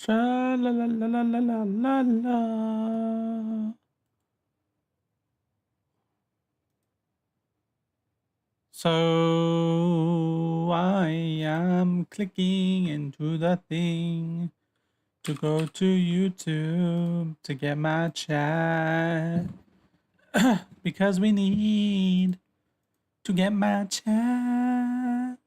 Tra la la la la la la la la. So I am clicking into the thing to go to YouTube to get my chat because we need to get my chat.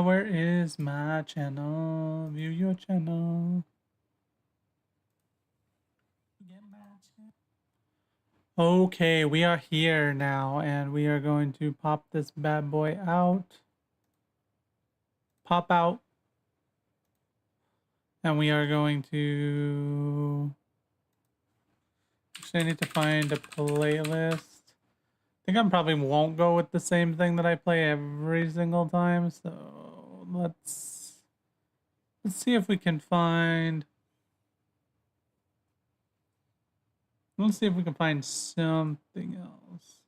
Where is my channel? View your channel. Get my chat. Okay, we are here now, and we are going to pop this bad boy out. Pop out. And we are going to... Actually, I need to find a playlist. I think I probably won't go with the same thing that I play every single time, so let's see if we can find... Let's see if we can find something else.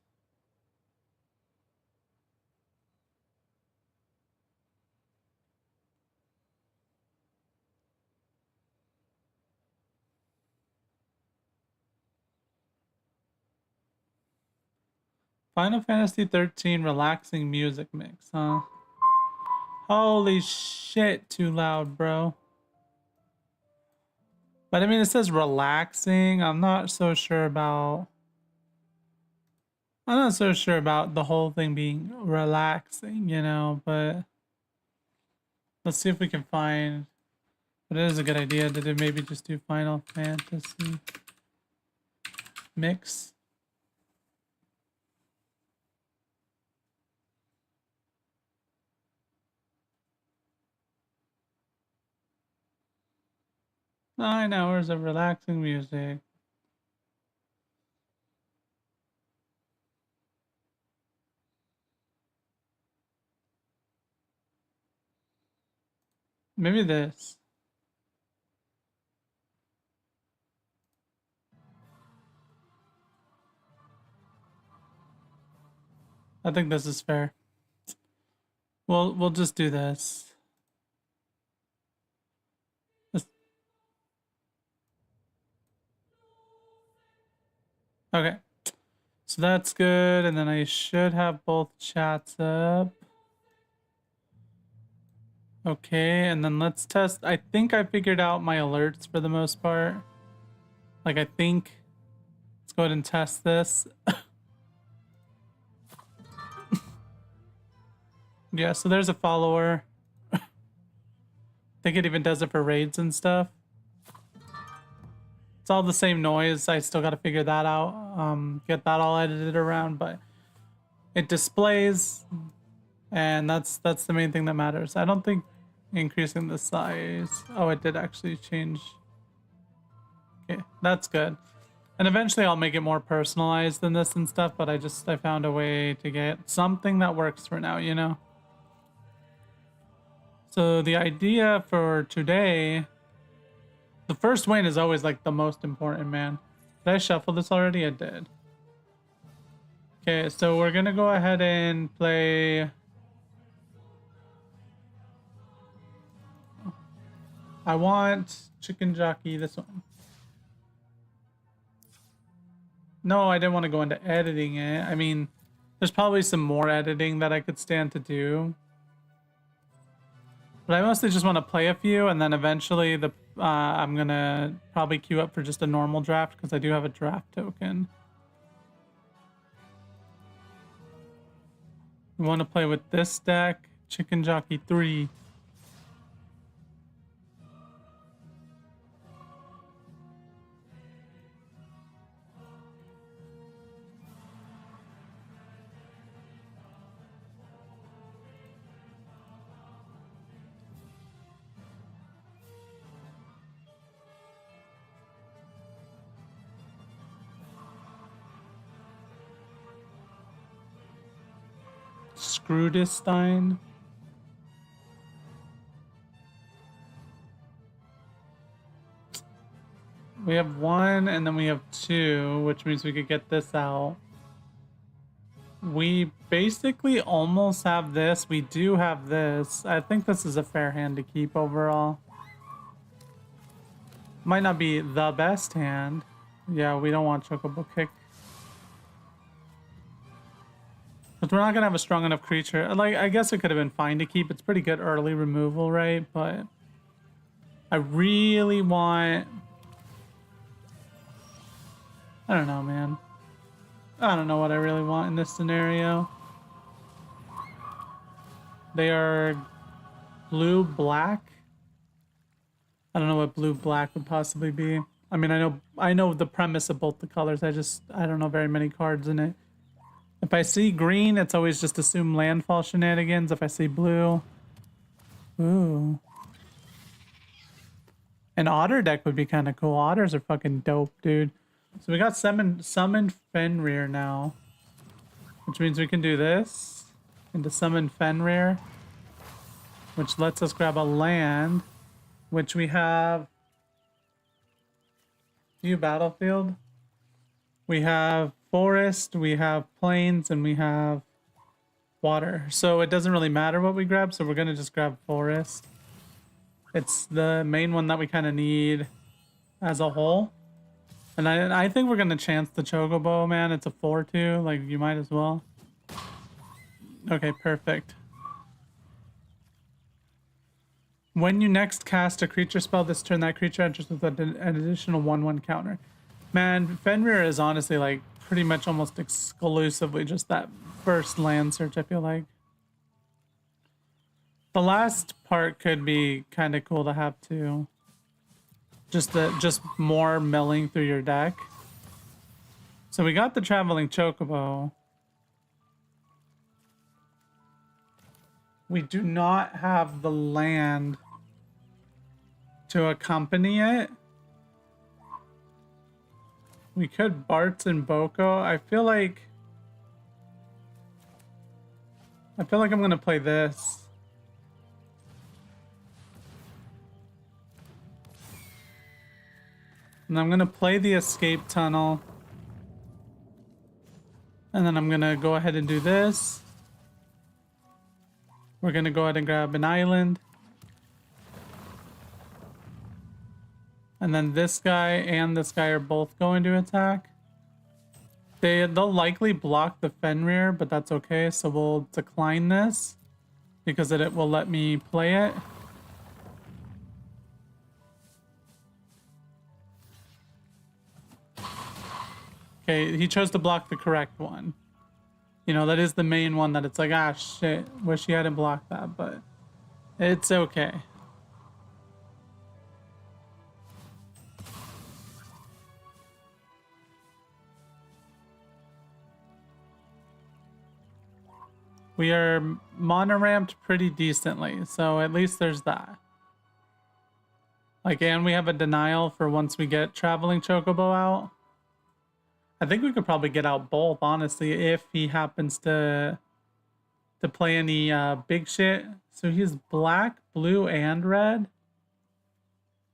Final Fantasy 13 relaxing music mix, huh? Holy shit, too loud, bro. But I mean, it says relaxing. I'm not so sure about the whole thing being relaxing, you know, but let's see if we can find... But it is a good idea to maybe just do Final Fantasy mix. Nine hours of relaxing music. Maybe this. I think this is fair. We'll just do this. Okay. So that's good, and then I should have both chats up. Okay, and then let's test. I think I figured out my alerts for the most part. Like, I think... Let's go ahead and test this. Yeah, so there's a follower. I think it even does it for raids and stuff. It's all the same noise. I still got to figure that out. Get that all edited around, but it displays, and that's the main thing that matters. I don't think increasing the size... Oh, it did actually change. Okay, that's good. And eventually I'll make it more personalized than this and stuff, but I found a way to get something that works for now, you know? So the idea for today... The first win is always like the most important, man. Did I shuffle this already? I did. Okay, so we're gonna go ahead and play... I want Chicken Jockey, this one. No, I didn't want to go into editing it. I mean, there's probably some more editing that I could stand to do. But I mostly just want to play a few, and then eventually I'm gonna probably queue up for just a normal draft because I do have a draft token. We want to play with this deck, Chicken Jockey 3. Scrudestein. We have one, and then we have two, which means we could get this out. We basically almost have this. We do have this. I think this is a fair hand to keep overall. Might not be the best hand. Yeah, we don't want Chocobo Kick. But we're not gonna have a strong enough creature. Like, I guess it could have been fine to keep. It's pretty good early removal, right? But I really want... I don't know, man. I don't know what I really want in this scenario. They are blue-black. I don't know what blue-black would possibly be. I mean, I know the premise of both the colors. I don't know very many cards in it. If I see green, it's always just assume landfall shenanigans. If I see blue... Ooh. An otter deck would be kind of cool. Otters are fucking dope, dude. So we got summon Fenrir now. Which means we can do this. Into summon Fenrir. Which lets us grab a land. Which we have... View battlefield. We have forest, we have plains, and we have water. So it doesn't really matter what we grab, so we're going to just grab forest. It's the main one that we kind of need as a whole. And I think we're going to chance the Chocobo, man. It's a 4-2. Like, you might as well. Okay, perfect. When you next cast a creature spell this turn, that creature enters with an additional 1/1 counter. Man, Fenrir is honestly, like, pretty much almost exclusively just that first land search, I feel like. The last part could be kind of cool to have, too. Just more milling through your deck. So we got the Traveling Chocobo. We do not have the land to accompany it. We could Bartz and Boko. I feel like I'm gonna play this. And I'm gonna play the escape tunnel. And then I'm gonna go ahead and do this. We're gonna go ahead and grab an island. And then this guy and this guy are both going to attack. They'll likely block the Fenrir, but that's okay. So we'll decline this because it will let me play it. Okay, he chose to block the correct one. You know, that is the main one that it's like, ah, shit, wish he hadn't blocked that, but it's okay. We are mono-ramped pretty decently, so at least there's that. Like, and we have a denial for once we get Traveling Chocobo out. I think we could probably get out both, honestly, if he happens to play any big shit. So he's black, blue, and red.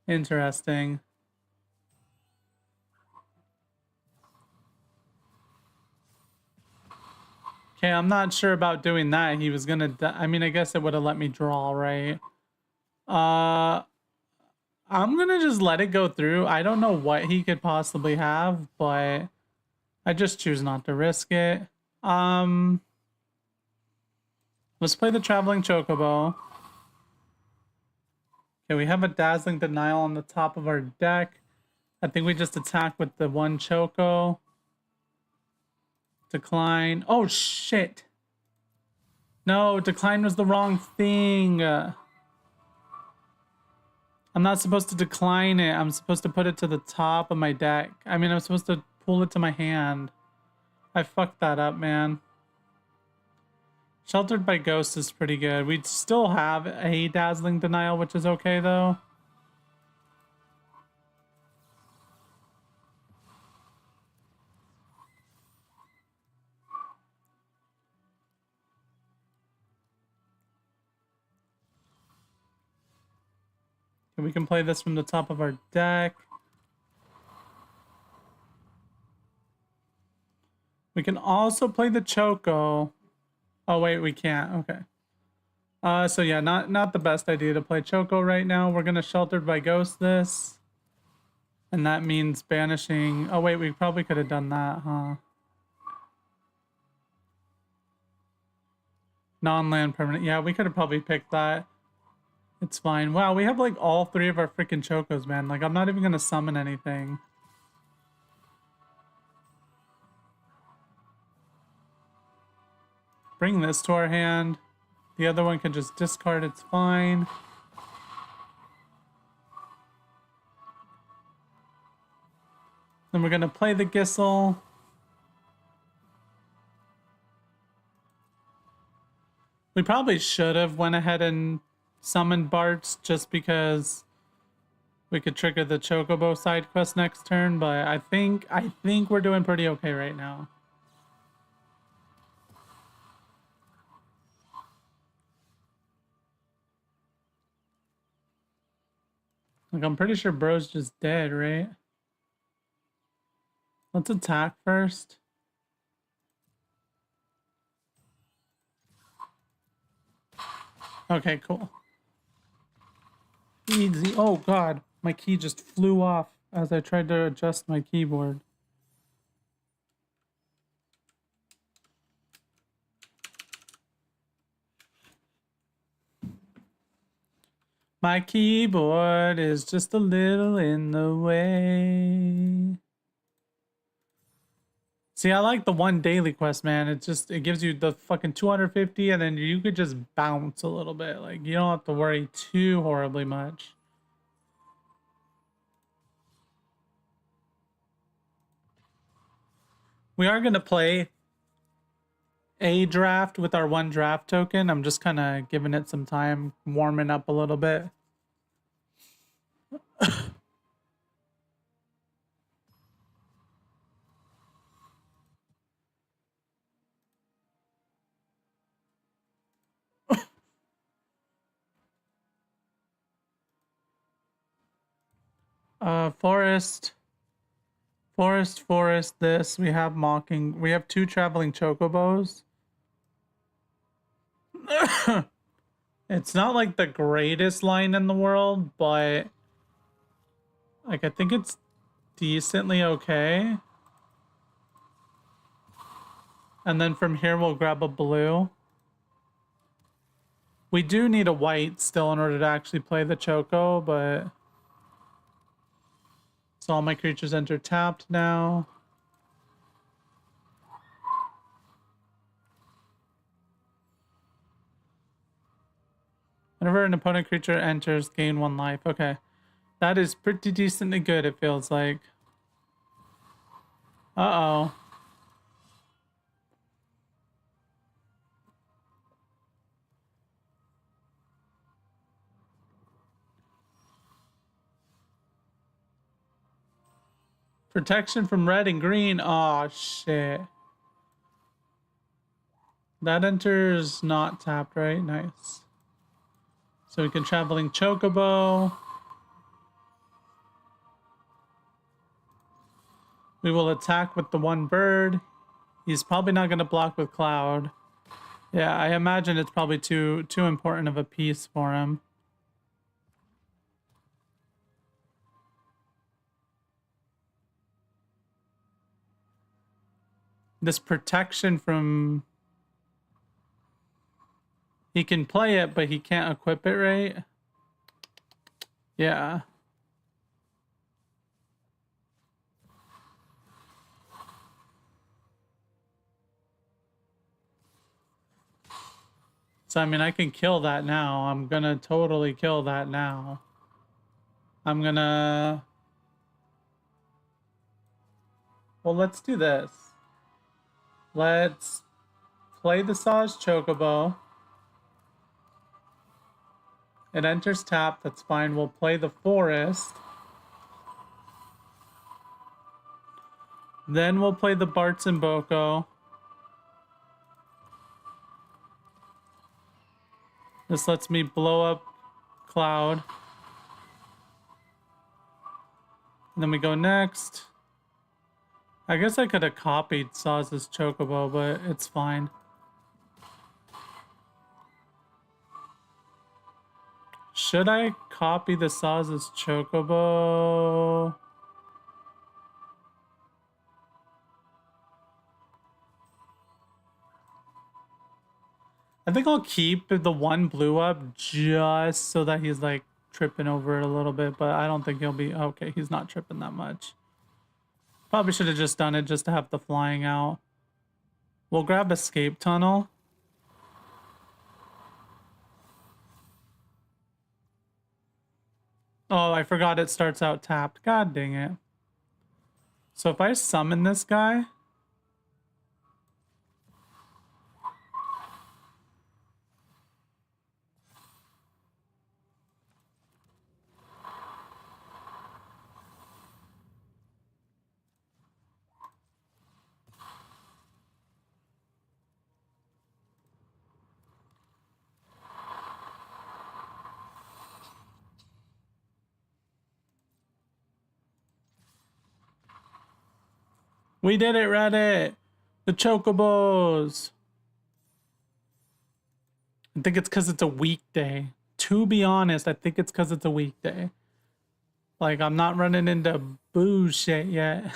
Interesting. Okay, I'm not sure about doing that. He was gonna... I mean, I guess it would have let me draw, right? I'm gonna just let it go through. I don't know what he could possibly have, but I just choose not to risk it. Let's play the Traveling Chocobo. Okay, we have a Dazzling Denial on the top of our deck. I think we just attack with the one Choco. Decline. Oh, shit. No, decline was the wrong thing. I'm not supposed to decline it. I'm supposed to put it to the top of my deck. I mean, I'm supposed to pull it to my hand. I fucked that up, man. Sheltered by Ghost is pretty good. We still have a Dazzling Denial, which is okay, though. We can play this from the top of our deck. We can also play the Choco. Oh wait, we can't. Okay. So yeah, not the best idea to play Choco right now. We're gonna Sheltered by Ghost this. And that means banishing... Oh wait, we probably could have done that, huh? Non-land permanent. Yeah, we could have probably picked that. It's fine. Wow, we have like all three of our freaking Chocos, man. Like, I'm not even gonna summon anything. Bring this to our hand. The other one can just discard, it's fine. Then we're gonna play the Gissel. We probably should have went ahead and summoned Bart's just because we could trigger the Chocobo side quest next turn, but I think we're doing pretty okay right now. Like, I'm pretty sure Bro's just dead, right? Let's attack first. Okay, cool. Easy. Oh god, my key just flew off as I tried to adjust my keyboard. My keyboard is just a little in the way. See, I like the one daily quest, man. It gives you the fucking 250 and then you could just bounce a little bit. Like, you don't have to worry too horribly much. We are going to play a draft with our one draft token. I'm just kind of giving it some time, warming up a little bit. Forest, this. We have Mocking. We have 2 traveling chocobos. It's not like the greatest line in the world, but like I think it's decently okay. And then from here we'll grab a blue. We do need a white still in order to actually play the Choco, but... So all my creatures enter tapped now. Whenever an opponent creature enters, gain 1 life. Okay. That is pretty decently good, it feels like. Uh-oh. Protection from red and green. Oh, shit. That enters not tapped, right? Nice. So we can Traveling Chocobo. We will attack with the 1 bird. He's probably not going to block with Cloud. Yeah, I imagine it's probably too important of a piece for him. This protection from... He can play it, but he can't equip it, right? Yeah. So, I mean, I can kill that now. I'm gonna totally kill that now. I'm gonna... Well, let's do this. Let's play the Saj Chocobo. It enters tap, that's fine. We'll play the Forest. Then we'll play the Bartz and Boko. This lets me blow up Cloud. And then we go next. I guess I could have copied Saz's Chocobo, but it's fine. Should I copy the Saz's Chocobo? I think I'll keep the one blue up just so that he's like tripping over it a little bit, but I don't think he'll be okay. He's not tripping that much. Probably should have just done it just to have the flying out. We'll grab escape tunnel. Oh, I forgot it starts out tapped. God dang it. So if I summon this guy, we did it, Reddit. The Chocobos. I think it's because it's a weekday. To be honest, I think it's because it's a weekday. Like, I'm not running into bullshit yet.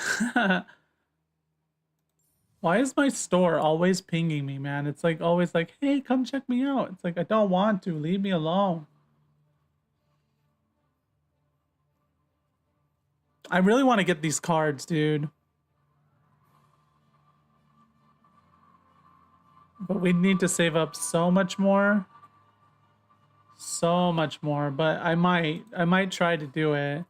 Why is my store always pinging me, man? It's like always like, hey, come check me out. It's like, I don't want to. Leave me alone. I really want to get these cards, dude. But we need to save up so much more. So much more. But I might try to do it.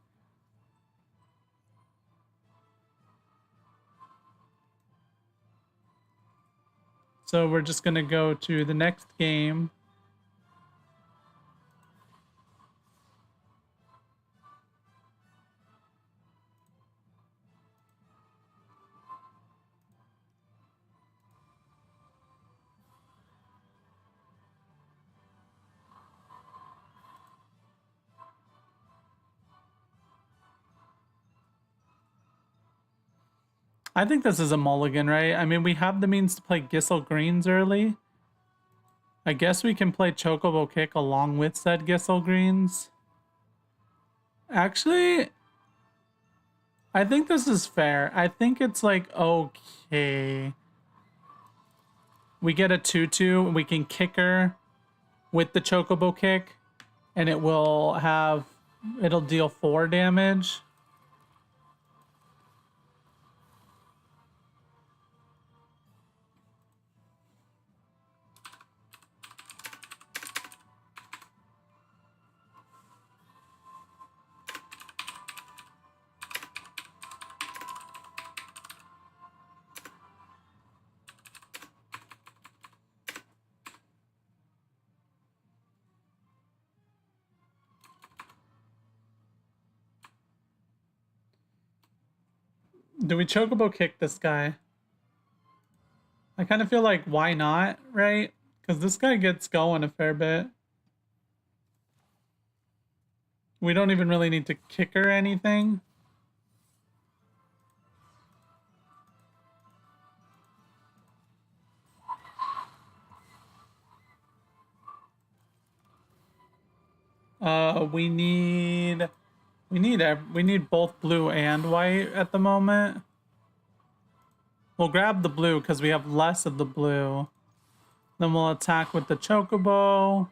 So we're just gonna go to the next game. I think this is a mulligan, right? I mean, we have the means to play Gissel Greens early. I guess we can play Chocobo Kick along with said Gissel Greens. Actually, I think this is fair. I think it's like, okay. We get a 2-2, we can kick her with the Chocobo Kick, and it'll deal 4 damage. Do we Chocobo Kick this guy? I kind of feel like, why not, right? Because this guy gets going a fair bit. We don't even really need to kick or anything. We need both blue and white at the moment. We'll grab the blue because we have less of the blue. Then we'll attack with the Chocobo.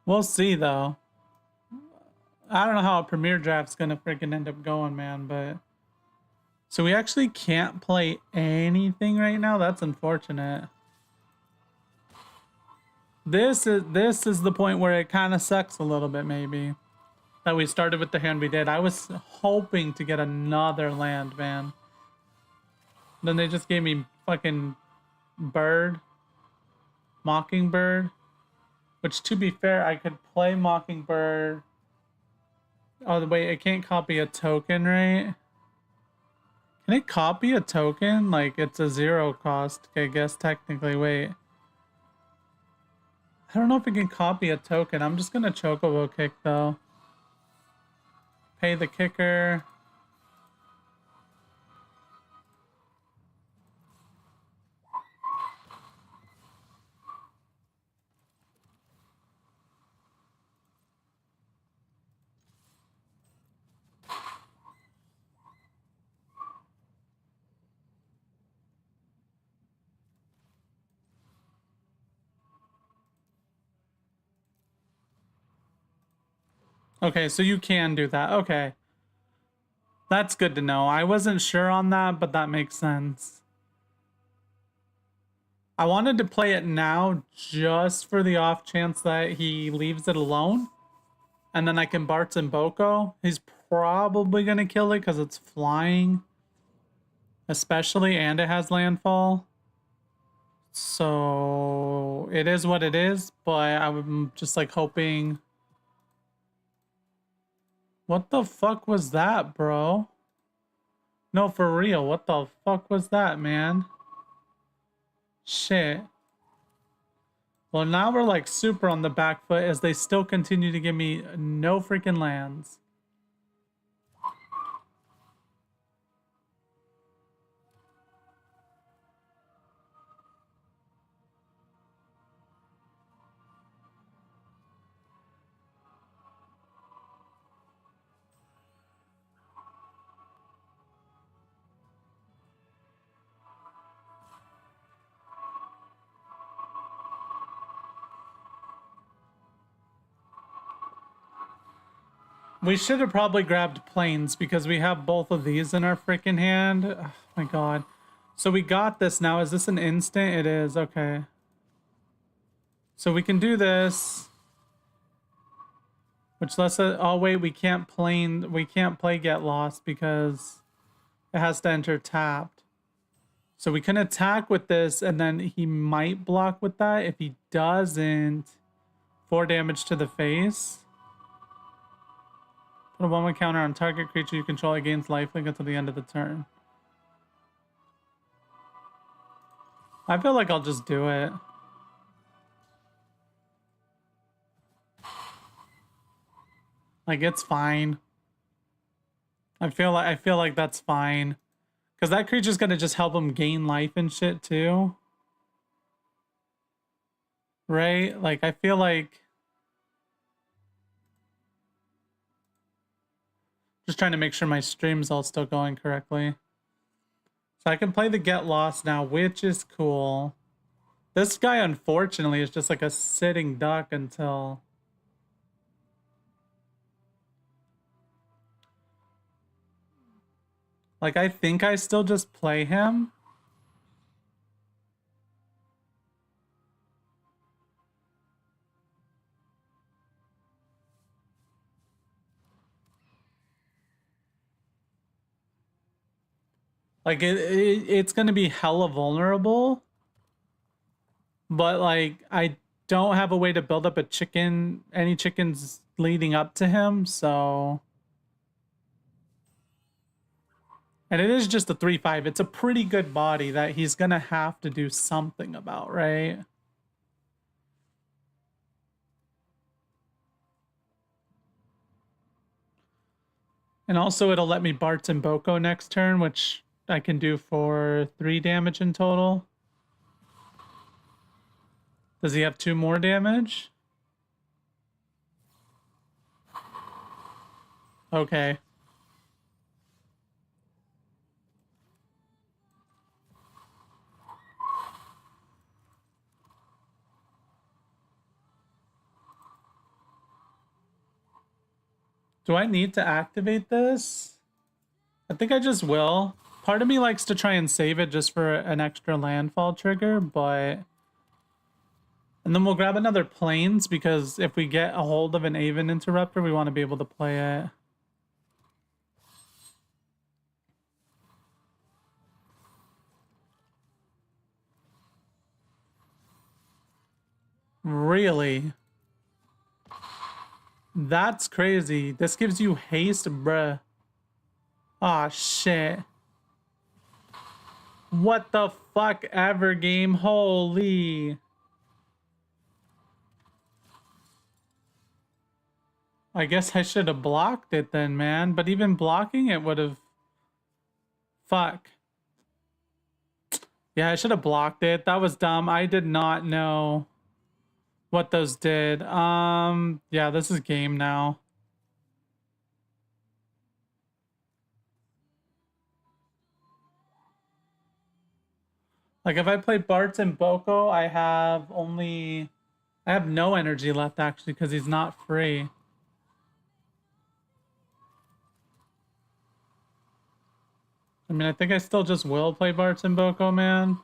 We'll see though. I don't know how a Premier Draft's gonna freaking end up going, man, but... So we actually can't play anything right now? That's unfortunate. This is the point where it kind of sucks a little bit, maybe. That we started with the hand we did. I was hoping to get another land, man. Then they just gave me fucking bird. Mockingbird. Which, to be fair, I could play Mockingbird. Oh, wait, I can't copy a token, right? Can it copy a token? Like, it's a 0 cost, I guess, technically. Wait. I don't know if it can copy a token. I'm just gonna chocobo kick, though. Pay the kicker. Okay, so you can do that. Okay. That's good to know. I wasn't sure on that, but that makes sense. I wanted to play it now just for the off chance that he leaves it alone. And then I can Bartz and Boko. He's probably going to kill it because it's flying. Especially, and it has landfall. So it is what it is, but I'm just like hoping. What the fuck was that, bro? No, for real. What the fuck was that, man? Shit. Well, now we're like super on the back foot as they still continue to give me no freaking lands. We should have probably grabbed planes because we have both of these in our freaking hand. Oh my god. So we got this now. Is this an instant? It is. Okay. So we can do this. Which lets us... Oh wait, we can't play Get Lost because it has to enter tapped. So we can attack with this and then he might block with that. If he doesn't, 4 damage to the face. Put a 1/1 counter on target creature you control. It gains lifelink until the end of the turn. I feel like I'll just do it. Like, it's fine. I feel like that's fine. Because that creature's gonna just help him gain life and shit too. Right? Like, I feel like... Just trying to make sure my stream's all still going correctly. So I can play the Get Lost now, which is cool. This guy, unfortunately, is just like a sitting duck until... Like, I think I still just play him. Like, it's gonna be hella vulnerable. But, like, I don't have a way to build up a chicken, any chickens leading up to him, so... And it is just a 3/5. It's a pretty good body that he's gonna have to do something about, right? And also it'll let me Bartz and Boko next turn, which I can do for 3 damage in total. Does he have 2 more damage? Okay. Do I need to activate this? I think I just will. Part of me likes to try and save it just for an extra landfall trigger, but... And then we'll grab another planes, because if we get a hold of an Aven Interrupter, we want to be able to play it. Really? That's crazy. This gives you haste, bruh. Aw, shit. What the fuck ever, game? Holy. I guess I should have blocked it then, man. But even blocking it would have... Fuck. Yeah, I should have blocked it. That was dumb. I did not know what those did. Yeah, this is game now. Like, if I play Bartz and Boko, I have no energy left, actually, because he's not free. I mean, I think I still just will play Bartz and Boko, man.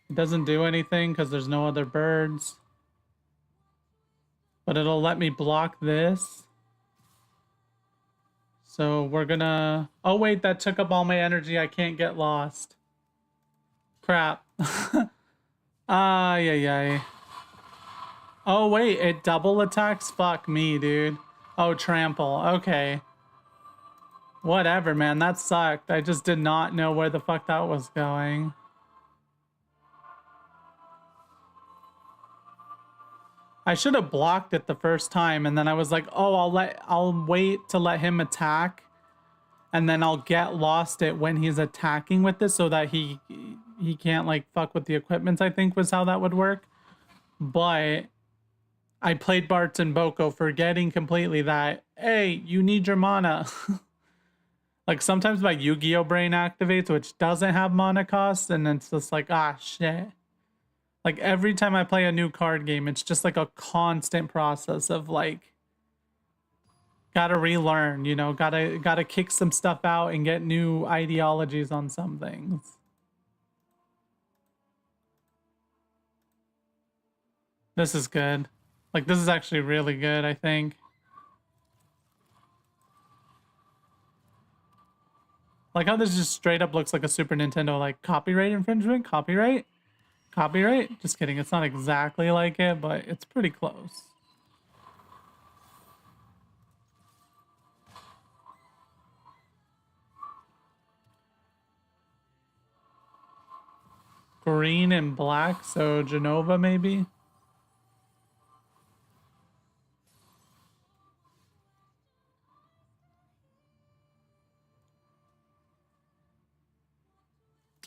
It doesn't do anything because there's no other birds. But it'll let me block this. So we're gonna... Oh, wait, that took up all my energy. I can't get lost. Crap. Yeah. Oh, wait, it double attacks? Fuck me, dude. Oh, trample. Okay. Whatever, man. That sucked. I just did not know where the fuck that was going. I should have blocked it the first time, and then I was like, oh, I'll wait to let him attack, and then I'll get lost it when he's attacking with this so that he can't, like, fuck with the equipment, I think was how that would work. But I played Bartz and Boko forgetting completely that, hey, you need your mana. Like, sometimes my Yu-Gi-Oh brain activates, which doesn't have mana cost, and it's just like, ah, shit. Like, every time I play a new card game, it's just like a constant process of, like, gotta relearn, you know, gotta kick some stuff out and get new ideologies on some things. This is good. Like, this is actually really good, I think. Like how this just straight up looks like a Super Nintendo, like, copyright infringement? Copyright? Copyright? Just kidding. It's not exactly like it, but it's pretty close. Green and black, so Genova maybe?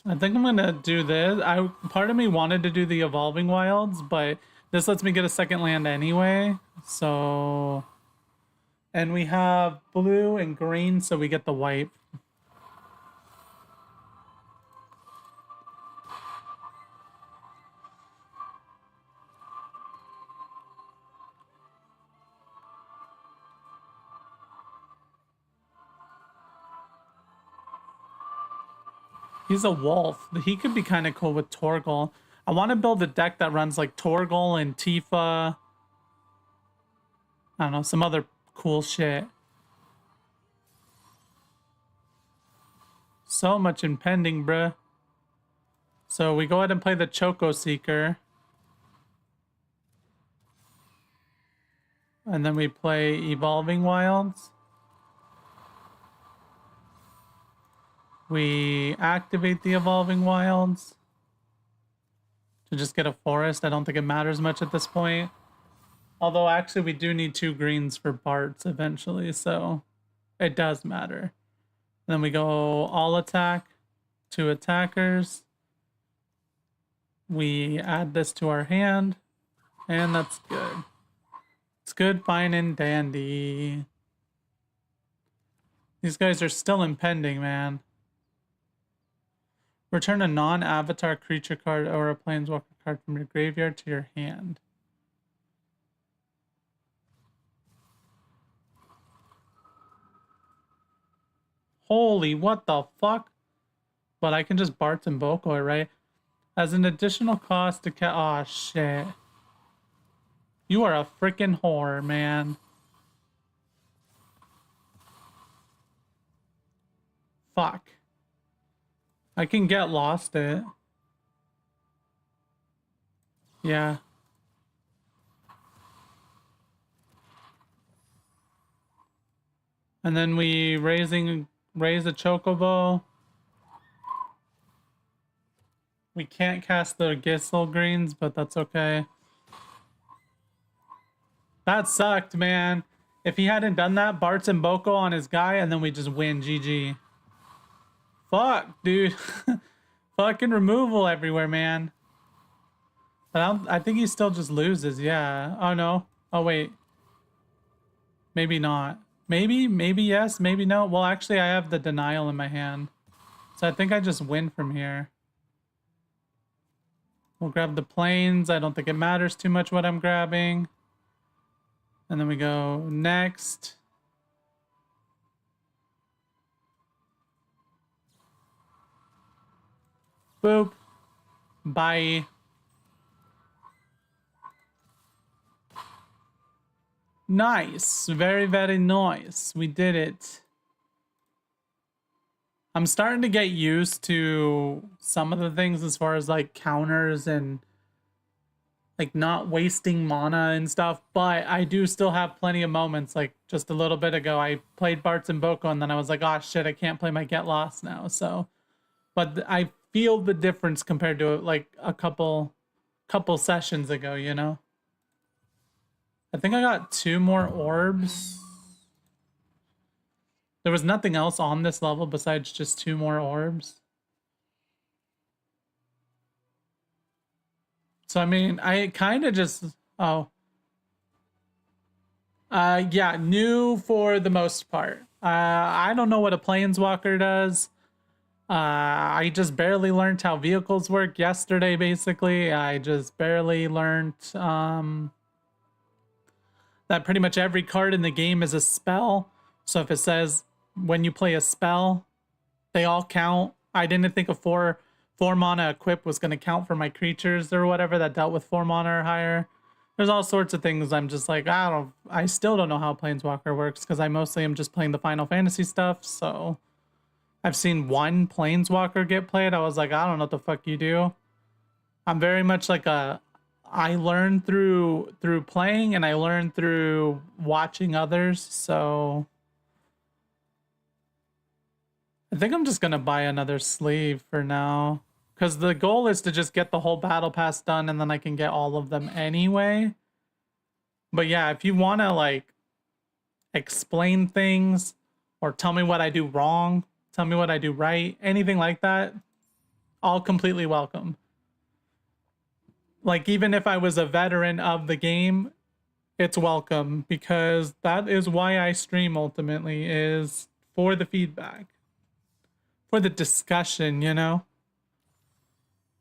I think I'm gonna do this. Part of me wanted to do the Evolving Wilds, but this lets me get a second land anyway. So, and we have blue and green, so we get the white. He's a wolf. He could be kind of cool with Torgal. I want to build a deck that runs like Torgal and Tifa. I don't know, some other cool shit. So much impending, bruh. So we go ahead and play the Choco Seeker. And then we play Evolving Wilds. We activate the Evolving Wilds to just get a forest. I don't think it matters much at this point. Although, actually, we do need 2 greens for Bartz eventually, so it does matter. Then we go all attack, 2 attackers. We add this to our hand, and that's good. It's good, fine, and dandy. These guys are still impending, man. Return a non-avatar creature card or a planeswalker card from your graveyard to your hand. Holy, what the fuck? But I can just Bartz and Boko it, right? As an additional cost to aw, shit. You are a freaking whore, man. Fuck. I can get lost it. Yeah. And then we raise a Chocobo. We can't cast the Gissel greens, but that's okay. That sucked, man. If he hadn't done that, Bart's and Boko on his guy, and then we just win. GG. Fuck, dude. Fucking removal everywhere, man. But I think he still just loses, yeah. Oh, no. Oh, wait. Maybe not. Maybe yes, maybe no. Well, actually, I have the denial in my hand. So I think I just win from here. We'll grab the planes. I don't think it matters too much what I'm grabbing. And then we go next. Boop. Bye. Nice. Very, very nice. We did it. I'm starting to get used to some of the things as far as like counters and like not wasting mana and stuff, but I do still have plenty of moments. Like just a little bit ago, I played Bart's and Boko, and then I was like, oh shit, I can't play my Get Lost now. So, but I feel the difference compared to like a couple sessions ago, you know? I think I got 2 more orbs. There was nothing else on this level besides just 2 more orbs. So, I mean, I kind of just... Oh. Yeah, new for the most part. I don't know what a Planeswalker does. I just barely learned how vehicles work yesterday, basically. I just barely learned that pretty much every card in the game is a spell. So if it says when you play a spell, they all count. I didn't think a 4 mana equip was going to count for my creatures or whatever that dealt with 4 mana or higher. There's all sorts of things. I'm just like, I still don't know how Planeswalker works because I mostly am just playing the Final Fantasy stuff. So I've seen 1 Planeswalker get played. I was like, I don't know what the fuck you do. I'm very much like I learned through playing, and I learned through watching others. So I think I'm just gonna buy another sleeve for now, because the goal is to just get the whole battle pass done, and then I can get all of them anyway. But yeah, if you want to like explain things or tell me what I do wrong, tell me what I do right, anything like that, all completely welcome. Like, even if I was a veteran of the game, it's welcome, because that is why I stream ultimately, is for the feedback, for the discussion, you know?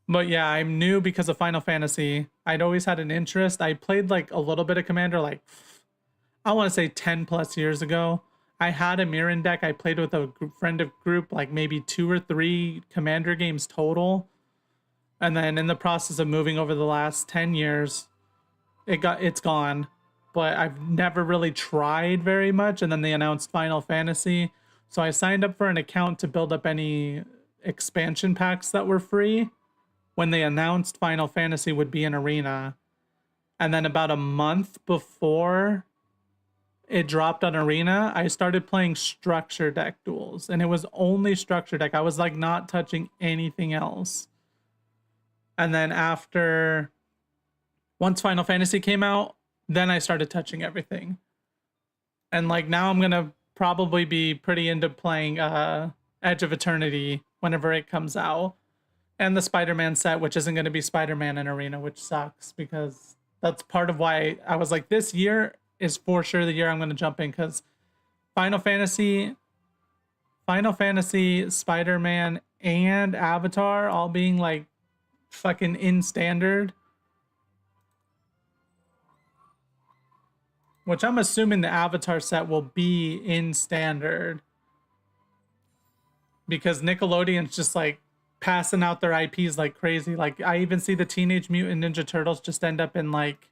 But yeah, I'm new because of Final Fantasy. I'd always had an interest. I played like a little bit of Commander, like, I want to say 10 plus years ago. I had a Mirren deck. I played with a friend of group, like maybe 2 or 3 Commander games total. And then in the process of moving over the last 10 years, it's gone. But I've never really tried very much. And then they announced Final Fantasy. So I signed up for an account to build up any expansion packs that were free when they announced Final Fantasy would be in Arena. And then about a month before it dropped on Arena, I started playing structure deck duels. And it was only structure deck. I was like not touching anything else. And then once Final Fantasy came out, then I started touching everything. And like now I'm going to probably be pretty into playing Edge of Eternity whenever it comes out. And the Spider-Man set, which isn't going to be Spider-Man in Arena, which sucks, because that's part of why I was like, this year is for sure the year I'm going to jump in, because Final Fantasy, Spider-Man, and Avatar all being like fucking in standard, which I'm assuming the Avatar set will be in standard, because Nickelodeon's just like passing out their IPs like crazy. Like I even see the Teenage Mutant Ninja Turtles just end up in like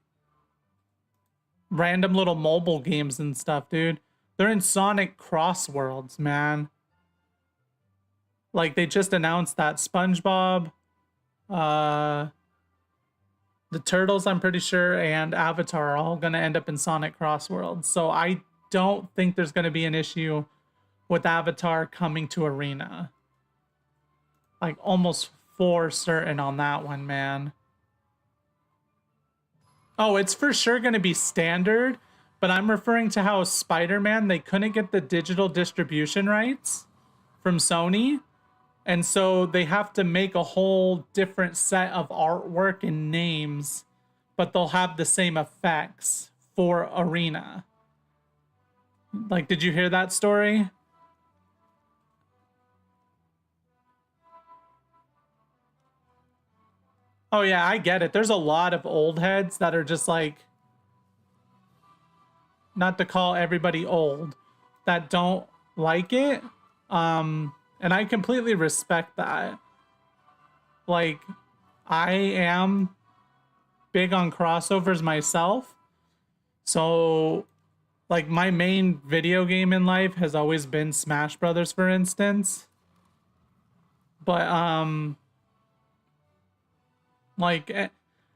random little mobile games and stuff, dude. They're in Sonic Crossworlds, man. Like they just announced that SpongeBob, the Turtles, I'm pretty sure, and Avatar are all going to end up in Sonic Crossworlds. So I don't think there's going to be an issue with Avatar coming to Arena. Like almost for certain on that one, man. Oh, it's for sure going to be standard, but I'm referring to how Spider-Man, they couldn't get the digital distribution rights from Sony. And so they have to make a whole different set of artwork and names, but they'll have the same effects for Arena. Like, did you hear that story? Oh yeah, I get it. There's a lot of old heads that are just like, not to call everybody old, that don't like it. And I completely respect that. Like, I am big on crossovers myself. So, like, my main video game in life has always been Smash Brothers, for instance. But, like,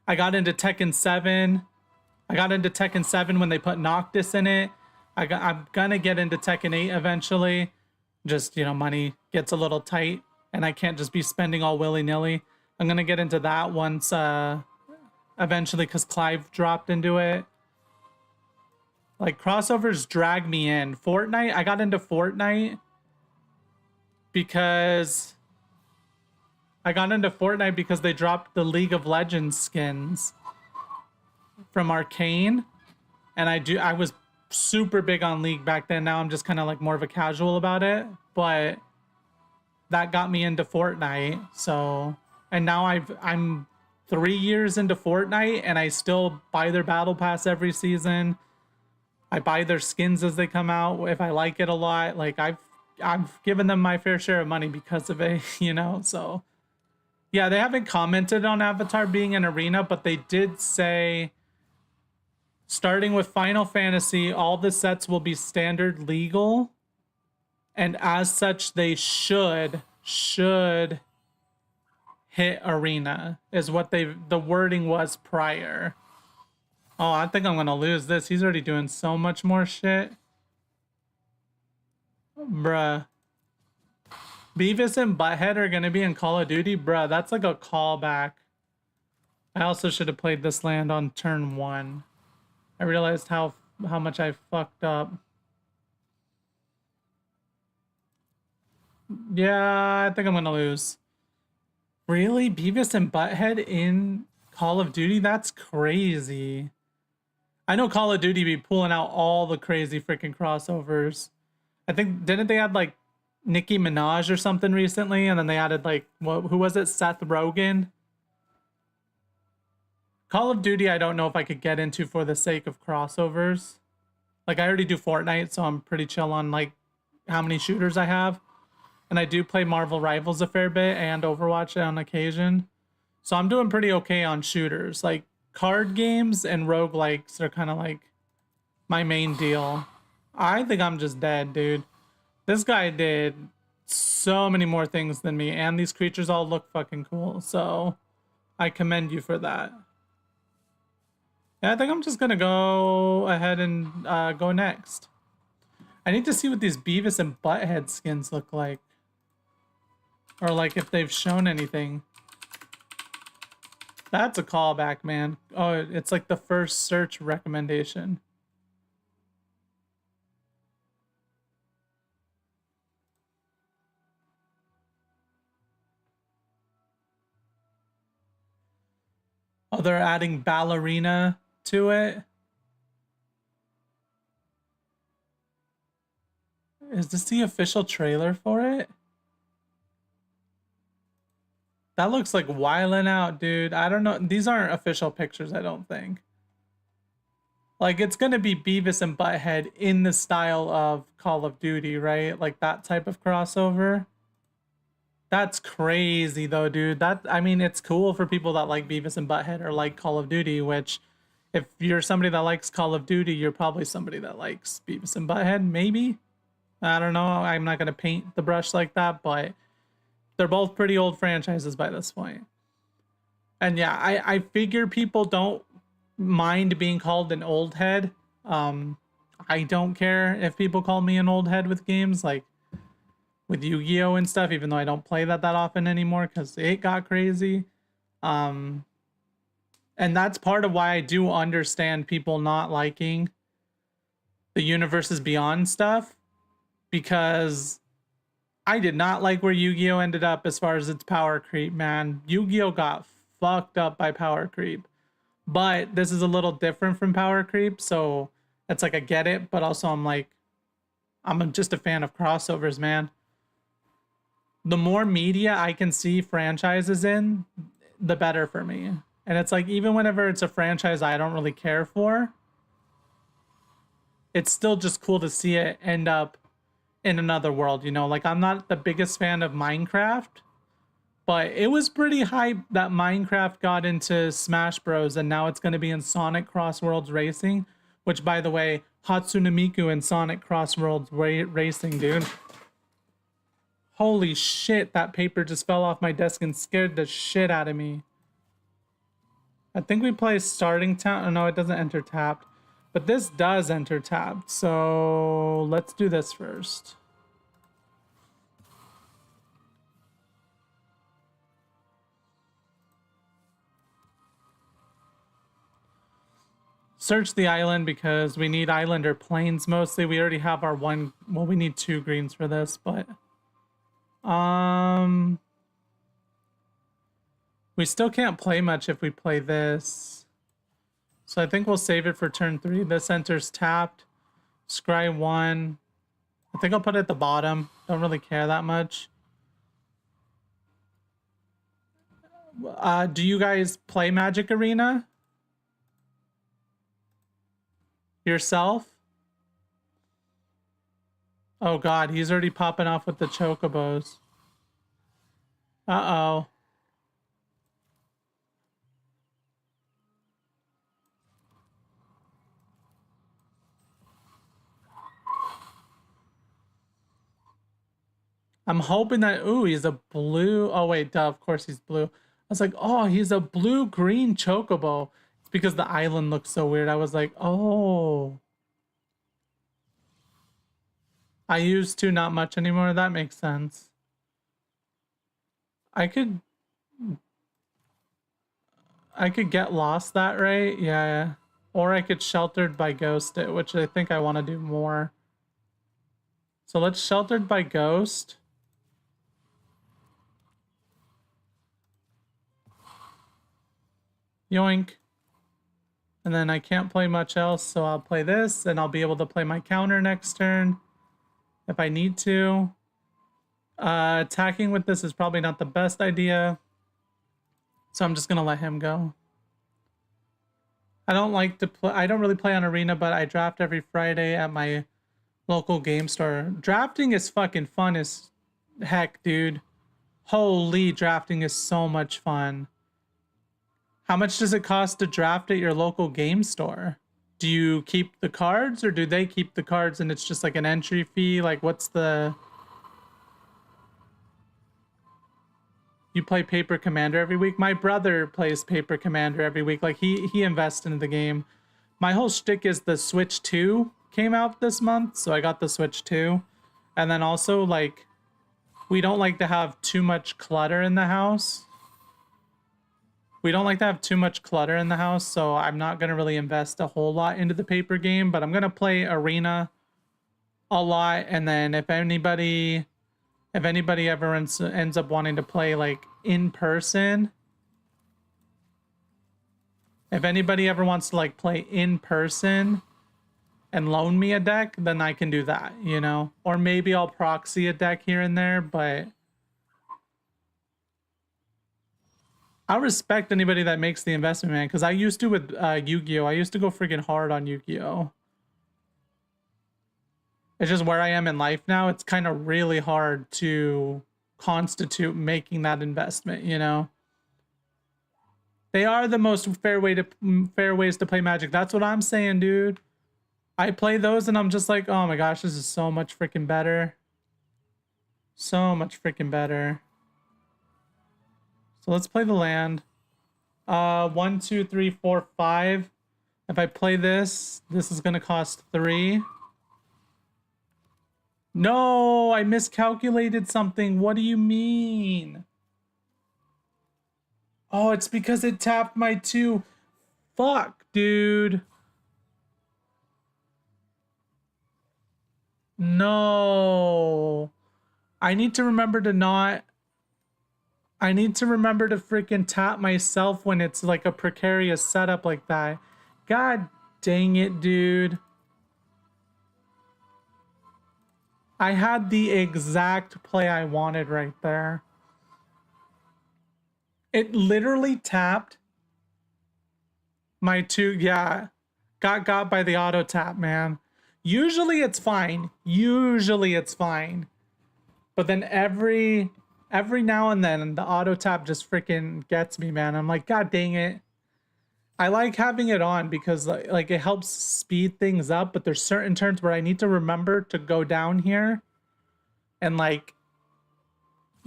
I got into Tekken 7. I got into Tekken 7 when they put Noctis in it. I'm gonna get into Tekken 8 eventually. Just, you know, money gets a little tight and I can't just be spending all willy-nilly. I'm gonna get into that once eventually, because Clive dropped into it. Like, crossovers drag me in. Fortnite, I got into Fortnite because they dropped the League of Legends skins from Arcane, and I was super big on League back then. Now I'm just kind of like more of a casual about it, but that got me into Fortnite. So, and now I'm 3 years into Fortnite and I still buy their battle pass every season. I buy their skins as they come out if I like it a lot. Like, I've given them my fair share of money because of it, you know. So yeah, they haven't commented on Avatar being an arena, but they did say, starting with Final Fantasy, all the sets will be standard legal, and as such, they should hit arena, is what the wording was prior. Oh, I think I'm gonna lose this. He's already doing so much more shit. Bruh. Beavis and Butthead are gonna be in Call of Duty? Bruh, that's like a callback. I also should have played this land on turn 1. I realized how much I fucked up. Yeah, I think I'm gonna lose. Really? Beavis and Butthead in Call of Duty? That's crazy. I know Call of Duty be pulling out all the crazy freaking crossovers. I think, didn't they add like Nicki Minaj or something recently? And then they added like, who was it? Seth Rogen? Call of Duty, I don't know if I could get into for the sake of crossovers. Like, I already do Fortnite, so I'm pretty chill on like how many shooters I have. And I do play Marvel Rivals a fair bit and Overwatch on occasion. So I'm doing pretty okay on shooters. Like, card games and roguelikes are kind of like my main deal. I think I'm just dead, dude. This guy did so many more things than me, and these creatures all look fucking cool. So I commend you for that. Yeah, I think I'm just gonna go ahead and go next. I need to see what these Beavis and Butthead skins look like. Or like if they've shown anything. That's a callback, man. Oh, it's like the first search recommendation. Oh, they're adding ballerina to it. Is this the official trailer for it? That looks like wildin' out, dude. I don't know. These aren't official pictures, I don't think. Like, it's gonna be Beavis and Butthead in the style of Call of Duty, right? Like that type of crossover. That's crazy though, dude. I mean, it's cool for people that like Beavis and Butthead or like Call of Duty, which if you're somebody that likes Call of Duty, you're probably somebody that likes Beavis and Butthead, maybe? I don't know. I'm not gonna paint the brush like that, but they're both pretty old franchises by this point. And yeah, I figure people don't mind being called an old head. I don't care if people call me an old head with games. Like, with Yu-Gi-Oh and stuff, even though I don't play that often anymore because it got crazy. And that's part of why I do understand people not liking the Universes Beyond stuff, because I did not like where Yu-Gi-Oh ended up as far as its power creep, man. Yu-Gi-Oh got fucked up by power creep. But this is a little different from power creep, so it's like I get it, but also I'm just a fan of crossovers, man. The more media I can see franchises in, the better for me. And it's like, even whenever it's a franchise I don't really care for, it's still just cool to see it end up in another world, you know? Like, I'm not the biggest fan of Minecraft, but it was pretty hype that Minecraft got into Smash Bros. And now it's going to be in Sonic Cross Worlds Racing, which, by the way, Hatsune Miku in Sonic Cross Worlds Racing, dude. Holy shit, that paper just fell off my desk and scared the shit out of me. I think we play starting town. Oh, no, it doesn't enter tapped. But this does enter tapped, so let's do this first. Search the island because we need island or plains mostly. We already have our one. Well, we need 2 greens for this, but we still can't play much if we play this. So I think we'll save it for turn 3. This enters tapped. Scry 1. I think I'll put it at the bottom. Don't really care that much. Do you guys play Magic Arena? Yourself? Oh god, he's already popping off with the chocobos. Uh-oh. I'm hoping that, ooh, he's a blue. Oh, wait, duh, of course he's blue. I was like, oh, he's a blue-green chocobo. It's because the island looks so weird. I was like, oh. I used to, not much anymore. That makes sense. I could get lost that, right? Yeah. Or I could sheltered by ghost it, which I think I want to do more. So let's sheltered by ghost. Yoink. And then I can't play much else, so I'll play this, and I'll be able to play my counter next turn if I need to. Attacking with this is probably not the best idea, so I'm just gonna let him go. I don't like to play. I don't really play on Arena, but I draft every Friday at my local game store. Drafting is fucking fun as heck, dude. Holy, drafting is so much fun. How much does it cost to draft at your local game store? Do you keep the cards or do they keep the cards and it's just like an entry fee? Like, what's the... You play Paper Commander every week? My brother plays Paper Commander every week. Like, he invests in the game. My whole shtick is the Switch 2 came out this month, so I got the Switch 2. And then also, like, we don't like to have too much clutter in the house. We don't like to have too much clutter in the house, so I'm not going to really invest a whole lot into the paper game, but I'm going to play Arena a lot, and then if anybody ever ends up wanting to play, like, in person, if anybody ever wants to, like, play in person and loan me a deck, then I can do that, you know? Or maybe I'll proxy a deck here and there, but... I respect anybody that makes the investment, man, because I used to with Yu-Gi-Oh! I used to go freaking hard on Yu-Gi-Oh! It's just where I am in life now, it's kind of really hard to constitute making that investment, you know? They are the most fair ways to play Magic. That's what I'm saying, dude. I play those and I'm just like, oh my gosh, this is so much freaking better. So much freaking better. So let's play the land. 1, 2, 3, 4, 5. If I play this, this is gonna cost 3. No, I miscalculated something. What do you mean? Oh, it's because it tapped my 2. Fuck, dude. No. I need to remember to not... I need to remember to freaking tap myself when it's like a precarious setup like that. God dang it, dude. I had the exact play I wanted right there. It literally tapped my 2. Yeah. Got by the auto tap, man. Usually it's fine. Usually it's fine. But then every now and then the auto tap just freaking gets me, man. I'm like, God dang it. I like having it on because like it helps speed things up, but there's certain turns where I need to remember to go down here and like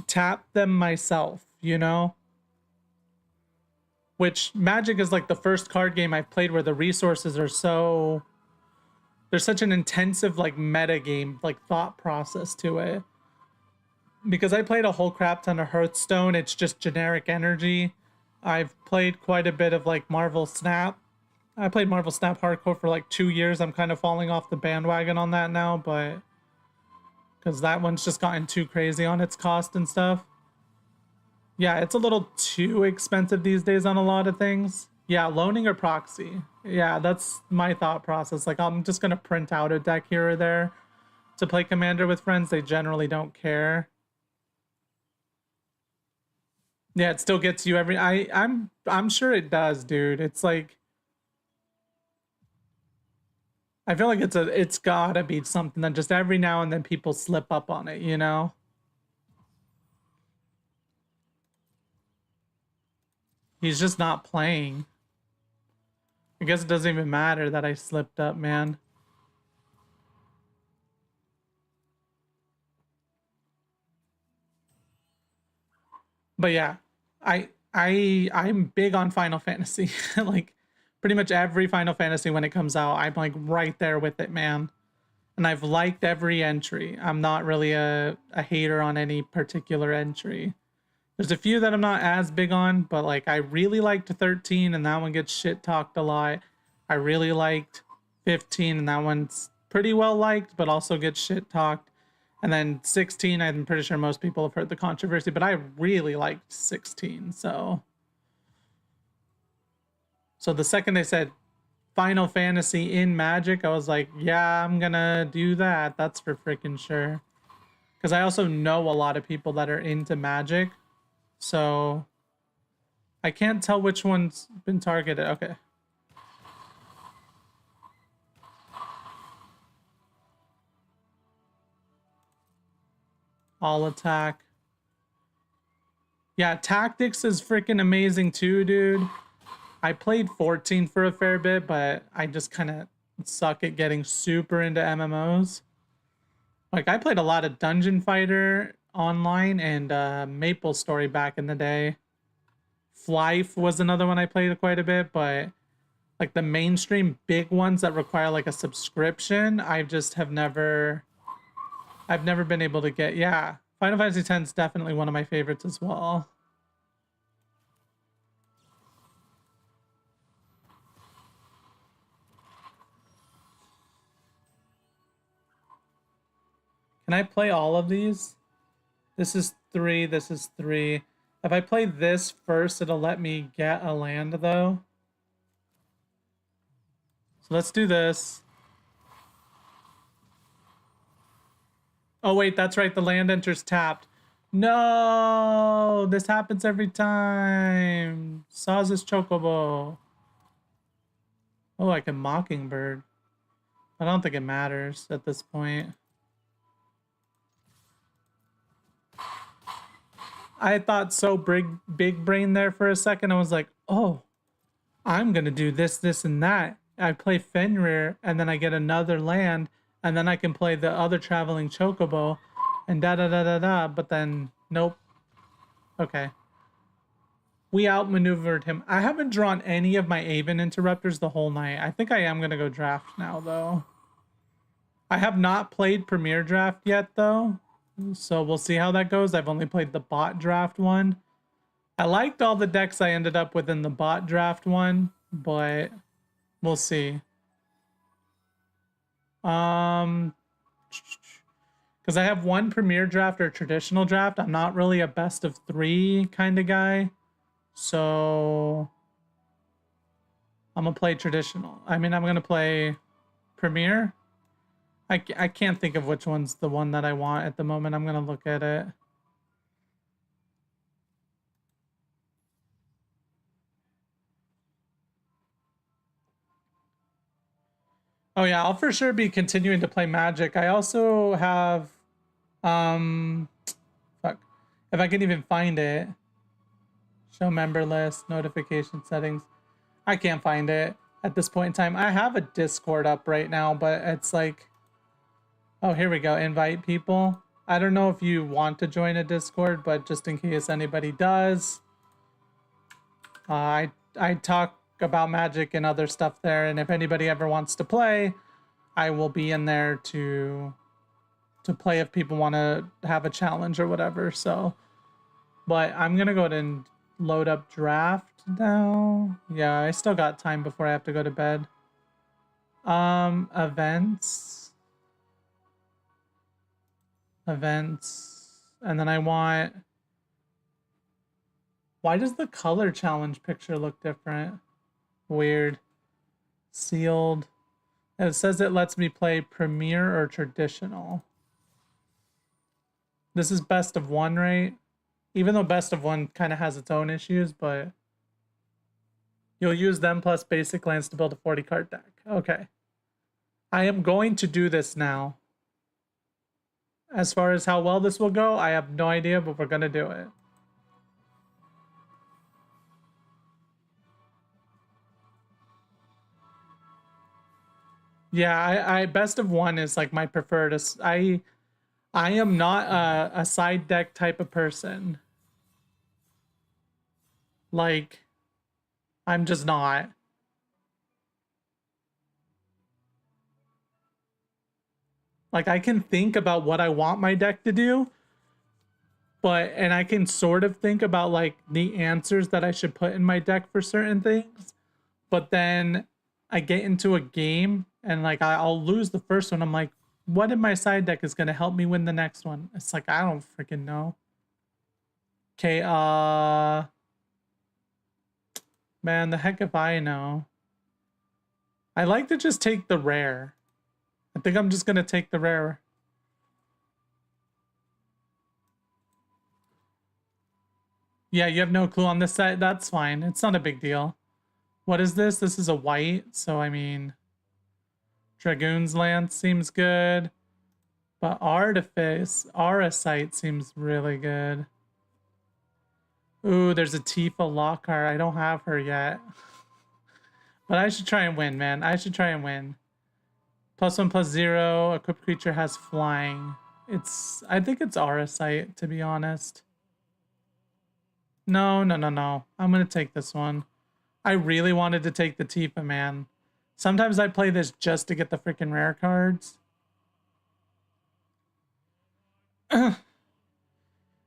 tap them myself, you know? Which Magic is like the first card game I've played where the resources are so... There's such an intensive like meta game, like thought process to it. Because I played a whole crap ton of Hearthstone, it's just generic energy. I've played quite a bit of like Marvel Snap. I played Marvel Snap hardcore for like 2 years. I'm kind of falling off the bandwagon on that now, but because that one's just gotten too crazy on its cost and stuff. Yeah, it's a little too expensive these days on a lot of things. Yeah, loaning or proxy. Yeah, that's my thought process. Like, I'm just going to print out a deck here or there to play Commander with friends. They generally don't care. Yeah, it still gets you every... I'm sure it does, dude. It's like... I feel like it's gotta be something that just every now and then people slip up on it, you know? He's just not playing. I guess it doesn't even matter that I slipped up, man. But yeah, I'm big on Final Fantasy. Like pretty much every Final Fantasy when it comes out, I'm like right there with it, man. And I've liked every entry. I'm not really a hater on any particular entry. There's a few that I'm not as big on, but like I really liked 13 and that one gets shit talked a lot. I really liked 15 and that one's pretty well liked, but also gets shit talked. And then 16, I'm pretty sure most people have heard the controversy, but I really liked 16. So the second they said Final Fantasy in Magic, I was like, yeah, I'm gonna do that. That's for freaking sure. Because I also know a lot of people that are into Magic. So I can't tell which one's been targeted. Okay. All attack. Yeah, tactics is freaking amazing too, dude. I played 14 for a fair bit, but I just kind of suck at getting super into MMOs. Like, I played a lot of Dungeon Fighter online and Maple Story back in the day. Flyf was another one I played quite a bit, but like the mainstream big ones that require like a subscription, I just have never... I've never been able to get... Yeah, Final Fantasy X is definitely one of my favorites as well. Can I play all of these? This is 3, this is 3. If I play this first, it'll let me get a land, though. So let's do this. Oh, wait, that's right. The land enters tapped. No! This happens every time. Saw's Chocobo. Oh, I can Mockingbird. I don't think it matters at this point. I thought so big brain there for a second. I was like, oh, I'm gonna do this, this, and that. I play Fenrir, and then I get another land, and then I can play the other traveling chocobo, and da da da da da. But then, nope. Okay. We outmaneuvered him. I haven't drawn any of my Aven interrupters the whole night. I think I am gonna go draft now, though. I have not played Premier Draft yet, though. So we'll see how that goes. I've only played the bot draft one. I liked all the decks I ended up with in the bot draft one, but we'll see. Because I have one Premier Draft or traditional draft. I'm not really a best of 3 kind of guy. So I'm going to play traditional. I mean, I'm going to play Premier. I can't think of which one's the one that I want at the moment. I'm going to look at it. Oh yeah, I'll for sure be continuing to play Magic. I also have fuck. If I can even find it. Show member list, notification settings. I can't find it at this point in time. I have a Discord up right now, but it's like, oh, here we go. Invite people. I don't know if you want to join a Discord, but just in case anybody does, I talk about Magic and other stuff there, and if anybody ever wants to play, I will be in there to play if people want to have a challenge or whatever. So, but I'm gonna go ahead and load up draft now. Yeah, I still got time before I have to go to bed. Events, and then I want. Why does the color challenge picture look different? Weird. Sealed. And it says it lets me play Premier or Traditional. This is best of 1, right? Even though best of 1 kind of has its own issues, but you'll use them plus basic lands to build a 40 card deck. Okay. I am going to do this now. As far as how well this will go, I have no idea, but we're going to do it. Yeah, I best of 1 is like my preferred. I am not a side deck type of person. Like, I'm just not. Like, I can think about what I want my deck to do, and I can sort of think about like the answers that I should put in my deck for certain things, but then I get into a game and like I'll lose the first one. I'm like, what in my side deck is going to help me win the next one? It's like, I don't freaking know. Okay, man, the heck if I know. I like to just take the rare. I think I'm just going to take the rare. Yeah, you have no clue on this set. That's fine. It's not a big deal. What is this? This is a white, so I mean, Dragoon's Lance seems good, but Arasite seems really good. Ooh, there's a Tifa Lockhart. I don't have her yet. But I should try and win, man. I should try and win. +1/+0. Equipped creature has flying. I think it's Arasite, to be honest. No. I'm gonna take this one. I really wanted to take the Tifa, man. Sometimes I play this just to get the freaking rare cards.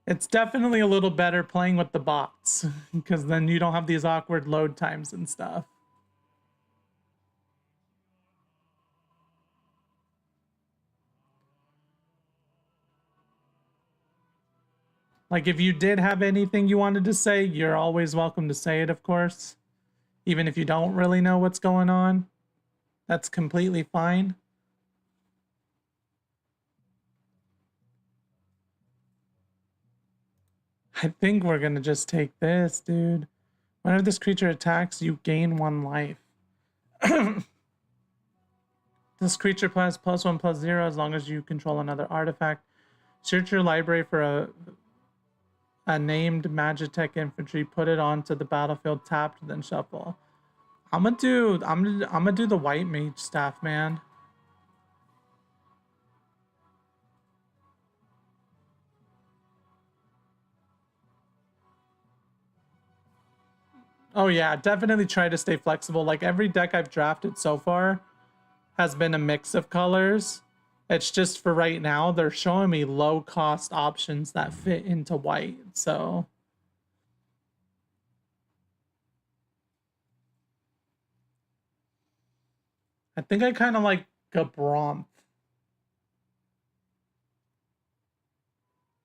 It's definitely a little better playing with the bots, because then you don't have these awkward load times and stuff. Like, if you did have anything you wanted to say, you're always welcome to say it, of course. Even if you don't really know what's going on, that's completely fine. I think we're gonna just take this, dude. Whenever this creature attacks, you gain 1 life. This creature has +1/+0 as long as you control another artifact. Search your library for a named Magitech infantry, put it onto the battlefield tapped, then shuffle. I'm gonna do the white mage staff, man. Oh yeah, definitely try to stay flexible. Like, every deck I've drafted so far has been a mix of colors. It's just for right now, they're showing me low cost options that fit into white. So I think I kind of like Gabromp.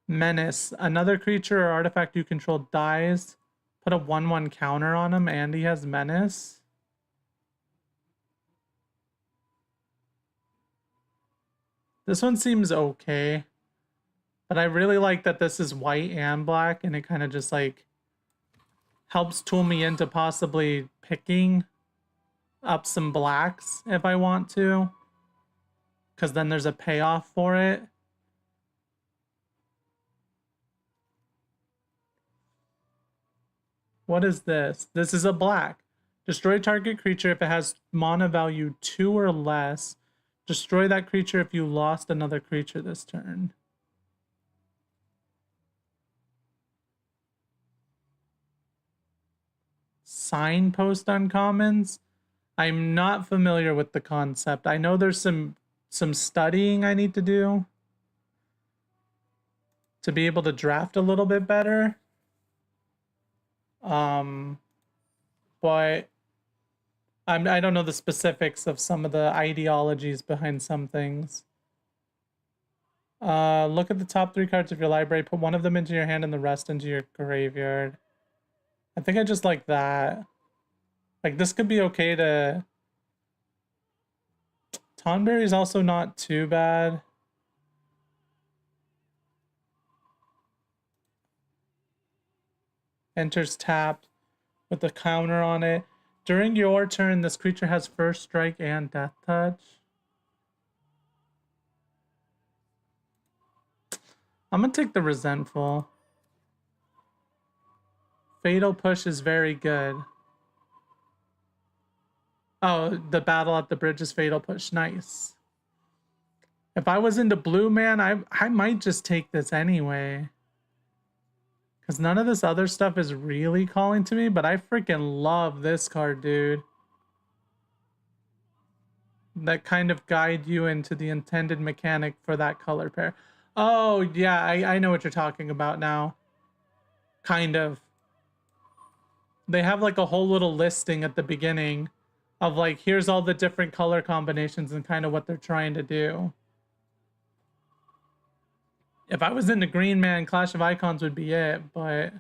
Menace. Another creature or artifact you control dies. Put a 1/1 counter on him, and he has Menace. This one seems okay. But I really like that this is white and black, and it kind of just like helps tool me into possibly picking up some blacks if I want to. Because then there's a payoff for it. What is this? This is a black. Destroy target creature if it has mana value 2 or less. Destroy that creature if you lost another creature this turn. Signpost uncommons? I'm not familiar with the concept. I know there's some studying I need to do to be able to draft a little bit better. But I don't know the specifics of some of the ideologies behind some things. Look at the top 3 cards of your library. Put one of them into your hand and the rest into your graveyard. I think I just like that. Like, this could be okay to... Tonberry is also not too bad. Enters tapped with a counter on it. During your turn, this creature has first strike and death touch. I'm gonna take the resentful. Fatal push is very good. Oh, the battle at the bridge is fatal push. Nice. If I was into blue, man, I might just take this anyway. Because none of this other stuff is really calling to me, but I freaking love this card, dude. That kind of guide you into the intended mechanic for that color pair. Oh, yeah, I know what you're talking about now. Kind of. They have like a whole little listing at the beginning of like, here's all the different color combinations and kind of what they're trying to do. If I was into green, man, Clash of Icons would be it, but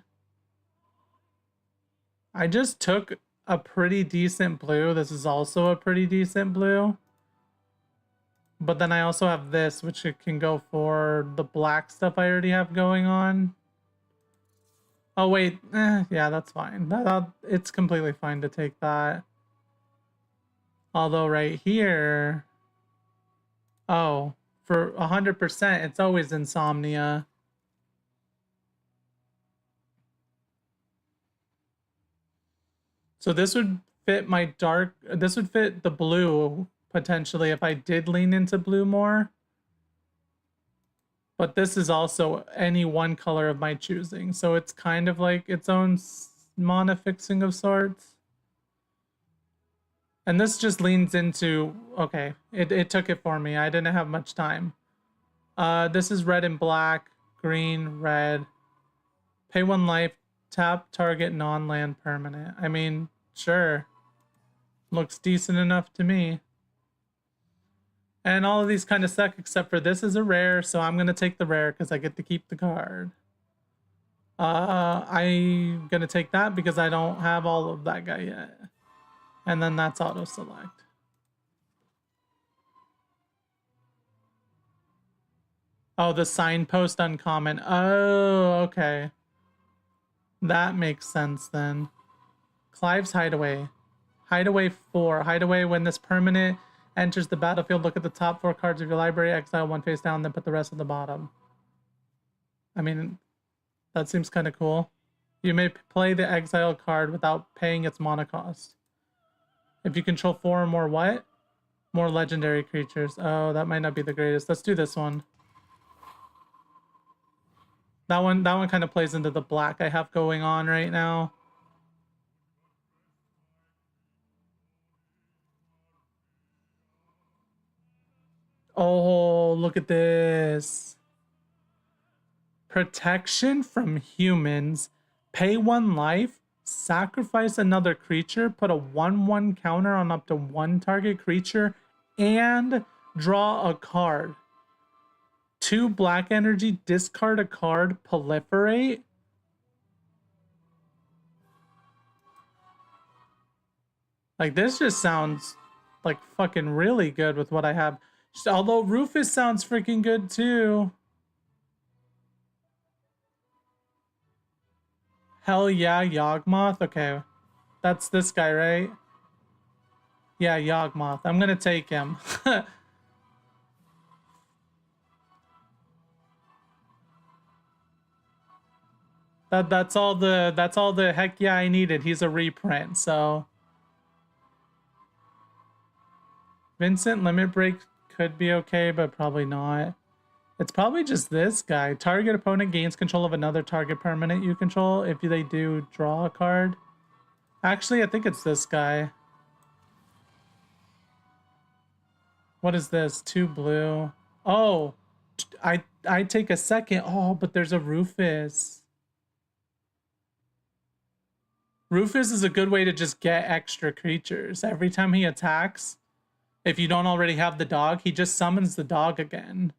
I just took a pretty decent blue. This is also a pretty decent blue. But then I also have this, which it can go for the black stuff I already have going on. Oh, wait. Yeah, that's fine. It's completely fine to take that. Although right here... Oh, for 100%, it's always Insomnia. So this would fit my dark... This would fit the blue, potentially, if I did lean into blue more. But this is also any one color of my choosing. So it's kind of like its own mana fixing of sorts. And this just leans into... Okay, it took it for me. I didn't have much time. This is red and black, green, red. Pay 1 life, tap target non-land permanent. I mean, sure. Looks decent enough to me. And all of these kind of suck, except for this is a rare, so I'm going to take the rare because I get to keep the card. I'm going to take that because I don't have all of that guy yet. And then that's auto-select. Oh, the signpost uncommon. Oh, okay. That makes sense then. Clive's Hideaway. Hideaway 4. Hideaway, when this permanent enters the battlefield, look at the top 4 cards of your library, exile 1 face down, then put the rest at the bottom. I mean, that seems kind of cool. You may play the exile card without paying its mana cost. If you control 4 or more what? More legendary creatures. Oh, that might not be the greatest. Let's do this one. That one kind of plays into the black I have going on right now. Oh, look at this. Protection from humans. Pay 1 life. Sacrifice another creature. Put a 1/1 counter on up to 1 target creature. And draw a card. 2 black energy. Discard a card. Proliferate. Like, this just sounds like fucking really good with what I have. Although Rufus sounds freaking good too. Hell yeah, Yawgmoth. Okay. That's this guy, right? Yeah, Yawgmoth. I'm gonna take him. That's all the heck yeah I needed. He's a reprint, so Vincent Limit Break could be okay, but probably not. It's probably just this guy. Target opponent gains control of another target permanent you control. If they do, draw a card. Actually, I think it's this guy. What is this? 2 blue. Oh, I take a second. Oh, but there's a Rufus. Rufus is a good way to just get extra creatures. Every time he attacks, if you don't already have the dog, he just summons the dog again.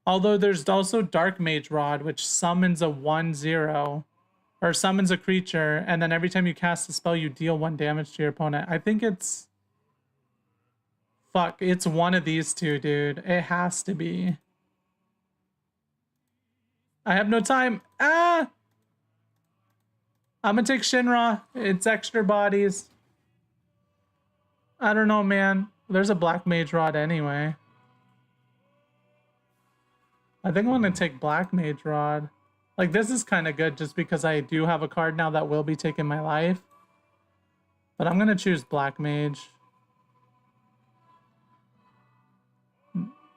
Although there's also Dark Mage Rod, which summons a 1/0. Or summons a creature, and then every time you cast a spell, you deal 1 damage to your opponent. I think it's... Fuck, it's one of these two, dude. It has to be. I have no time. Ah! I'm gonna take Shinra. It's extra bodies. I don't know, man. There's a Black Mage Rod anyway. I think I'm gonna take Black Mage Rod. Like, this is kind of good just because I do have a card now that will be taking my life. But I'm gonna choose Black Mage.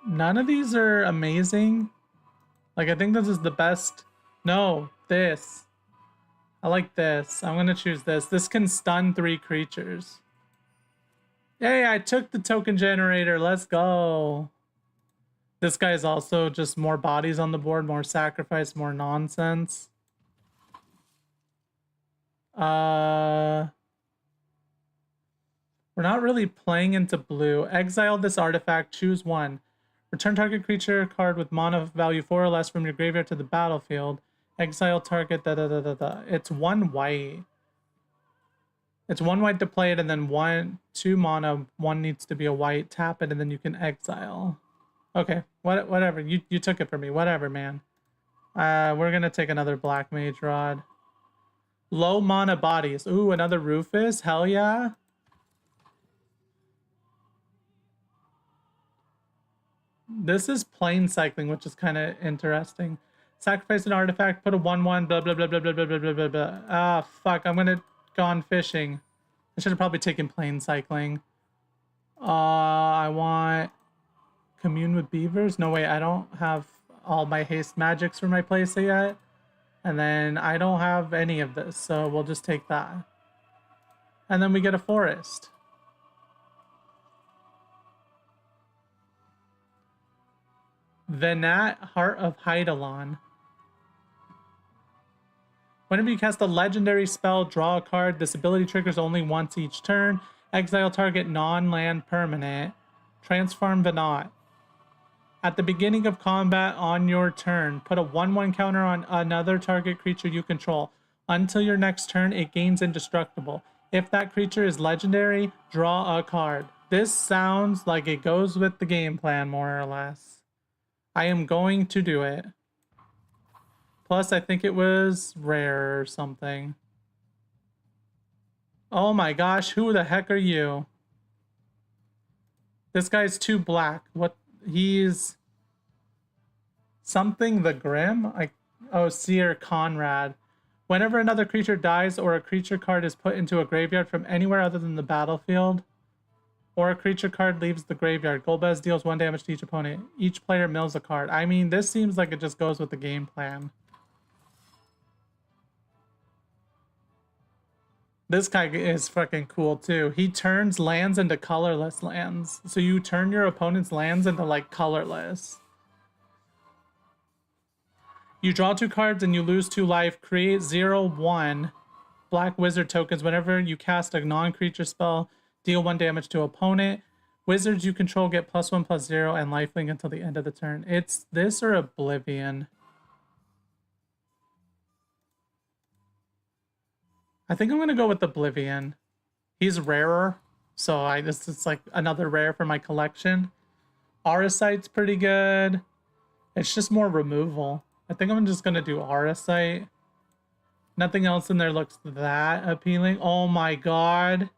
None of these are amazing. Like, I think this is the best. No, this. I like this. I'm gonna choose this. This can stun 3 creatures. Yay, I took the token generator. Let's go. This guy is also just more bodies on the board, more sacrifice, more nonsense. We're not really playing into blue. Exile this artifact, choose 1. Return target creature card with mana value 4 or less from your graveyard to the battlefield. Exile target, It's 1 white. It's 1 white to play it, and then 2 mana, 1 needs to be a white. Tap it, and then you can exile. Okay, whatever. You took it for me. Whatever, man. We're gonna take another Black Mage Rod. Low mana bodies. Ooh, another Rufus. Hell yeah. This is plane cycling, which is kind of interesting. Sacrifice an artifact, put a 1/1, blah, blah, blah, blah, blah, blah, blah, blah, blah, blah. Ah, fuck, I'm gonna go on fishing. I should have probably taken plane cycling. I want commune with beavers. No, wait, I don't have all my haste magics for my playset yet. And then I don't have any of this, so we'll just take that. And then we get a forest. Venat, Heart of Hydaelon. Whenever you cast a legendary spell, draw a card. This ability triggers only once each turn. Exile target non-land permanent. Transform Venat. At the beginning of combat on your turn, put a 1/1 counter on another target creature you control. Until your next turn, it gains indestructible. If that creature is legendary, draw a card. This sounds like it goes with the game plan, more or less. I am going to do it. Plus, I think it was rare or something. Oh my gosh, who the heck are you? This guy's 2 black. What? He's... something the Grim? Oh, Seer Conrad. Whenever another creature dies or a creature card is put into a graveyard from anywhere other than the battlefield, or a creature card leaves the graveyard, Golbez deals 1 damage to each opponent. Each player mills a card. I mean, this seems like it just goes with the game plan. This guy is fucking cool too. He turns lands into colorless lands. So you turn your opponent's lands into like colorless. You draw 2 cards and you lose 2 life. Create 0/1 black wizard tokens whenever you cast a non-creature spell. Deal 1 damage to opponent. Wizards you control get +1/+0 and lifelink until the end of the turn. It's this or Oblivion. I think I'm gonna go with Oblivion. He's rarer, so it's like another rare for my collection. Auracite's pretty good. It's just more removal. I think I'm just gonna do Auracite. Nothing else in there looks that appealing. Oh my god.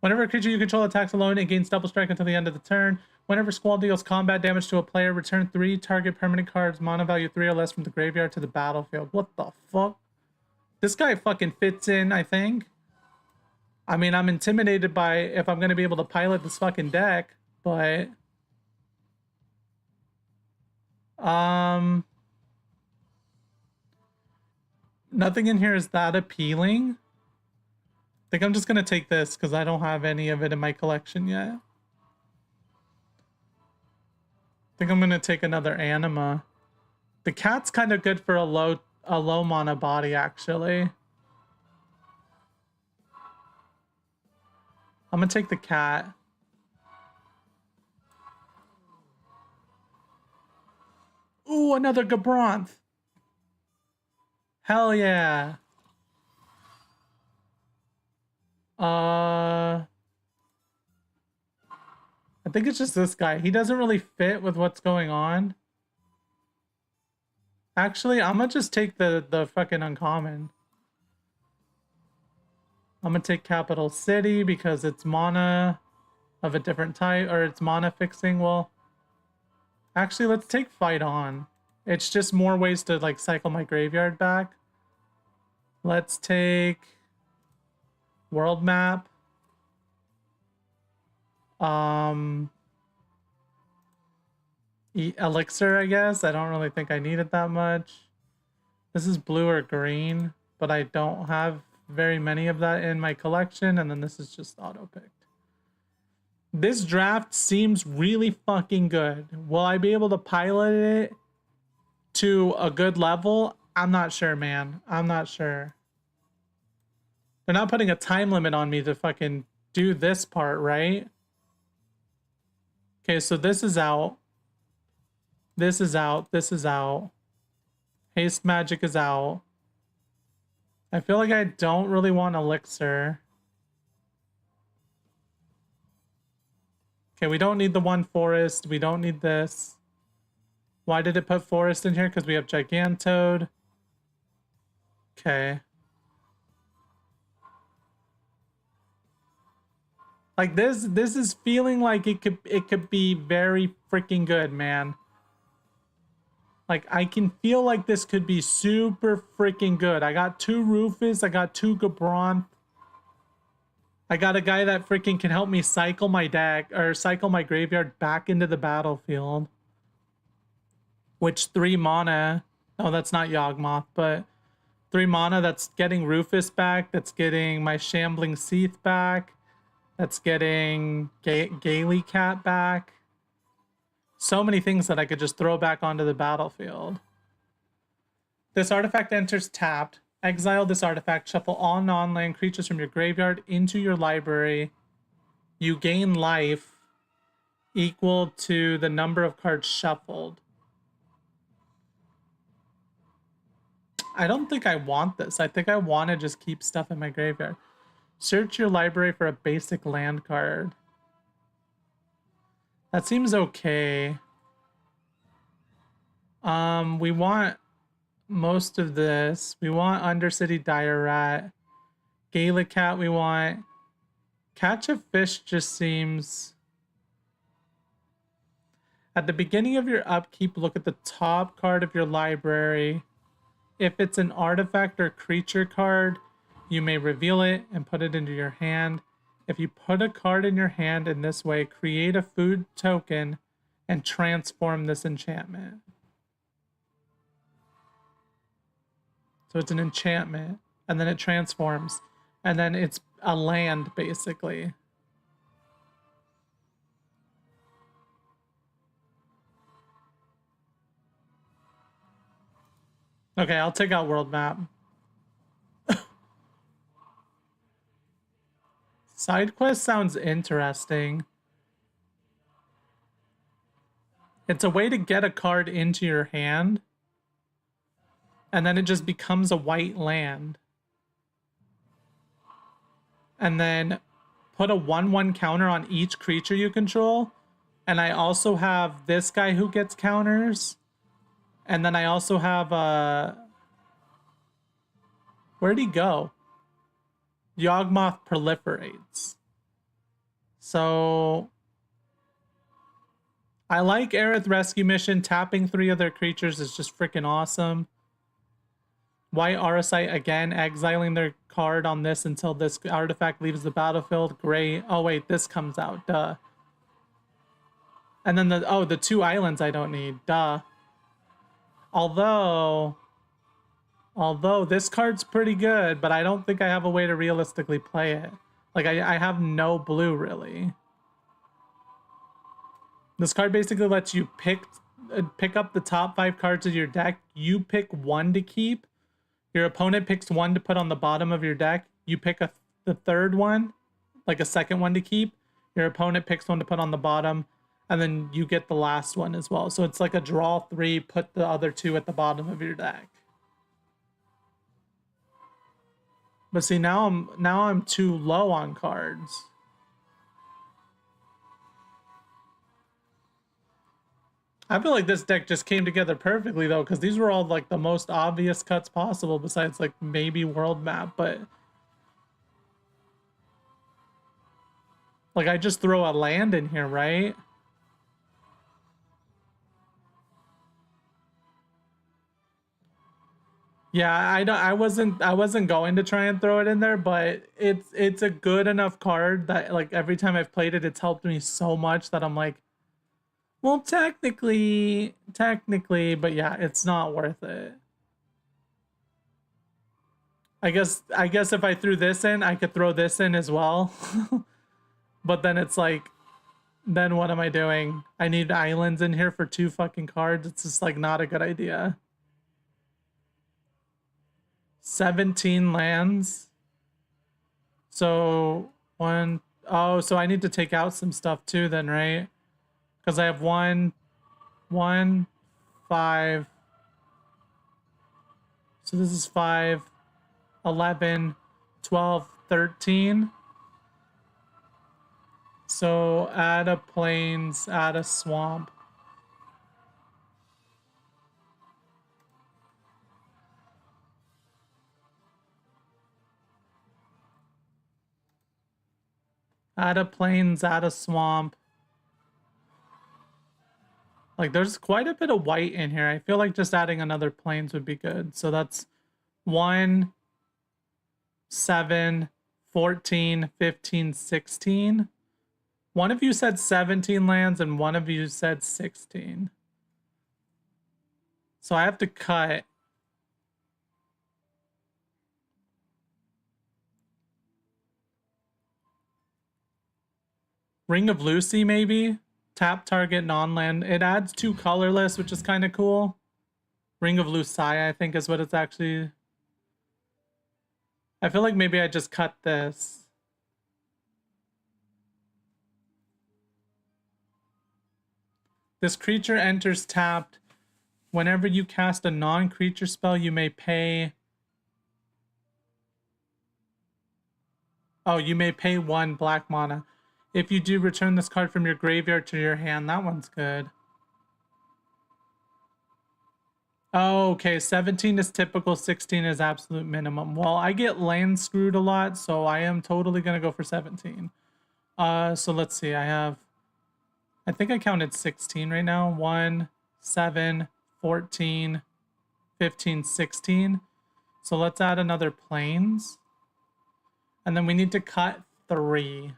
Whenever a creature you control attacks alone, it gains double strike until the end of the turn. Whenever Squall deals combat damage to a player, return 3 target permanent cards, mana value 3 or less from the graveyard to the battlefield. What the fuck? This guy fucking fits in, I think. I mean, I'm intimidated by if I'm going to be able to pilot this fucking deck, but... Nothing in here is that appealing. I think I'm just going to take this because I don't have any of it in my collection yet. I think I'm going to take another Anima. The cat's kind of good for a low mana body, actually. I'm going to take the cat. Ooh, another Gabronth. Hell yeah. I think it's just this guy. He doesn't really fit with what's going on. Actually, I'm gonna just take the fucking uncommon. I'm gonna take Capital City because it's mana of a different type, or it's mana fixing. Well, actually, let's take Fight On. It's just more ways to like cycle my graveyard back. Let's take World Map. Elixir, I guess. I don't really think I need it that much. This is blue or green, but I don't have very many of that in my collection, and then this is just auto-picked. This draft seems really fucking good. Will I be able to pilot it to a good level? I'm not sure, man. I'm not sure. They're not putting a time limit on me to fucking do this part, right? Okay, so this is out. This is out. This is out. Haste Magic is out. I feel like I don't really want Elixir. Okay, we don't need the 1 Forest. We don't need this. Why did it put Forest in here? Because we have Gigantode. Okay. Like this is feeling like it could be very freaking good, man. Like I can feel like this could be super freaking good. I got 2 Rufus, I got 2 Gabronth. I got a guy that freaking can help me cycle my deck or cycle my graveyard back into the battlefield. Which 3 mana, oh that's not Yawgmoth, but 3 mana that's getting Rufus back, that's getting my Shambling Seath back. That's getting Gaily Cat back. So many things that I could just throw back onto the battlefield. This artifact enters tapped. Exile this artifact. Shuffle all non-land creatures from your graveyard into your library. You gain life equal to the number of cards shuffled. I don't think I want this. I think I want to just keep stuff in my graveyard. Search your library for a basic land card. That seems okay. We want most of this. We want Undercity Dire Rat. Gaelic Cat we want. Catch a Fish just seems... At the beginning of your upkeep, look at the top card of your library. If it's an artifact or creature card, you may reveal it and put it into your hand. If you put a card in your hand in this way, create a food token and transform this enchantment. So it's an enchantment, and then it transforms. And then it's a land, basically. Okay, I'll take out world map. Side quest sounds interesting. It's a way to get a card into your hand, and then it just becomes a white land. And then put a 1/1 counter on each creature you control. And I also have this guy who gets counters. And then I also have where'd he go? Yawgmoth proliferates. So I like Aerith Rescue Mission. Tapping 3 other creatures is just freaking awesome. White Auracite again, exiling their card on this until this artifact leaves the battlefield. Great. Oh wait, this comes out. Duh. And then the 2 islands I don't need. Duh. Although this card's pretty good, but I don't think I have a way to realistically play it. Like I have no blue really. This card basically lets you pick up the top 5 cards of your deck. You pick 1 to keep. Your opponent picks 1 to put on the bottom of your deck. You pick the third one, like a second one to keep. Your opponent picks 1 to put on the bottom, and then you get the last one as well. So it's like a draw 3, put the other 2 at the bottom of your deck. But see, now I'm too low on cards. I feel like this deck just came together perfectly though, because these were all like the most obvious cuts possible besides like maybe world map, but like I just throw a land in here, right? Yeah, I wasn't going to try and throw it in there, but it's a good enough card that like every time I've played it, it's helped me so much that I'm like, well, technically, but yeah, it's not worth it. I guess if I threw this in, I could throw this in as well. But then it's like, then what am I doing? I need islands in here for 2 fucking cards. It's just like not a good idea. 17 lands. So so I need to take out some stuff too then, right? Because I have 1, 5. So this is 5, 11, 12, 13. So add a plains, add a swamp. Add a plains, add a swamp. Like there's quite a bit of white in here. I feel like just adding another plains would be good. So that's 1, 7, 14, 15, 16. One of you said 17 lands and one of you said 16. So I have to cut. Ring of Lucy, maybe? Tap target non-land. It adds 2 colorless, which is kind of cool. Ring of Lucia, I think is what it's actually. I feel like maybe I just cut this. This creature enters tapped. Whenever you cast a non-creature spell, you may pay. Oh, you may pay 1 black mana. If you do, return this card from your graveyard to your hand. That one's good. Oh, okay. 17 is typical, 16 is absolute minimum. Well, I get land screwed a lot, so I am totally going to go for 17. So let's see. I think I counted 16 right now. 1, 7, 14, 15, 16. So let's add another plains. And then we need to cut 3.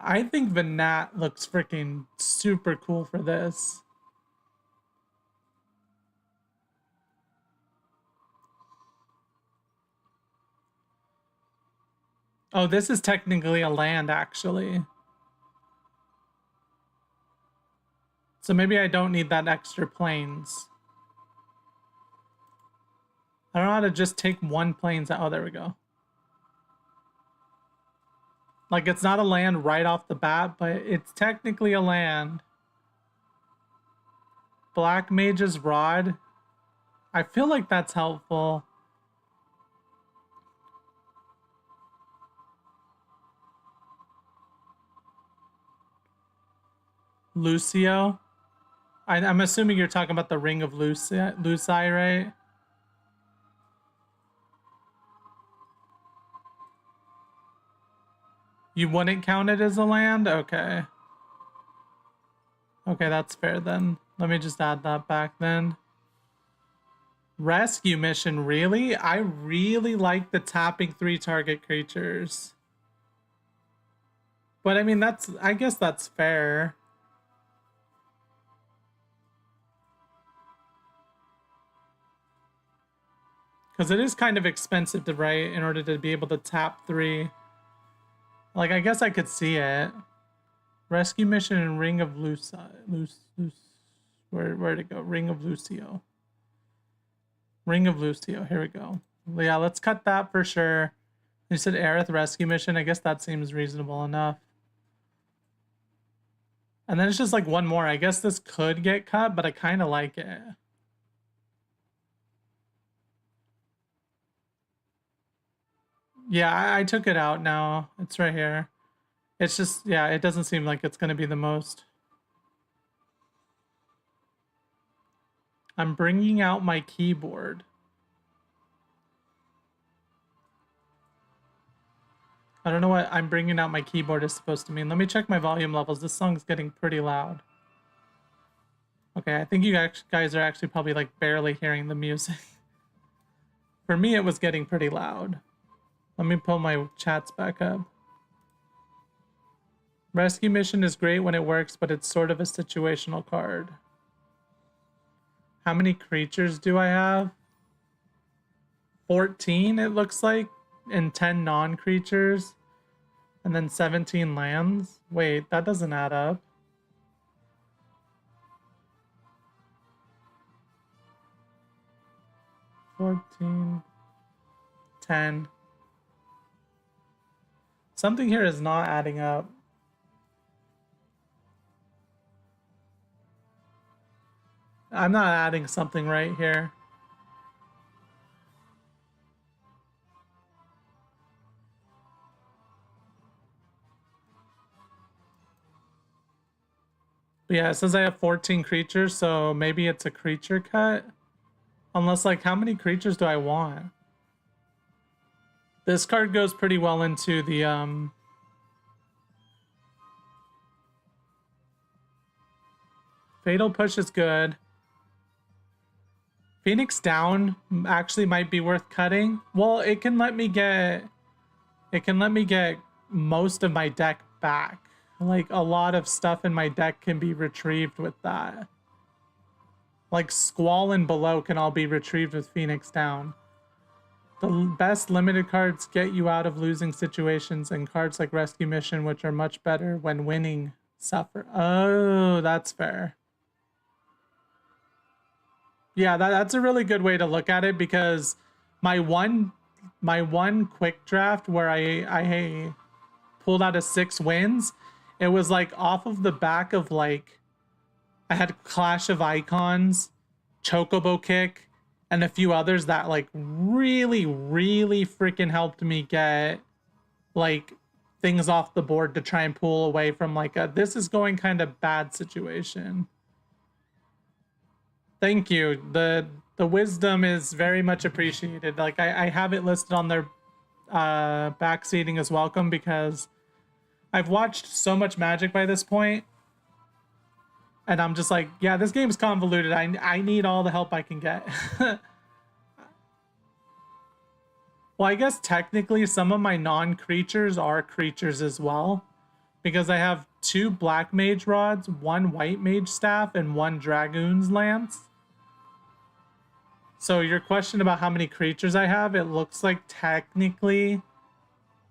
I think Venat looks freaking super cool for this. Oh, this is technically a land, actually. So maybe I don't need that extra plains. I don't know how to just take one plains. Oh, there we go. Like, it's not a land right off the bat, but it's technically a land. Black Mage's Rod. I feel like that's helpful. Lucio. I'm assuming you're talking about the Ring of Luci, right? You wouldn't count it as a land? Okay. Okay, that's fair then. Let me just add that back then. Rescue mission, really? I really like the tapping 3 target creatures. But I mean, I guess that's fair. Because it is kind of expensive to write in order to be able to tap 3. Like, I guess I could see it. Rescue mission and Ring of where'd it go? Ring of Lucio. Ring of Lucio, here we go. Yeah, let's cut that for sure. You said Aerith rescue mission. I guess that seems reasonable enough. And then it's just like one more. I guess this could get cut, but I kind of like it. Yeah, I took it out now. It's right here. It's just, yeah, it doesn't seem like it's going to be the most. I'm bringing out my keyboard. I don't know what I'm bringing out my keyboard is supposed to mean. Let me check my volume levels. This song's getting pretty loud. Okay, I think you guys are actually probably like barely hearing the music. For me, it was getting pretty loud. Let me pull my chats back up. Rescue mission is great when it works, but it's sort of a situational card. How many creatures do I have? 14, it looks like, and 10 non-creatures. And then 17 lands. Wait, that doesn't add up. $14, $10. Something here is not adding up. I'm not adding something right here. But yeah, it says I have 14 creatures, so maybe it's a creature cut. Unless, like, how many creatures do I want? This card goes pretty well into the, Fatal Push is good. Phoenix Down actually might be worth cutting. Well, it can let me get most of my deck back. Like, a lot of stuff in my deck can be retrieved with that. Like, Squall and Below can all be retrieved with Phoenix Down. The best limited cards get you out of losing situations, and cards like Rescue Mission, which are much better when winning, suffer. Oh, that's fair. Yeah, that's a really good way to look at it, because my one quick draft where I pulled out a 6 wins, it was like off of the back of, like, I had Clash of Icons, Chocobo Kick, and a few others that, like, really freaking helped me get, like, things off the board to try and pull away from, like, a this is going kind of bad situation. Thank you. The wisdom is very much appreciated. Like, I have it listed on their backseating as welcome, because I've watched so much Magic by this point, and I'm just like, yeah, this game's convoluted. I need all the help I can get. Well, I guess technically some of my non-creatures are creatures as well, because I have 2 Black Mage Rods, 1 White Mage Staff, and 1 Dragoon's Lance. So your question about how many creatures I have, it looks like technically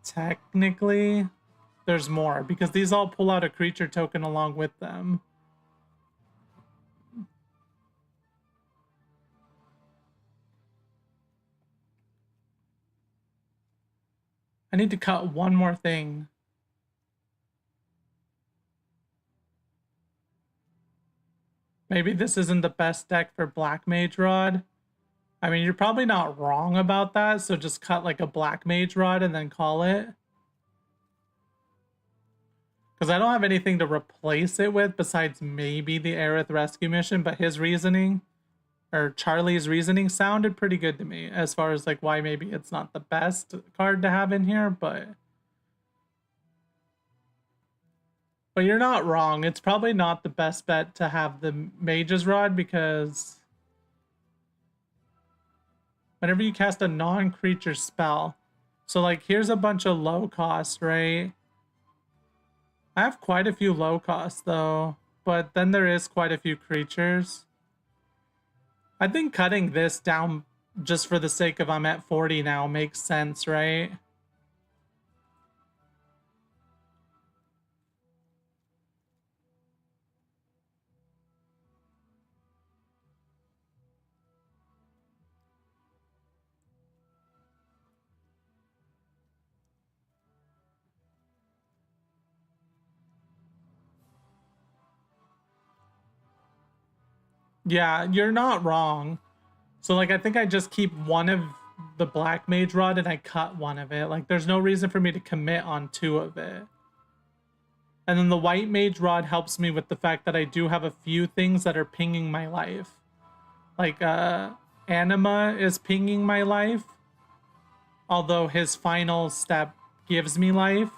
Technically, there's more because these all pull out a creature token along with them. I need to cut one more thing. Maybe this isn't the best deck for Black Mage Rod. I mean, you're probably not wrong about that, so just cut like a Black Mage Rod and then call it. Because I don't have anything to replace it with besides maybe the Aerith Rescue Mission, but his reasoning, or Charlie's reasoning, sounded pretty good to me as far as like why maybe it's not the best card to have in here, but you're not wrong. It's probably not the best bet to have the Mage's Rod because whenever you cast a non-creature spell, so like here's a bunch of low cost, right? I have quite a few low costs though, but then there is quite a few creatures. I think cutting this down just for the sake of I'm at 40 now makes sense, right? Yeah, you're not wrong. So like I think I just keep one of the Black Mage Rod and I cut one of it. Like there's no reason for me to commit on two of it. And then the White Mage Rod helps me with the fact that I do have a few things that are pinging my life. Like Anima is pinging my life. Although his final step gives me life.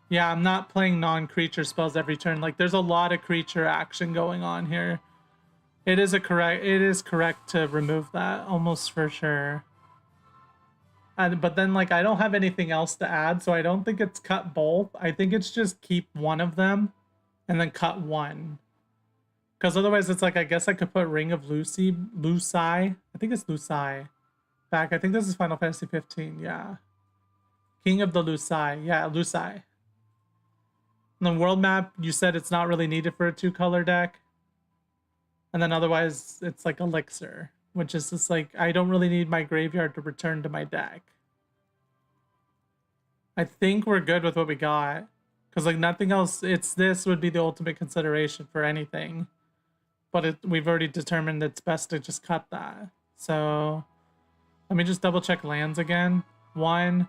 Yeah, I'm not playing non-creature spells every turn. Like there's a lot of creature action going on here. It is correct to remove that almost for sure. But then like I don't have anything else to add, so I don't think it's cut both. I think it's just keep one of them and then cut one. Because otherwise it's like I guess I could put Ring of Lucy. I think it's Lucy. Back, I think this is Final Fantasy 15, yeah. King of the Lucy. Yeah, Lucy. And the world map, you said it's not really needed for a 2-color deck. And then otherwise, it's like Elixir, which is just like, I don't really need my graveyard to return to my deck. I think we're good with what we got. Because like nothing else, this would be the ultimate consideration for anything. But we've already determined it's best to just cut that. So let me just double check lands again. 1,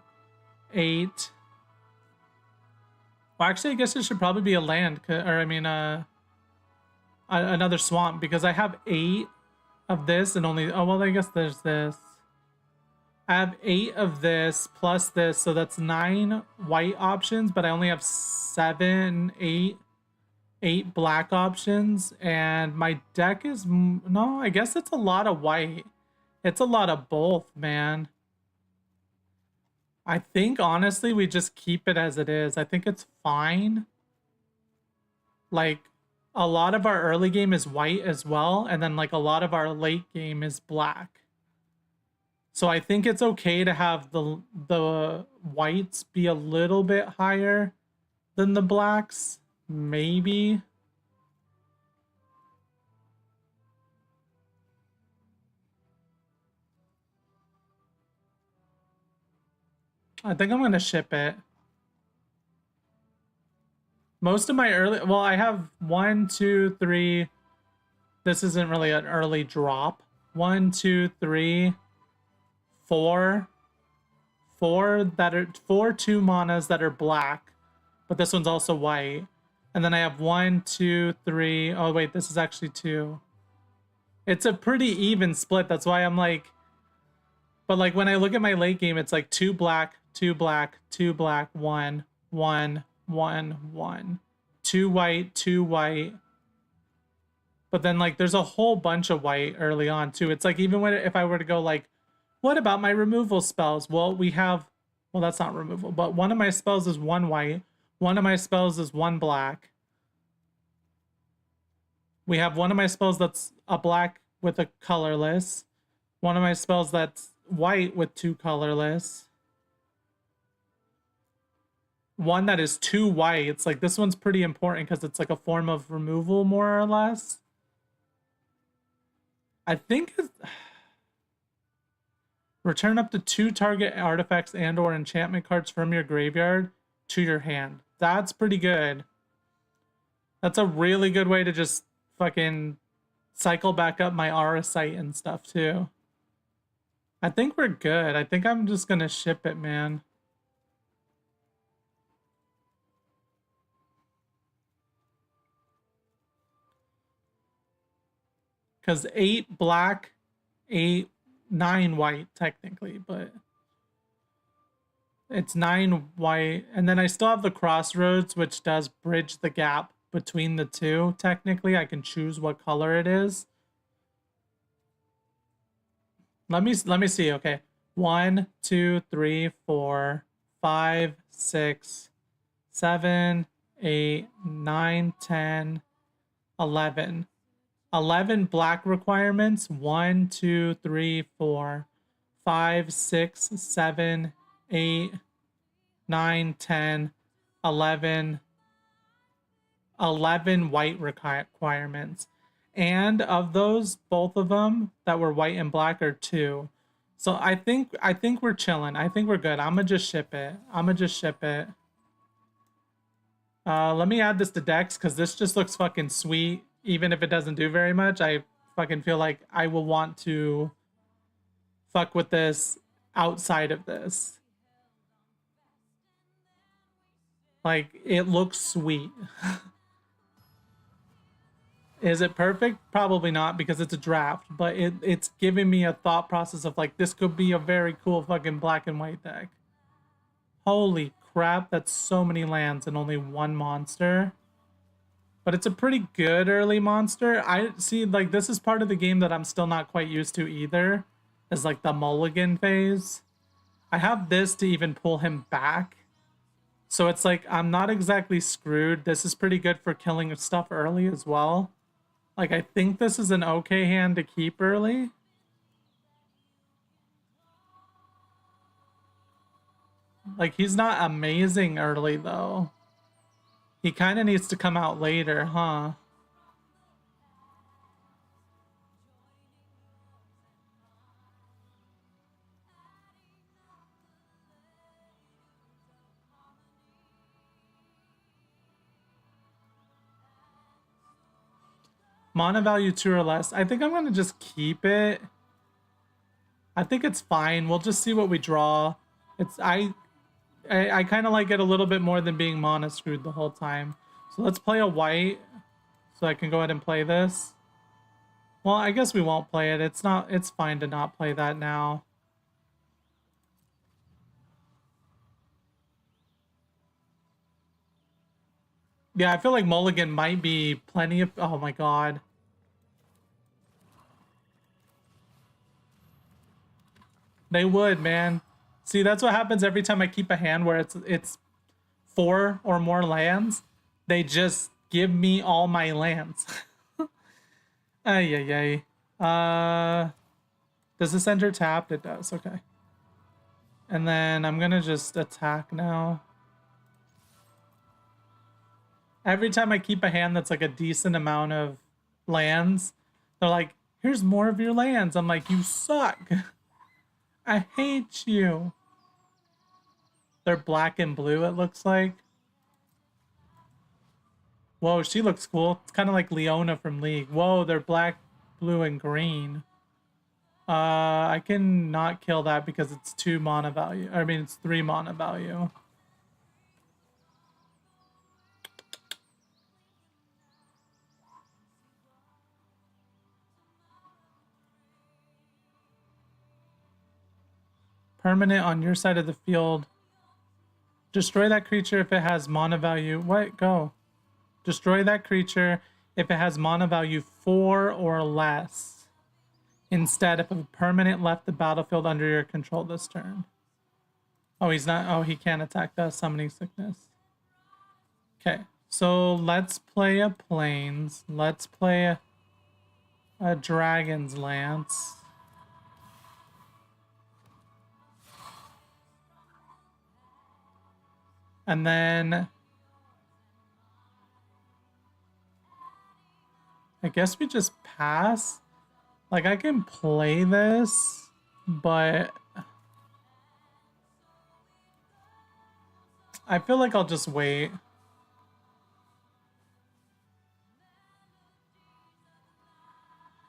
8. Well, actually, I guess it should probably be a land, or I mean, another swamp, because I have 8 of this and only, oh, well, I guess there's this. I have 8 of this plus this, so that's 9 white options, but I only have 7, 8 black options, and my deck is, no, I guess it's a lot of white. It's a lot of both, man. I think, honestly, we just keep it as it is. I think it's fine. Like, a lot of our early game is white as well, and then, like, a lot of our late game is black. So I think it's okay to have the whites be a little bit higher than the blacks. Maybe. I think I'm gonna ship it. Most of my early, well, I have 1, 2, 3. This isn't really an early drop. 1, 2, 3, 4. 4 2 manas that are black, but this one's also white. And then I have 1, 2, 3. Oh wait, this is actually 2. It's a pretty even split. That's why I'm like, but like when I look at my late game, it's like 2 black, 2 black, 2 black, 1, 1, 1, 1. 2 white, 2 white. But then like there's a whole bunch of white early on too. It's like even when if I were to go like, what about my removal spells? Well, we have, well, that's not removal, but one of my spells is 1 white. One of my spells is 1 black. We have one of my spells that's a black with a colorless. One of my spells that's white with 2 colorless. One that is 2 whites. Like, this one's pretty important because it's like a form of removal, more or less. I think it's... Return up to 2 target artifacts and or enchantment cards from your graveyard to your hand. That's pretty good. That's a really good way to just fucking cycle back up my Aura Sight and stuff, too. I think we're good. I think I'm just gonna ship it, man. Because 8 black, 9 white, technically, but it's 9 white. And then I still have the Crossroads, which does bridge the gap between the two. Technically, I can choose what color it is. Let me see. Okay. 1, 2, 3, 4, 5, 6, 7, 8, 9, 10, 11. 11 black requirements. 1, 2, 3, 4, 5, 6, 7, 8, 9, 10, 11. 11 white requirements. And of those, both of them that were white and black are 2. So I think we're chilling. I think we're good. I'm gonna just ship it. Let me add this to Dex because this just looks fucking sweet. Even if it doesn't do very much, I fucking feel like I will want to fuck with this outside of this. Like, it looks sweet. Is it perfect? Probably not, because it's a draft, but it's giving me a thought process of like, this could be a very cool fucking black and white deck. Holy crap, that's so many lands and only 1 monster. But it's a pretty good early monster. I see, like, this is part of the game that I'm still not quite used to either, is like the mulligan phase. I have this to even pull him back. So it's like, I'm not exactly screwed. This is pretty good for killing stuff early as well. Like, I think this is an okay hand to keep early. Like, he's not amazing early, though. He kind of needs to come out later, huh? Mana value 2 or less. I think I'm going to just keep it. I think it's fine. We'll just see what we draw. I kind of like it a little bit more than being mana screwed the whole time. So let's play a white so I can go ahead and play this. Well, I guess we won't play it. It's fine to not play that now. Yeah, I feel like mulligan might be plenty of... Oh my god. They would, man. See, that's what happens every time I keep a hand where it's 4 or more lands. They just give me all my lands. Ay, ay, ay. Does this enter tapped? It does, okay. And then I'm gonna just attack now. Every time I keep a hand that's like a decent amount of lands, they're like, here's more of your lands. I'm like, you suck. I hate you. They're black and blue, it looks like. Whoa, she looks cool. It's kind of like Leona from League. Whoa, they're black, blue, and green. I can not kill that because it's 2 mana value. I mean, it's 3 mana value. Permanent on your side of the field. Destroy that creature if it has mana value. What? Go. Destroy that creature if it has mana value 4 or less. Instead, if a permanent left the battlefield under your control this turn. Oh, he's not. Oh, he can't attack the summoning sickness. Okay, so let's play a plains. Let's play a dragon's lance. And then I guess we just pass. Like, I can play this, but I feel like I'll just wait.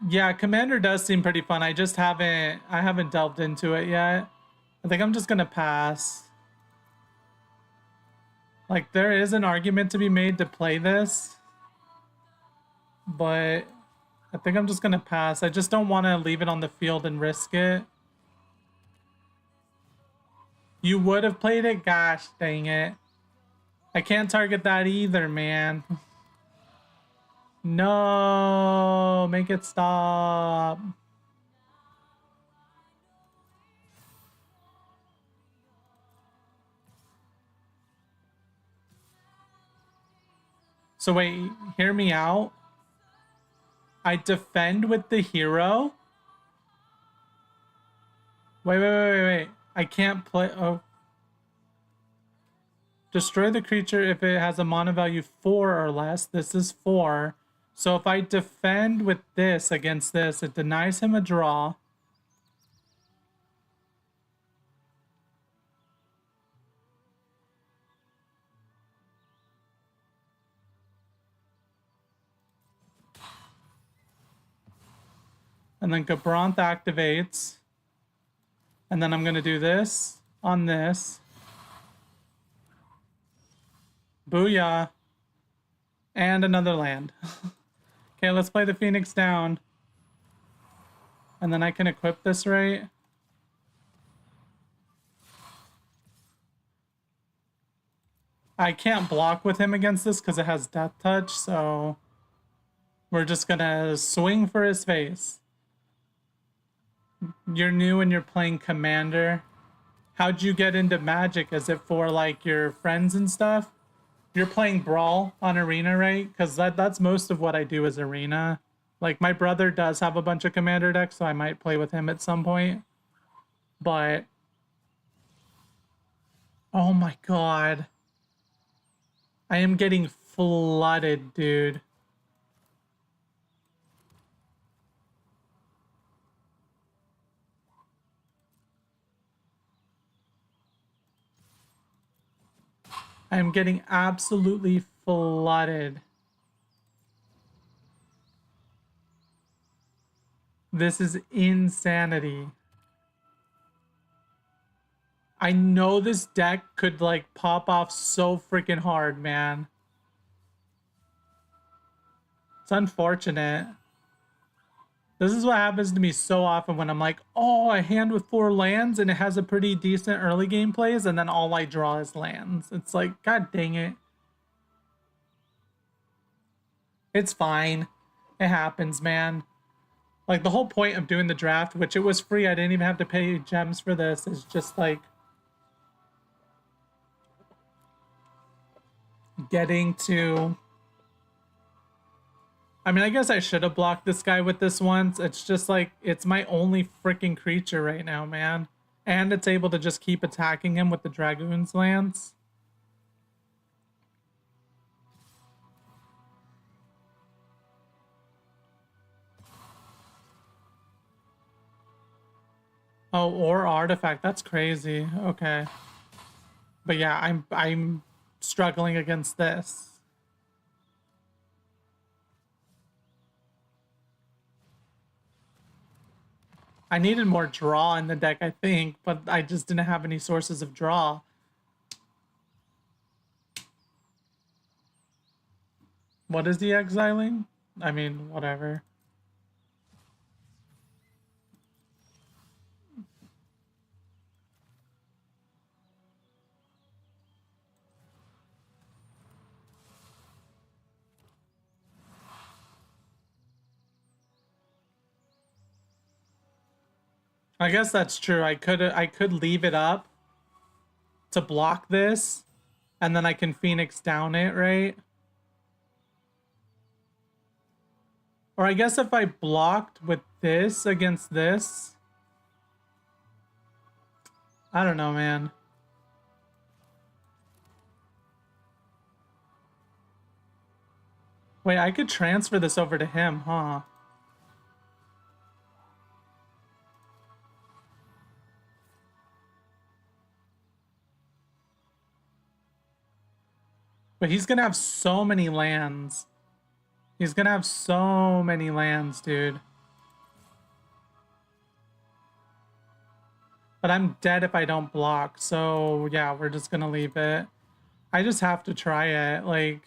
Yeah, Commander does seem pretty fun. I haven't delved into it yet. I think I'm just gonna pass. Like, there is an argument to be made to play this, but I think I'm just gonna pass. I just don't want to leave it on the field and risk it. You would have played it? Gosh, dang it. I can't target that either, man. No, make it stop. So wait, hear me out. I defend with the hero. Wait. I can't play. Oh. Destroy the creature if it has a mana value 4 or less. This is 4. So if I defend with this against this, it denies him a draw. And then Gabranth activates. And then I'm going to do this on this. Booyah. And another land. Okay, let's play the Phoenix down. And then I can equip this, right? I can't block with him against this because it has Death Touch, so we're just gonna swing for his face. You're new and you're playing Commander. How'd you get into Magic? Is it for like your friends and stuff? You're playing Brawl on Arena, right? Because that's most of what I do is Arena. Like, my brother does have a bunch of Commander decks, so I might play with him at some point. But oh my god. I am getting flooded, dude. I am getting absolutely flooded. This is insanity. I know this deck could like pop off so freaking hard, man. It's unfortunate. This is what happens to me so often when I'm like, oh, a hand with 4 lands and it has a pretty decent early game plays, and then all I draw is lands. It's like, god dang it. It's fine. It happens, man. Like, the whole point of doing the draft, which it was free, I didn't even have to pay gems for this, is just like getting to... I mean, I guess I should have blocked this guy with this once. It's just like, it's my only freaking creature right now, man. And it's able to just keep attacking him with the Dragoon's Lance. Oh, or Artifact. That's crazy. Okay. But yeah, I'm struggling against this. I needed more draw in the deck, I think, but I just didn't have any sources of draw. What is he exiling? I mean, whatever. I guess that's true. I could leave it up to block this, and then I can Phoenix down it, right? Or I guess if I blocked with this against this... I don't know, man. Wait, I could transfer this over to him, huh? But he's gonna have so many lands. He's gonna have so many lands, dude. But I'm dead if I don't block, so yeah, we're just gonna leave it. I just have to try it, like...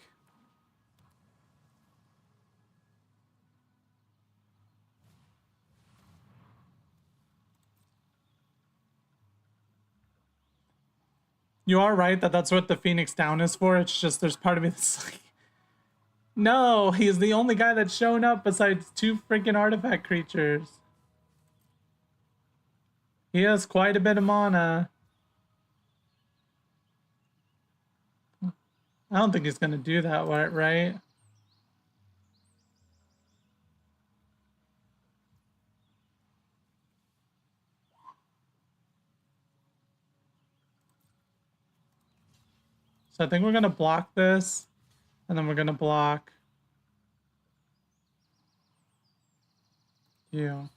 You are right that that's what the Phoenix Down is for. It's just there's part of me that's like... No, he's the only guy that's shown up besides 2 freaking artifact creatures. He has quite a bit of mana. I don't think he's gonna do that, right? So I think we're gonna block this, and then we're gonna block you.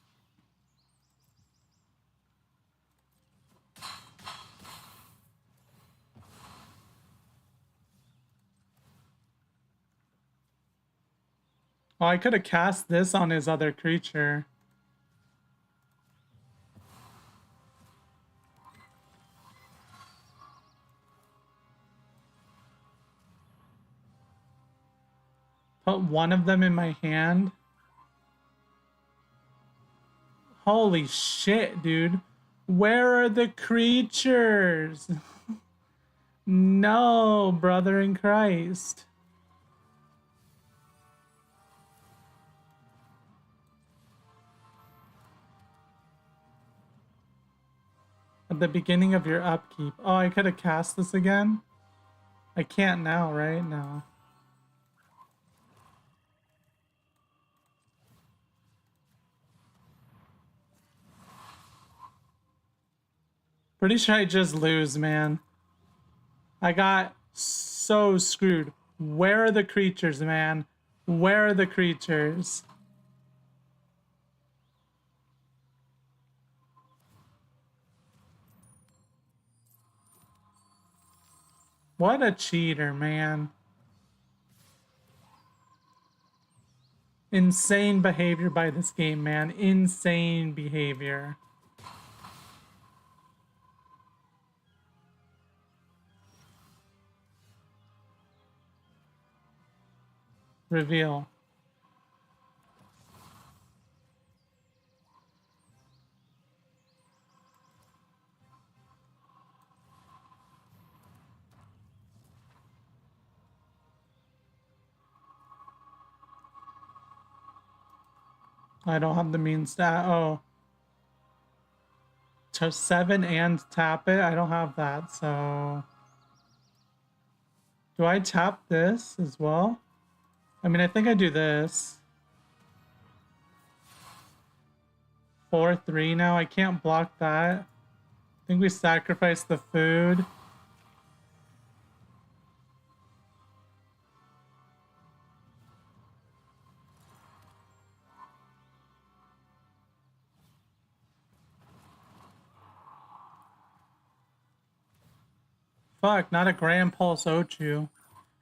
Oh, I could have cast this on his other creature. Put one of them in my hand. Holy shit, dude. Where are the creatures? No, brother in Christ. At the beginning of your upkeep. Oh, I could have cast this again? I can't now, right? No. Pretty sure I just lose, man. I got so screwed. Where are the creatures, man? Where are the creatures? What a cheater, man. Insane behavior by this game, man. Insane behavior. Reveal. I don't have the means to... Oh. To 7 and tap it? I don't have that, so... Do I tap this as well? I mean, I think I do this. 4-3 now. I can't block that. I think we sacrifice the food. Fuck, not a Grand Pulse Ochu.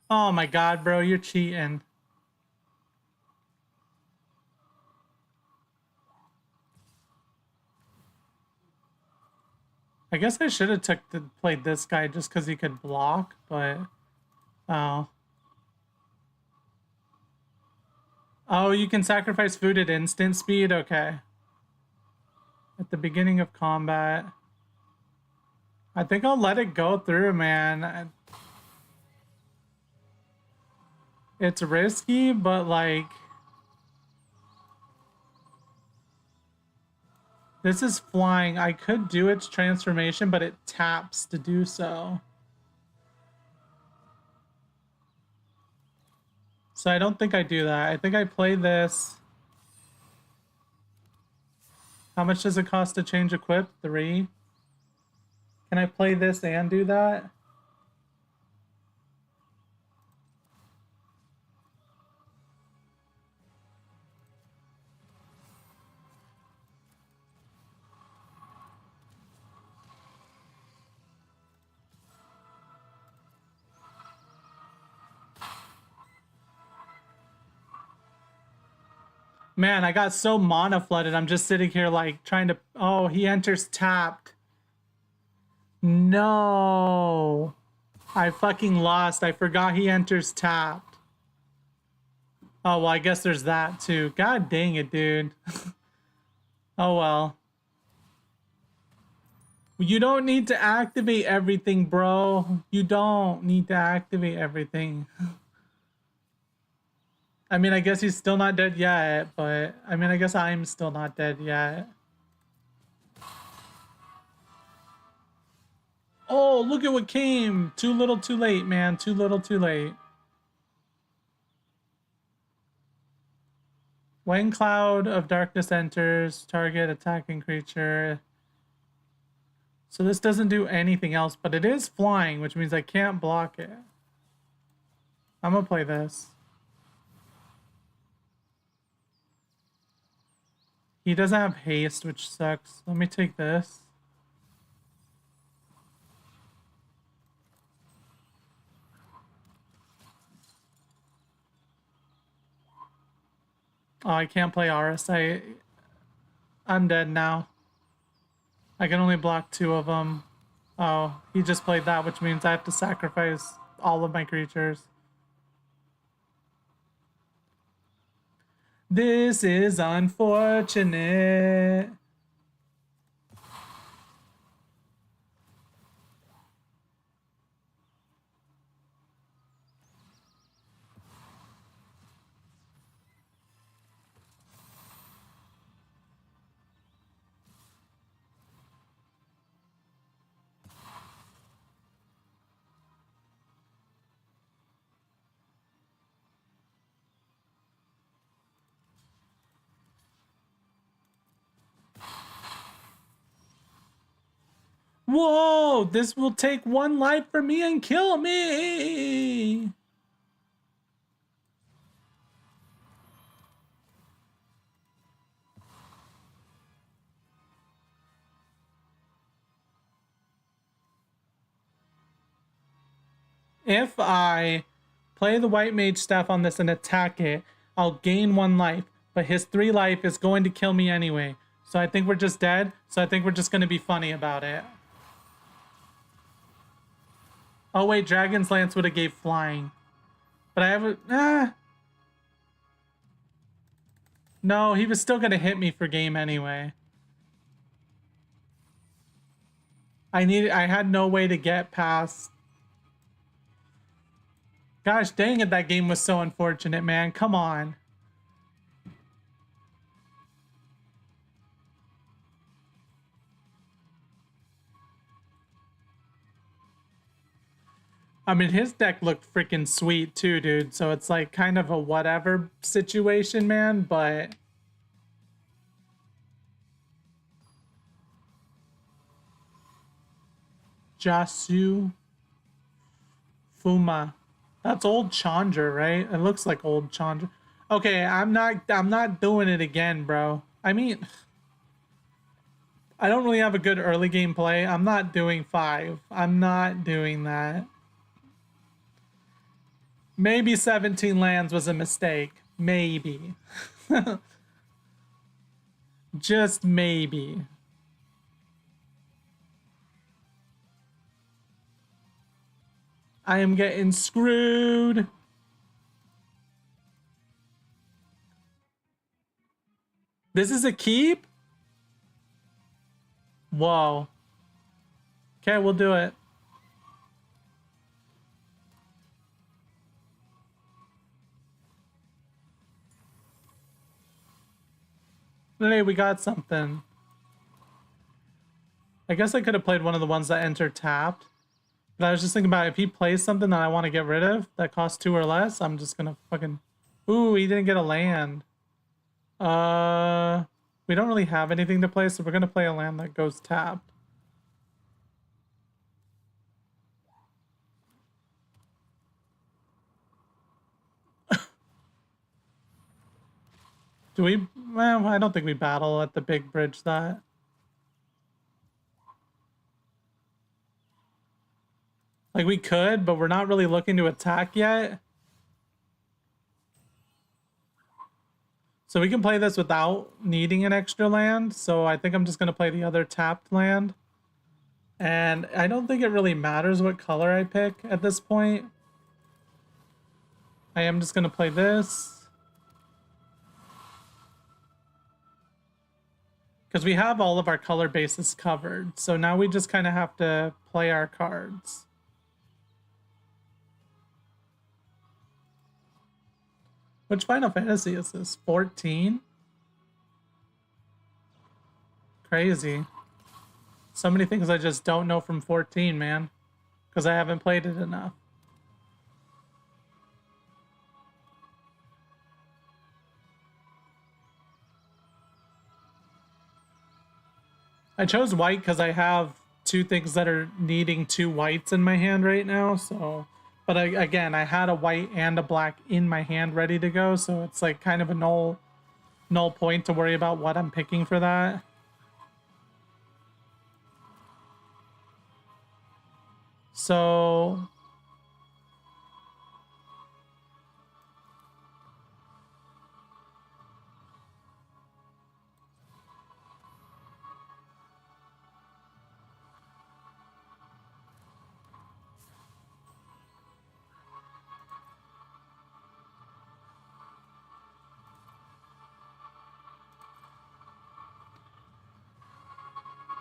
Oh my god, bro, you're cheating. I guess I should have played this guy just because he could block, but... Oh. Oh, you can sacrifice food at instant speed? Okay. At the beginning of combat. I think I'll let it go through, man. It's risky, but like... This is flying. I could do its transformation, but it taps to do so. So I don't think I do that. I think I play this. How much does it cost to change equip? 3? Can I play this and do that? Man, I got so mana flooded. I'm just sitting here like trying to. Oh, he enters tapped. No. I fucking lost. I forgot he enters tapped. Oh, well, I guess there's that too. God dang it, dude. Oh, well. You don't need to activate everything, bro. You don't need to activate everything. I mean, I guess he's still not dead yet, but I mean, I guess I'm still not dead yet. Oh, look at what came. Too little, too late, man. Too little, too late. When cloud of darkness enters, target attacking creature. So this doesn't do anything else, but it is flying, which means I can't block it. I'm gonna play this. He doesn't have haste, which sucks. Let me take this. Oh, I can't play Aris. I'm dead now. I can only block 2 of them. Oh, he just played that, which means I have to sacrifice all of my creatures. This is unfortunate. Whoa, this will take 1 life for me and kill me. If I play the white mage staff on this and attack it, I'll gain 1 life, but his 3 life is going to kill me anyway. So I think we're just dead. So I think we're just going to be funny about it. Oh wait, Dragon's Lance would have gave flying. But I have a... No, he was still going to hit me for game anyway. I had no way to get past. Gosh dang it, that game was so unfortunate, man. Come on. I mean, his deck looked freaking sweet too, dude. So it's like kind of a whatever situation, man, but... Jasu Fuma. That's old Chandra, right? It looks like old Chandra. Okay, I'm not doing it again, bro. I mean, I don't really have a good early game play. I'm not doing 5. I'm not doing that. Maybe 17 lands was a mistake. Maybe. Just maybe. I am getting screwed. This is a keep? Whoa. Okay, we'll do it. Hey, we got something. I guess I could have played one of the ones that enter tapped. But I was just thinking about if he plays something that I want to get rid of that costs 2 or less, I'm just gonna fucking... Ooh, he didn't get a land. We don't really have anything to play, so we're gonna play a land that goes tapped. Do we? Well, I don't think we battle at the big bridge that. Like, we could, but we're not really looking to attack yet. So we can play this without needing an extra land. So I think I'm just going to play the other tapped land. And I don't think it really matters what color I pick at this point. I am just going to play this. Because we have all of our color bases covered. So now we just kind of have to play our cards. Which Final Fantasy is this? 14? Crazy. So many things I just don't know from 14, man. Because I haven't played it enough. I chose white because I have two things that are needing two whites in my hand right now, so... But again, I had a white and a black in my hand ready to go, so it's like kind of a null point to worry about what I'm picking for that. So...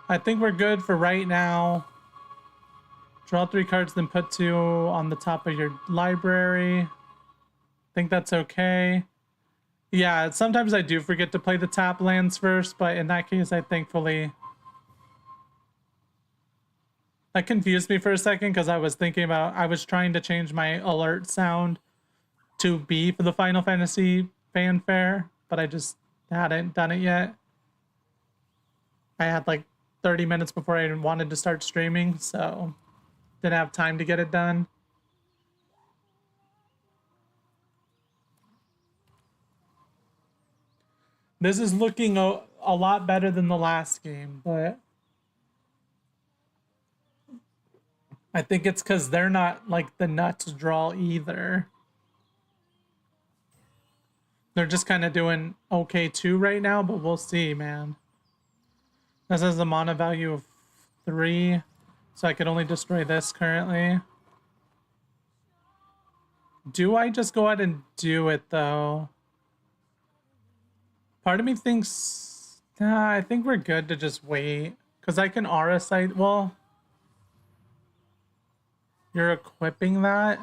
I think we're good for right now. Draw 3 cards, then put 2 on the top of your library. I think that's okay. Yeah, sometimes I do forget to play the tap lands first, but in that case, I thankfully... That confused me for a second because I was thinking about... I was trying to change my alert sound to B for the Final Fantasy fanfare, but I just hadn't done it yet. I had like 30 minutes before I wanted to start streaming, so didn't have time to get it done. This is looking a lot better than the last game, but I think it's because they're not like the nuts draw either. They're just kind of doing okay too right now, but we'll see, man. This has a mana value of 3, so I could only destroy this currently. Do I just go ahead and do it, though? Part of me thinks... I think we're good to just wait. Because I can aura sight... Well... You're equipping that?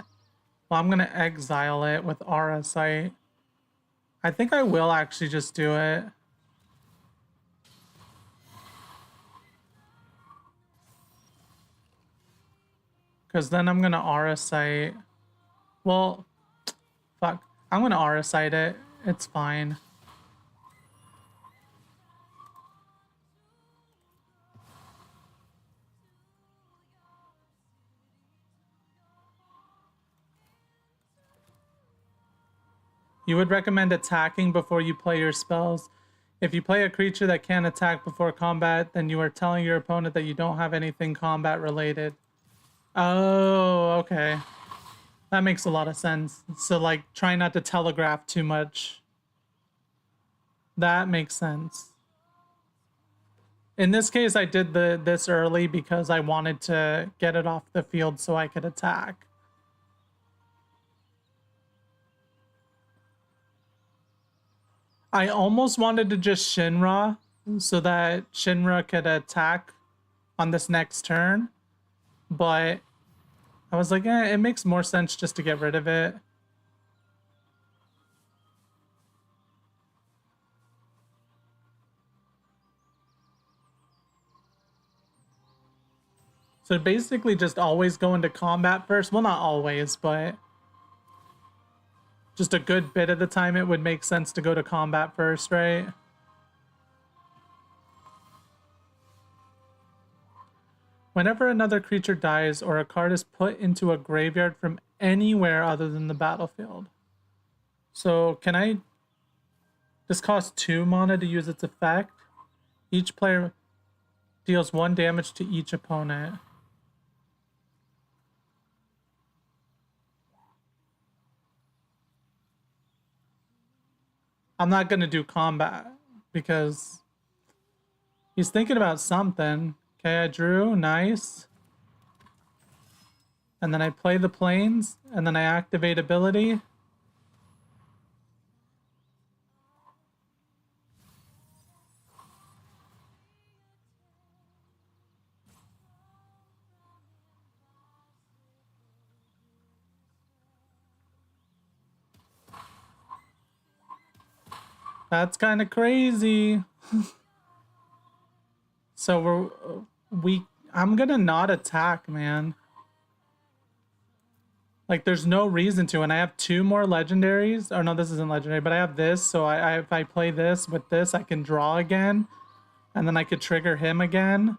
Well, I'm going to exile it with aura sight. I think I will actually just do it. Because then I'm going to aura sight... Well... Fuck. I'm going to aura sight it. It's fine. You would recommend attacking before you play your spells. If you play a creature that can't attack before combat, then you are telling your opponent that you don't have anything combat related. Oh, okay. That makes a lot of sense. So, like, try not to telegraph too much. That makes sense. In this case, I did this early because I wanted to get it off the field so I could attack. I almost wanted to just Shinra so that Shinra could attack on this next turn, but I was like, it makes more sense just to get rid of it. So basically just always go into combat first. Well, not always, but just a good bit of the time it would make sense to go to combat first, right? Whenever another creature dies or a card is put into a graveyard from anywhere other than the battlefield. So can I... This costs 2 mana to use its effect. Each player deals 1 damage to each opponent. I'm not gonna do combat because he's thinking about something. Okay, I drew, nice. And then I play the planes, and then I activate ability. That's kind of crazy. So I'm gonna not attack, man. Like, there's no reason to, and I have 2 more legendaries. Oh no, this isn't legendary, but I have this, so if I play this with this, I can draw again, and then I could trigger him again.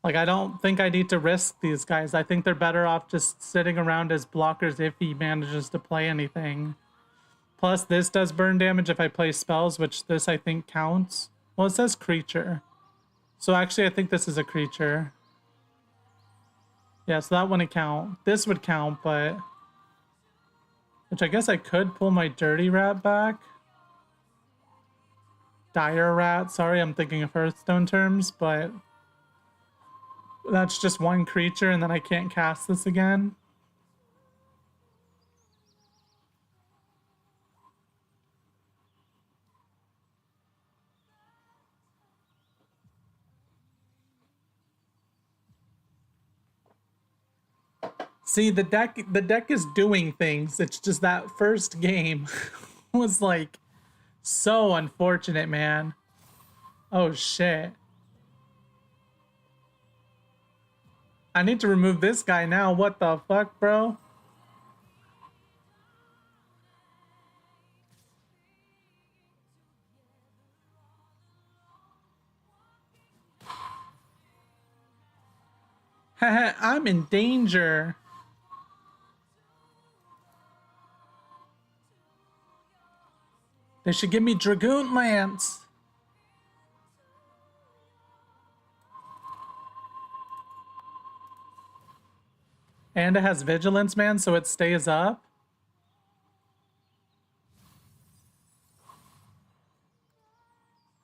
Like, I don't think I need to risk these guys. I think they're better off just sitting around as blockers if he manages to play anything. Plus, this does burn damage if I play spells, which this I think counts. Well, it says creature. So actually, I think this is a creature. Yeah, so that wouldn't count. This would count, but... Which I guess I could pull my dirty rat back. Dire rat. Sorry, I'm thinking of Hearthstone terms, but... That's just 1 creature, and then I can't cast this again. See, the deck is doing things. It's just that first game was like so unfortunate, man. Oh shit. I need to remove this guy now. What the fuck, bro? I'm in danger. They should give me Dragoon Lance. And it has Vigilance, man, so it stays up.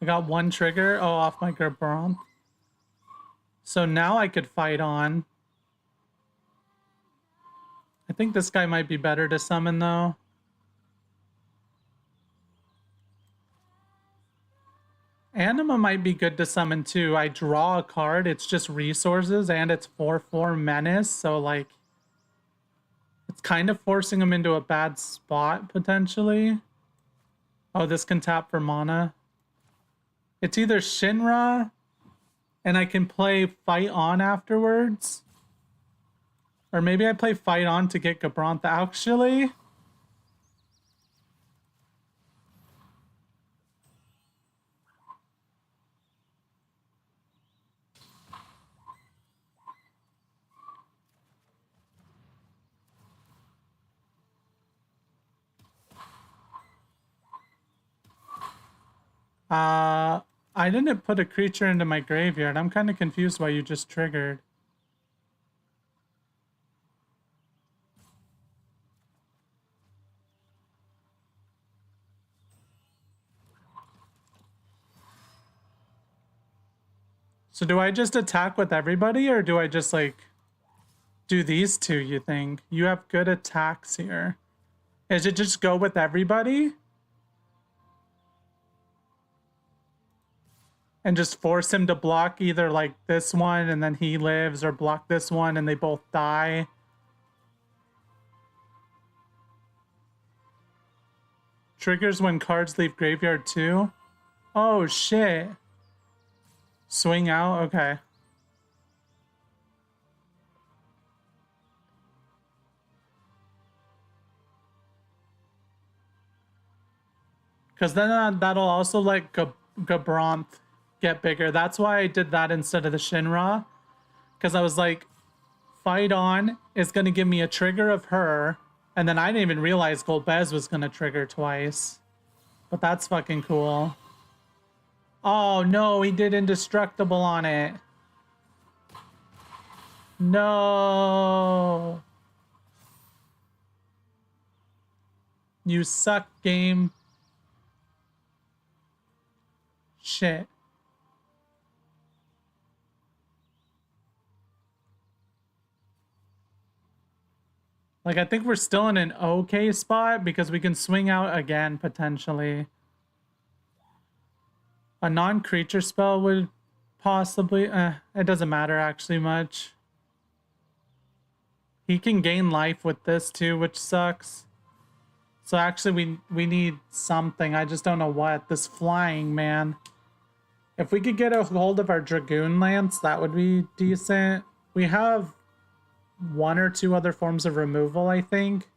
I got 1 trigger. Oh, off my Gerbranth. So now I could fight on. I think this guy might be better to summon, though. Anima might be good to summon, too. I draw a card. It's just resources, and it's 4/4 Menace, so, like... It's kind of forcing him into a bad spot, potentially. Oh, this can tap for mana. It's either Shinra, and I can play Fight On afterwards. Or maybe I play Fight On to get Gabranth, actually. I didn't put a creature into my graveyard. I'm kind of confused why you just triggered. So do I just attack with everybody, or do I just, like, do these 2, you think? You have good attacks here. Is it just go with everybody? And just force him to block either, like, this one and then he lives, or block this one and they both die? Triggers when cards leave graveyard too? Oh, shit. Swing out? Okay. Because then that'll also let Gabranth get bigger. That's why I did that instead of the Shinra. Because I was like, Fight On is going to give me a trigger of her. And then I didn't even realize Golbez was going to trigger twice. But that's fucking cool. Oh, no, he did Indestructible on it. No. You suck, game. Shit. Like, I think we're still in an okay spot because we can swing out again, potentially. A non-creature spell would possibly... it doesn't matter, actually, much. He can gain life with this, too, which sucks. So, actually, we need something. I just don't know what. This flying, man. If we could get a hold of our Dragoon Lance, that would be decent. We have 1 or 2 other forms of removal, I think.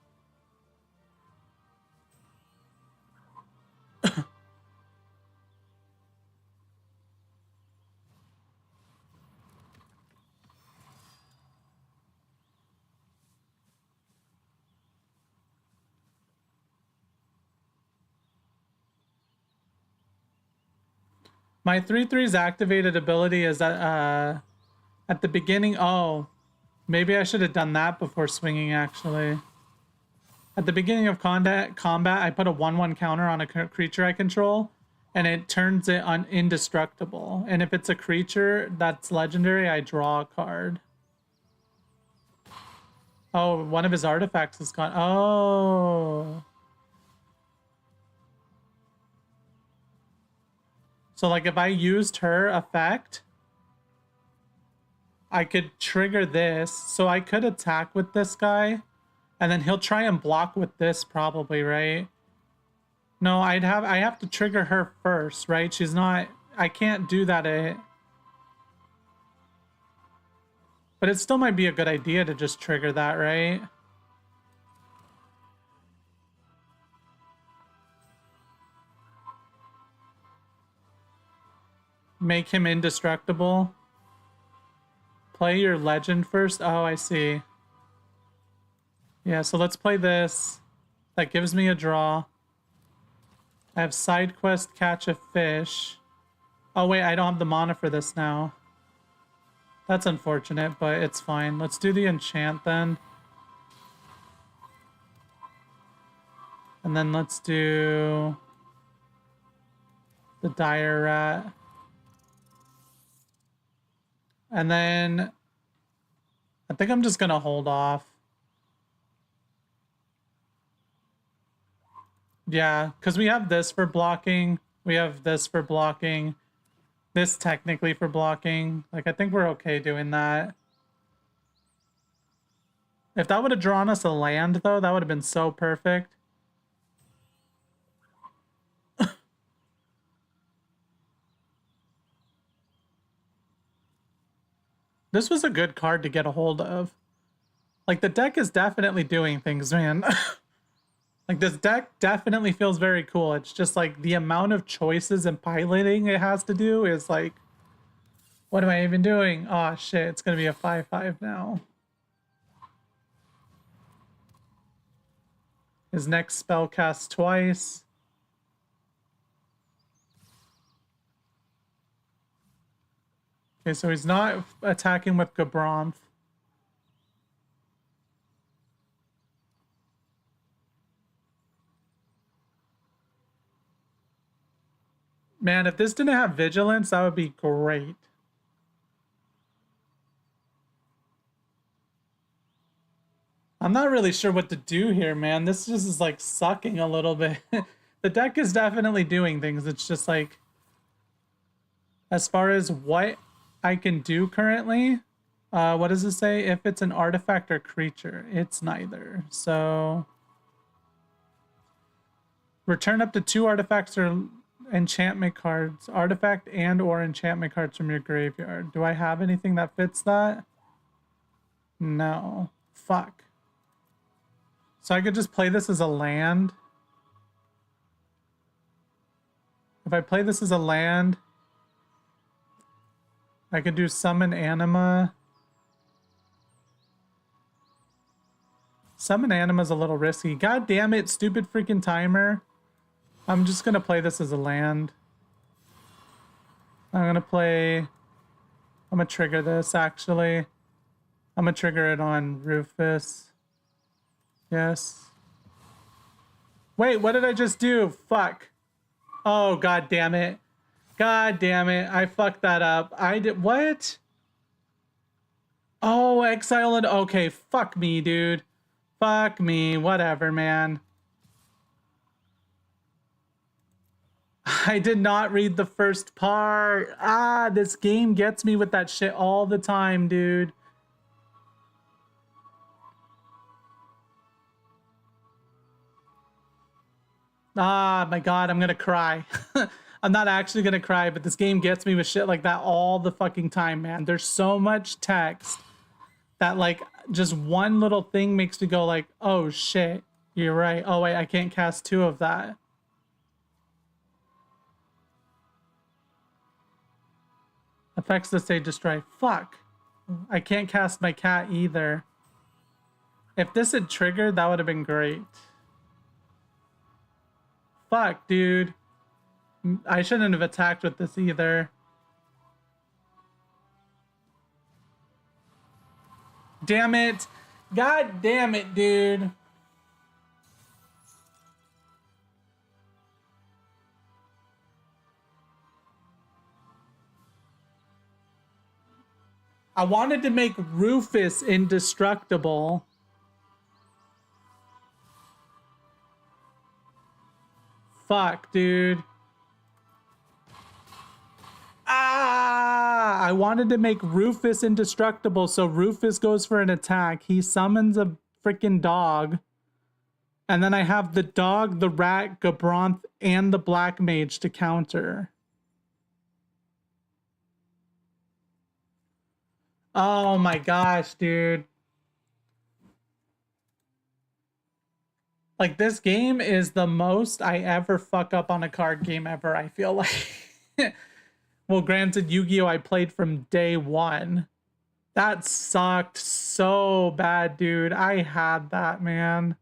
My 3/3's activated ability is at the beginning. Oh, maybe I should have done that before swinging, actually. At the beginning of combat, I put a 1/1 counter on a creature I control, and it turns it indestructible. And if it's a creature that's legendary, I draw a card. Oh, one of his artifacts is gone. Oh. So, like, if I used her effect, I could trigger this. So I could attack with this guy, and then he'll try and block with this probably, right? No, I have to trigger her first, right? She's not... I can't do that. But it still might be a good idea to just trigger that, right? Make him indestructible. Play your legend first. Oh, I see. Yeah, so let's play this. That gives me a draw. I have side quest, catch a fish. Oh, wait, I don't have the mana for this now. That's unfortunate, but it's fine. Let's do the enchant then. And then let's do the dire rat. And then I think I'm just gonna hold off. Yeah, because we have this for blocking. We have this for blocking. This technically for blocking. Like, I think we're okay doing that. If that would have drawn us a land, though, that would have been so perfect. This was a good card to get a hold of. Like, the deck is definitely doing things, man. Like, this deck definitely feels very cool. It's just, like, the amount of choices and piloting it has to do is, like... What am I even doing? Oh, shit. It's going to be a 5/5 now. His next spell casts twice. Okay, so he's not attacking with Gabronth. Man, if this didn't have Vigilance, that would be great. I'm not really sure what to do here, man. This just is, like, sucking a little bit. The deck is definitely doing things. It's just, like... As far as what I can do currently... what does it say? If it's an artifact or creature, it's neither. So... Return up to 2 artifacts or enchantment cards. Artifact and or enchantment cards from your graveyard. Do I have anything that fits that? No. Fuck. So I could just play this as a land. If I play this as a land, I could do summon anima. Summon anima's a little risky. God damn it, stupid freaking timer. I'm just gonna play this as a land. I'm gonna trigger this, actually. I'm gonna trigger it on Rufus. Yes. Wait, what did I just do? Fuck. Oh, god damn it. God damn it. I fucked that up. I did. What? Oh, exile and. Okay, fuck me, dude. Fuck me. Whatever, man. I did not read the first part. Ah, this game gets me with that shit all the time, dude. Ah, my God, I'm gonna cry. I'm not actually gonna cry, but this game gets me with shit like that all the fucking time, man. There's so much text that, like, just one little thing makes me go like, oh shit, you're right. Oh wait, I can't cast two of that. Affects the stage destroy. Fuck. I can't cast my cat either. If this had triggered, that would have been great. Fuck, dude. I shouldn't have attacked with this either. Damn it. God damn it, dude. I wanted to make Rufus indestructible. Fuck, dude. Ah! I wanted to make Rufus indestructible, so Rufus goes for an attack. He summons a freaking dog. And then I have the dog, the rat, Gabronth, and the black mage to counter. Oh my gosh, dude. Like, this game is the most I ever fuck up on a card game ever, I feel like. Well, granted, Yu-Gi-Oh! I played from day one. That sucked so bad, dude. I had that, man.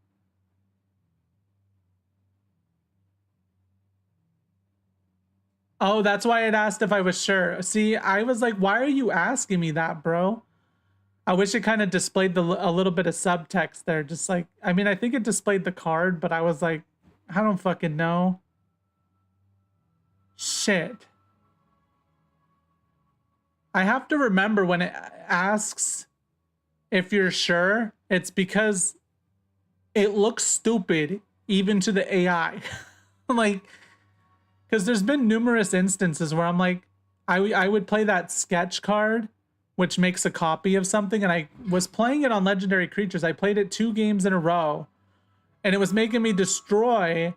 Oh, that's why I'd asked if I was sure. See, I was like, why are you asking me that, bro? I wish it kind of displayed a little bit of subtext there. Just like, I mean, I think it displayed the card, but I was like, I don't fucking know. Shit. I have to remember when it asks if you're sure, it's because it looks stupid even to the AI. Like, because there's been numerous instances where I'm like, I would play that sketch card, which makes a copy of something, and I was playing it on Legendary Creatures. I played it 2 games in a row, and it was making me destroy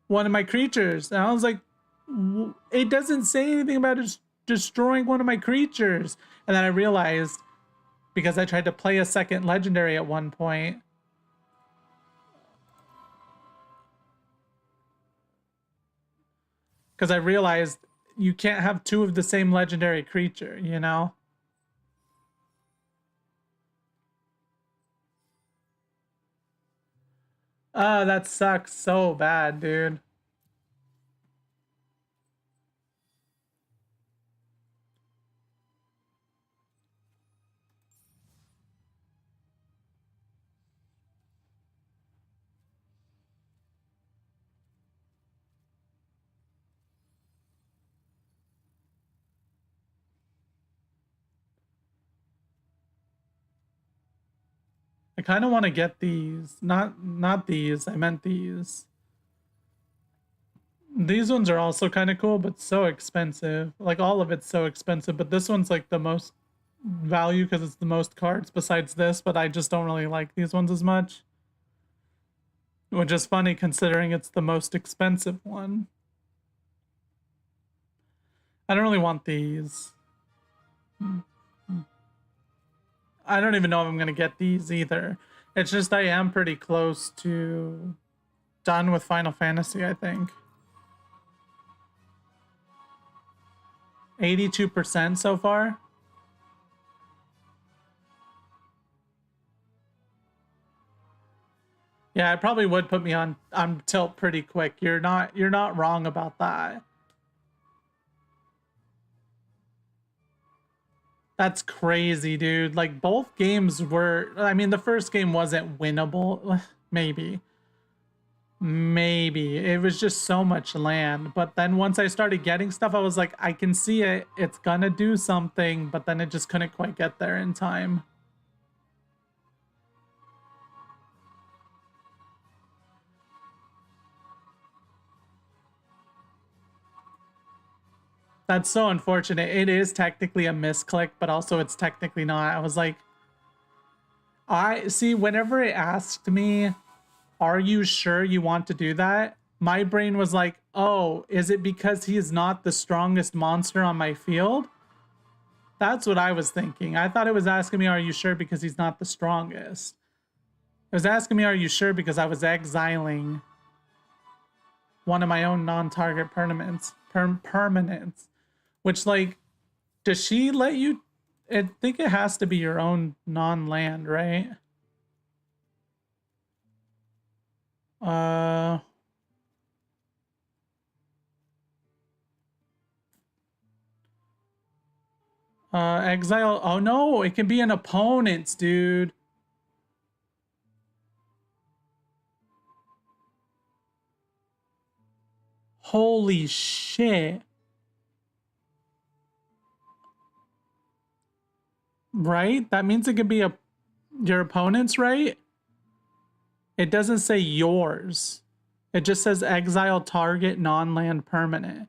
one of my creatures. And I was like, it doesn't say anything about destroying one of my creatures. And then I realized, because I tried to play a second legendary at one point, because I realized you can't have 2 of the same legendary creature, you know? Oh, that sucks so bad, dude. I kind of want to get these. Not these. I meant these. These ones are also kind of cool, but so expensive. Like, all of it's so expensive, but this one's like the most value because it's the most cards besides this, but I just don't really like these ones as much. Which is funny considering it's the most expensive one. I don't really want these. I don't even know if I'm going to get these either. It's just I am pretty close to done with Final Fantasy, I think. 82% so far. Yeah, it probably would put me on tilt pretty quick. You're not wrong about that. That's crazy, dude. Like, both games were, I mean, the first game wasn't winnable, maybe. Maybe. It was just so much land. But then once I started getting stuff, I was like, I can see it. It's gonna do something, but then it just couldn't quite get there in time. That's so unfortunate. It is technically a misclick, but also it's technically not. I was like, I see, whenever it asked me, are you sure you want to do that? My brain was like, oh, is it because he is not the strongest monster on my field? That's what I was thinking. I thought it was asking me, are you sure because he's not the strongest? It was asking me, are you sure because I was exiling one of my own non-target permanents. Which, like, does she let you? I think it has to be your own non-land, right? Exile. Oh no, it can be an opponent's, dude. Holy shit. Right? That means it could be your opponent's, right? It doesn't say yours. It just says exile target non-land permanent.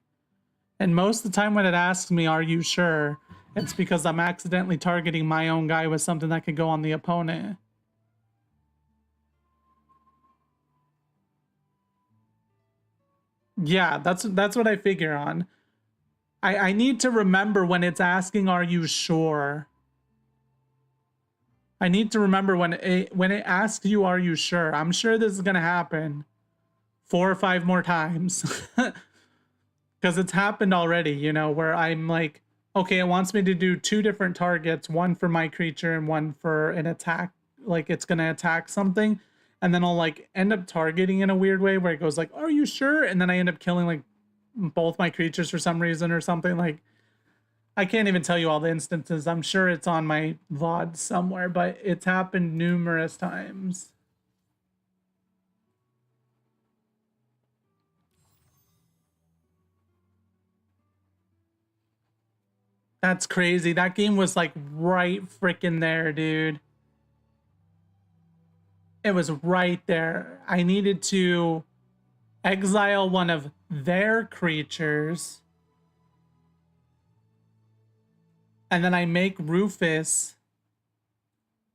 And most of the time when it asks me, are you sure? It's because I'm accidentally targeting my own guy with something that could go on the opponent. Yeah, that's what I figure on. I need to remember when it's asking, are you sure? I need to remember when it asks you, are you sure? I'm sure this is gonna happen 4 or 5 more times. Because it's happened already, you know, where I'm like, okay, it wants me to do 2 different targets, one for my creature and one for an attack, like it's gonna attack something, and then I'll like end up targeting in a weird way where it goes like, are you sure? And then I end up killing like both my creatures for some reason or something. Like, I can't even tell you all the instances. I'm sure it's on my VOD somewhere, but it's happened numerous times. That's crazy. That game was like right freaking there, dude. It was right there. I needed to exile one of their creatures. And then I make Rufus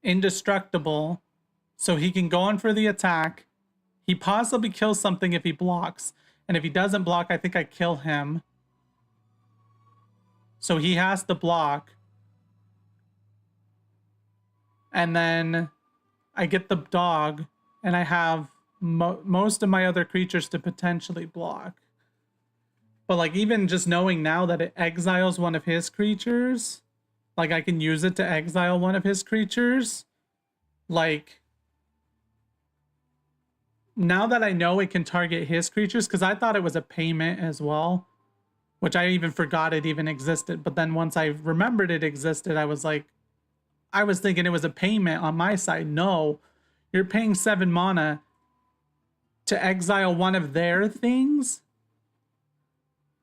indestructible so he can go on for the attack. He possibly kills something if he blocks. And if he doesn't block, I think I kill him. So he has to block. And then I get the dog, and I have most of my other creatures to potentially block. But like, even just knowing now that it exiles one of his creatures, like I can use it to exile one of his creatures, like, now that I know it can target his creatures, because I thought it was a payment as well, which I even forgot it even existed. But then once I remembered it existed, I was like, I was thinking it was a payment on my side. No, you're paying 7 mana to exile one of their things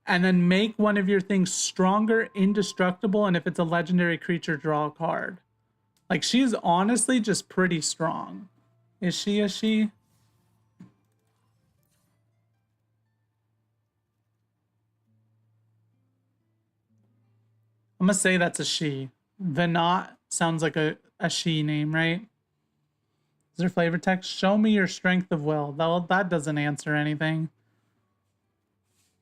and then make one of your things stronger, indestructible, and if it's a legendary creature, draw a card. Like, she's honestly just pretty strong. Is she a she? I'm gonna say that's a she. Venat sounds like a she name, right? Is there flavor text? Show me your strength of will. That doesn't answer anything.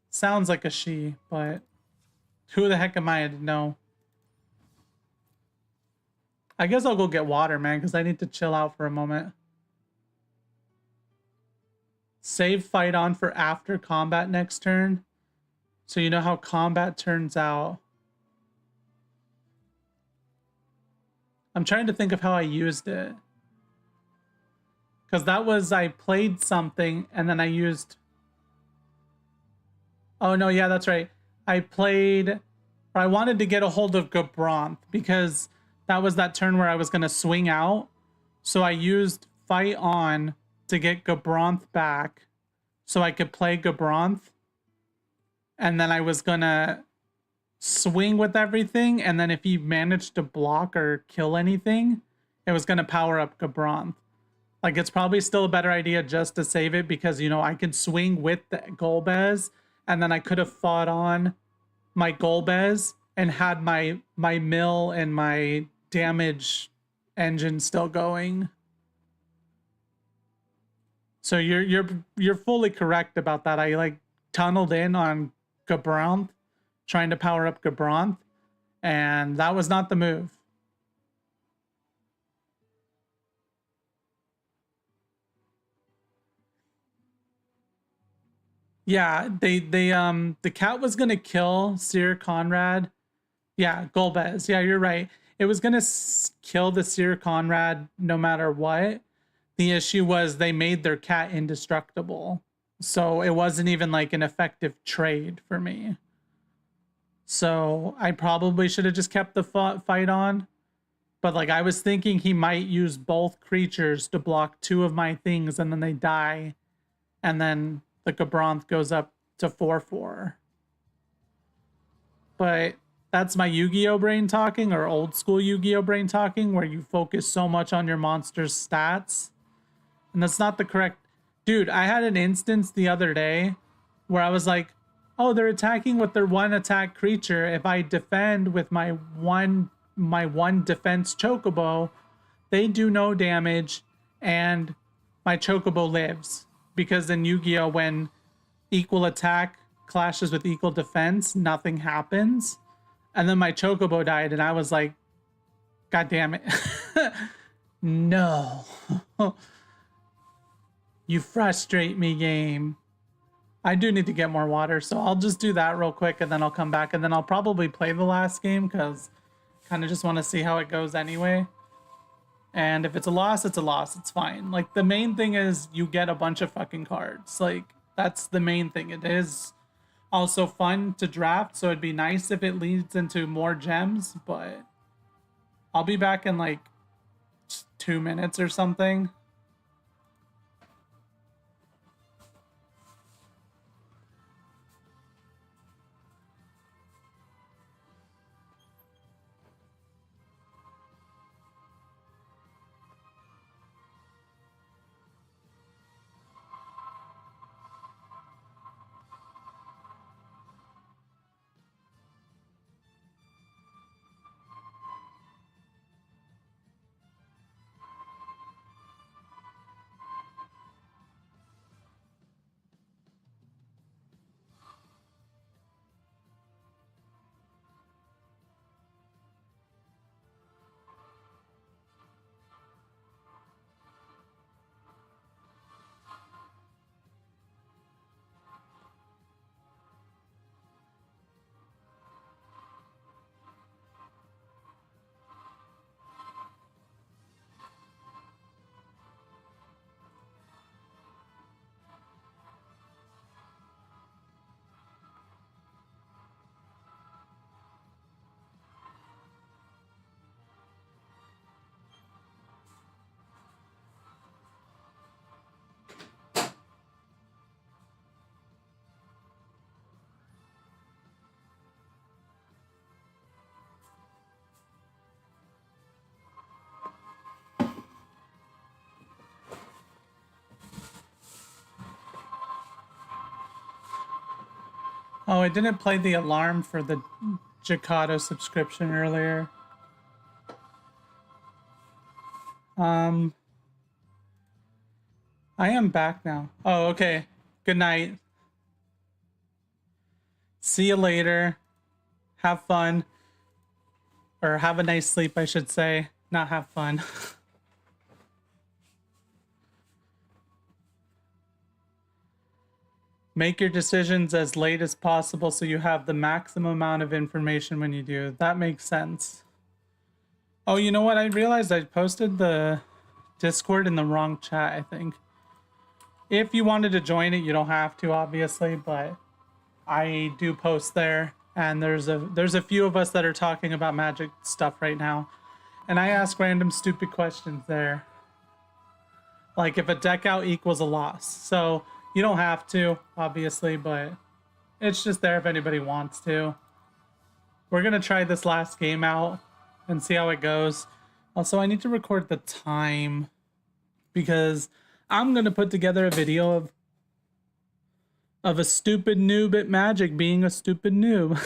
Sounds like a she, but who the heck am I to know? I guess I'll go get water, man, because I need to chill out for a moment. Save fight on for after combat next turn. So you know how combat turns out. I'm trying to think of how I used it. Because that was, I played something and then I used... Oh, no, yeah, that's right. I played... Or I wanted to get a hold of Gabronth because that was that turn where I was going to swing out. So I used Fight On to get Gabronth back. so I could play Gabronth, and then I was gonna swing with everything, and then if he managed to block or kill anything, it was gonna power up Gabronth. Like, it's probably still a better idea just to save it because, you know, I could swing with the Golbez, and then I could have fought on my Golbez and had my mill and my damage engine still going. So you're fully correct about that. I like tunneled in on Gabronth, trying to power up Gabronth, and that was not the move. Yeah, the cat was gonna kill Sir Conrad. Yeah, Golbez. Yeah, you're right. It was gonna kill the Sir Conrad no matter what. The issue was they made their cat indestructible, so it wasn't even like an effective trade for me. So I probably should have just kept the fight on. But like I was thinking he might use both creatures to block two of my things and then they die. And then the Gabronth goes up to 4/4. But that's my Yu-Gi-Oh brain talking, or old school Yu-Gi-Oh brain talking, where you focus so much on your monster's stats. And that's not the correct... Dude, I had an instance the other day where I was like, oh, they're attacking with their one attack creature. If I defend with my one defense Chocobo, they do no damage and my Chocobo lives. Because in Yu-Gi-Oh, when equal attack clashes with equal defense, nothing happens. And then my Chocobo died and I was like, God damn it. No. You frustrate me, game. I do need to get more water, so I'll just do that real quick and then I'll come back and then I'll probably play the last game because I kind of just want to see how it goes anyway. And if it's a loss, it's a loss. It's fine. Like, the main thing is you get a bunch of fucking cards. Like, that's the main thing. It is also fun to draft, so it'd be nice if it leads into more gems, but I'll be back in like 2 minutes or something. Oh, I didn't play the alarm for the Jakarta subscription earlier. I am back now. Oh, okay. Good night. See you later. Have fun. Or have a nice sleep, I should say. Not have fun. Make your decisions as late as possible so you have the maximum amount of information when you do. That makes sense. Oh, you know what? I realized I posted the Discord in the wrong chat, I think. If you wanted to join it, you don't have to, obviously, but I do post there. And there's a few of us that are talking about Magic stuff right now. And I ask random stupid questions there. Like if a deck out equals a loss. So You don't have to, obviously, but it's just there if anybody wants to. We're gonna try this last game out and see how it goes. Also, I need to record the time because I'm gonna put together a video of a stupid noob at Magic being a stupid noob.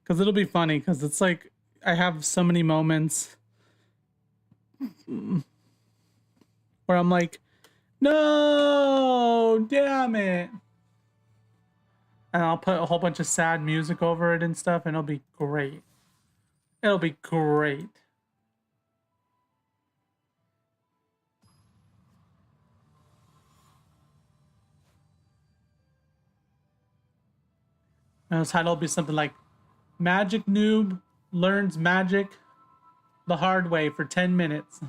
Because it'll be funny, because it's like I have so many moments where I'm like, no, damn it. And I'll put a whole bunch of sad music over it and stuff, and it'll be great. It'll be great. And the title will be something like Magic Noob Learns Magic the Hard Way for 10 minutes.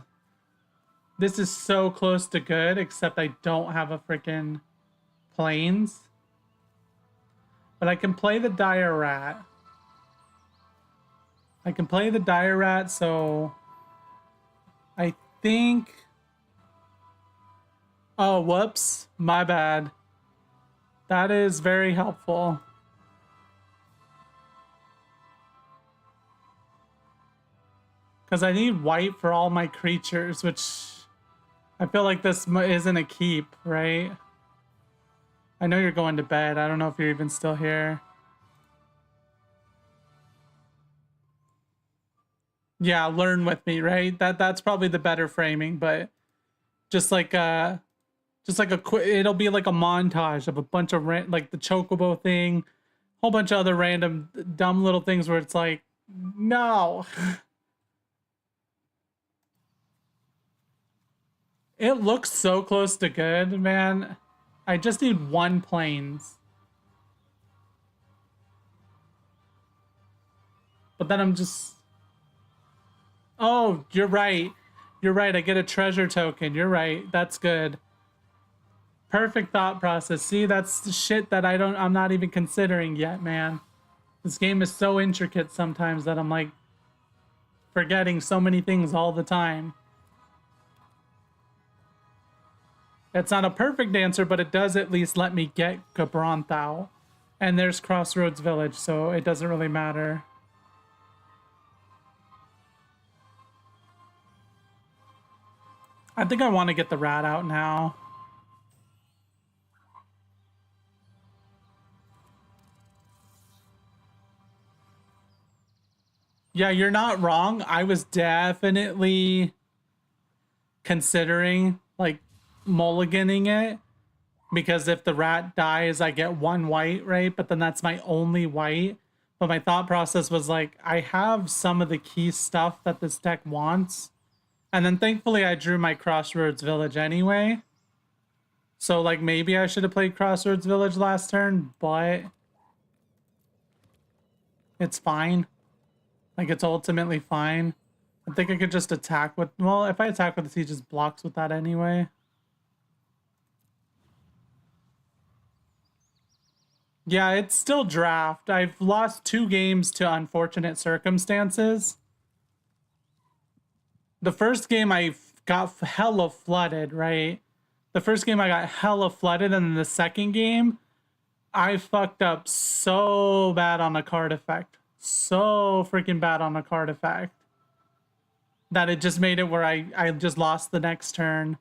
This is so close to good, except I don't have a freaking planes. But I can play the Dire Rat. I can play the Dire Rat, so I think... Oh, whoops. My bad. That is very helpful. Because I need white for all my creatures, which I feel like this isn't a keep, right? I know you're going to bed. I don't know if you're even still here. Yeah, learn with me, right? That's probably the better framing, but just like a it'll be like a montage of a bunch of like the chocobo thing, whole bunch of other random dumb little things where it's like, no. It looks so close to good, man. I just need one planes. But then I'm just... Oh, you're right. You're right. I get a treasure token. You're right. That's good. Perfect thought process. See, that's the shit that I'm not even considering yet, man. This game is so intricate sometimes that I'm like forgetting so many things all the time. It's not a perfect answer, but it does at least let me get Gabronthau. And there's Crossroads Village, so it doesn't really matter. I think I want to get the rat out now. Yeah, you're not wrong. I was definitely considering like mulliganing it, because if the rat dies, I get one white, right? But then that's my only white. But my thought process was like, I have some of the key stuff that this deck wants. And then thankfully I drew my Crossroads Village anyway. So like maybe I should have played Crossroads Village last turn, but it's fine. Like it's ultimately fine. I think I could just attack with, well, if I attack with this, he just blocks with that anyway. Yeah, it's still draft. I've lost 2 games to unfortunate circumstances. The first game I got hella flooded, right? The first game I got hella flooded, and then the second game, I fucked up so bad on a card effect. So freaking bad on a card effect. That it just made it where I just lost the next turn.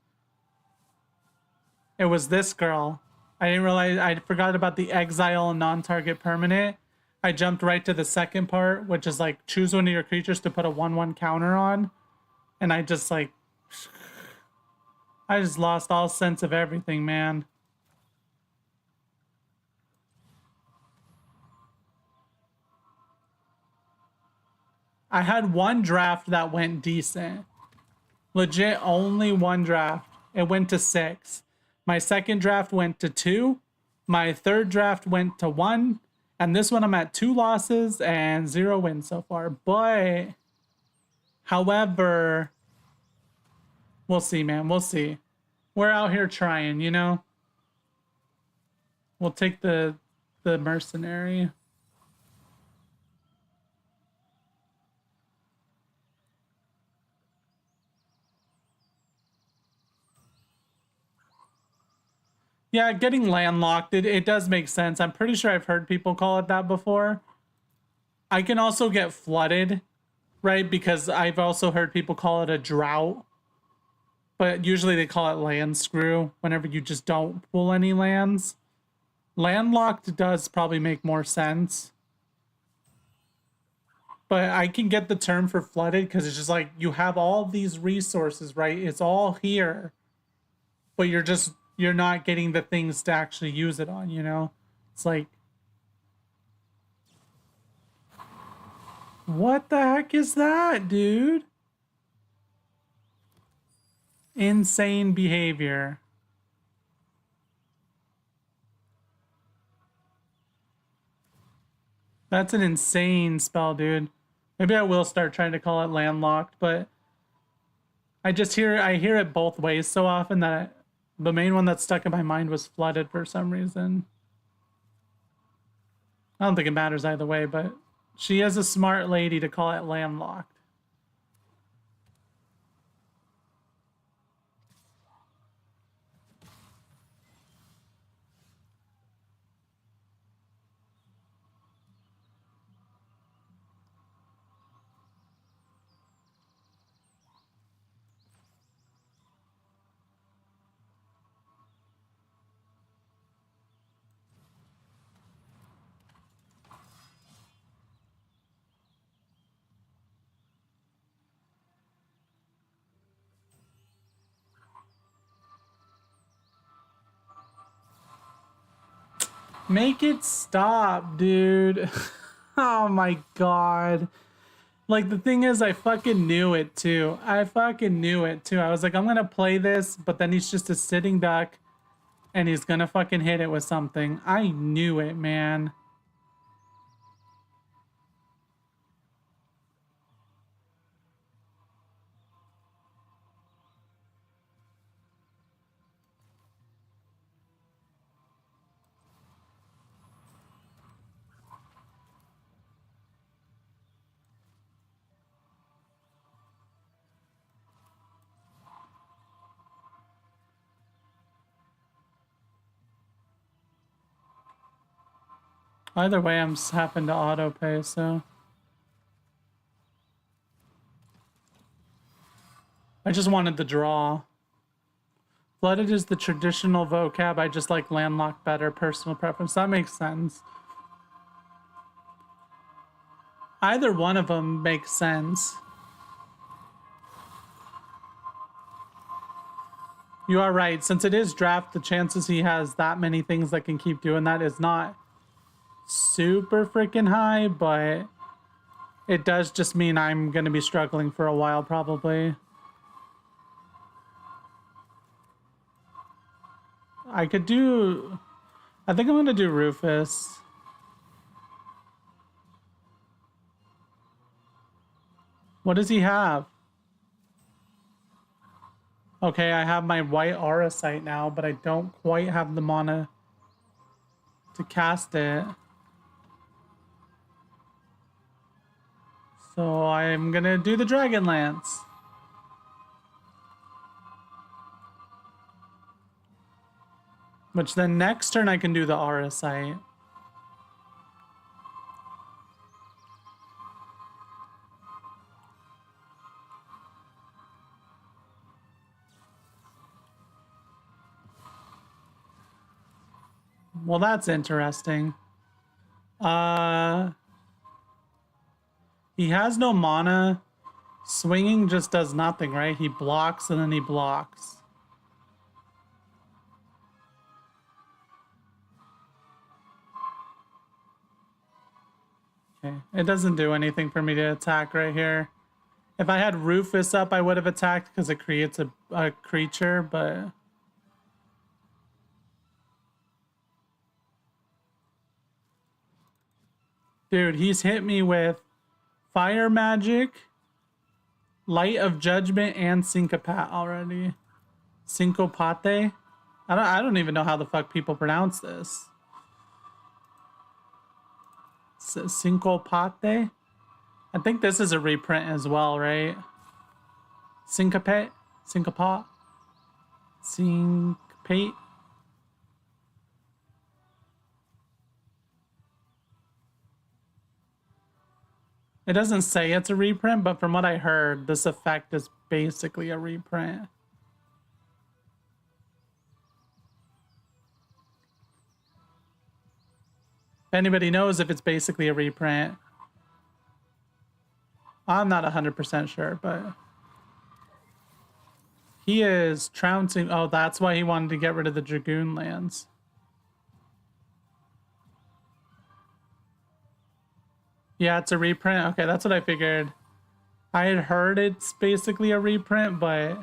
It was this girl. I didn't realize, I forgot about the exile and non-target permanent. I jumped right to the second part, which is like choose one of your creatures to put a 1/1 counter on. And I just like, I just lost all sense of everything, man. I had one draft that went decent. Legit only one draft. It went to 6. My second draft went to 2. My third draft went to 1. And this one I'm at 2 losses and 0 wins so far. But, however, we'll see, man. We'll see. We're out here trying, you know? We'll take the mercenary. Yeah, getting landlocked, it does make sense. I'm pretty sure I've heard people call it that before. I can also get flooded, right? Because I've also heard people call it a drought. But usually they call it land screw whenever you just don't pull any lands. Landlocked does probably make more sense. But I can get the term for flooded because it's just like you have all these resources, right? It's all here. But you're not getting the things to actually use it on, you know? It's like, what the heck is that, dude? Insane behavior. That's an insane spell, dude. Maybe I will start trying to call it landlocked, but I hear it both ways so often that the main one that stuck in my mind was flooded for some reason. I don't think it matters either way, but she is a smart lady to call it landlocked. Make it stop, dude. Oh my god. Like, the thing is, I fucking knew it too. I fucking knew it too. I was like, I'm gonna play this, but then he's just a sitting duck and he's gonna fucking hit it with something. I knew it, man. Either way, I'm just happen to auto pay, so. I just wanted the draw. Flooded is the traditional vocab. I just like landlocked better. Personal preference. That makes sense. Either one of them makes sense. You are right. Since it is draft, the chances he has that many things that can keep doing that is not super freaking high, but it does just mean I'm going to be struggling for a while, probably. I could do... I think I'm going to do Rufus. What does he have? Okay, I have my white aura sight now, but I don't quite have the mana to cast it. So I'm gonna do the Dragon Lance. Which then next turn I can do the aura sight. Well, that's interesting. He has no mana. Swinging just does nothing, right? He blocks and then he blocks. Okay, it doesn't do anything for me to attack right here. If I had Rufus up, I would have attacked because it creates a creature, but... Dude, he's hit me with Fire Magic, Light of Judgment, and Syncopat already. Syncopate? I don't even know how the fuck people pronounce this. Syncopate? I think this is a reprint as well, right? Syncopate? Syncopate? Syncopate? It doesn't say it's a reprint, but from what I heard, this effect is basically a reprint. If anybody knows if it's basically a reprint, I'm not 100% sure, but he is trouncing. Oh, that's why he wanted to get rid of the Dragoon lands. Yeah, it's a reprint. Okay, that's what I figured. I had heard it's basically a reprint, but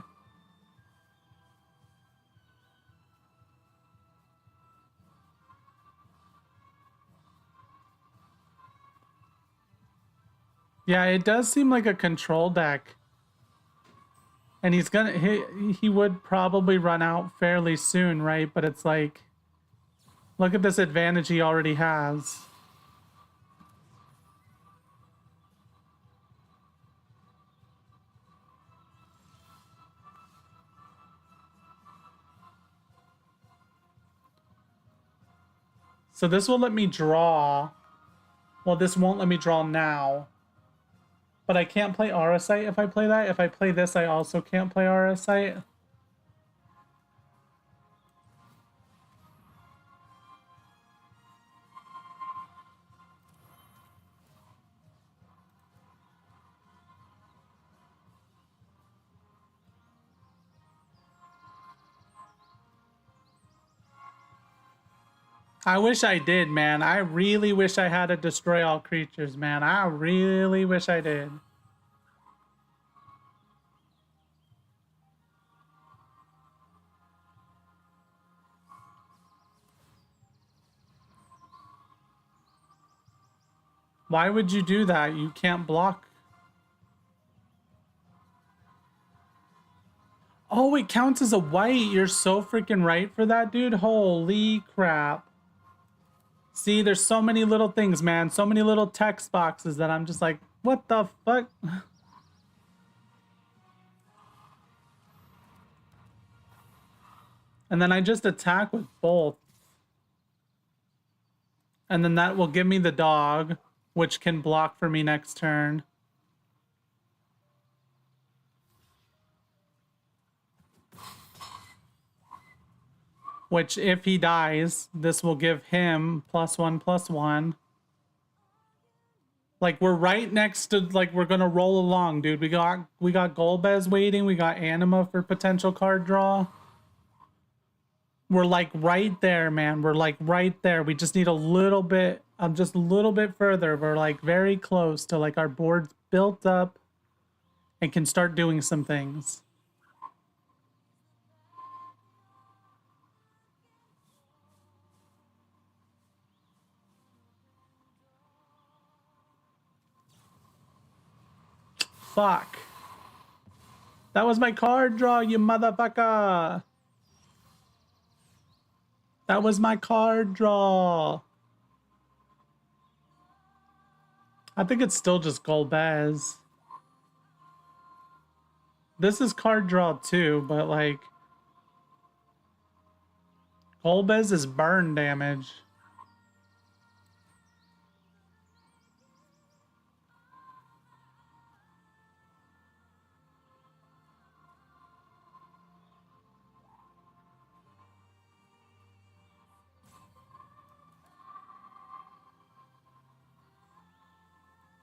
yeah, it does seem like a control deck. And he's gonna he would probably run out fairly soon, right? But it's like, look at this advantage he already has. So this will let me draw. Well, this won't let me draw now. But I can't play Auracite if I play that. If I play this, I also can't play Auracite. I wish I did, man. I really wish I had to destroy all creatures, man. I really wish I did. Why would you do that? You can't block. Oh, it counts as a white. You're so freaking right for that, dude. Holy crap. See, there's so many little things, man. So many little text boxes that I'm just like, what the fuck? And then I just attack with both. And then that will give me the dog, which can block for me next turn. Which, if he dies, this will give him +1/+1. Like, we're right next to, like, we're gonna roll along, dude. We got Golbez waiting. We got Anima for potential card draw. We're like right there, man. We're like right there. We just need a little bit, just a little bit further. We're like very close to like our board's built up and can start doing some things. Fuck. That was my card draw, you motherfucker. That was my card draw. I think it's still just Golbez. This is card draw too, but like Golbez is burn damage.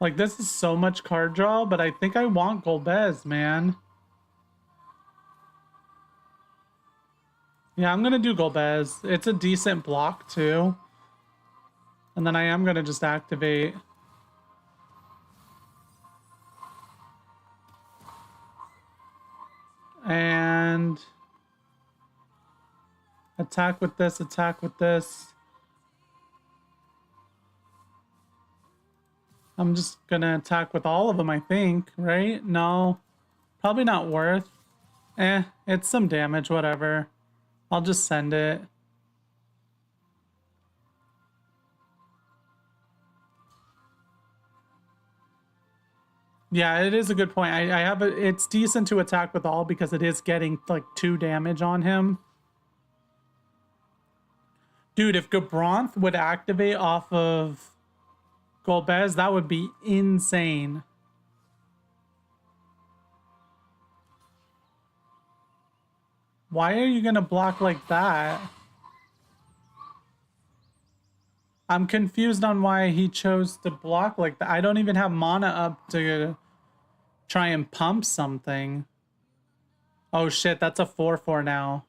Like, this is so much card draw, but I think I want Golbez, man. Yeah, I'm gonna do Golbez. It's a decent block, too. And then I am gonna just activate. And attack with this, attack with this. I'm just gonna attack with all of them, I think, right? No, probably not worth. It's some damage, whatever. I'll just send it. Yeah, it is a good point. I have it's decent to attack with all because it is getting like 2 damage on him. Dude, if Gabronth would activate off of Golbez, that would be insane. Why are you gonna block like that? I'm confused on why he chose to block like that. I don't even have mana up to try and pump something. Oh shit, that's a 4/4 now.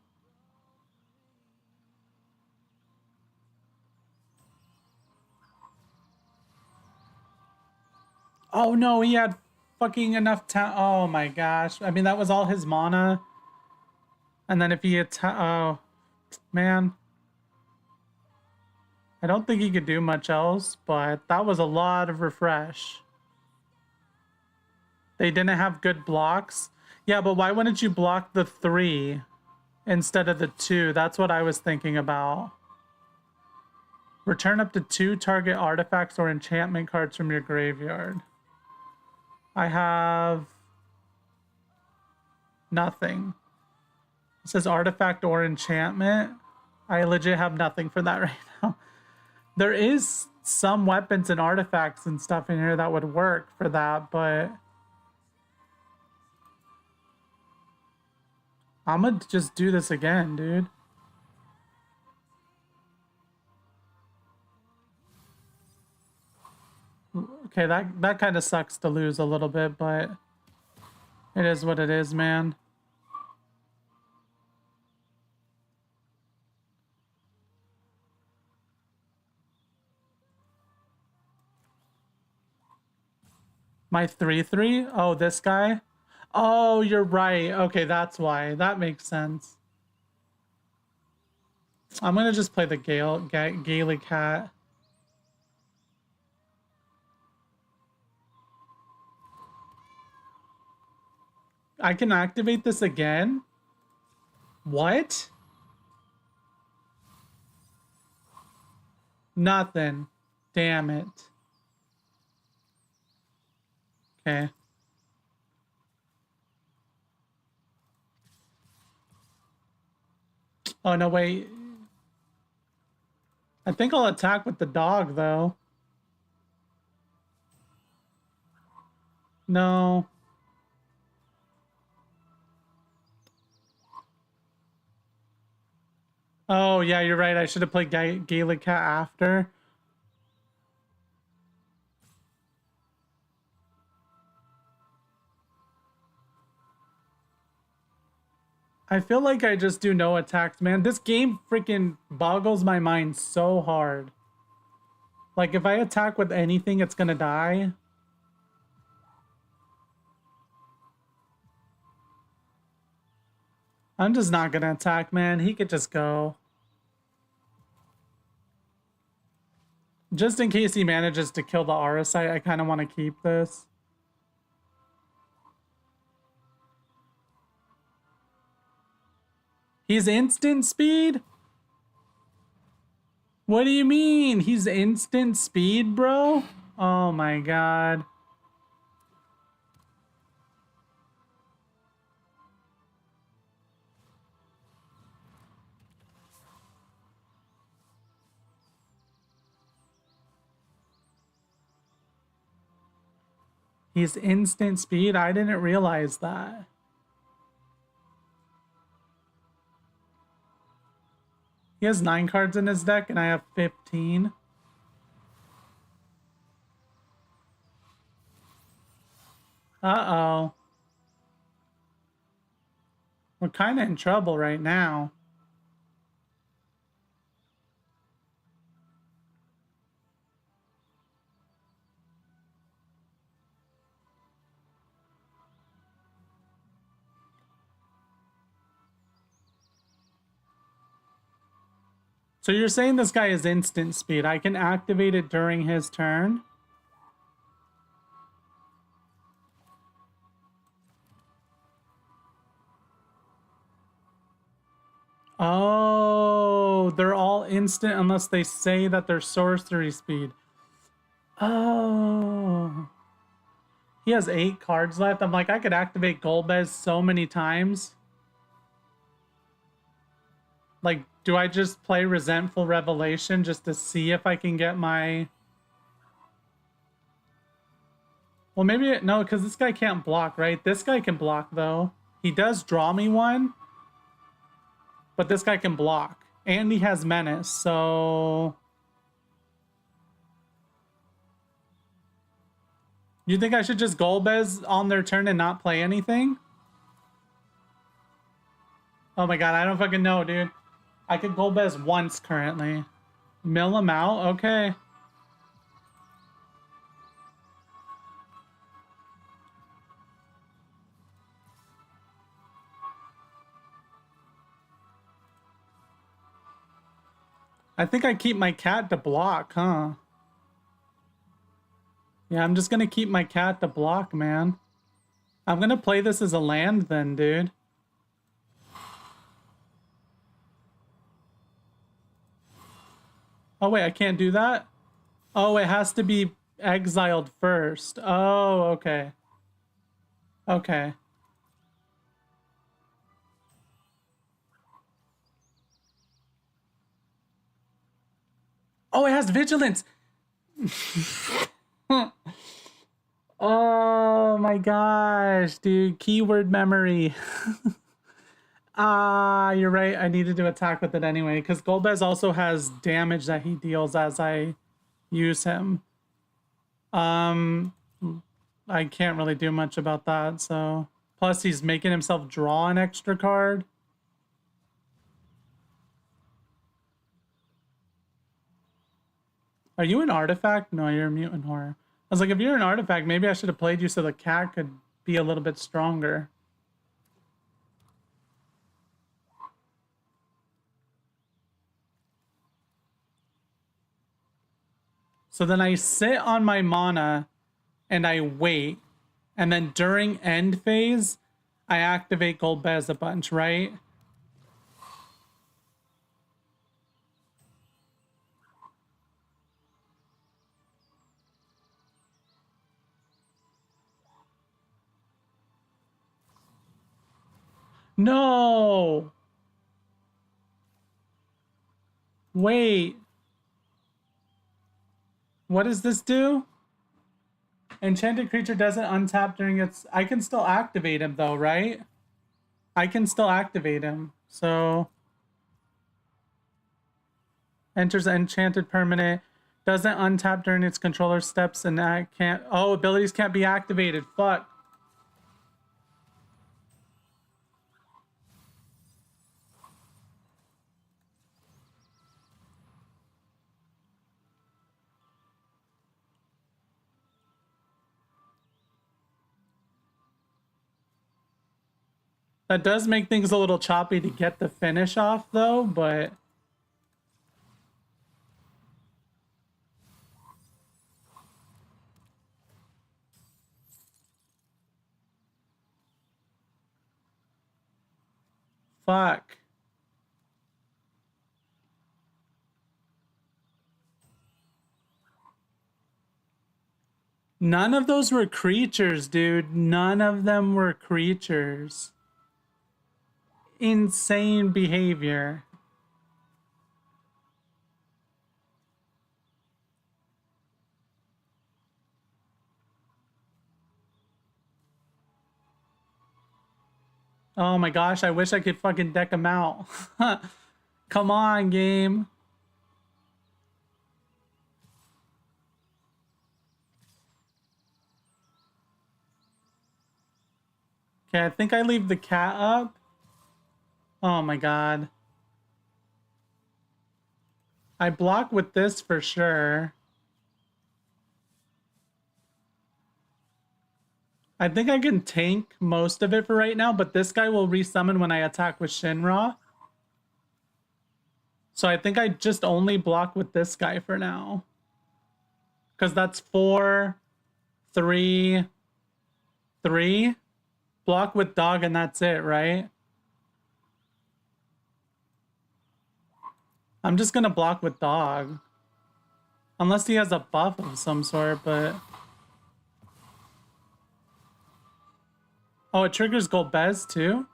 Oh no, he had fucking enough time. Oh my gosh. I mean, that was all his mana. And then if he oh, man. I don't think he could do much else, but that was a lot of refresh. They didn't have good blocks. Yeah, but why wouldn't you block the 3 instead of the 2? That's what I was thinking about. Return up to 2 target artifacts or enchantment cards from your graveyard. I have nothing. It says artifact or enchantment. I legit have nothing for that right now. There is some weapons and artifacts and stuff in here that would work for that, but I'm gonna just do this again, dude. Okay, that kind of sucks to lose a little bit, but it is what it is, man. My 3/3? Oh, this guy? Oh, you're right. Okay, that's why. That makes sense. I'm gonna just play the Gaelic Cat. I can activate this again? What? Nothing. Damn it. Okay. Oh, no, wait. I think I'll attack with the dog, though. No. Oh, yeah, you're right. I should have played Gaelic Cat after. I feel like I just do no attacks, man. This game freaking boggles my mind so hard. Like, if I attack with anything, it's gonna die. I'm just not gonna attack, man. He could just go. Just in case he manages to kill the Auracite, I kind of want to keep this. He's instant speed? What do you mean? He's instant speed, bro? Oh my god. He's instant speed? I didn't realize that. He has 9 cards in his deck and I have 15. Uh-oh. We're kind of in trouble right now. So you're saying this guy is instant speed. I can activate it during his turn? Oh, they're all instant unless they say that they're sorcery speed. Oh. He has 8 cards left. I'm like, I could activate Golbez so many times. Like, do I just play Resentful Revelation just to see if I can get my... Well, maybe no, because this guy can't block, right? This guy can block though. He does draw me one, but this guy can block, and he has menace. So, you think I should just Golbez on their turn and not play anything? Oh my god, I don't fucking know, dude. I could Golbez once currently. Mill him out? Okay. I think I keep my cat to block, huh? Yeah, I'm just gonna keep my cat to block, man. I'm gonna play this as a land then, dude. Oh wait, I can't do that? Oh, it has to be exiled first. Oh, okay. Okay. Oh, it has vigilance. Oh my gosh, dude. Keyword memory. Ah, you're right. I needed to attack with it anyway, because Golbez also has damage that he deals as I use him. I can't really do much about that, so... Plus, he's making himself draw an extra card. Are you an artifact? No, you're a mutant horror. I was like, if you're an artifact, maybe I should have played you so the cat could be a little bit stronger. So then I sit on my mana and I wait. And then during end phase, I activate Golbez a bunch, right? No! Wait. What does this do? Enchanted creature doesn't untap during its... I can still activate him though, right? I can still activate him. So... Enters enchanted permanent. Doesn't untap during its controller steps and that can't... Oh, abilities can't be activated. Fuck. That does make things a little choppy to get the finish off, though, but... Fuck. None of those were creatures, dude. None of them were creatures. Insane behavior. Oh my gosh, I wish I could fucking deck them out. Come on, game. Okay, I think I leave the cat up. Oh my god. I block with this for sure. I think I can tank most of it for right now, but this guy will resummon when I attack with Shinra. So I think I just only block with this guy for now. Because that's 4, 3, 3. Block with dog and that's it, right? I'm just gonna block with dog. Unless he has a buff of some sort, but... Oh, it triggers Golbez too?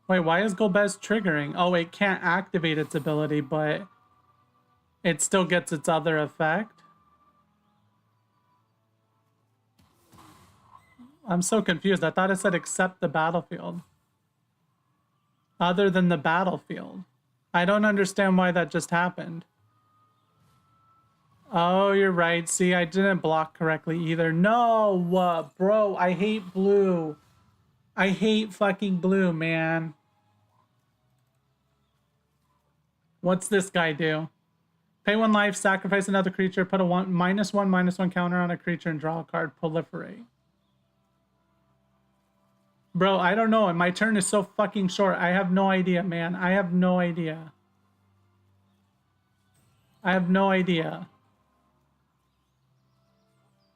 Wait, why is Golbez triggering? Oh, it can't activate its ability, but it still gets its other effect. I'm so confused. I thought it said accept the battlefield. Other than the battlefield. I don't understand why that just happened. Oh, you're right. See, I didn't block correctly either. No, bro, I hate blue. I hate fucking blue, man. What's this guy do? Pay 1 life, sacrifice another creature, put a -1/-1 counter on a creature and draw a card, proliferate. Bro, I don't know. And my turn is so fucking short. I have no idea, man. I have no idea. I have no idea.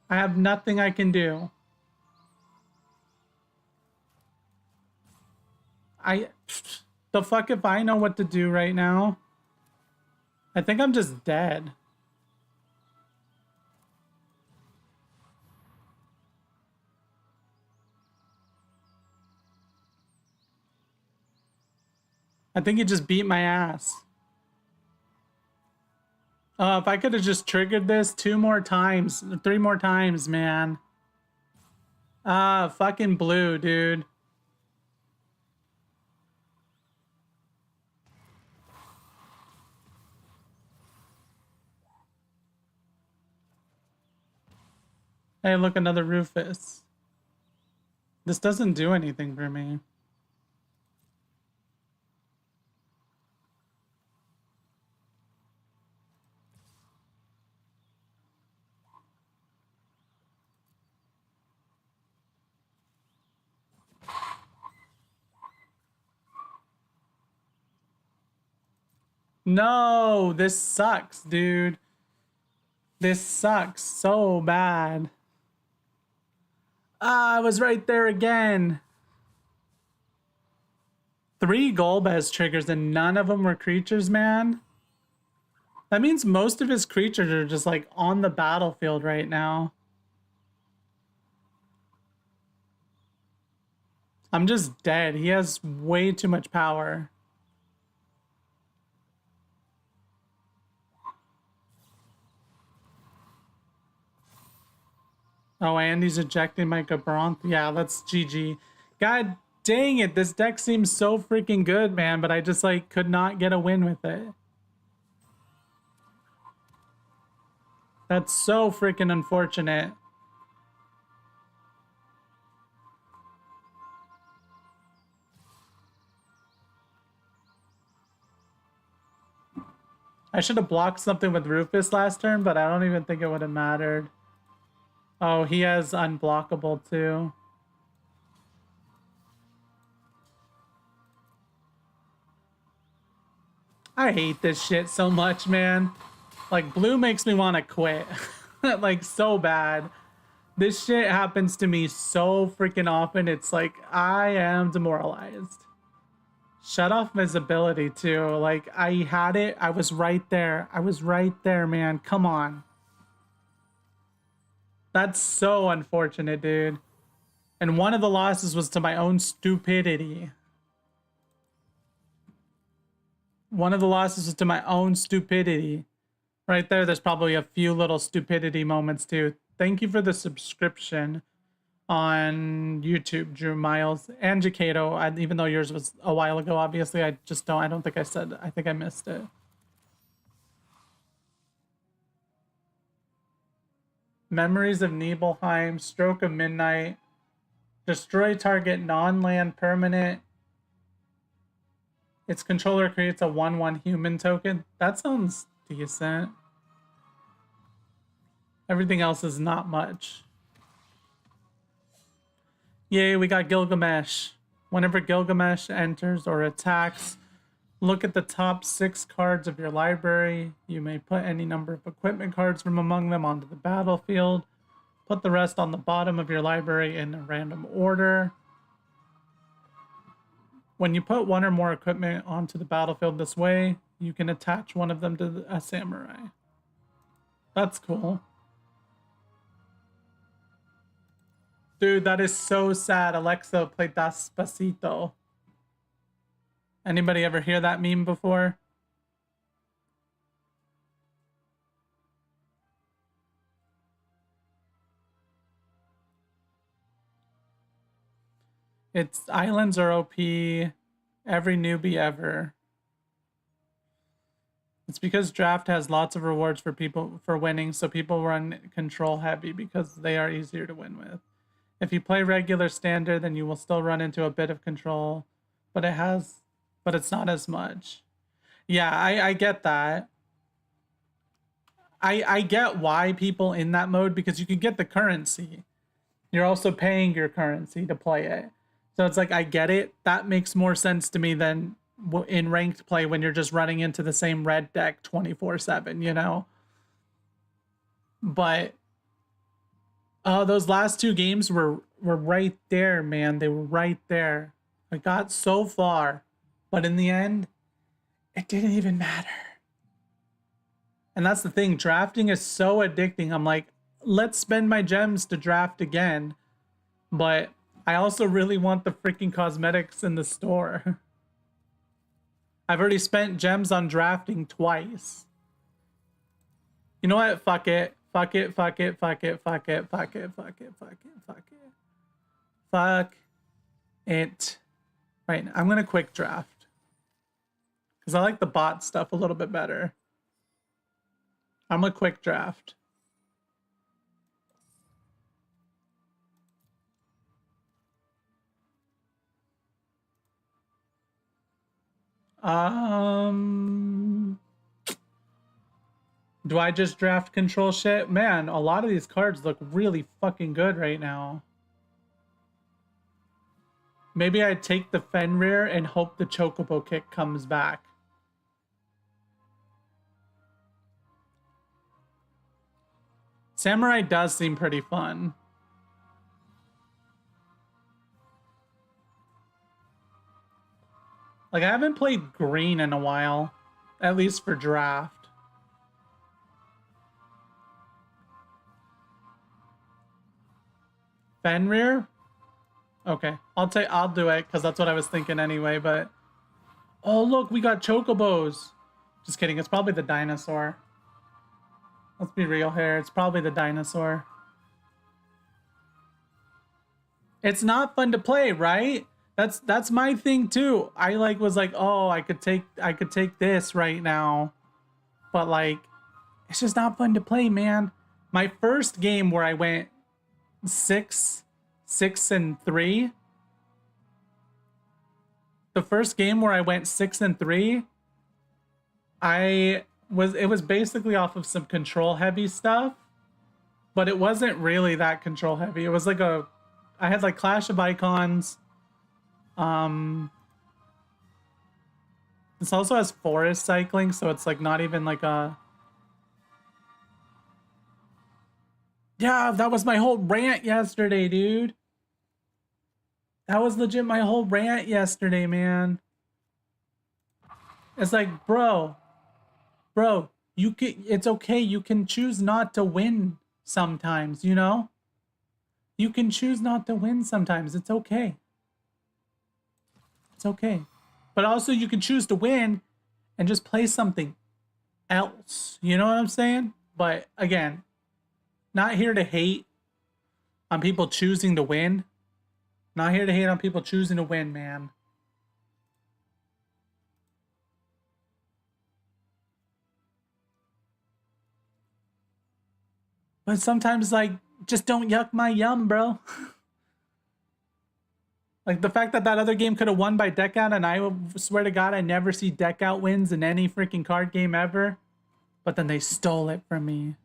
I have nothing I can do. The fuck if I know what to do right now? I think I'm just dead. I think he just beat my ass. If I could have just triggered this 2 more times, 3 more times, man. Fucking blue, dude. Hey, look, another Rufus. This doesn't do anything for me. No, this sucks, dude. This sucks so bad. I was right there again. 3 Golbez triggers and none of them were creatures, man. That means most of his creatures are just like on the battlefield right now. I'm just dead. He has way too much power. Oh, Andy's ejecting my Gabronth. Yeah, that's GG. God dang it. This deck seems so freaking good, man, but I just like could not get a win with it. That's so freaking unfortunate. I should have blocked something with Rufus last turn, but I don't even think it would have mattered. Oh, he has unblockable too. I hate this shit so much, man. Like, blue makes me want to quit. Like, so bad. This shit happens to me so freaking often. It's like, I am demoralized. Shut off visibility, too. Like, I had it. I was right there. I was right there, man. Come on. That's so unfortunate, dude. And one of the losses was to my own stupidity. One of the losses was to my own stupidity. Right there, there's probably a few little stupidity moments, too. Thank you for the subscription on YouTube, Drew Miles and Jacato. Even though yours was a while ago, obviously, I don't think I said, I think I missed it. Memories of Nibelheim, Stroke of Midnight, destroy target non-land permanent. Its controller creates a 1/1 human token. That sounds decent. Everything else is not much. Yay, we got Gilgamesh. Whenever Gilgamesh enters or attacks, look at the top 6 cards of your library. You may put any number of equipment cards from among them onto the battlefield. Put the rest on the bottom of your library in a random order. When you put 1 or more equipment onto the battlefield this way, you can attach one of them to a samurai. That's cool. Dude, that is so sad. Alexa played Despacito. Anybody ever hear that meme before? It's islands are OP. Every newbie ever. It's because draft has lots of rewards for people for winning, so people run control heavy because they are easier to win with. If you play regular standard, then you will still run into a bit of control, but it's not as much. Yeah, I get that. I get why people in that mode, because you can get the currency. You're also paying your currency to play it. So it's like, I get it. That makes more sense to me than in ranked play when you're just running into the same red deck 24/7, you know? But those last two games were right there, man. They were right there. I got so far, but in the end, it didn't even matter. And that's the thing. Drafting is so addicting. I'm like, let's spend my gems to draft again. But I also really want the freaking cosmetics in the store. I've already spent gems on drafting twice. You know what? Fuck it. Fuck it. Fuck it. Fuck it. Fuck it. Fuck it. Fuck it. Fuck it. Fuck it. Fuck it. Right. I'm going to quick draft. Because I like the bot stuff a little bit better. I'm a quick draft. Do I just draft control shit? Man, a lot of these cards look really fucking good right now. Maybe I take the Fenrir and hope the Chocobo kick comes back. Samurai does seem pretty fun. Like, I haven't played green in a while, at least for draft. Fenrir? Okay, I'll do it because that's what I was thinking anyway, but oh look, we got chocobos. Just kidding, it's probably the dinosaur. Let's be real here, it's probably the dinosaur. It's not fun to play, right? That's my thing too. I was like, oh, I could take this right now. But like, it's just not fun to play, man. My first game where I went 6-6-3. The first game where I went 6-3, it was basically off of some control heavy stuff, but it wasn't really that control heavy. It was like I had like Clash of Icons. This also has forest cycling, so it's like not even like a... Yeah, that was my whole rant yesterday, dude. That was legit my whole rant yesterday, man. It's like, bro, it's okay. You can choose not to win sometimes, you know? You can choose not to win sometimes. It's okay. It's okay. But also you can choose to win and just play something else. You know what I'm saying? But again, not here to hate on people choosing to win. Not here to hate on people choosing to win, man. But sometimes, like, just don't yuck my yum, bro. Like, the fact that other game could have won by deck out, and I swear to God, I never see deck out wins in any freaking card game ever. But then they stole it from me.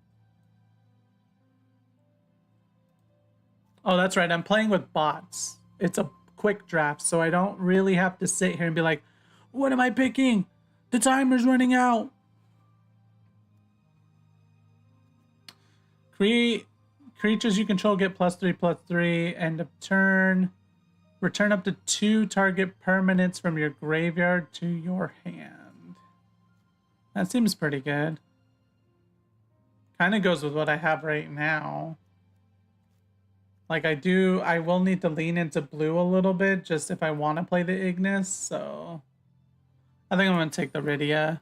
Oh, that's right. I'm playing with bots. It's a quick draft, so I don't really have to sit here and be like, what am I picking? The timer's running out. Creatures you control get +3/+3. End of turn. Return up to 2 target permanents from your graveyard to your hand. That seems pretty good. Kind of goes with what I have right now. Like, I will need to lean into blue a little bit just if I want to play the Ignis, so I think I'm going to take the Rydia.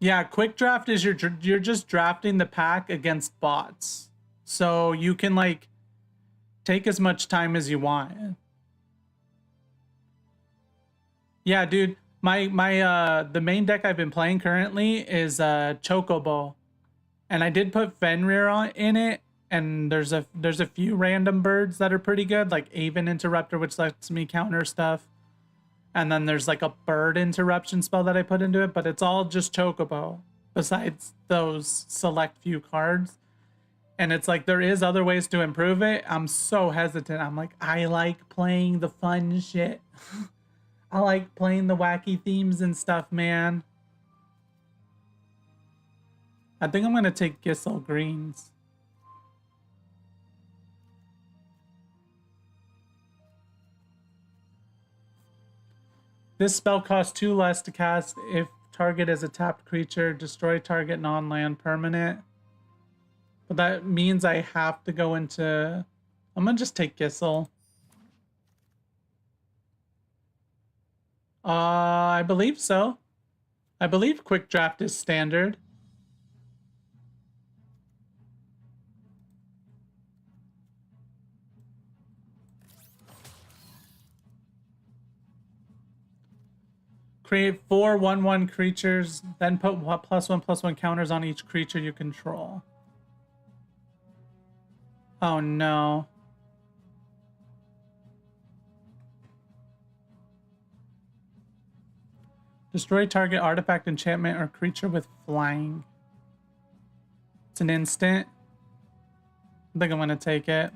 Yeah, quick draft is you're just drafting the pack against bots. So you can like take as much time as you want. Yeah, dude. My the main deck I've been playing currently is Chocobo. And I did put Fenrir in it, and there's a few random birds that are pretty good, like Aven Interrupter, which lets me counter stuff. And then there's like a bird interruption spell that I put into it, but it's all just Chocobo, besides those select few cards. And it's like there is other ways to improve it. I'm so hesitant. I'm like, I like playing the fun shit. I like playing the wacky themes and stuff, man. I think I'm gonna take Gissel greens. This spell costs 2 less to cast if target is a tapped creature. Destroy target non-land permanent. But that means I have to go into... I'm gonna just take Gissel. I believe so. I believe quick draft is standard. Create 4 1/1 creatures, then put +1/+1 counters on each creature you control. Oh no. Destroy target artifact, enchantment, or creature with flying. It's an instant. I think I'm gonna take it.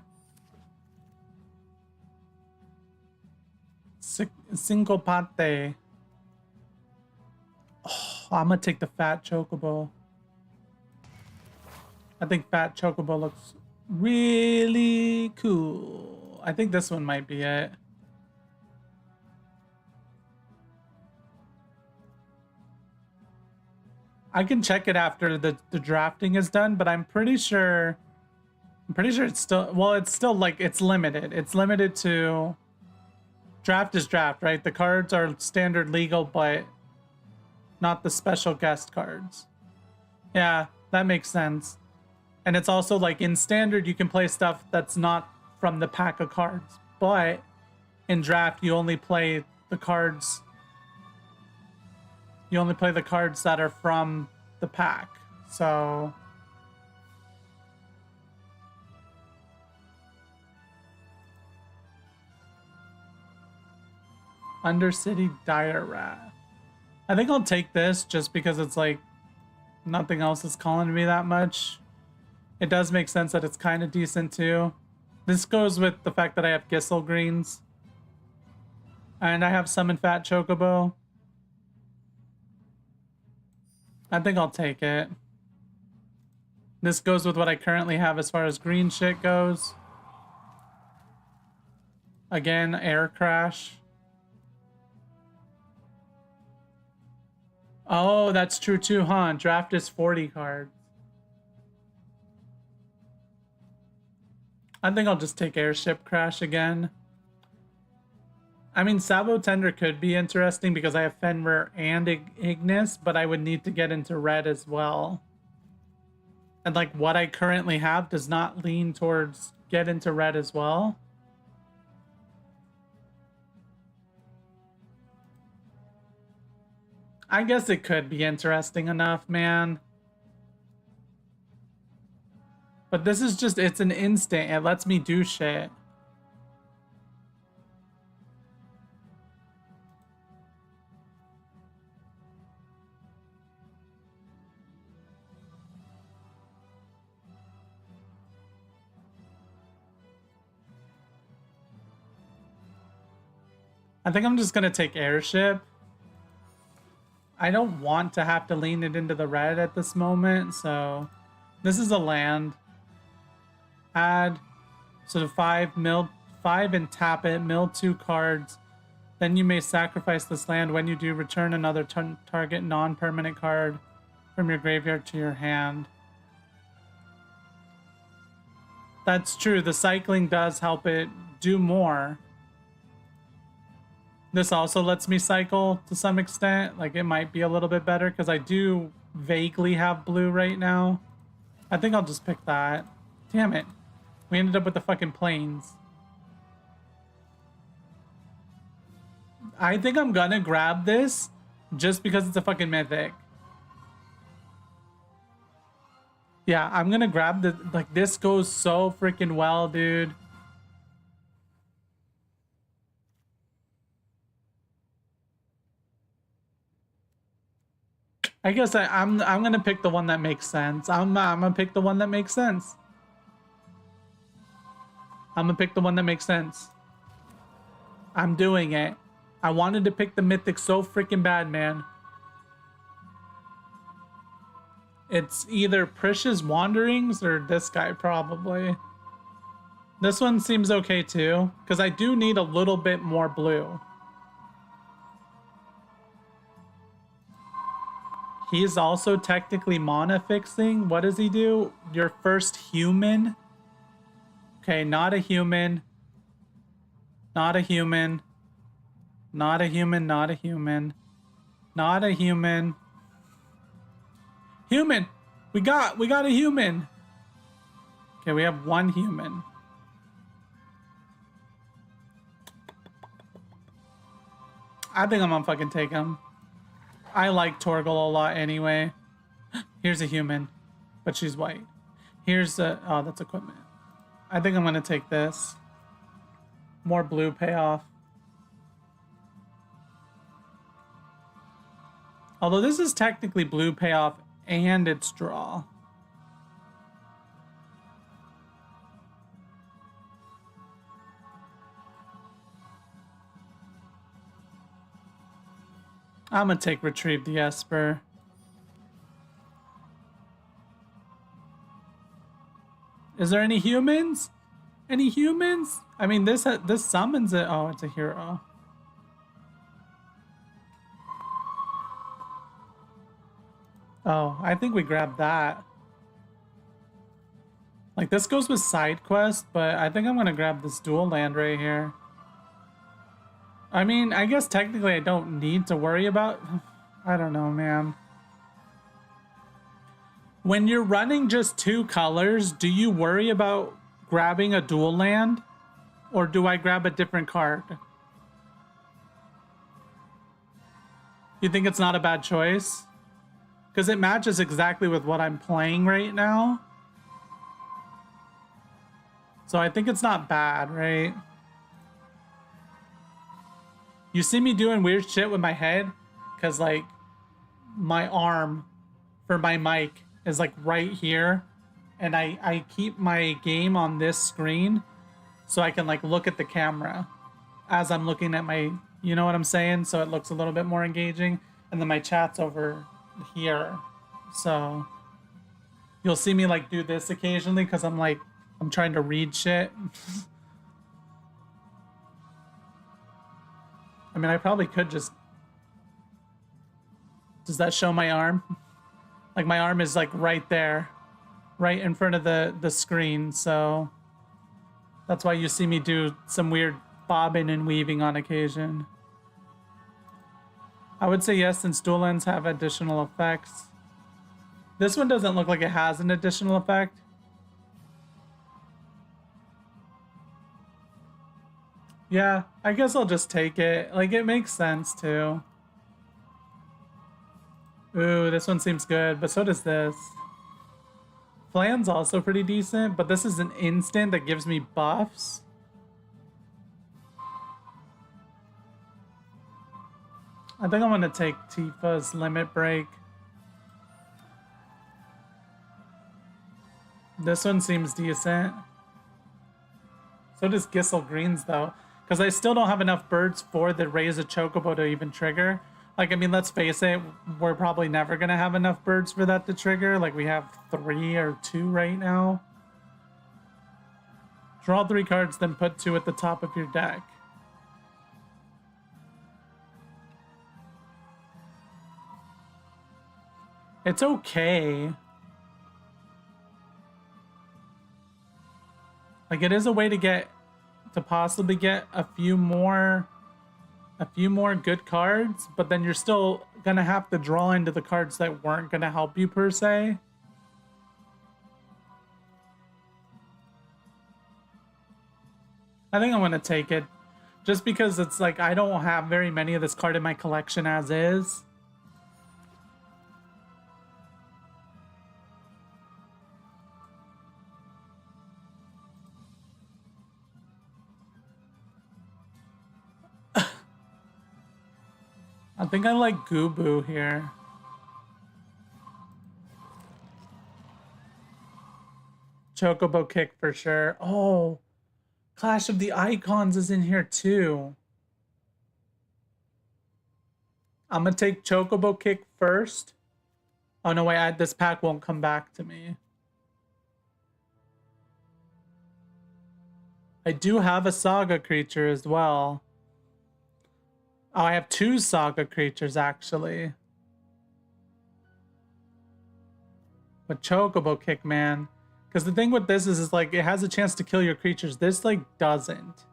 Syncopate. Oh, I'm gonna take the fat chocobo. I think fat chocobo looks really cool. I think this one might be it. I can check it after the drafting is done, but I'm pretty sure it's still, well, it's still like, it's limited. It's limited to draft is draft, right? The cards are standard legal, but not the special guest cards. Yeah, that makes sense. And it's also like in standard, you can play stuff that's not from the pack of cards, but in draft, you only play the cards. You only play the cards that are from the pack. So Undercity Dire Rat. I think I'll take this just because it's like nothing else is calling to me that much. It does make sense that it's kind of decent too. This goes with the fact that I have Gissel greens. And I have Summon Fat Chocobo. I think I'll take it. This goes with what I currently have as far as green shit goes. Again, Air Crash. Oh, that's true too, huh? Draft is 40 cards. I think I'll just take Airship Crash again. I mean, Sabo Tender could be interesting because I have Fenrir and Ignis, but I would need to get into red as well. And like what I currently have does not lean towards get into red as well. I guess it could be interesting enough, man. But this is just, it's an instant. It lets me do shit. I think I'm just gonna take Airship. I don't want to have to lean it into the red at this moment, so this is a land. Add so the 5 and tap it, mill 2 cards. Then you may sacrifice this land. When you do, return another target non-permanent card from your graveyard to your hand. That's true. The cycling does help it do more. This also lets me cycle to some extent. Like, it might be a little bit better because I do vaguely have blue right now. I think I'll just pick that. Damn it. We ended up with the fucking planes. I think I'm gonna grab this just because it's a fucking mythic. Yeah, I'm gonna grab the, like, this goes so freaking well, dude. I guess I'm gonna pick the one that makes sense. I'm gonna pick the one that makes sense. I'm gonna pick the one that makes sense. I'm doing it. I wanted to pick the mythic so freaking bad, man. It's either Prish's Wanderings or this guy, probably. This one seems okay too, because I do need a little bit more blue. He's also technically mana fixing. What does he do? Your first human. Okay, not a human. Not a human. Not a human, not a human. Not a human. Human! We got a human! Okay, we have one human. I think I'm gonna fucking take him. I like Torgal a lot anyway. Here's a human, but she's white. Here's a, oh, that's equipment. I think I'm gonna take this. More blue payoff. Although this is technically blue payoff and it's draw. I'm gonna take Retrieve the Esper. Is there any humans? Any humans? I mean, this summons it. Oh, it's a hero. Oh, I think we grabbed that. Like, this goes with side quest, but I think I'm gonna grab this dual land right here. I mean, I guess technically I don't need to worry about... I don't know, man. When you're running just 2 colors, do you worry about grabbing a dual land? Or do I grab a different card? You think it's not a bad choice? Because it matches exactly with what I'm playing right now. So I think it's not bad, right? You see me doing weird shit with my head? Because, like, my arm for my mic is, like, right here. And I keep my game on this screen so I can, like, look at the camera as I'm looking at my... You know what I'm saying? So it looks a little bit more engaging. And then my chat's over here. So you'll see me, like, do this occasionally because I'm, like, I'm trying to read shit. I mean, I probably could just... Does that show my arm? Like, my arm is, like, right there. Right in front of the screen, so... That's why you see me do some weird bobbing and weaving on occasion. I would say yes, since dual lands have additional effects. This one doesn't look like it has an additional effect. Yeah, I guess I'll just take it. Like, it makes sense, too. Ooh, this one seems good, but so does this. Flan's also pretty decent, but this is an instant that gives me buffs. I think I'm gonna take Tifa's Limit Break. This one seems decent. So does Gissel Greens, though. Because I still don't have enough birds for the Raise a Chocobo to even trigger. Like, I mean, let's face it, we're probably never going to have enough birds for that to trigger. Like, we have 3 or 2 right now. Draw 3 cards, then put 2 at the top of your deck. It's okay. Like, it is a way to possibly get a few more a few more good cards, but then you're still gonna have to draw into the cards that weren't gonna help you per se. I think I'm gonna take it, just because it's like I don't have very many of this card in my collection as is. I think I like Goobu here. Chocobo Kick for sure. Oh, Clash of the Icons is in here too. I'm gonna take Chocobo Kick first. Oh no, wait, this pack won't come back to me. I do have a Saga creature as well. Oh, I have 2 Saga creatures actually. But Chocobo Kick, man. Because the thing with this is like it has a chance to kill your creatures. This like doesn't.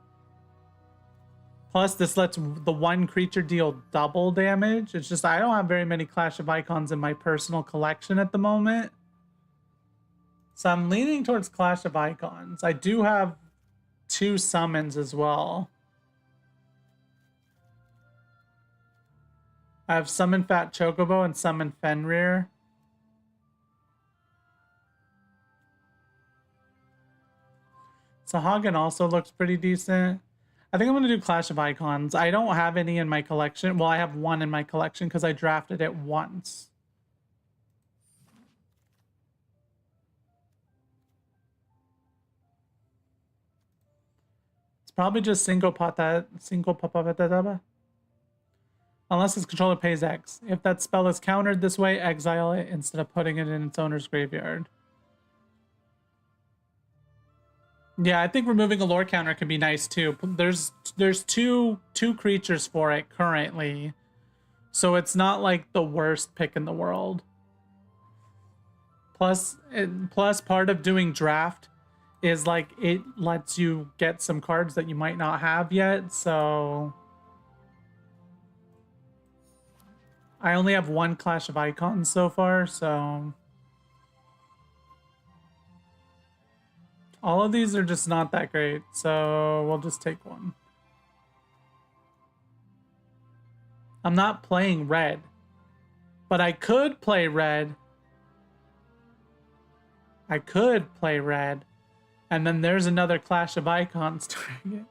Plus this lets the one creature deal double damage. It's just I don't have very many Clash of Icons in my personal collection at the moment. So I'm leaning towards Clash of Icons. I do have 2 summons as well. I have Summon Fat Chocobo and Summon Fenrir. Sahagin also looks pretty decent. I think I'm going to do Clash of Icons. I don't have any in my collection. Well, I have 1 in my collection because I drafted it once. It's probably just single papa. Unless its controller pays X. If that spell is countered this way, exile it instead of putting it in its owner's graveyard. Yeah, I think removing a lore counter can be nice too. There's two creatures for it currently, so it's not like the worst pick in the world. Plus part of doing draft is like it lets you get some cards that you might not have yet. So I only have 1 Clash of Icons so far, so all of these are just not that great, so we'll just take 1. I'm not playing red, but I could play red. And then there's another Clash of Icons target.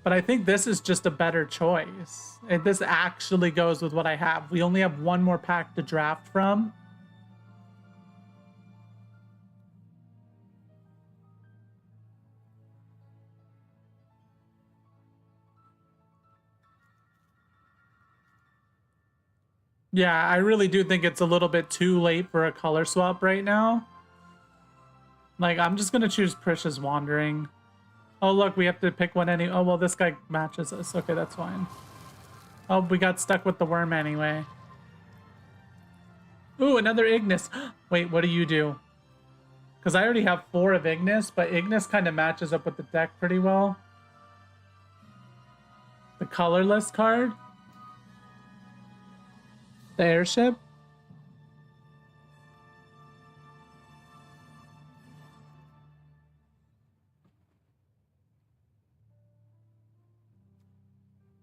But I think this is just a better choice. This actually goes with what I have. We only have 1 more pack to draft from. Yeah, I really do think it's a little bit too late for a color swap right now. Like, I'm just going to choose Prisha's Wandering. Oh, look, we have to pick one any... Oh, well, this guy matches us. Okay, that's fine. Oh, we got stuck with the worm anyway. Ooh, another Ignis. Wait, what do you do? Because I already have 4 of Ignis, but Ignis kind of matches up with the deck pretty well. The colorless card. The airship.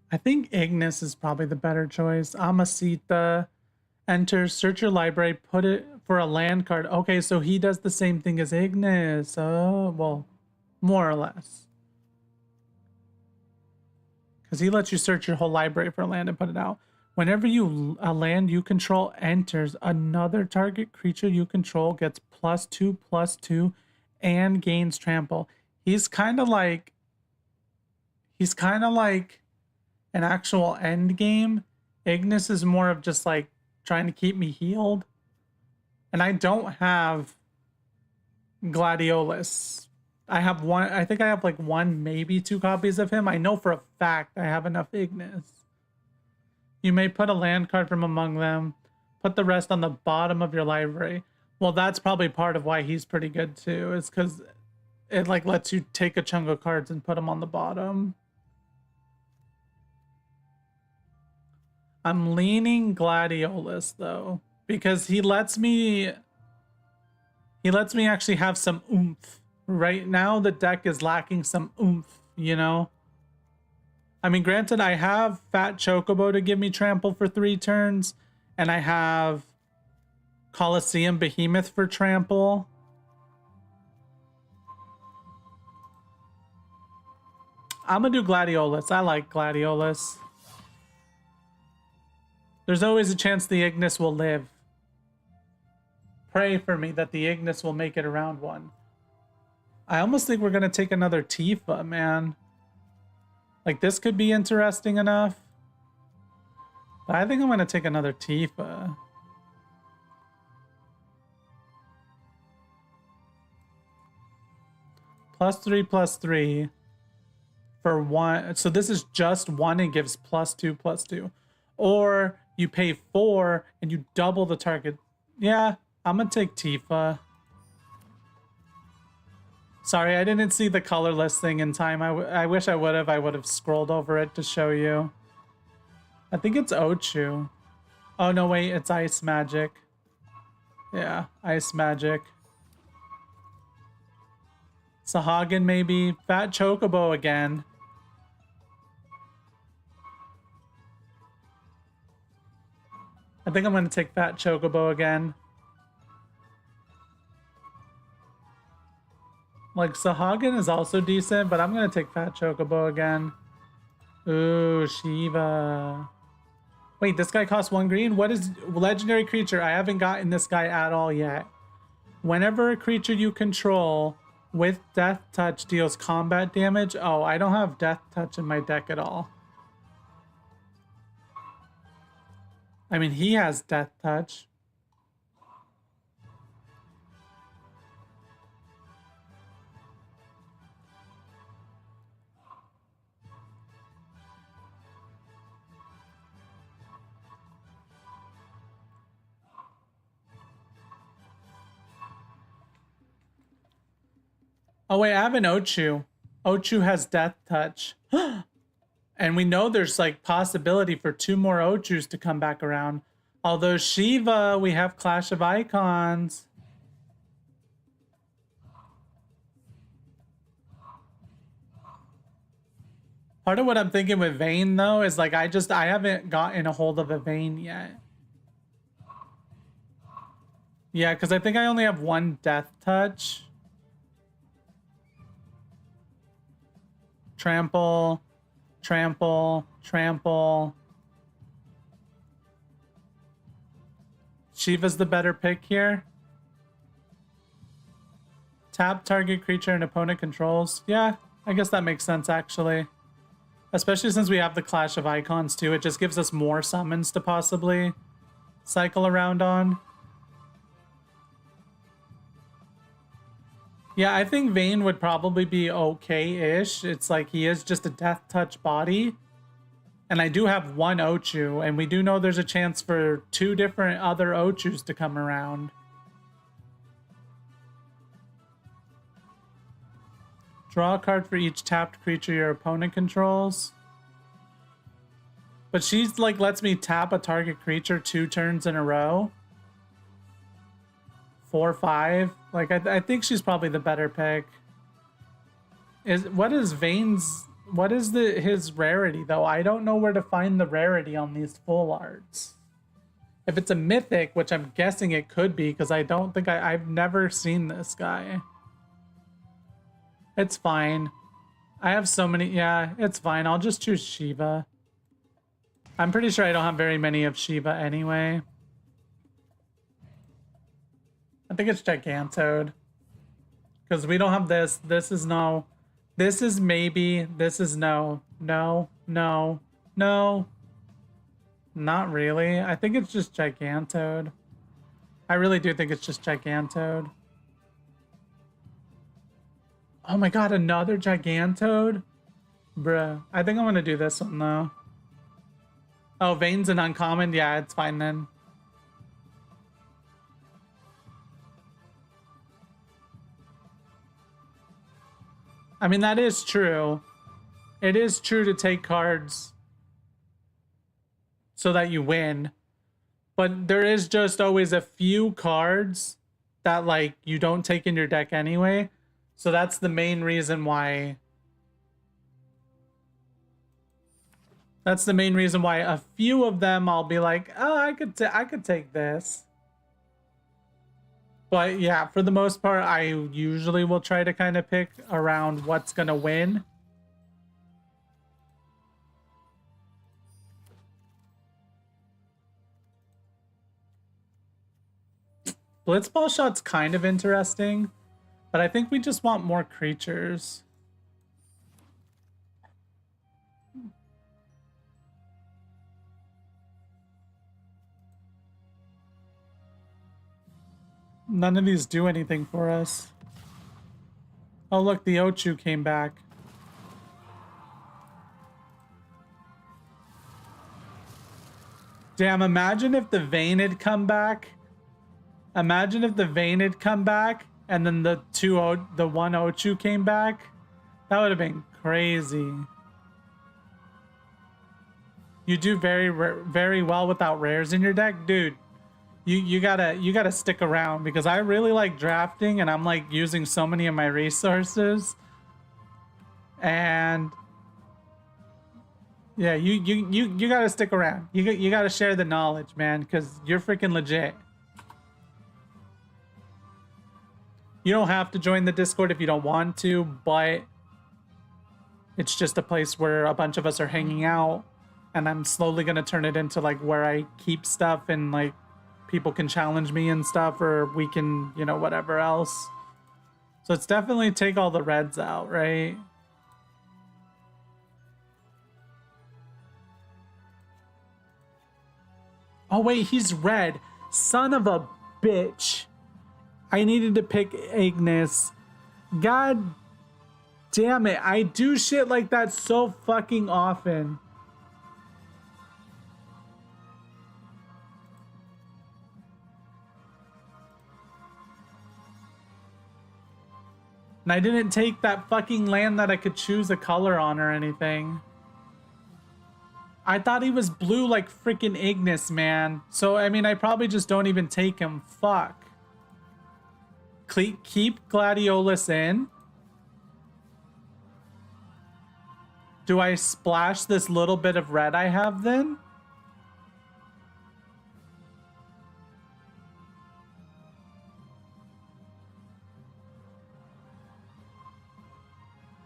I think Ignis is probably the better choice. Amasita enters, search your library, put it for a land card. Okay, so he does the same thing as Ignis. Oh, well, more or less. Because he lets you search your whole library for a land and put it out. Whenever a land you control enters, another target creature you control gets +2/+2 and gains trample. He's kind of like an actual end game. Ignis is more of just like trying to keep me healed. And I don't have Gladiolus. I have 1, I think I have like 1, maybe 2 copies of him. I know for a fact I have enough Ignis. You may put a land card from among them. Put the rest on the bottom of your library. Well, that's probably part of why he's pretty good too, is because it like lets you take a chunk of cards and put them on the bottom. I'm leaning Gladiolus though, because he lets me actually have some oomph. Right now the deck is lacking some oomph, you know? I mean, granted, I have Fat Chocobo to give me trample for 3 turns, and I have Colosseum Behemoth for trample. I'm gonna do Gladiolus. I like Gladiolus. There's always a chance the Ignis will live. Pray for me that the Ignis will make it around 1. I almost think we're gonna take another Tifa, man. Like, this could be interesting enough. But I think I'm gonna take another Tifa. +3/+3 for 1. So this is just 1 and gives +2/+2. Or you pay 4 and you double the target. Yeah, I'm gonna take Tifa. Sorry, I didn't see the colorless thing in time. I wish I would have. I would have scrolled over it to show you. I think it's Ochu. Oh, no, wait. It's Ice Magic. Yeah, Ice Magic. Sahagin, maybe. Fat Chocobo again. I think I'm going to take Fat Chocobo again. Like, Sahagin is also decent, but I'm going to take Fat Chocobo again. Ooh, Shiva. Wait, this guy costs 1 green? What is legendary creature? I haven't gotten this guy at all yet. Whenever a creature you control with Death Touch deals combat damage. Oh, I don't have Death Touch in my deck at all. I mean, he has Death Touch. Oh wait, I have an Ochu. Ochu has Death Touch. And we know there's like possibility for 2 more Ochus to come back around. Although Shiva, we have Clash of Icons. Part of what I'm thinking with Vayne though is like I haven't gotten a hold of a Vayne yet. Yeah, because I think I only have 1 Death Touch. Trample, trample, trample. Shiva's the better pick here. Tap target creature an opponent controls. Yeah, I guess that makes sense actually. Especially since we have the Clash of Icons too. It just gives us more summons to possibly cycle around on. Yeah, I think Vayne would probably be okay-ish. It's like he is just a Death Touch body. And I do have 1 Ochu, and we do know there's a chance for 2 different other Ochus to come around. Draw a card for each tapped creature your opponent controls. But she's like lets me tap a target creature 2 turns in a row. 4/5. Like I think she's probably the better pick. What is his rarity though? I don't know where to find the rarity on these full arts. If it's a mythic, which I'm guessing it could be, because I don't think I've never seen this guy. It's fine. I have so many. Yeah, it's fine. I'll just choose Shiva. I'm pretty sure I don't have very many of Shiva anyway. I think it's Gigantode. Because we don't have this. This is no. This is maybe. This is no. No. No. No. Not really. I think it's just Gigantode. I really do think it's just Gigantode. Oh my god, another Gigantode? Bruh. I think I'm gonna do this one though. Oh, Vayne's an uncommon? Yeah, it's fine then. I mean, that is true. It is true to take cards so that you win. But there is just always a few cards that, like, you don't take in your deck anyway. So that's the main reason why... That's the main reason why a few of them I'll be like, oh, I could take this. But yeah, for the most part, I usually will try to kind of pick around what's gonna win. Blitzball shot's kind of interesting, but I think we just want more creatures. None of these do anything for us. Oh, look, the Ochu came back. Damn, imagine if the Vayne had come back. Imagine if the Vayne had come back and then the one Ochu came back. That would have been crazy. You do very well without rares in your deck, dude. You gotta stick around because I really like drafting and I'm like using so many of my resources. And yeah, you gotta stick around. You gotta share the knowledge, man, because you're freaking legit. You don't have to join the Discord if you don't want to, but it's just a place where a bunch of us are hanging out, and I'm slowly gonna turn it into like where I keep stuff and like people can challenge me and stuff, or we can, you know, whatever else. So it's definitely take all the reds out, right? Oh wait, he's red. Son of a bitch. I needed to pick Ignis. God damn it. I do shit like that so fucking often. And I didn't take that fucking land that I could choose a color on or anything. I thought he was blue like freaking Ignis, man. So, I mean, I probably just don't even take him. Fuck. Keep Gladiolus in. Do I splash this little bit of red I have then?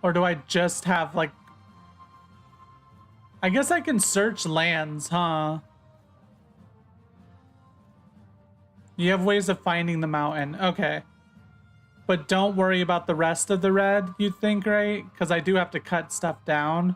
Or do I just have like... I guess I can search lands, huh? You have ways of finding the mountain. Okay. But don't worry about the rest of the red, you think, right? Because I do have to cut stuff down.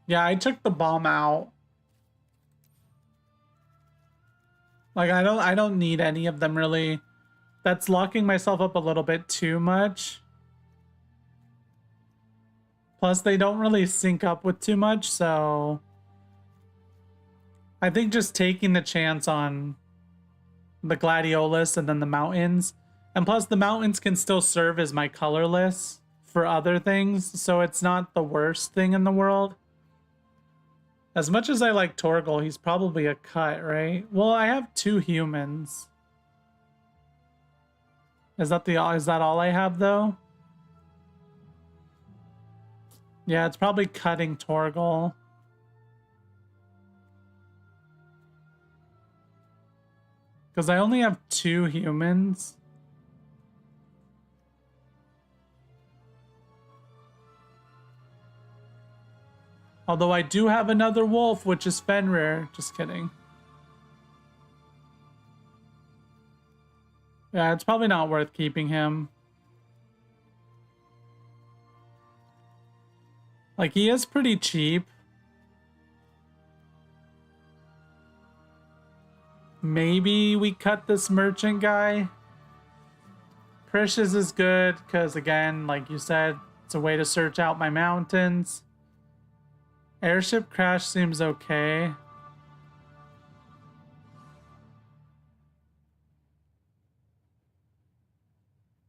Yeah, I took the bomb out. Like, I don't need any of them, really. That's locking myself up a little bit too much. Plus, they don't really sync up with too much, so... I think just taking the chance on the Gladiolus and then the mountains. And plus, the mountains can still serve as my colorless for other things, so it's not the worst thing in the world. As much as I like Torgal, he's probably a cut, right? Well, I have 2 humans. Is that all I have, though? Yeah, it's probably cutting Torgal. Because I only have 2 humans. Although I do have another wolf, which is Fenrir. Just kidding. Yeah, it's probably not worth keeping him. Like, he is pretty cheap. Maybe we cut this merchant guy. Precious is good because, again, like you said, it's a way to search out my mountains. Airship crash seems okay.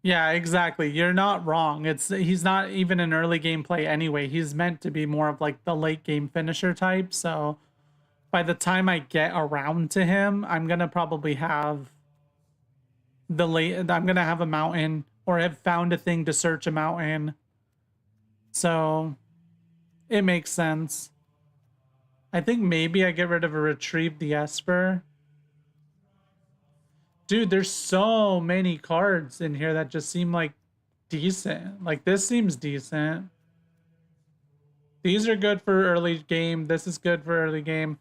Yeah, exactly. You're not wrong. He's not even an early game play anyway. He's meant to be more of like the late game finisher type. So by the time I get around to him, I'm gonna probably have I'm gonna have a mountain or have found a thing to search a mountain. So it makes sense. I think maybe I get rid of a retrieve the Esper. Dude, there's so many cards in here that just seem like decent. Like this seems decent. These are good for early game. This is good for early game.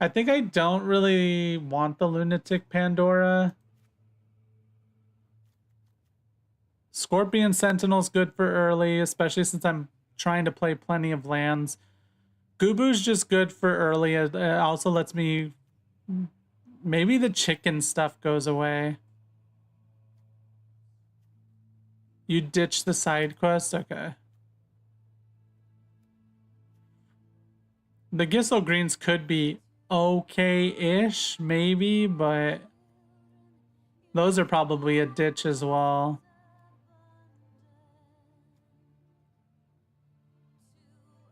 I think I don't really want the Lunatic Pandora. Scorpion Sentinel's good for early, especially since I'm trying to play plenty of lands. Gubu's just good for early. It also lets me... Maybe the chicken stuff goes away. You ditch the side quest? Okay. The Gissel Greens could be okay-ish, maybe, but those are probably a ditch as well.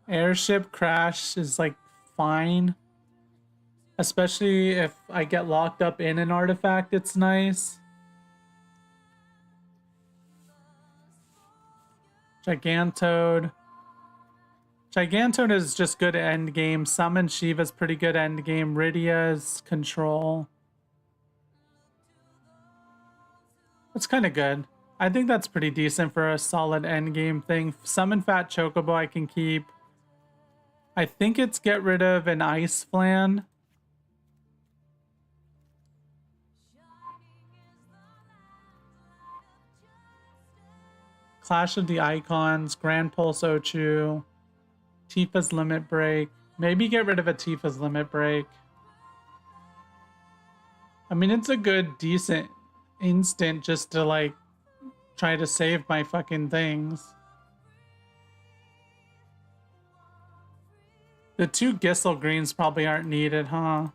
Airship crash is like fine. Especially if I get locked up in an artifact, it's nice. Gigantode. Gigantode is just good end game. Summon Shiva's pretty good end game. Rydia's control. It's kind of good. I think that's pretty decent for a solid end game thing. Summon Fat Chocobo I can keep. I think it's get rid of an Ice Flan. Clash of the Icons, Grand Pulse Ochu, Tifa's Limit Break. Maybe get rid of a Tifa's Limit Break. I mean, it's a good, decent instant just to, like, try to save my fucking things. The 2 Gissel Greens probably aren't needed, huh?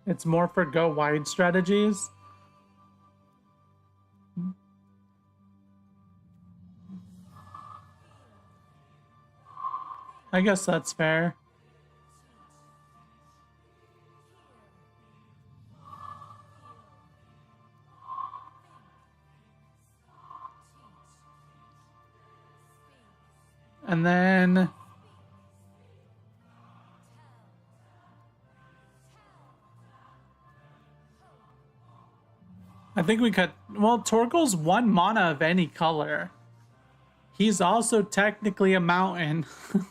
It's more for go wide strategies. I guess that's fair. And then I think we cut... Well, Torgal's 1 mana of any color. He's also technically a mountain. And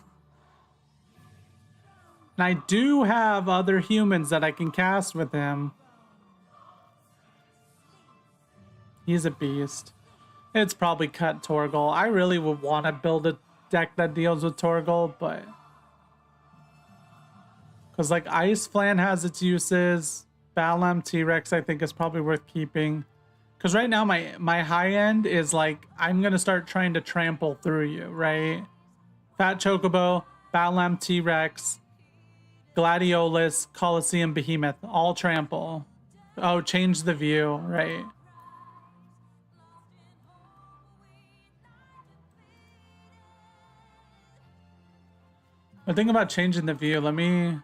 I do have other humans that I can cast with him. He's a beast. It's probably cut Torgal. I really would want to build a deck that deals with Torgal, but... Because, like, Ice Flan has its uses. Balam T-Rex, I think, is probably worth keeping. Because right now, my high end is, like, I'm going to start trying to trample through you, right? Fat Chocobo, Balam T-Rex, Gladiolus, Colosseum Behemoth, all trample. Oh, change the view, right? The thing about changing the view, let me...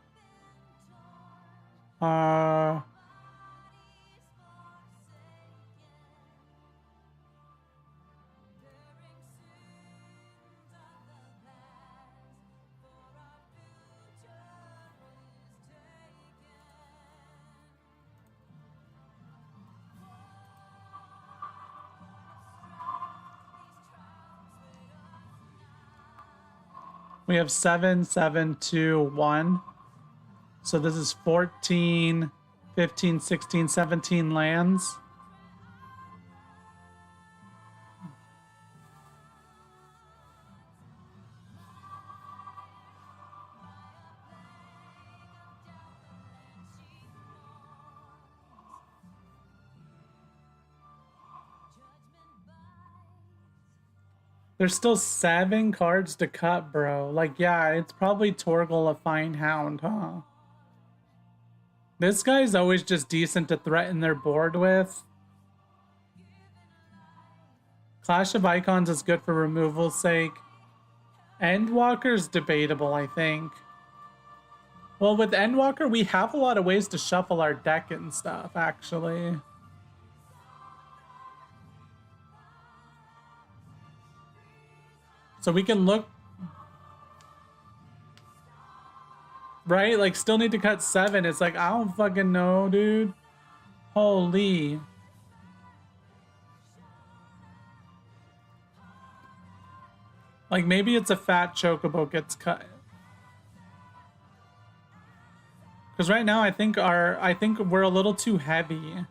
We have 7, 7, 2, 1. So this is 14, 15, 16, 17 lands. There's still 7 cards to cut, bro. Like, yeah, it's probably Torgal a Fine Hound, huh? This guy's always just decent to threaten their board with. Clash of Icons is good for removal's sake. Endwalker's debatable, I think. Well, with Endwalker, we have a lot of ways to shuffle our deck and stuff, actually. So we can look... Right? Like, still need to cut 7. It's like, I don't fucking know, dude. Holy. Like, maybe it's a fat chocobo gets cut. Because right now, I think we're a little too heavy.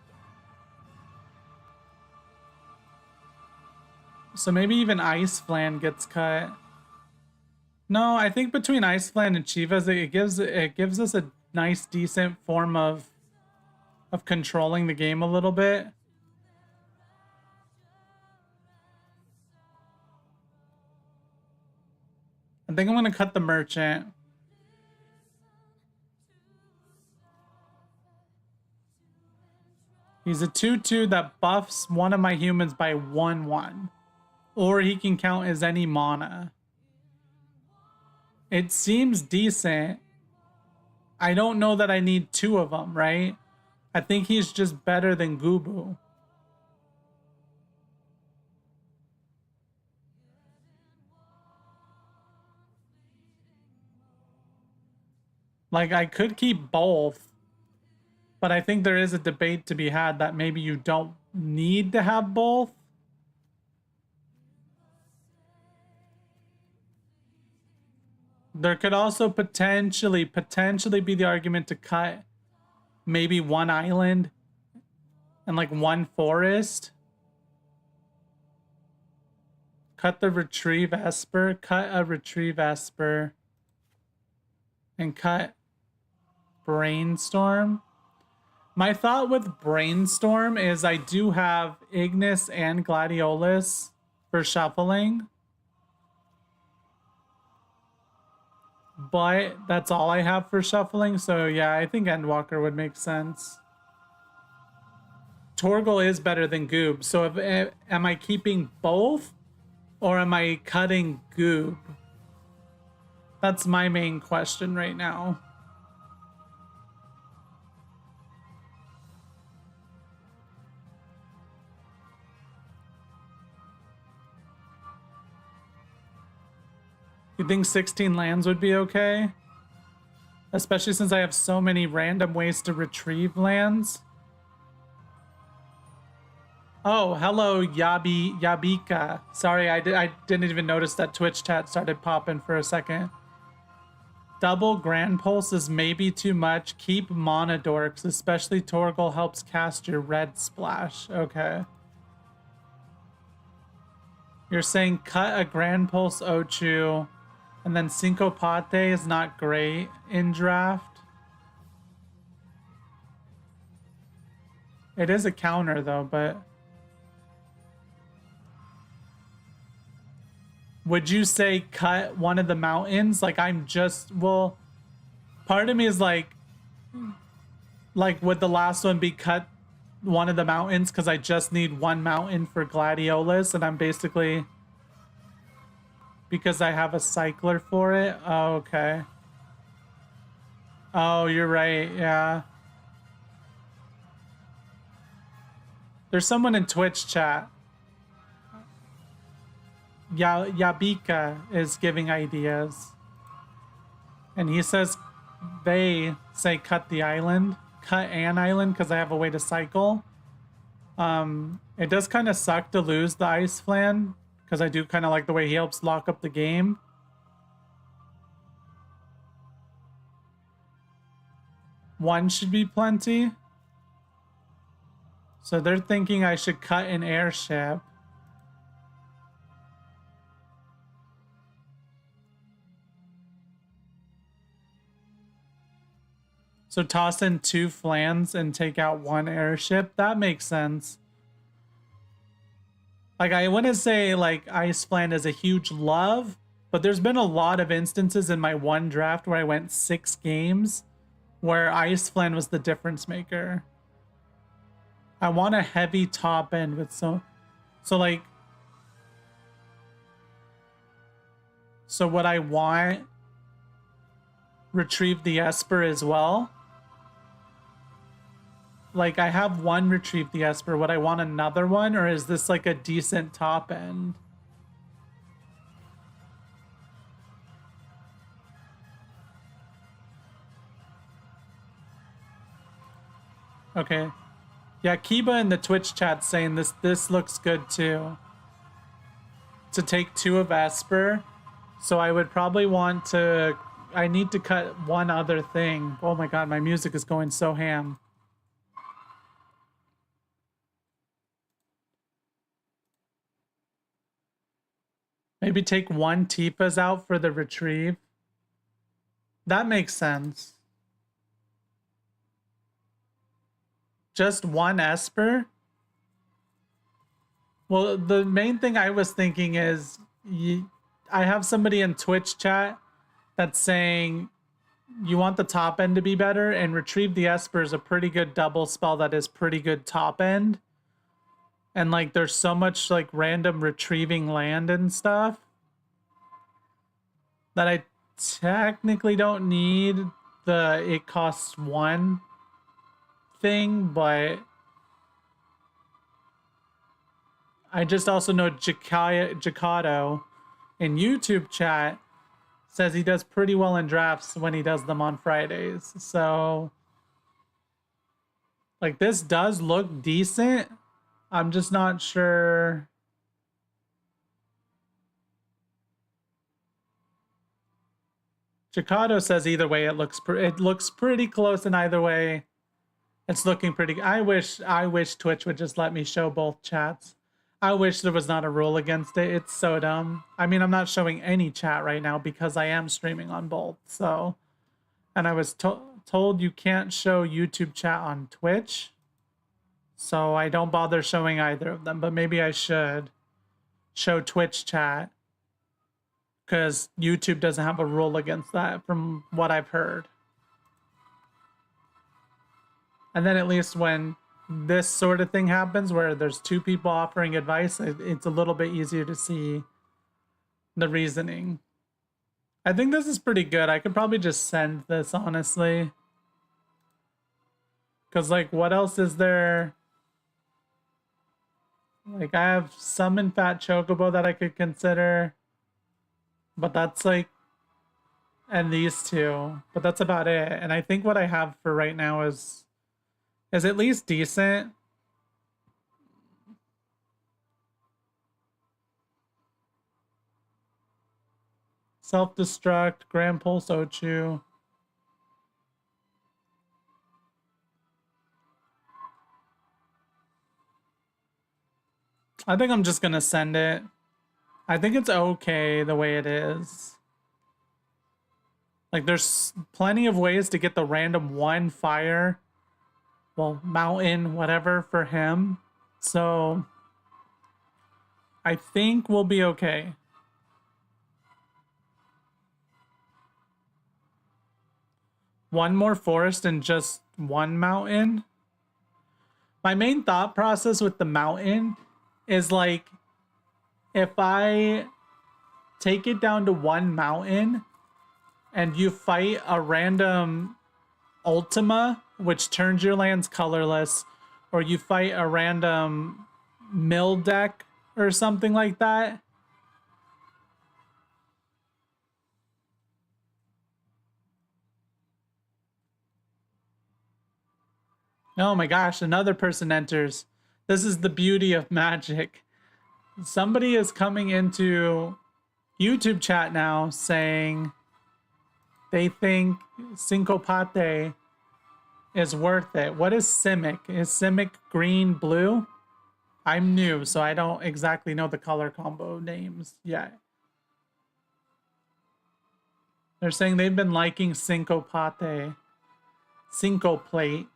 So maybe even Ice Flan gets cut. No, I think between Ice Flan and Chivas, it gives us a nice, decent form of controlling the game a little bit. I think I'm gonna cut the Merchant. He's a 2/2 that buffs one of my humans by 1/1. Or he can count as any mana. It seems decent. I don't know that I need 2 of them, right? I think he's just better than Gubu. Like, I could keep both, but I think there is a debate to be had that maybe you don't need to have both. There could also potentially be the argument to cut maybe 1 island and like 1 forest. Cut the Retrieve Esper, cut a Retrieve Esper, and cut Brainstorm. My thought with Brainstorm is I do have Ignis and Gladiolus for shuffling. But that's all I have for shuffling, so yeah, I think Endwalker would make sense. Torgal is better than Goob, so am I keeping both? Or am I cutting Goob? That's my main question right now. You think 16 lands would be okay? Especially since I have so many random ways to retrieve lands. Oh, hello, Yabika. Sorry, I didn't even notice that Twitch chat started popping for a second. Double Grand Pulse is maybe too much. Keep Mana Dorks, especially Torgal helps cast your red splash. Okay. You're saying cut a Grand Pulse Ochu, and then Syncopate is not great in draft. It is a counter though, but... Would you say cut one of the mountains? Like, I'm just... Well, part of me is like, would the last one be cut one of the mountains? Because I just need 1 mountain for Gladiolus, and I'm basically... Because I have a cycler for it? Oh, okay. Oh, you're right, yeah. There's someone in Twitch chat. Yabika is giving ideas. And he says they say cut the island. Cut an island because I have a way to cycle. It does kind of suck to lose the Ice Flan because I do kind of like the way he helps lock up the game. One should be plenty. So they're thinking I should cut an airship. So toss in 2 flans and take out 1 airship. That makes sense. Like, I wouldn't say like Ice Flan is a huge love, but there's been a lot of instances in my one draft where I went 6 games where Ice Flan was the difference maker. I want a heavy top end with so like, so what I want, Retrieve the Esper as well. Like, I have one Retrieve the Esper. Would I want another one, or is this like a decent top end? Okay. Yeah, Kiba in the Twitch chat saying this looks good too. To take 2 of Esper. So I would probably want to... I need to cut one other thing. Oh my god, my music is going so ham. Maybe take 1 Tifa's out for the Retrieve. That makes sense. Just 1 Esper? Well, the main thing I was thinking is... I have somebody in Twitch chat that's saying you want the top end to be better, and Retrieve the Esper is a pretty good double spell that is pretty good top end. And like there's so much like random retrieving land and stuff that I technically don't need the it costs 1 thing, but I just also know Jacato in YouTube chat says he does pretty well in drafts when he does them on Fridays. So like this does look decent. I'm just not sure. Jacato says either way it looks pretty close in either way. It's looking pretty. I wish Twitch would just let me show both chats. I wish there was not a rule against it. It's so dumb. I mean, I'm not showing any chat right now because I am streaming on both. So, and I was told you can't show YouTube chat on Twitch. So I don't bother showing either of them, but maybe I should show Twitch chat because YouTube doesn't have a rule against that from what I've heard. And then at least when this sort of thing happens where there's 2 people offering advice, it's a little bit easier to see the reasoning. I think this is pretty good. I could probably just send this, honestly. Because, like, what else is there? Like, I have Summon Fat Chocobo that I could consider. But that's, like... And these 2. But that's about it. And I think what I have for right now is at least decent. Self-Destruct, Grand Pulse Ochu. I think I'm just gonna send it. I think it's okay the way it is. Like, there's plenty of ways to get the random 1 fire, well, mountain, whatever, for him. So I think we'll be okay. One more forest and just 1 mountain. My main thought process with the mountain is like, if I take it down to 1 mountain and you fight a random Ultima, which turns your lands colorless, or you fight a random mill deck or something like that. Oh my gosh, another person enters. This is the beauty of Magic. Somebody is coming into YouTube chat now saying they think Syncopate is worth it. What is Simic? Is Simic green, blue? I'm new, so I don't exactly know the color combo names yet. They're saying they've been liking Syncopate. Syncoplate.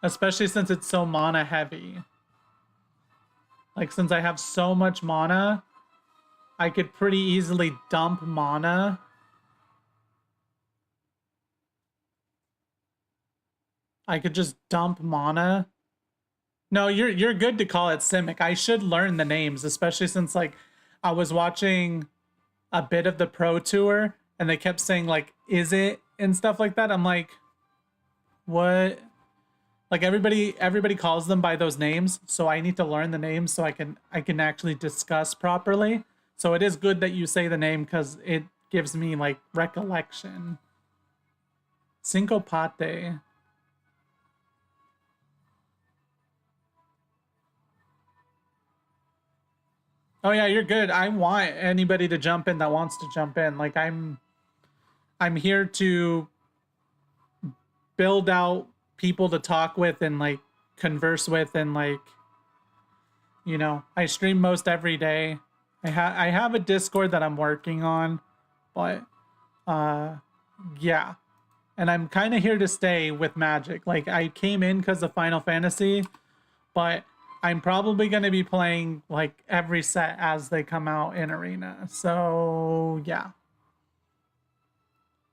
especially since it's so mana heavy. Like, since I have so much mana, I could pretty easily dump mana. I could just dump mana. No, you're good to call it Simic. I should learn the names, especially since like I was watching a bit of the Pro Tour and they kept saying like, is it and stuff like that. I'm like, what? Like everybody calls them by those names, so I need to learn the names so I can actually discuss properly. So it is good that you say the name because it gives me like recollection. Cinco Pate. Oh yeah, you're good. I want anybody to jump in that wants to jump in. Like I'm here to build out people to talk with and like converse with and like, you know, I stream most every day. I have a Discord that I'm working on, but yeah. And I'm kind of here to stay with Magic. Like I came in because of Final Fantasy, but I'm probably going to be playing like every set as they come out in Arena. So yeah.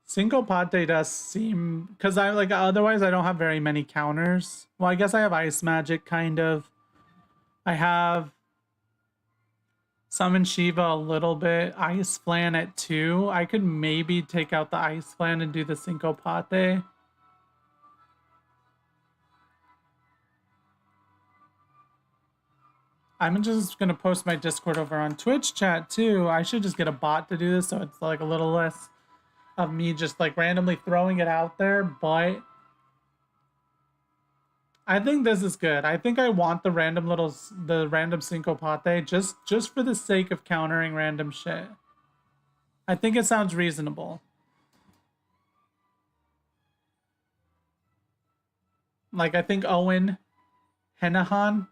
Cinco Pate does seem, because I like otherwise I don't have very many counters. Well, I guess I have Ice Magic kind of. I have Summon Shiva a little bit. Ice Flan at 2. I could maybe take out the Ice Flan and do the Cinco Pate. I'm just gonna post my Discord over on Twitch chat too. I should just get a bot to do this so it's like a little less of me just like randomly throwing it out there, but I think this is good. I think I want the random Cinco Pate just for the sake of countering random shit. I think it sounds reasonable. Like I think Owen, Henahan,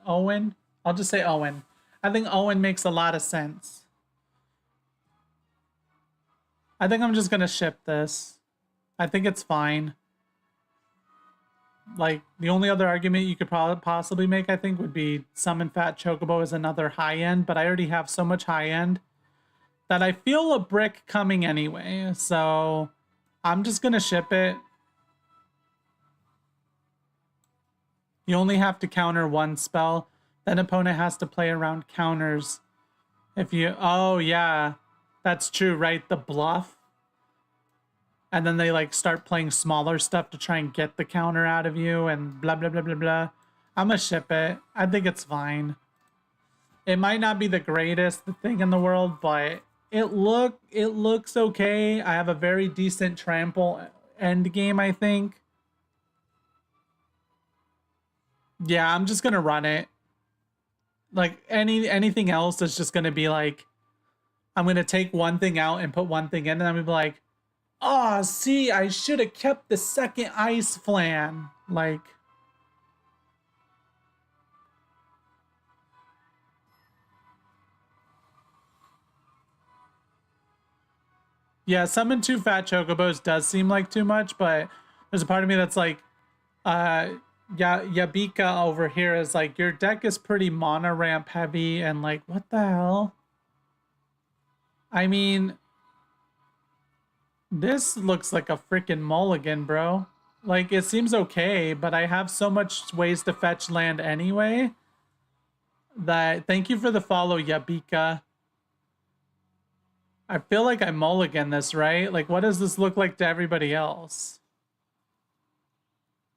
Owen. I'll just say Owen. I think Owen makes a lot of sense. I think I'm just gonna ship this. I think it's fine. Like the only other argument you could probably possibly make, I think, would be Summon Fat Chocobo is another high end, but I already have so much high end that I feel a brick coming anyway. So I'm just gonna ship it. You only have to counter one spell. Then opponent has to play around counters. If you, oh yeah, that's true, right? The bluff. And then they like start playing smaller stuff to try and get the counter out of you and blah, blah, blah, blah, blah. I'm gonna ship it. I think it's fine. It might not be the greatest thing in the world, but it looks okay. I have a very decent trample end game, I think. Yeah, I'm just gonna run it. Like anything else is just gonna be like, I'm gonna take one thing out and put one thing in, and I'm gonna be like, oh, see, I should have kept the second Ice Flan. Like, yeah, summon 2 Fat Chocobos does seem like too much, but there's a part of me that's like, Yabika over here is like, your deck is pretty mana ramp heavy, and like, what the hell? I mean, this looks like a freaking mulligan, bro. Like, it seems okay, but I have so much ways to fetch land anyway that, thank you for the follow, Yabika. I feel like I mulligan this, right? Like, what does this look like to everybody else?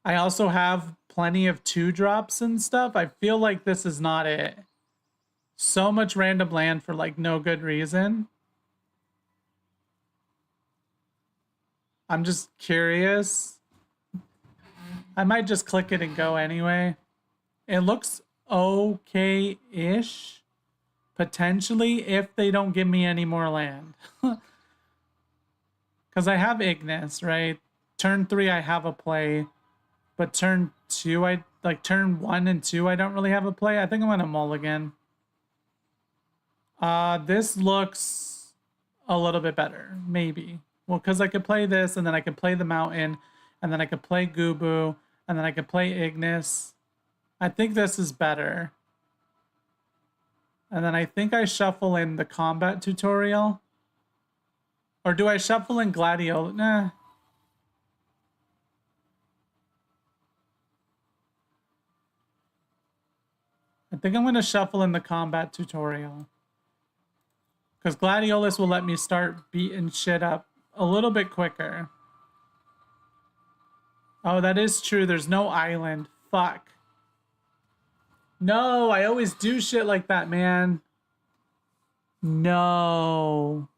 I also have plenty of 2-drops and stuff. I feel like this is not it. So much random land for, like, no good reason. I'm just curious. I might just click it and go anyway. It looks okay-ish. Potentially, if they don't give me any more land. Because I have Ignis, right? Turn 3, I have a play. But turn 2, turn 1 and 2, I don't really have a play. I think I'm going to mulligan. This looks a little bit better, maybe. Well, because I could play this, and then I could play the mountain, and then I could play Gubu, And then I could play Ignis. I think this is better. And then I think I shuffle in the combat tutorial. Or do I shuffle in Gladiolus? Nah. I think I'm going to shuffle in the combat tutorial. Because Gladiolus will let me start beating shit up a little bit quicker. Oh, that is true. There's no island. Fuck. No, I always do shit like that, man. No.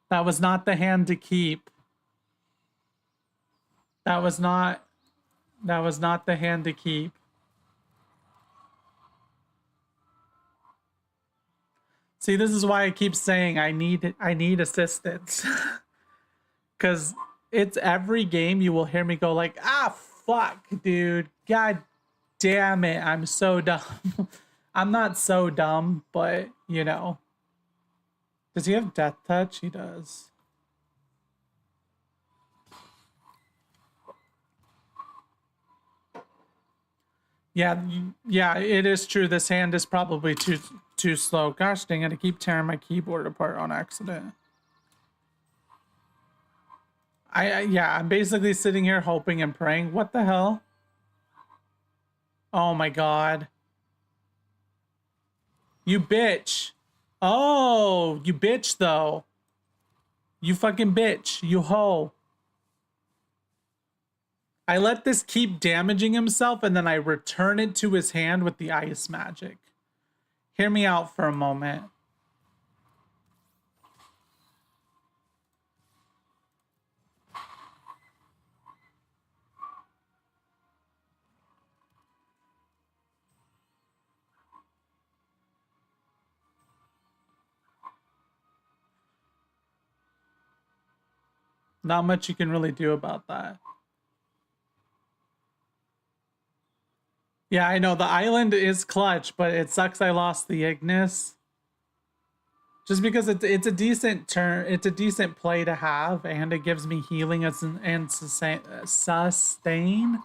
That was not the hand to keep. That was not the hand to keep. See, this is why I keep saying I need assistance. Cuz it's every game you will hear me go like, "Ah, fuck, dude. God damn it. I'm so dumb." I'm not so dumb, but, you know. Does he have Death Touch? He does. Yeah, yeah, it is true. This hand is probably too slow. Gosh dang it, I keep tearing my keyboard apart on accident. Yeah, I'm basically sitting here hoping and praying. What the hell? Oh my god. You bitch. Oh, you bitch though. You fucking bitch. You hoe. I let this keep damaging himself and then I return it to his hand with the ice magic. Hear me out for a moment. Not much you can really do about that. Yeah, I know the island is clutch, but it sucks I lost the Ignis. Just because it's a decent turn, it's a decent play to have, and it gives me healing and sustain. Sustain.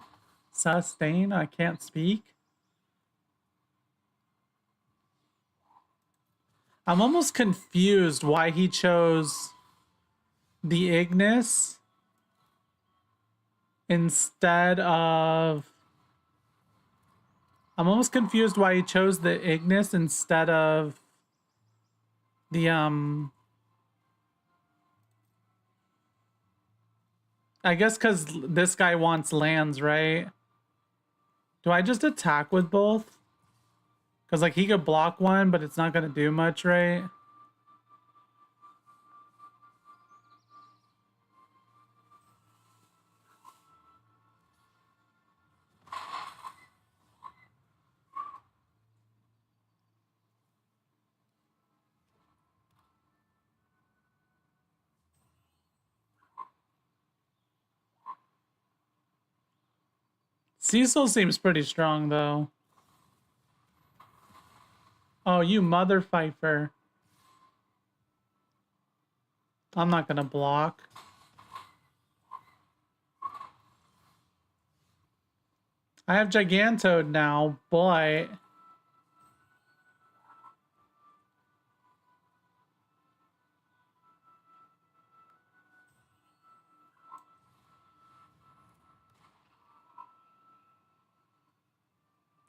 I can't speak. I'm almost confused why he chose the Ignis instead of. I'm almost confused why he chose the Ignis instead of the I guess because this guy wants lands, right? Do I just attack with both? Because, like, he could block one, but it's not going to do much, right? Cecil seems pretty strong, though. Oh, you mother fifer. I'm not going to block. I have Gigantode now, but...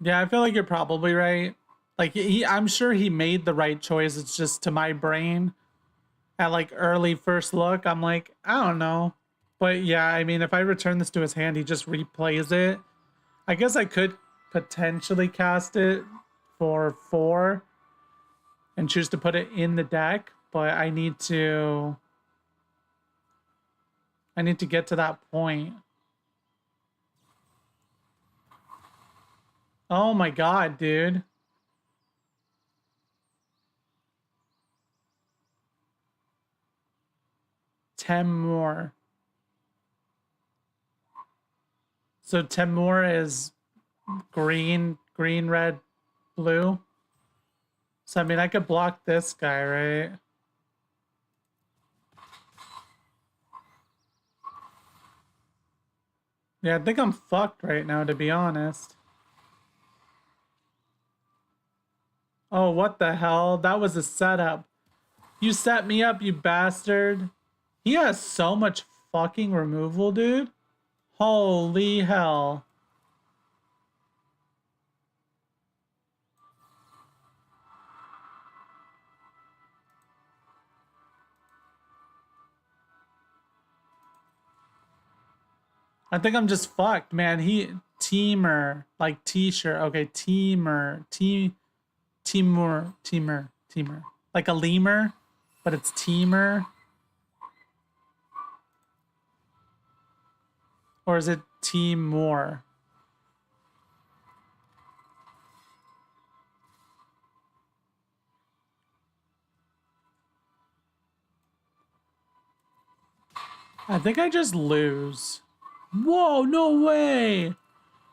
Yeah, I feel like you're probably right. Like, I'm sure he made the right choice. It's just to my brain, at, like, early first look, I'm like, I don't know. But yeah, I mean, if I return this to his hand, he just replays it. I guess I could potentially cast it for 4 and choose to put it in the deck, but I need to get to that point. Oh my god, dude. Ten more. So 10 more is green, red, blue. So I mean I could block this guy, right? Yeah, I think I'm fucked right now, to be honest. Oh, what the hell? That was a setup. You set me up, you bastard. He has so much fucking removal, dude. Holy hell. I think I'm just fucked, man. Teamer, like t-shirt. Okay, teamer. Like a lemur, but it's teamer. Or is it Timor? I think I just lose. Whoa, no way!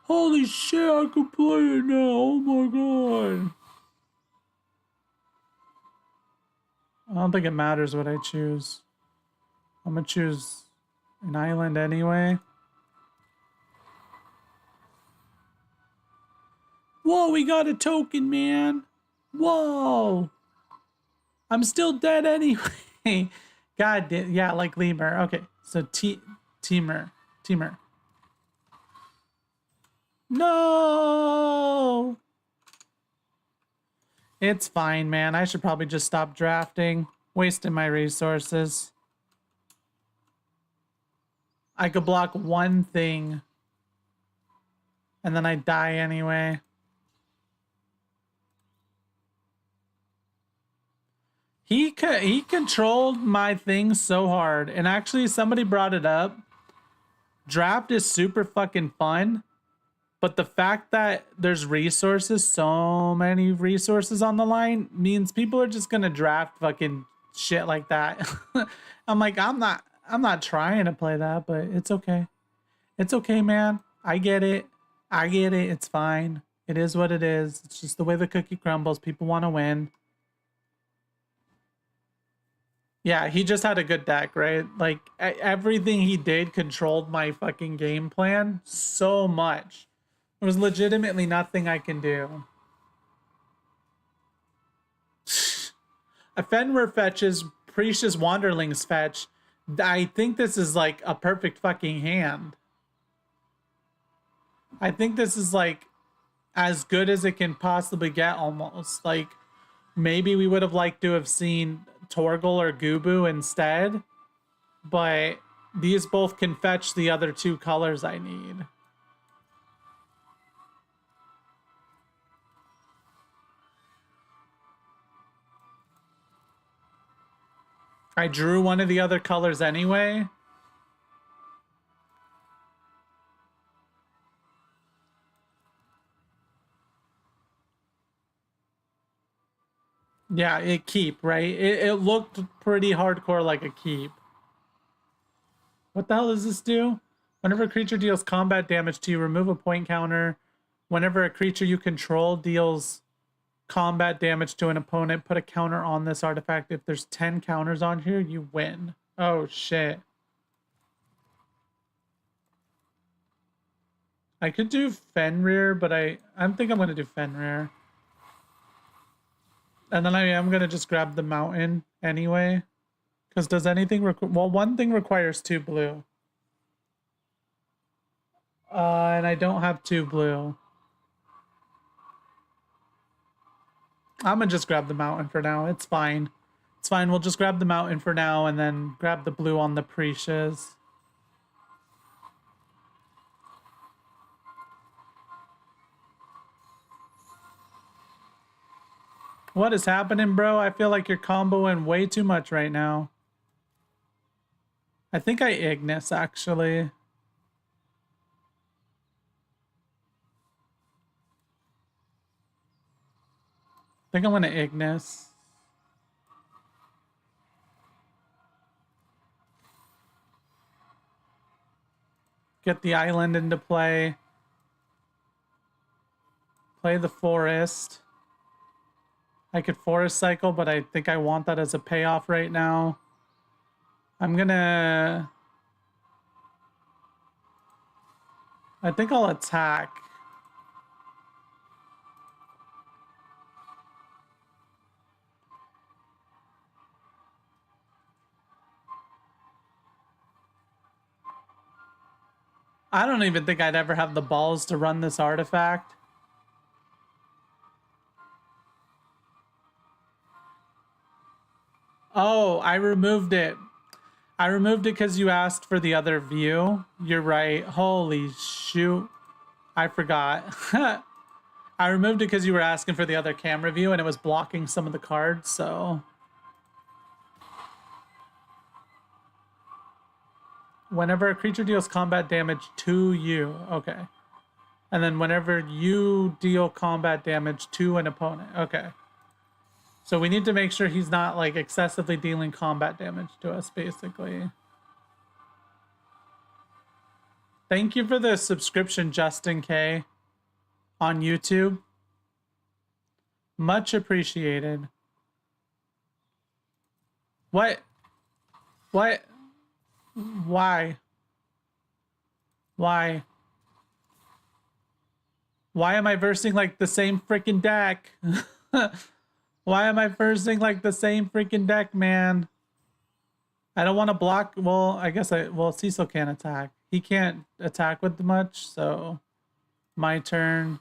Holy shit, I can play it now. Oh my god. I don't think it matters what I choose. I'm gonna choose an island anyway. Whoa, we got a token, man. Whoa. I'm still dead anyway. God damn. Yeah, like lemur. Okay, so teamer. Teamer. No! It's fine, man. I should probably just stop drafting. Wasting my resources. I could block one thing. And then I die anyway. He controlled my thing so hard. And actually, somebody brought it up. Draft is super fucking fun. But the fact that there's resources, so many resources on the line, means people are just gonna draft fucking shit like that. I'm like, I'm not trying to play that, but it's okay. It's okay, man. I get it. I get it. It's fine. It is what it is. It's just the way the cookie crumbles. People want to win. Yeah, he just had a good deck, right? Like everything he did controlled my fucking game plan so much. There was legitimately nothing I can do. A Fenrir fetches, Precious Wanderlings fetch. I think this is like a perfect fucking hand. I think this is like as good as it can possibly get almost. Like maybe we would have liked to have seen Torgal or Gubu instead, but these both can fetch the other two colors I need. I drew one of the other colors anyway. Yeah, it keep, right? It looked pretty hardcore like a keep. What the hell does this do? Whenever a creature deals combat damage to you, remove a point counter. Whenever a creature you control deals combat damage to an opponent, put a counter on this artifact. If there's 10 counters on here, you win. Oh, shit. I could do Fenrir, but I think I'm going to do Fenrir. And then I am going to just grab the mountain anyway. Because does anything... well, one thing requires 2 blue. And I don't have 2 blue. I'm going to just grab the mountain for now. It's fine. It's fine. We'll just grab the mountain for now and then grab the blue on the Precious. What is happening, bro? I feel like you're comboing way too much right now. I think I Ignis, actually. I think I'm going to Ignis. Get the island into play. Play the forest. I could forest cycle, but I think I want that as a payoff right now. I'm gonna... I think I'll attack. I don't even think I'd ever have the balls to run this artifact. Oh, I removed it. I removed it because you asked for the other view. You're right. Holy shoot. I forgot. I removed it because you were asking for the other camera view and it was blocking some of the cards, so... Whenever a creature deals combat damage to you. Okay. And then whenever you deal combat damage to an opponent. Okay. So we need to make sure he's not, like, excessively dealing combat damage to us, basically. Thank you for the subscription, Justin K, on YouTube. Much appreciated. What? What? Why? Why? Why am I versing like the same freaking deck? Why am I versing like the same freaking deck, man? I don't want to block. Well, I guess well, Cecil can't attack. He can't attack with much, so my turn.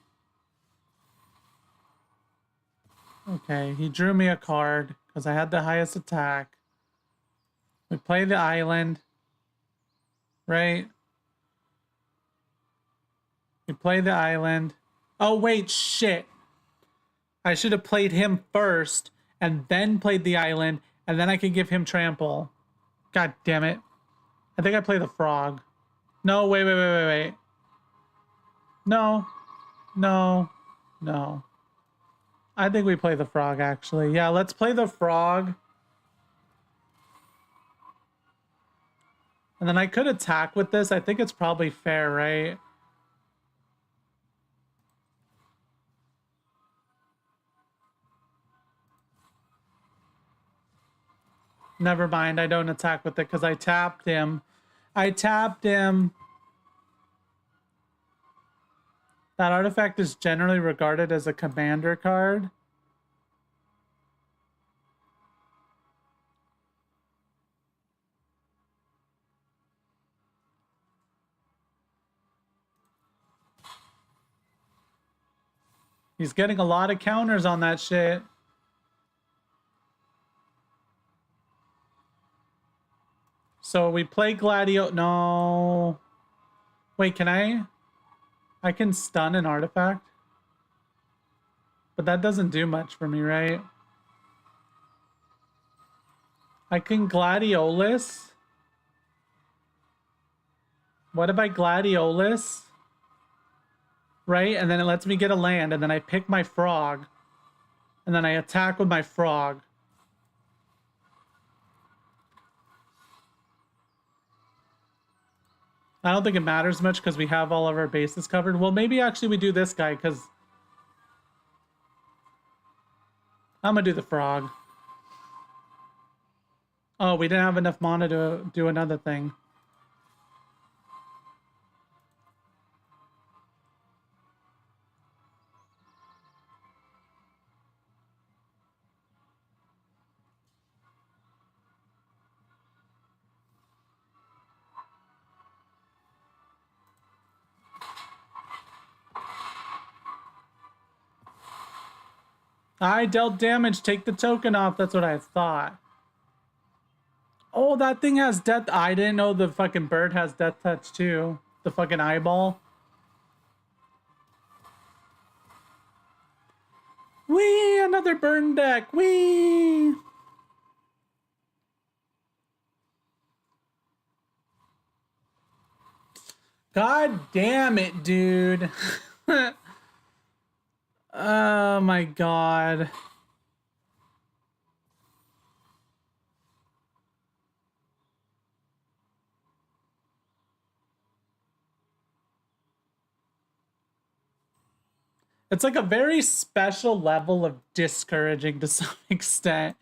Okay, he drew me a card because I had the highest attack. We play the island, right? We play the island. Oh, wait, shit. I should have played him first and then played the island, and then I could give him trample. God damn it. I think I play the frog. No, wait. No. No. I think we play the frog, actually. Yeah, let's play the frog. And then I could attack with this. I think it's probably fair, right? Never mind, I don't attack with it because I tapped him. That artifact is generally regarded as a commander card. He's getting a lot of counters on that shit. So we play Gladio. No. Wait, can I? I can stun an artifact. But that doesn't do much for me, right? I can Gladiolus. What if I Gladiolus? Right? And then it lets me get a land. And then I pick my frog. And then I attack with my frog. I don't think it matters much because we have all of our bases covered. Well, maybe actually we do this guy because I'm going to do the frog. Oh, we didn't have enough mana to do another thing. I dealt damage. Take the token off. That's what I thought. Oh, that thing has death. I didn't know the fucking bird has death touch too. The fucking eyeball. Whee! Another burn deck. Whee! God damn it, dude. Oh my god. It's like a very special level of discouraging to some extent.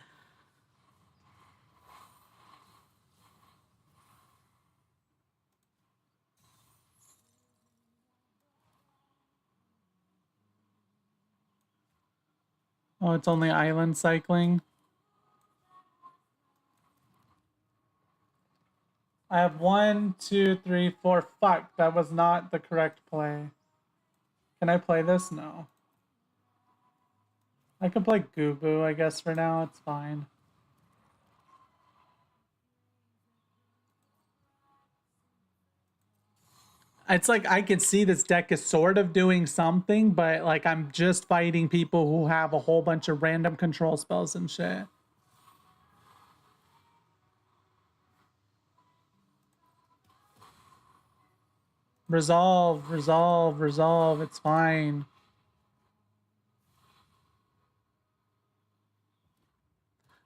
Oh, it's only island cycling. I have 1, 2, 3, 4. Fuck, that was not the correct play. Can I play this? No. I can play Goobo, I guess, for now. It's fine. It's like I could see this deck is sort of doing something, but like I'm just fighting people who have a whole bunch of random control spells and shit. Resolve, resolve, resolve. It's fine.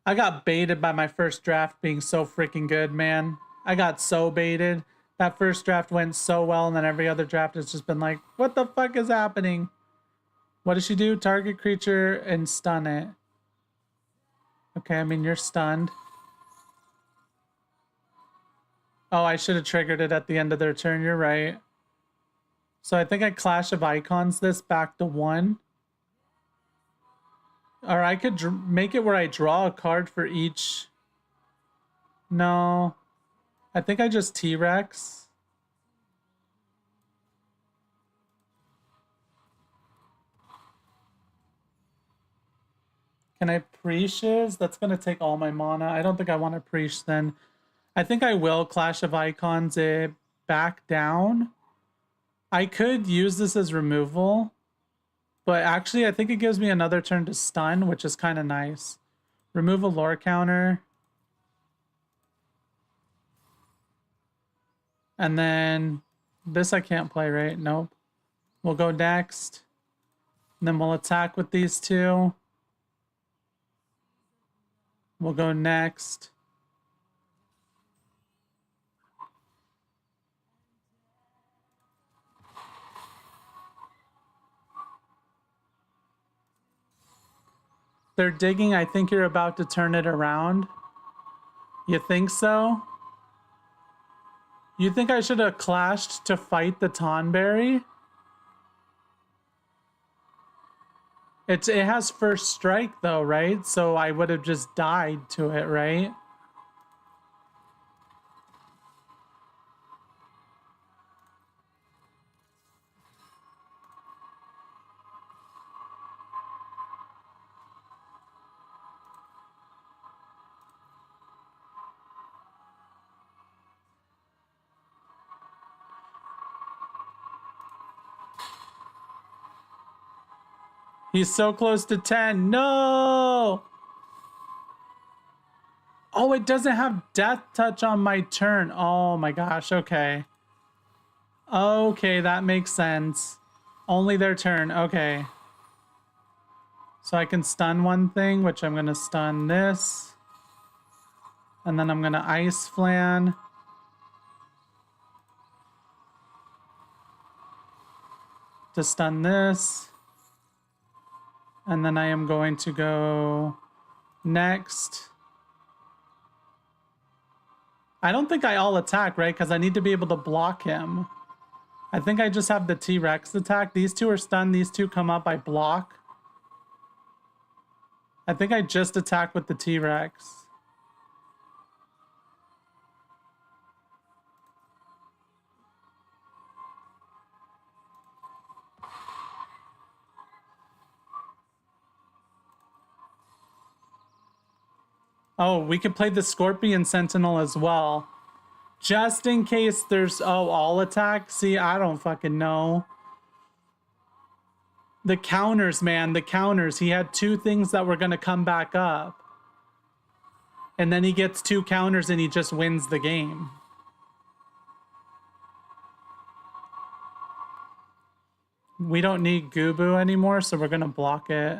I got baited by my first draft being so freaking good, man. I got so baited. That first draft went so well, and then every other draft has just been like, what the fuck is happening? What does she do? Target creature and stun it. Okay, I mean, you're stunned. Oh, I should have triggered it at the end of their turn. You're right. So I think I Clash of Icons this back to 1. Or I could make it where I draw a card for each. No. I think I just T-Rex. Can I Preaches? That's going to take all my mana. I don't think I want to Preach then. I think I will Clash of Icons it back down. I could use this as removal. But actually, I think it gives me another turn to stun, which is kind of nice. Remove a lore counter. And then this I can't play, right? Nope. We'll go next. And then we'll attack with these two. We'll go next. They're digging. I think you're about to turn it around. You think so? You think I should have clashed to fight the Tonberry? It has first strike though, right? So I would have just died to it, right? He's so close to 10. No! Oh, it doesn't have Death Touch on my turn. Oh my gosh, okay. Okay, that makes sense. Only their turn, okay. So I can stun one thing, which I'm gonna stun this. And then I'm gonna Ice Flan. To stun this. And then I am going to go next. I don't think I all attack, right? Because I need to be able to block him. I think I just have the T-Rex attack. These two are stunned. These two come up. I block. I think I just attack with the T-Rex. Oh, we could play the Scorpion Sentinel as well. Just in case there's... Oh, all attack? See, I don't fucking know. The counters, man. The counters. He had 2 things that were going to come back up. And then he gets 2 counters and he just wins the game. We don't need Goobo anymore, so we're going to block it.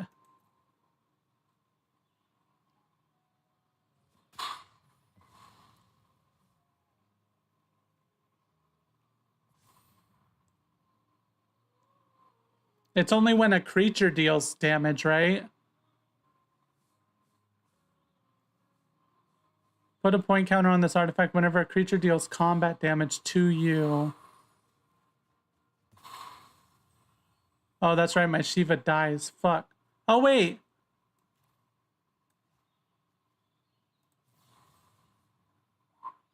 It's only when a creature deals damage, right? Put a point counter on this artifact whenever a creature deals combat damage to you. Oh, that's right. My Shiva dies. Fuck. Oh, wait.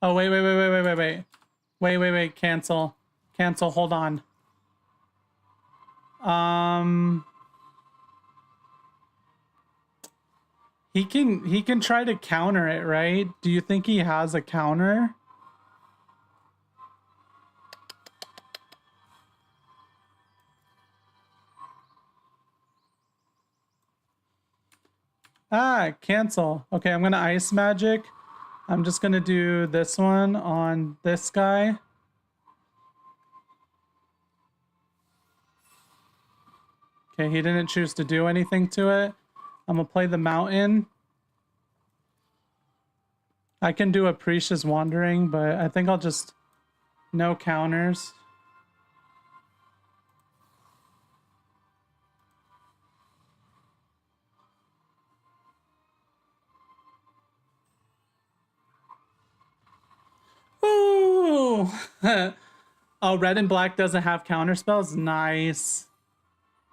Oh, wait, wait, wait, wait, wait, wait, wait. Wait, wait, wait, cancel. Cancel, hold on. He can try to counter it, right? Do you think he has a counter? Ah, cancel. Okay, I'm gonna ice magic. I'm just gonna do this one on this guy. Okay, he didn't choose to do anything to it. I'm gonna play the mountain. I can do a Precious Wandering, but I think I'll just... No counters. Ooh! Oh, red and black doesn't have counter spells? Nice.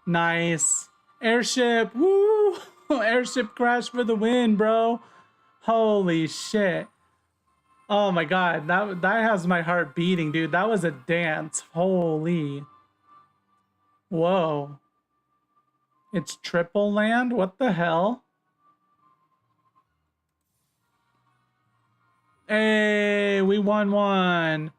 Nice. Airship! Woo! Airship crash for the win, bro. Holy shit. Oh my god, that has my heart beating, dude. That was a dance. Holy. Whoa. It's triple land? What the hell? Hey, we won one.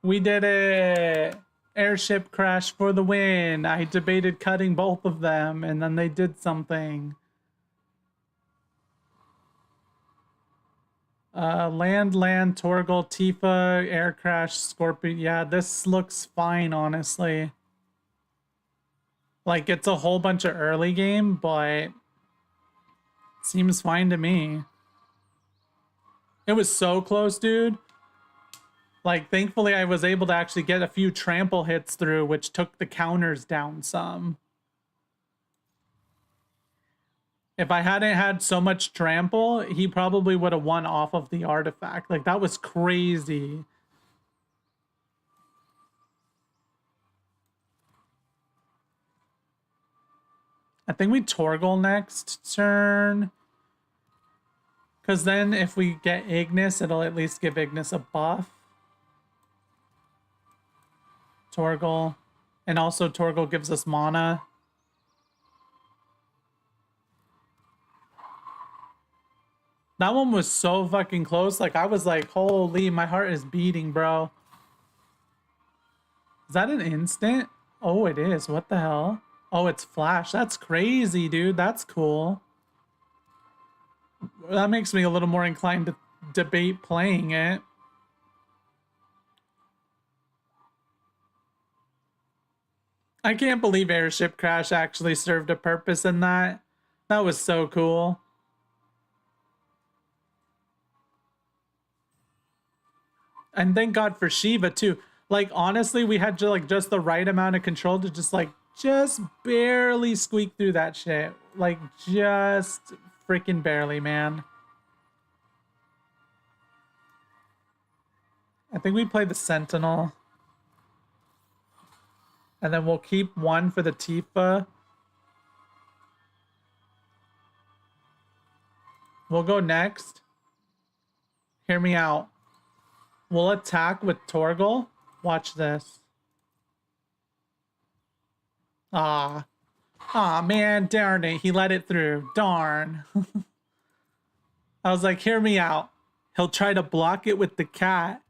We did it. Airship crash for the win. I debated cutting both of them, and then they did something. Land, Torgal, Tifa, air crash, Scorpion. Yeah, this looks fine, honestly. Like, it's a whole bunch of early game, but seems fine to me. It was so close, dude. Like, thankfully, I was able to actually get a few trample hits through, which took the counters down some. If I hadn't had so much trample, he probably would have won off of the artifact. Like, that was crazy. I think we Torgal next turn. Because then if we get Ignis, it'll at least give Ignis a buff. Torgal. And also Torgal gives us mana. That one was so fucking close. Like, I was like, holy, my heart is beating, bro. Is that an instant? Oh, it is. What the hell? Oh, it's flash. That's crazy, dude. That's cool. That makes me a little more inclined to debate playing it. I can't believe Airship Crash actually served a purpose in that. That was so cool. And thank God for Shiva too. Like, honestly, we had just the right amount of control to just barely squeak through that shit. Like, just freaking barely, man. I think we play the Sentinel. And then we'll keep one for the Tifa. We'll go next. Hear me out. We'll attack with Torgal. Watch this. Ah. Ah, man, darn it. He let it through. Darn. I was like, hear me out. He'll try to block it with the cat.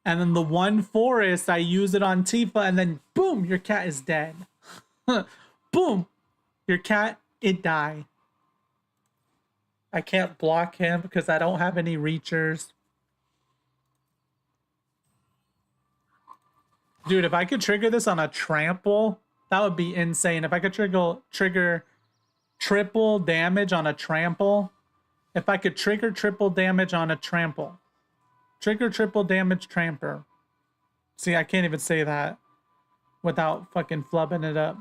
And then the one forest, I use it on Tifa, and then boom, your cat is dead. Boom, your cat, it died. I can't block him because I don't have any reachers. Dude, if I could trigger this on a trample, that would be insane. If I could trigger triple damage on a trample. If I could trigger triple damage on a trample. Trigger triple damage tramper. See, I can't even say that without fucking flubbing it up.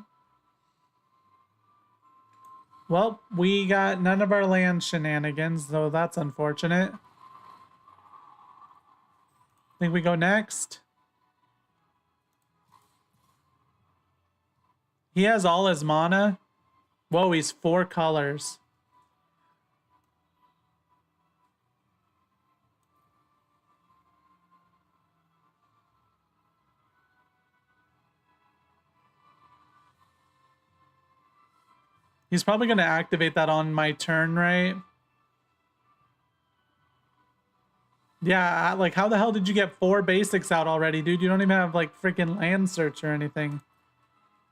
Well, we got none of our land shenanigans, though that's unfortunate. Think we go next? He has all his mana. Whoa, he's 4 colors. He's probably going to activate that on my turn, right? Yeah, like how the hell did you get 4 basics out already, dude? You don't even have like freaking land search or anything.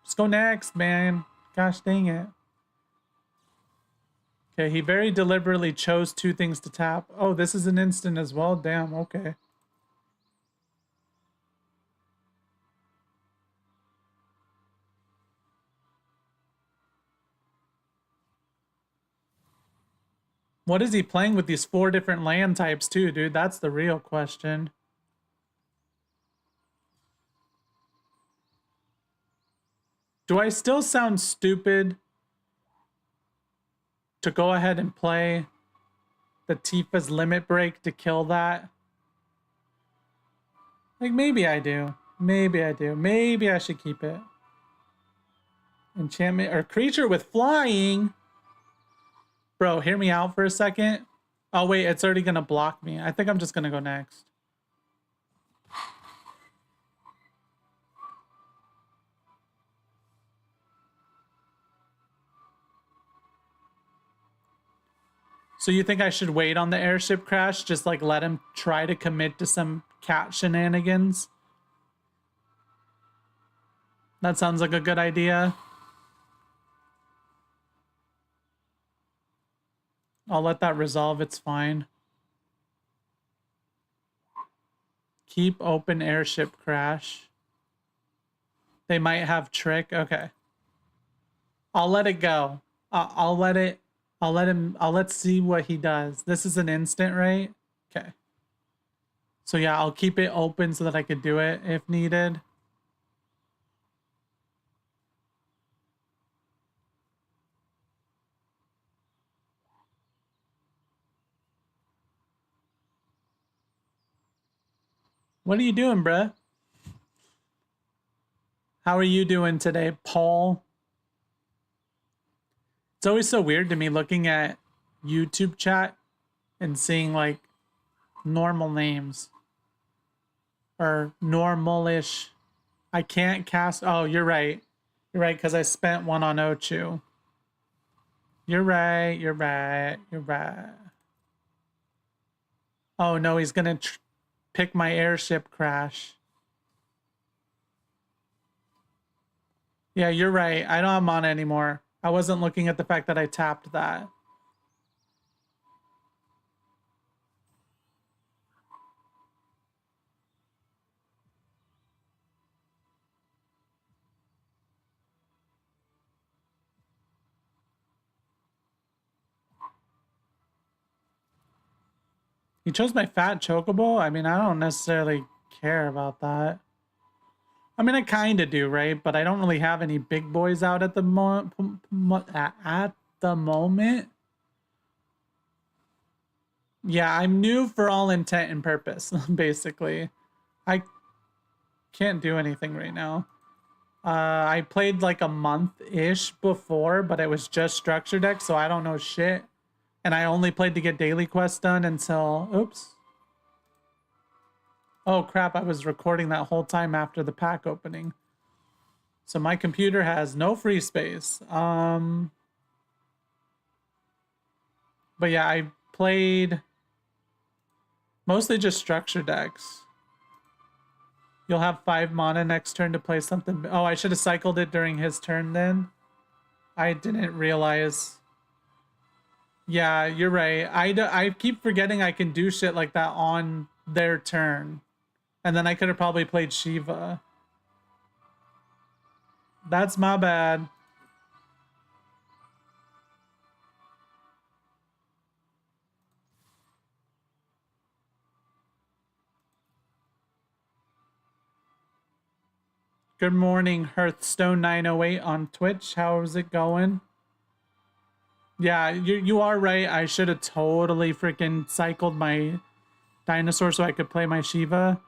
Just go next, man. Gosh dang it. Okay, he very deliberately chose 2 things to tap. Oh, this is an instant as well? Damn, okay. What is he playing with these 4 different land types too, dude? That's the real question. Do I still sound stupid to go ahead and play the Tifa's Limit Break to kill that? Like, maybe I do. Maybe I do. Maybe I should keep it. Enchantment or creature with flying? Bro, hear me out for a second. Oh, wait, it's already going to block me. I think I'm just going to go next. So you think I should wait on the airship crash? Just like let him try to commit to some cat shenanigans? That sounds like a good idea. I'll let that resolve, it's fine. Keep open airship crash. They might have trick. Okay. I'll let it go. I'll let it. Let's see what he does. This is an instant, right? Okay. So yeah, I'll keep it open so that I could do it if needed. What are you doing, bruh? How are you doing today, Paul? It's always so weird to me looking at YouTube chat and seeing like normal names or normalish. I can't cast. Oh, you're right. You're right, because I spent 1 on Ochu. You're right. You're right. You're right. Oh no, he's gonna pick my airship crash. Yeah, you're right. I don't have mana anymore. I wasn't looking at the fact that I tapped that. He chose my fat chocobo? I mean, I don't necessarily care about that. I mean, I kind of do, right? But I don't really have any big boys out at the at the moment. Yeah, I'm new for all intent and purpose, basically. I can't do anything right now. I played like a month-ish before, but it was just structure deck, so I don't know shit. And I only played to get daily quests done until... Oops. Oh, crap, I was recording that whole time after the pack opening. So my computer has no free space. But yeah, I played mostly just structure decks. You'll have 5 mana next turn to play something. Oh, I should have cycled it during his turn then. I didn't realize. Yeah, you're right. I keep forgetting I can do shit like that on their turn. And then I could have probably played Shiva. That's my bad. Good morning, Hearthstone908 on Twitch. How's it going? Yeah, you are right. I should have totally freaking cycled my dinosaur so I could play my Shiva.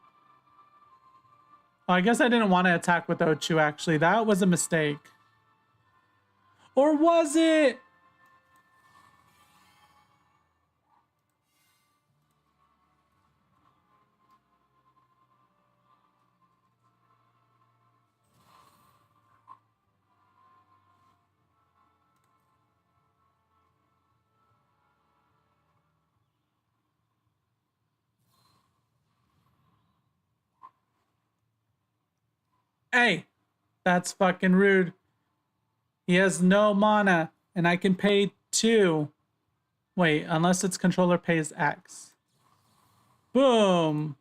Oh, I guess I didn't want to attack with Ochu, actually. That was a mistake. Or was it? Hey, that's fucking rude. He has no mana, and I can pay 2. Wait, unless its controller pays X. Boom.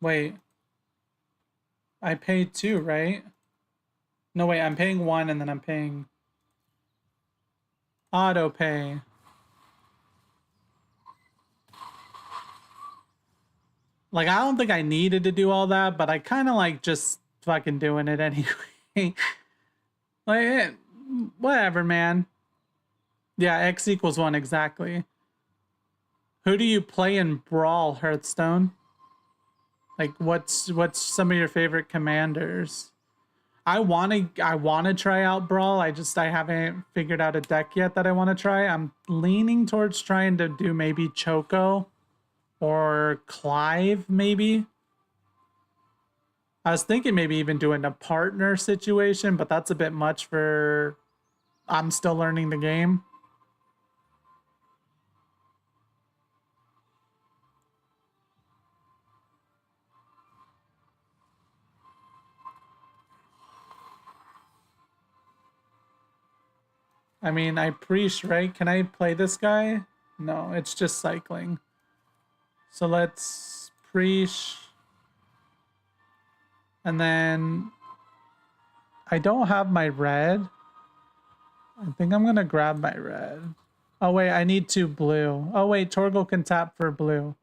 Wait. I paid 2, right? No, wait, I'm paying 1 and then I'm paying auto pay. Like, I don't think I needed to do all that, but I kind of like just fucking doing it anyway. Like, whatever, man. Yeah, X equals 1 exactly. Who do you play in Brawl, Hearthstone? Like, what's some of your favorite commanders? I wanna try out Brawl. I haven't figured out a deck yet that I want to try. I'm leaning towards trying to do maybe Choco or Clive, maybe. I was thinking maybe even doing a partner situation, but that's a bit much for. I'm still learning the game. I mean, I preach, right? Can I play this guy? No, it's just cycling. So let's preach. And then I don't have my red. I think I'm going to grab my red. Oh, wait, I need 2 blue. Oh, wait, Torgal can tap for blue.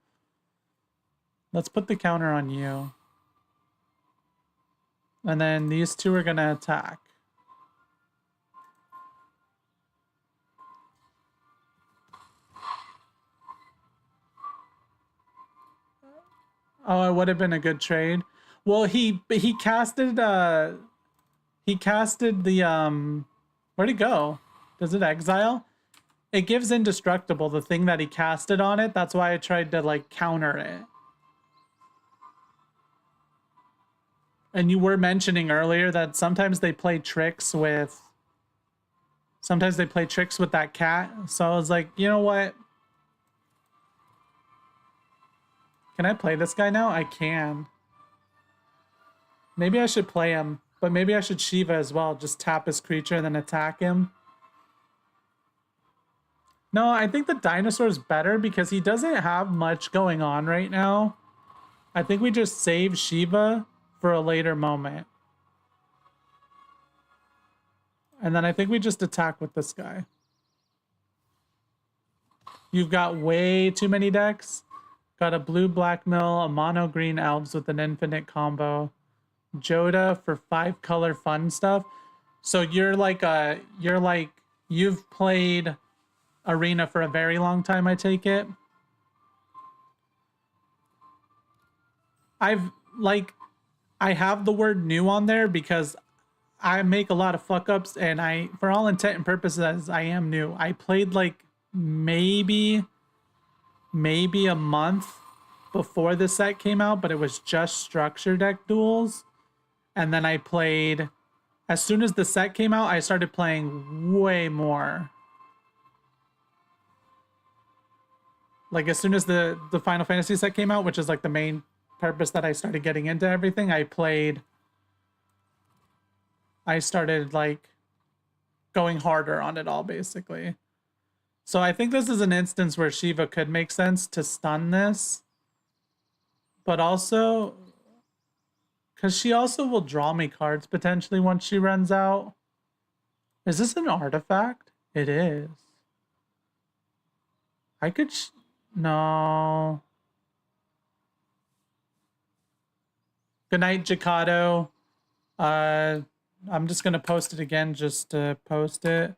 Let's put the counter on you. And then these 2 are going to attack. Oh, it would have been a good trade. Well, he casted the where'd he go? Does it exile? It gives indestructible, the thing that he casted on it. That's why I tried to like counter it. And you were mentioning earlier that sometimes they play tricks with that cat. So I was like, you know what? Can I play this guy now? I can. Maybe I should play him, but maybe I should Shiva as well. Just tap his creature and then attack him. No, I think the dinosaur's better because he doesn't have much going on right now. I think we just save Shiva for a later moment. And then I think we just attack with this guy. You've got way too many decks. Got a blue black mill, a mono green elves with an infinite combo. Joda for 5 color fun stuff. So you've played Arena for a very long time, I take it. I have the word new on there because I make a lot of fuck ups, and for all intent and purposes, I am new. I played like maybe a month before the set came out, but it was just structure deck duels. And then I played, as soon as the set came out, I started playing way more. Like as soon as the Final Fantasy set came out, which is like the main purpose that I started getting into everything, I started like going harder on it all basically. So I think this is an instance where Shiva could make sense to stun this, but also because she also will draw me cards potentially once she runs out. Is this an artifact? It is. I could no. Good night, Jacado. I'm just gonna post it again just to post it.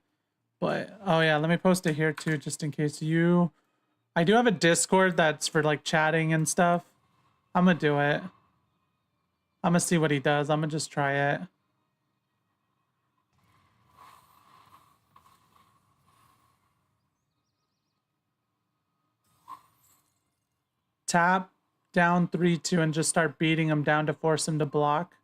But oh yeah, let me post it here too, just in case you. I do have a Discord that's for like chatting and stuff. I'm gonna do it. I'm gonna see what he does. I'm gonna just try it. Tap down 3-2 and just start beating him down to force him to block.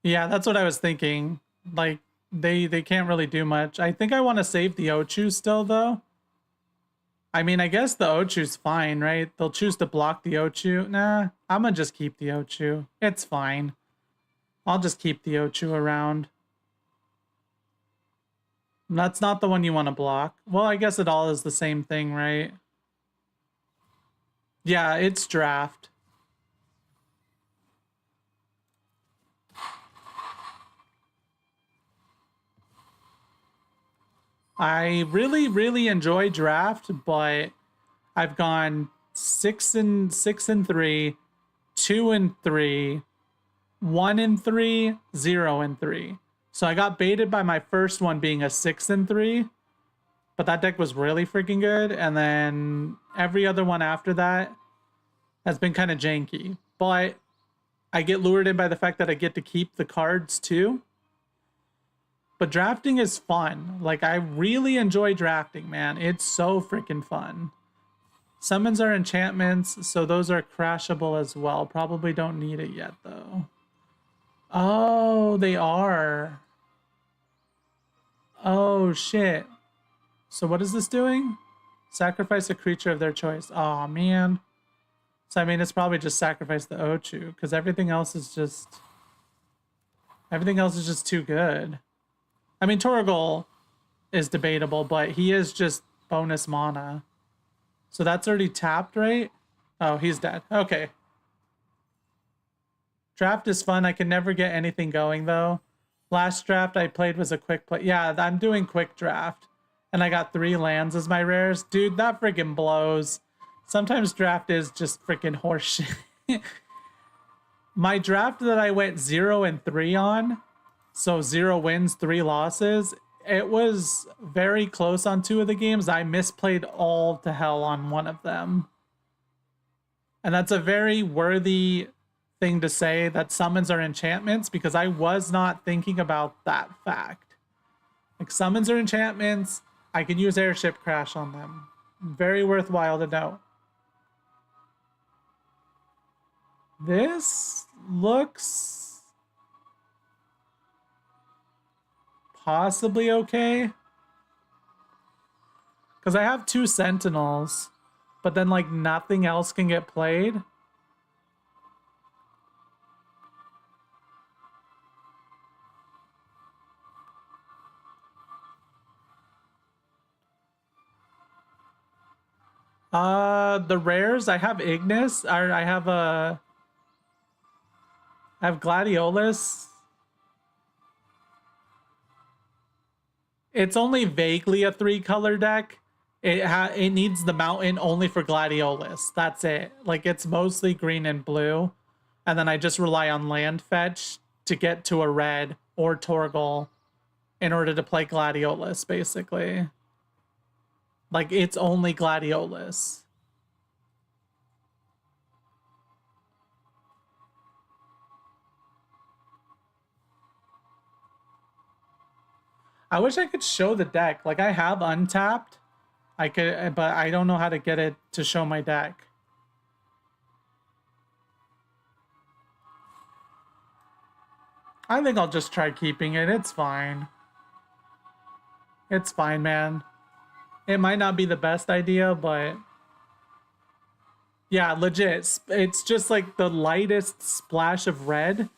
Yeah, that's what I was thinking. Like they can't really do much. I think I want to save the Ochu still though. I mean, I guess the Ochu's fine, right? They'll choose to block the Ochu. Nah, I'm gonna just keep the Ochu. It's fine. I'll just keep the Ochu around. That's not the one you want to block. Well, I guess it all is the same thing, right? Yeah, it's draft. I really, really enjoy draft, but I've gone 6-3, 2-3, 1-3, 0-3. So I got baited by my first one being a 6-3, but that deck was really freaking good. And then every other one after that has been kind of janky. But I get lured in by the fact that I get to keep the cards too. But drafting is fun. Like, I really enjoy drafting, man. It's so freaking fun. Summons are enchantments, so those are crashable as well. Probably don't need it yet, though. Oh, they are. Oh, shit. So what is this doing? Sacrifice a creature of their choice. Oh, man. So, I mean, it's probably just sacrifice the Ochu, because everything else is just... Everything else is just too good. I mean, Torgal is debatable, but he is just bonus mana. So that's already tapped, right? Oh, he's dead. Okay. Draft is fun. I can never get anything going, though. Last draft I played was a quick play. Yeah, I'm doing quick draft. And I got 3 lands as my rares. Dude, that freaking blows. Sometimes draft is just freaking horseshit. My draft that I went 0-3 on, so 0 wins, 3 losses, it was very close on 2 of the games. I misplayed all to hell on one of them. And that's a very worthy thing to say, that summons are enchantments, because I was not thinking about that fact. Like, summons are enchantments. I can use Airship Crash on them. Very worthwhile to know. This looks possibly okay. Because I have 2 Sentinels, but then, like, nothing else can get played. The rares, I have Ignis, or I have Gladiolus. It's only vaguely a 3-color deck. It needs the mountain only for Gladiolus. That's it. Like, it's mostly green and blue. And then I just rely on land fetch to get to a red or Torgal in order to play Gladiolus, basically. Like, it's only Gladiolus. I wish I could show the deck. Like, I have untapped. I could, but I don't know how to get it to show my deck. I think I'll just try keeping it. It's fine. It's fine, man. It might not be the best idea, but... Yeah, legit. It's just like the lightest splash of red,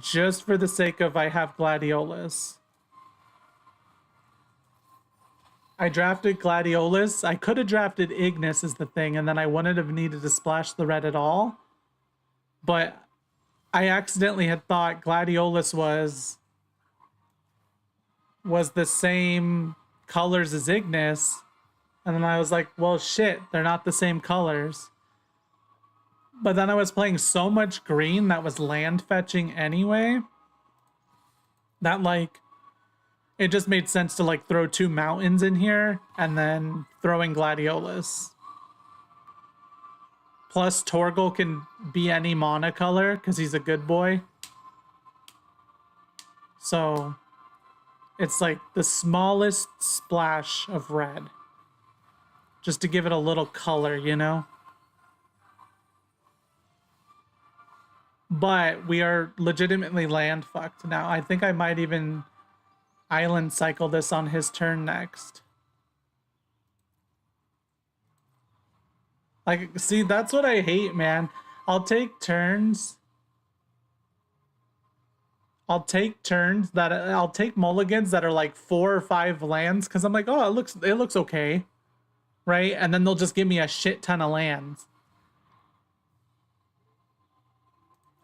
just for the sake of I have Gladiolus. I drafted Gladiolus. I could have drafted Ignis is the thing, and then I wouldn't have needed to splash the red at all. But I accidentally had thought Gladiolus was the same colors as Ignis. And then I was like, well, shit, they're not the same colors. But then I was playing so much green that was land fetching anyway, that, like, it just made sense to, like, throw 2 mountains in here and then throwing Gladiolus. Plus, Torgal can be any mana color because he's a good boy. So, it's like the smallest splash of red. Just to give it a little color, you know? But we are legitimately land fucked now. I think I might even island cycle this on his turn next. Like, see, that's what I hate, man. I'll take turns. I'll take mulligans that are like 4 or 5 lands because I'm like, oh, it looks okay, right? And then they'll just give me a shit ton of lands.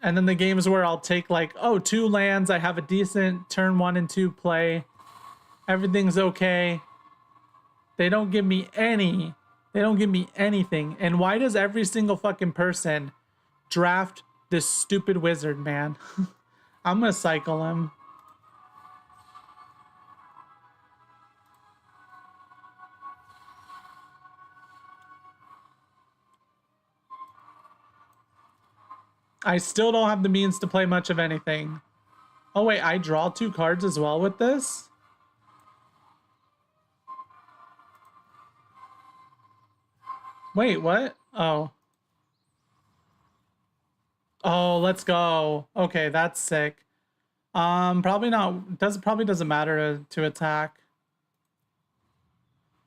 And then the games where I'll take like, oh, 2 lands, I have a decent turn 1 and 2 play, everything's okay. They don't give me anything. And why does every single fucking person draft this stupid wizard, man? I'm gonna cycle him. I still don't have the means to play much of anything. Oh wait, I draw 2 cards as well with this? Wait, what? Oh. Oh, let's go. Okay, that's sick. Probably not. Probably doesn't matter to attack.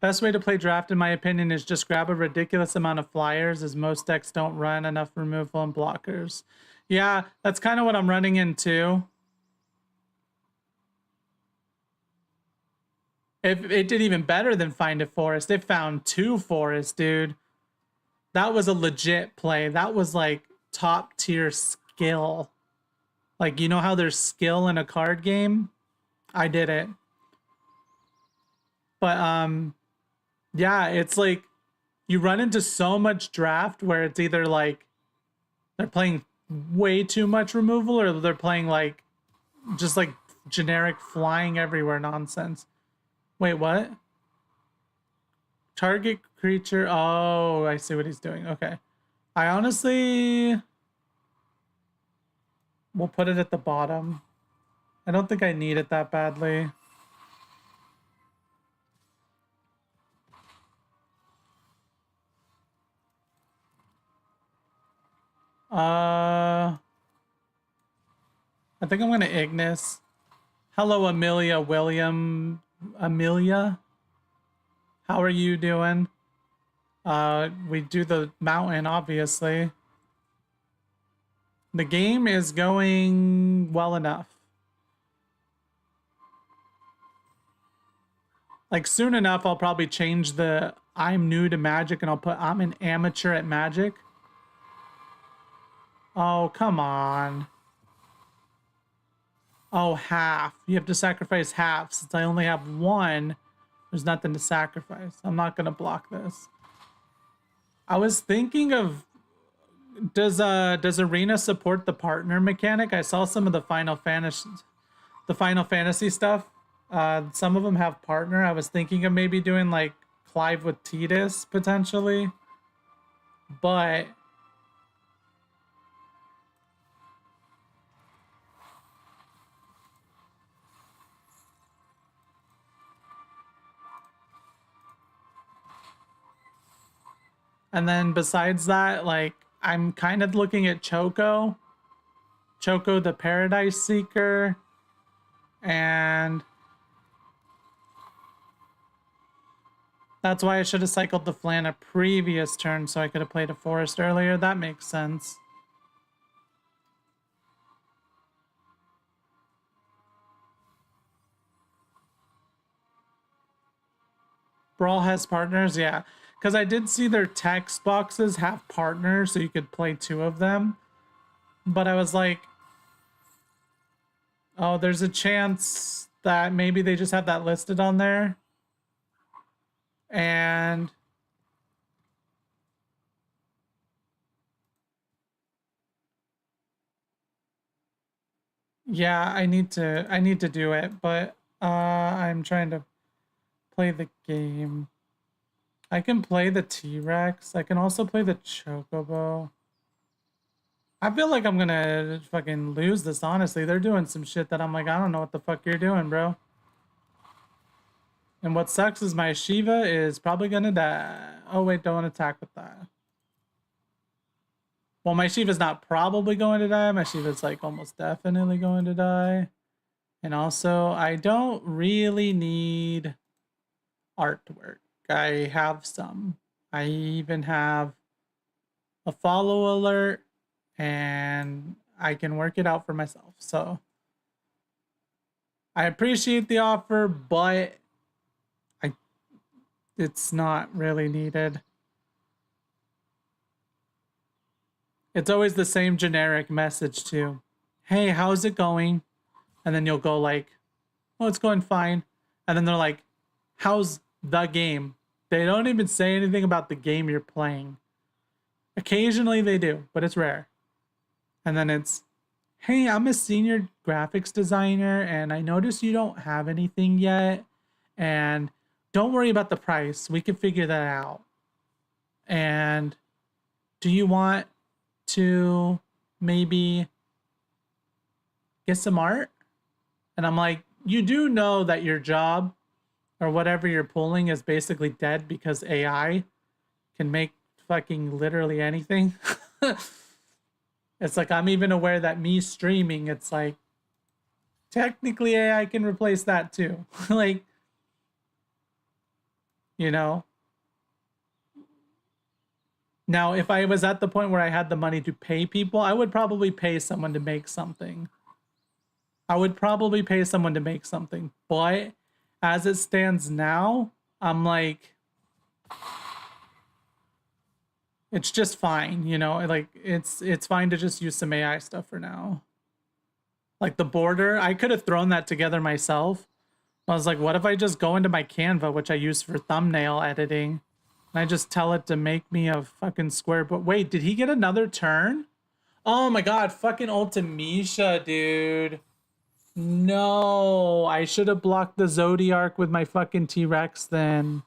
Best way to play draft, in my opinion, is just grab a ridiculous amount of flyers, as most decks don't run enough removal and blockers. Yeah, that's kind of what I'm running into. If it did even better than find a forest, it found 2 forests, dude. That was a legit play. That was like top tier skill. Like, you know how there's skill in a card game? I did it. But yeah, it's like you run into so much draft where it's either like they're playing way too much removal or they're playing like just like generic flying everywhere nonsense. Wait, what? Target creature. Oh, I see what he's doing. Okay. I honestly will put it at the bottom. I don't think I need it that badly. I think I'm gonna Ignis. Hello, Amelia. How are you doing? We do the mountain, obviously. The game is going well enough. Like, soon enough, I'll probably change the I'm new to Magic and I'll put I'm an amateur at Magic. Oh, come on. Oh, half. You have to sacrifice half. Since I only have 1, there's nothing to sacrifice. I'm not going to block this. I was thinking of, does Arena support the partner mechanic? I saw some of the Final Fantasy stuff. Some of them have partner. I was thinking of maybe doing like Clive with Tidus potentially, but and then besides that, like I'm kind of looking at Choco the Paradise Seeker, and that's why I should have cycled the Flan a previous turn so I could have played a Forest earlier. That makes sense. Brawl has partners, yeah. Because I did see their text boxes have partners, so you could play 2 of them. But I was like, oh, there's a chance that maybe they just have that listed on there. And yeah, I need to do it, but I'm trying to play the game. I can play the T-Rex. I can also play the Chocobo. I feel like I'm gonna fucking lose this, honestly. They're doing some shit that I'm like, I don't know what the fuck you're doing, bro. And what sucks is my Shiva is probably gonna die. Oh wait, don't attack with that. Well, my Shiva's not probably going to die. My Shiva's like almost definitely going to die. And also, I don't really need artwork. I have some. I even have a follow alert, and I can work it out for myself. So I appreciate the offer, but I it's not really needed. It's always the same generic message too. Hey, how's it going? And then you'll go like, oh, it's going fine. And then they're like, how's the game? They don't even say anything about the game you're playing. Occasionally they do, but it's rare. And then it's, hey, I'm a senior graphics designer and I noticed you don't have anything yet. And don't worry about the price. We can figure that out. And do you want to maybe get some art? And I'm like, you do know that your job or whatever you're pulling is basically dead because AI can make fucking literally anything. It's like, I'm even aware that me streaming, it's like, technically AI can replace that too. Like, you know? Now, if I was at the point where I had the money to pay people, I would probably pay someone to make something. I would probably pay someone to make something. But as it stands now, I'm like, it's just fine, you know? Like, it's fine to just use some AI stuff for now. Like the border, I could have thrown that together myself. I was like, what if I just go into my Canva, which I use for thumbnail editing, and I just tell it to make me a fucking square. But wait, did he get another turn? Oh my god, fucking Ultimisha, dude. No, I should have blocked the Zodiark with my fucking T-Rex then.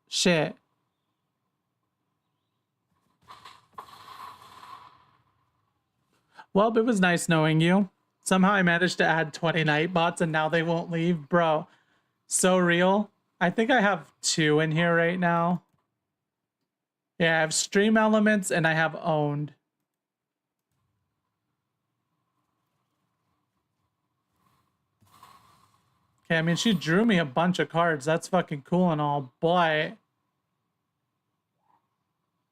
Shit. Well, it was nice knowing you. Somehow I managed to add 20 Nightbots and now they won't leave. Bro, so real. I think I have 2 in here right now. Yeah, I have Stream Elements and I have Owned. Okay, I mean, she drew me a bunch of cards. That's fucking cool and all, but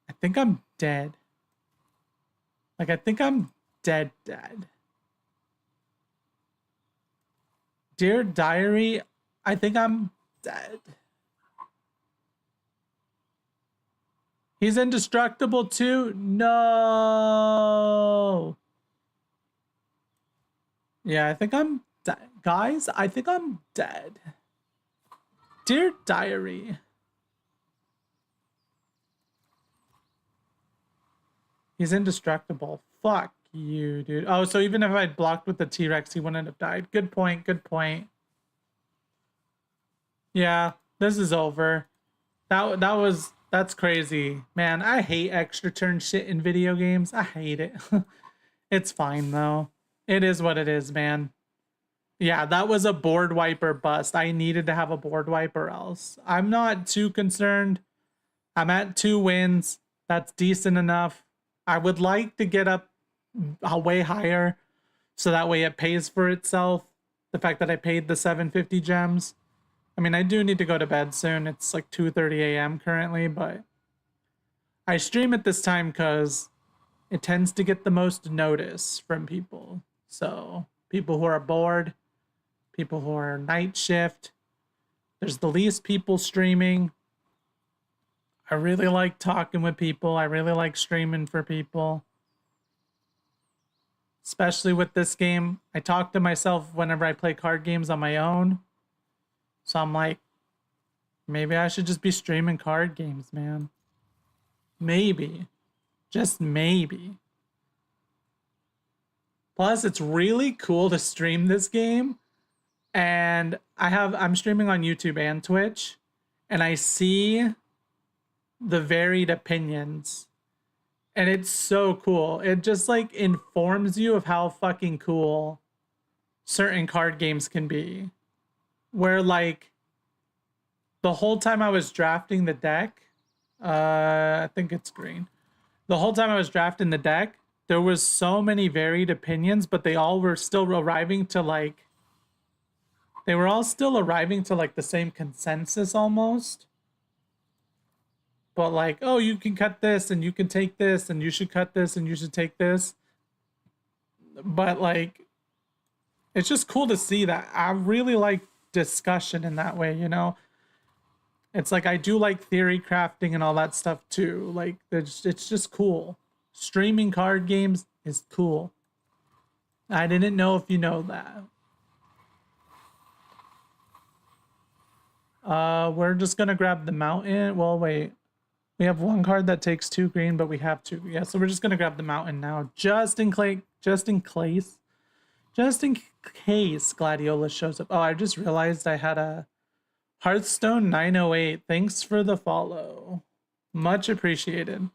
I think I'm dead. Like, I think I'm dead. Dear Diary, I think I'm dead. He's indestructible too? No. Yeah, I think I'm dead. Guys, I think I'm dead. Dear Diary. He's indestructible. Fuck you, dude. Oh, so even if I'd blocked with the T-Rex, he wouldn't have died. Good point, good point. Yeah, this is over. That's crazy. Man, I hate extra turn shit in video games. I hate it. It's fine though. It is what it is, man. Yeah, that was a board wiper bust. I needed to have a board wiper else. I'm not too concerned. I'm at 2 wins. That's decent enough. I would like to get up way higher so that way it pays for itself. The fact that I paid the 750 gems. I mean, I do need to go to bed soon. It's like 2:30 a.m. currently, but I stream at this time because it tends to get the most notice from people. So people who are bored, people who are night shift, there's the least people streaming. I really like talking with people. I really like streaming for people. Especially with this game. I talk to myself whenever I play card games on my own. So I'm like, maybe I should just be streaming card games, man. Maybe. Just maybe. Plus, it's really cool to stream this game. And I'm streaming on YouTube and Twitch. And I see the varied opinions. And it's so cool. It just like informs you of how fucking cool certain card games can be. Where like the whole time I was drafting the deck, I think it's green. The whole time I was drafting the deck, there was so many varied opinions, but they all were still arriving to like, They were all still arriving to like the same consensus almost. But like, oh, you can cut this and you can take this and you should cut this and you should take this. But like, it's just cool to see that. I really like discussion in that way, you know? It's like I do like theory crafting and all that stuff too. Like, it's just cool. Streaming card games is cool. I didn't know if you know that. We're just gonna grab the mountain. Well, wait. We have one card that takes 2 green, but we have 2. Yeah, so we're just gonna grab the mountain now, just in case Gladiola shows up. Oh, I just realized I had a Hearthstone 908. Thanks for the follow. Much appreciated.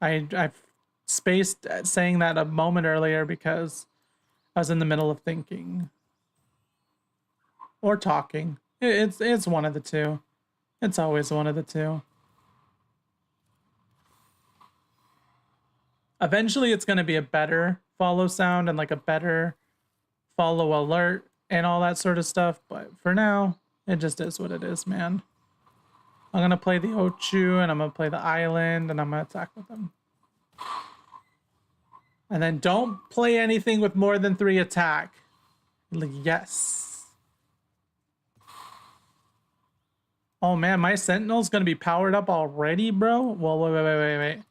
I spaced saying that a moment earlier because I was in the middle of thinking or talking. It's one of the two. It's always one of the two. Eventually it's going to be a better follow sound and like a better follow alert and all that sort of stuff, but for now it just is what it is, man. I'm going to play the Ochu and I'm going to play the island and I'm going to attack with them. And then don't play anything with more than 3 attack. Yes. Oh man, my Sentinel's gonna be powered up already, bro? Well, wait.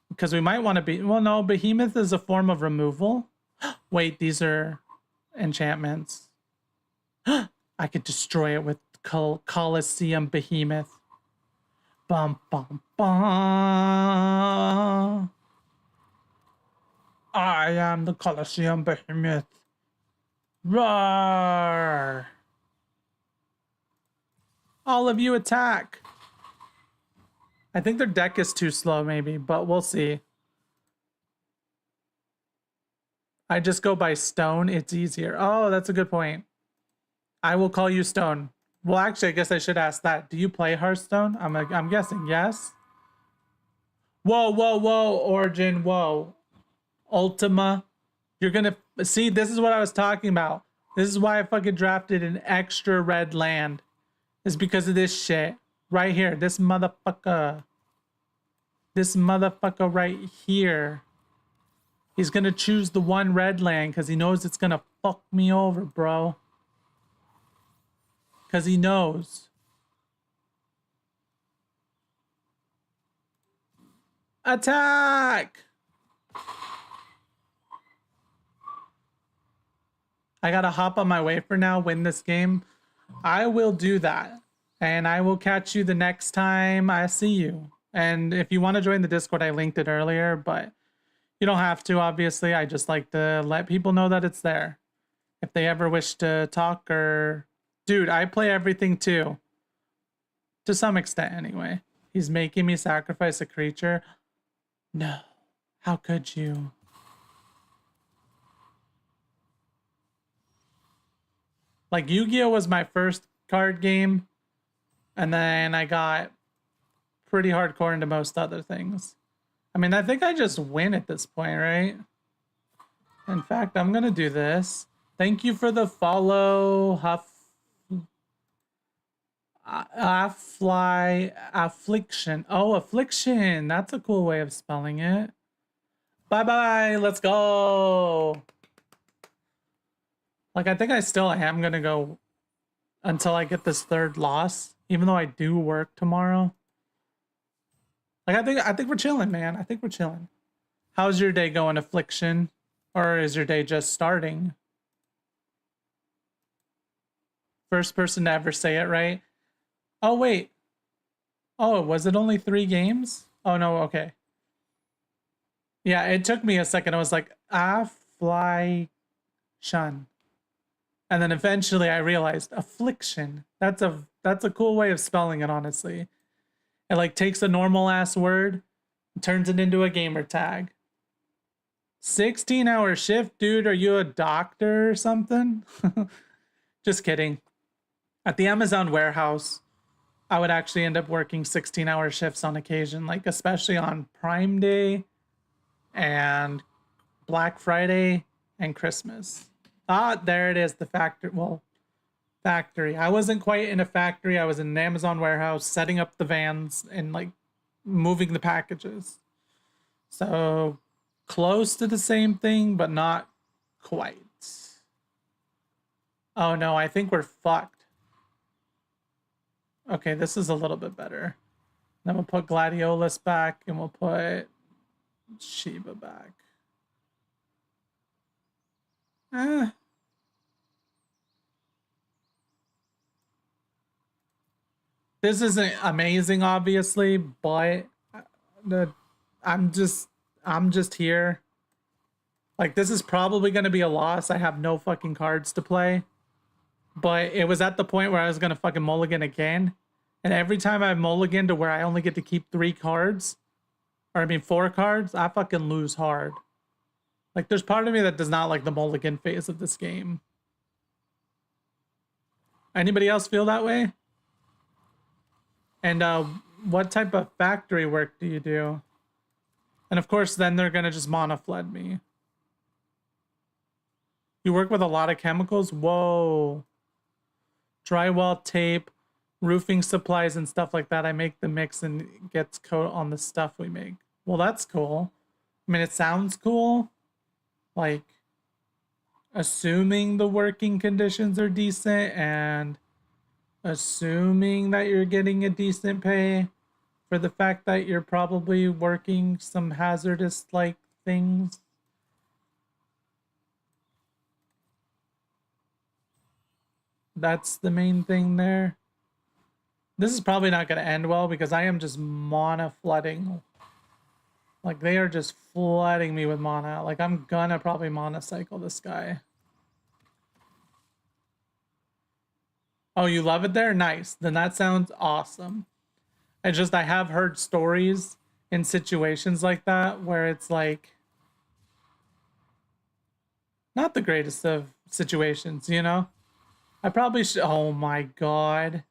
Because we might want to be... Well, no, Behemoth is a form of removal. Wait, these are enchantments. I could destroy it with Colosseum Behemoth. Bum, bum, bum. I am the Colosseum Behemoth. Roar! All of you attack. I think their deck is too slow maybe, but we'll see. I just go by stone. It's easier. Oh, that's a good point. I will call you Stone. Well, actually, I guess I should ask that. Do you play Hearthstone? I'm guessing yes. Whoa, Origin, whoa. Ultima. You're gonna see, this is what I was talking about. This is why I fucking drafted an extra red land. Is because of this shit. Right here. This motherfucker. This motherfucker right here. He's gonna choose the one red land because he knows it's gonna fuck me over, bro. Because he knows. Attack! I gotta hop on my way for now, win this game. I will do that. And I will catch you the next time I see you. And if you want to join the Discord, I linked it earlier, but you don't have to, obviously. I just like to let people know that it's there. If they ever wish to talk or... Dude, I play everything too. To some extent, anyway. He's making me sacrifice a creature. No. How could you? Like, Yu-Gi-Oh! Was my first card game. And then I got pretty hardcore into most other things. I mean, I think I just win at this point, right? In fact, I'm going to do this. Thank you for the follow, Affliction. Oh, Affliction. That's a cool way of spelling it. Bye-bye. Let's go. Like, I think I still am going to go until I get this 3rd loss, even though I do work tomorrow. Like, I think we're chilling, man. I think we're chilling. How's your day going, Affliction? Or is your day just starting? First person to ever say it right. Oh, wait. Oh, was it only 3 games? Oh, no, okay. Yeah, it took me a second. I was like, Affliction. And then eventually I realized Affliction. That's a cool way of spelling it, honestly. It like takes a normal ass word and turns it into a gamer tag. 16-hour shift, dude. Are you a doctor or something? Just kidding. At the Amazon warehouse, I would actually end up working 16-hour shifts on occasion, like especially on Prime Day and Black Friday and Christmas. Ah, there it is, the factor. Well, Factory. I wasn't quite in a factory. I was in an Amazon warehouse setting up the vans and like moving the packages. So close to the same thing, but not quite. Oh no, I think we're fucked. Okay, this is a little bit better. Then we'll put Gladiolus back and we'll put Shiva back. Eh. This isn't amazing, obviously, but the I'm just I'm just here. Like this is probably gonna be a loss. I have no fucking cards to play. But it was at the point where I was gonna fucking mulligan again. And every time I mulligan to where I only get to keep 3 cards, or I mean 4 cards, I fucking lose hard. Like there's part of me that does not like the mulligan phase of this game. Anybody else feel that way? And what type of factory work do you do? And of course, then they're gonna just mana flood me. You work with a lot of chemicals? Whoa. Drywall, tape, roofing supplies, and stuff like that. I make the mix and it gets coat on the stuff we make. Well, that's cool. I mean, it sounds cool. Like, assuming the working conditions are decent and assuming that you're getting a decent pay for the fact that you're probably working some hazardous like things. That's the main thing there. This is probably not going to end well because I am just mana flooding. Like they are just flooding me with mana. Like I'm gonna probably mana cycle this guy. Oh, you love it there? Nice. Then that sounds awesome. It's just I have heard stories in situations like that where it's like not the greatest of situations, you know? I probably should. Oh my god.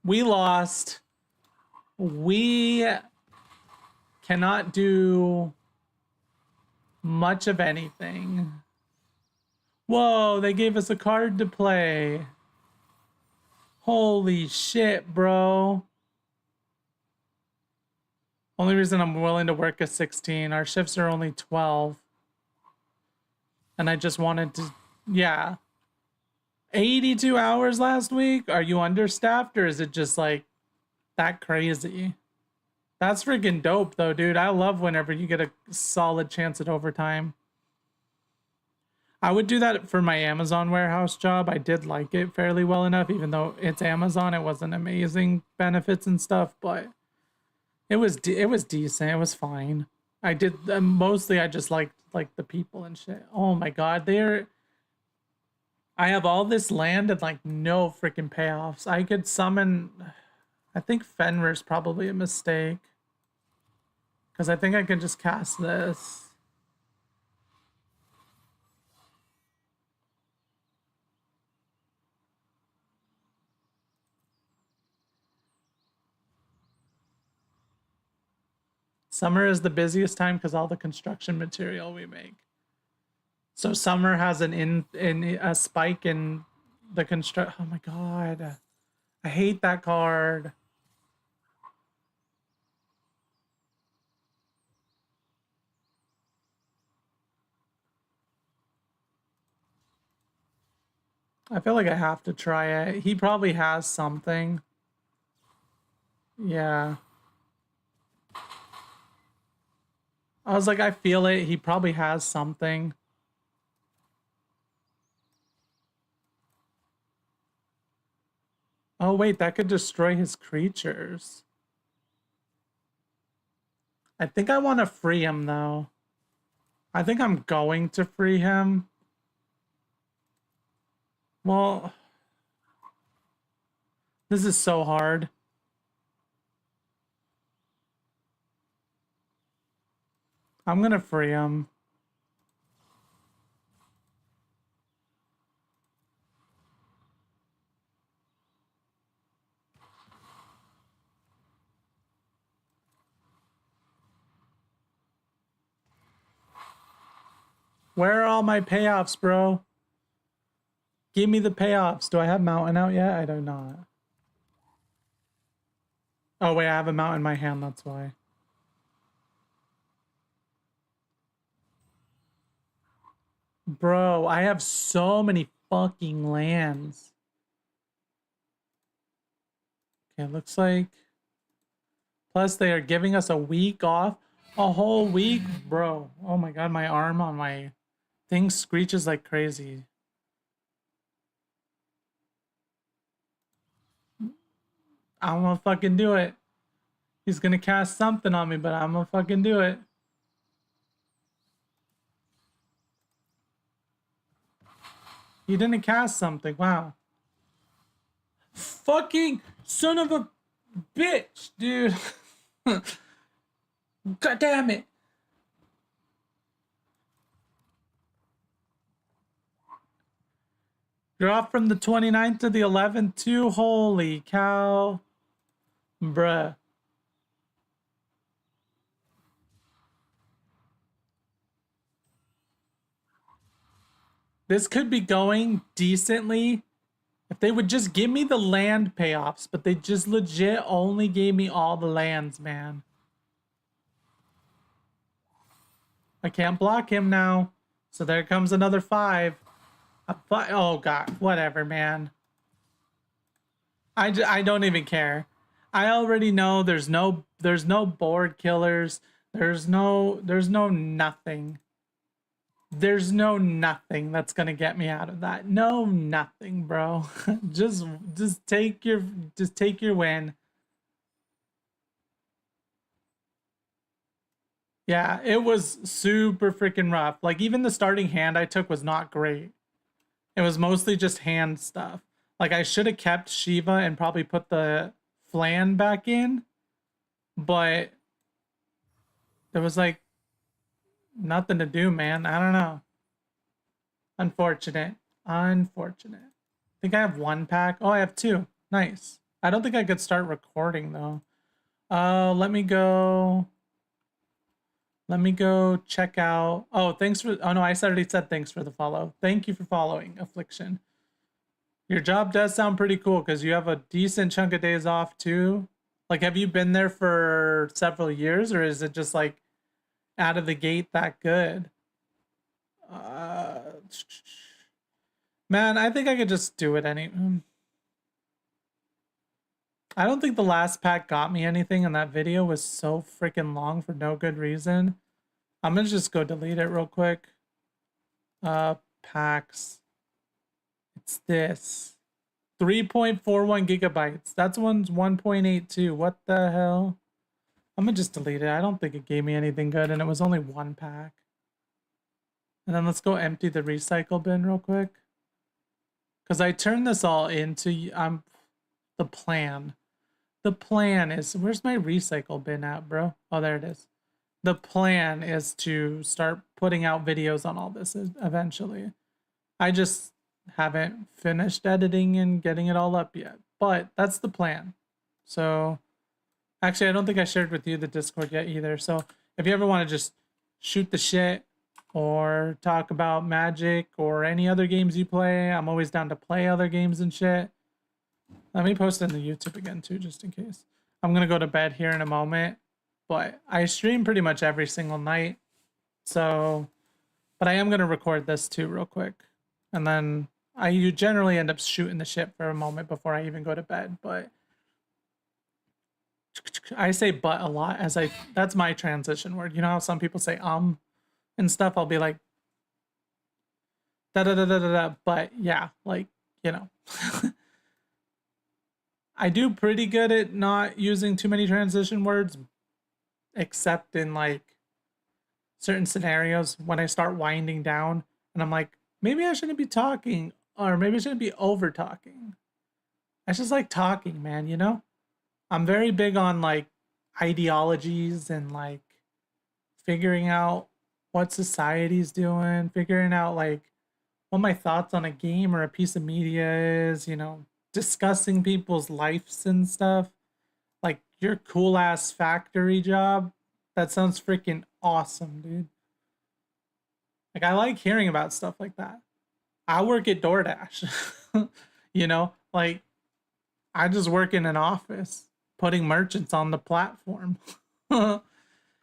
We lost. We cannot do much of anything. Whoa, they gave us a card to play. Holy shit, bro. Only reason I'm willing to work is 16. Our shifts are only 12. And I just wanted to, yeah. 82 hours last week? Are you understaffed or is it just like that crazy? That's freaking dope though, dude. I love whenever you get a solid chance at overtime. I would do that for my Amazon warehouse job. I did like it fairly well enough, even though it's Amazon. It wasn't amazing benefits and stuff, but it was decent. It was fine. I did mostly. I just liked like the people and shit. Oh my god, they're. I have all this land and like no freaking payoffs. I could summon. I think Fenrir's probably a mistake because I think I can just cast this. Summer is the busiest time because all the construction material we make. So summer has an in a spike in the construct. Oh my god, I hate that card. I feel like I have to try it. He probably has something. Yeah. I was like, I feel it. He probably has something. Oh wait, that could destroy his creatures. I think I want to free him though. I think I'm going to free him. Well, this is so hard. I'm gonna free him. Where are all my payoffs, bro? Give me the payoffs. Do I have mountain out yet? I do not. Oh, wait, I have a mountain in my hand. That's why. Bro, I have so many fucking lands. Okay, looks like... Plus, they are giving us a week off. A whole week? Bro, oh my god, my arm on my thing screeches like crazy. I'm gonna fucking do it. He's gonna cast something on me, but I'm gonna fucking do it. He didn't cast something. Wow. Fucking son of a bitch, dude. God damn it. Drop from the 29th to the 11th too? Holy cow. Bruh. This could be going decently if they would just give me the land payoffs, but they just legit only gave me all the lands, man. I can't block him now. So there comes another 5. Oh god, whatever, man. I don't even care. I already know there's no board killers. There's no nothing. There's no nothing that's gonna get me out of that. No nothing, bro. just take your win. Yeah, it was super freaking rough. Like even the starting hand I took was not great. It was mostly just hand stuff. Like I should have kept Shiva and probably put the Flan back in, but there was like nothing to do, man. I don't know. Unfortunate. Unfortunate. I think I have 1 pack. Oh, I have 2. Nice. I don't think I could start recording though. Let me go. Let me go check out. Oh, thanks for. Oh no, I already said thanks for the follow. Thank you for following, Affliction. Your job does sound pretty cool because you have a decent chunk of days off too. Like, have you been there for several years, or is it just like out of the gate that good? Man, I think I could just do it I don't think the last pack got me anything, and that video was so freaking long for no good reason. I'm gonna just go delete it real quick. Packs. It's this. 3.41 gigabytes. That's one's 1.82. What the hell? I'm gonna just delete it. I don't think it gave me anything good, and it was only 1 pack. And then let's go empty the recycle bin real quick. Because I turned this all into the plan. The plan is, where's my recycle bin at, bro? Oh, there it is. The plan is to start putting out videos on all this eventually. I just haven't finished editing and getting it all up yet, but that's the plan. So actually, I don't think I shared with you the Discord yet either. So if you ever want to just shoot the shit or talk about Magic or any other games you play, I'm always down to play other games and shit. Let me post it in the YouTube again too, just in case. I'm gonna go to bed here in a moment, but I stream pretty much every single night. So, but I am gonna record this too real quick. And then you generally end up shooting the shit for a moment before I even go to bed, but I say but a lot as that's my transition word. You know how some people say and stuff? I'll be like da da da da da da, but yeah, like, you know. I do pretty good at not using too many transition words, except in like certain scenarios when I start winding down and I'm like, maybe I shouldn't be talking, or maybe I shouldn't be over talking. I just like talking, man, you know? I'm very big on like ideologies and like figuring out what society's doing, figuring out like what my thoughts on a game or a piece of media is, you know, discussing people's lives and stuff. Like your cool ass factory job. That sounds freaking awesome, dude. Like, I like hearing about stuff like that. I work at DoorDash. You know, like, I just work in an office putting merchants on the platform,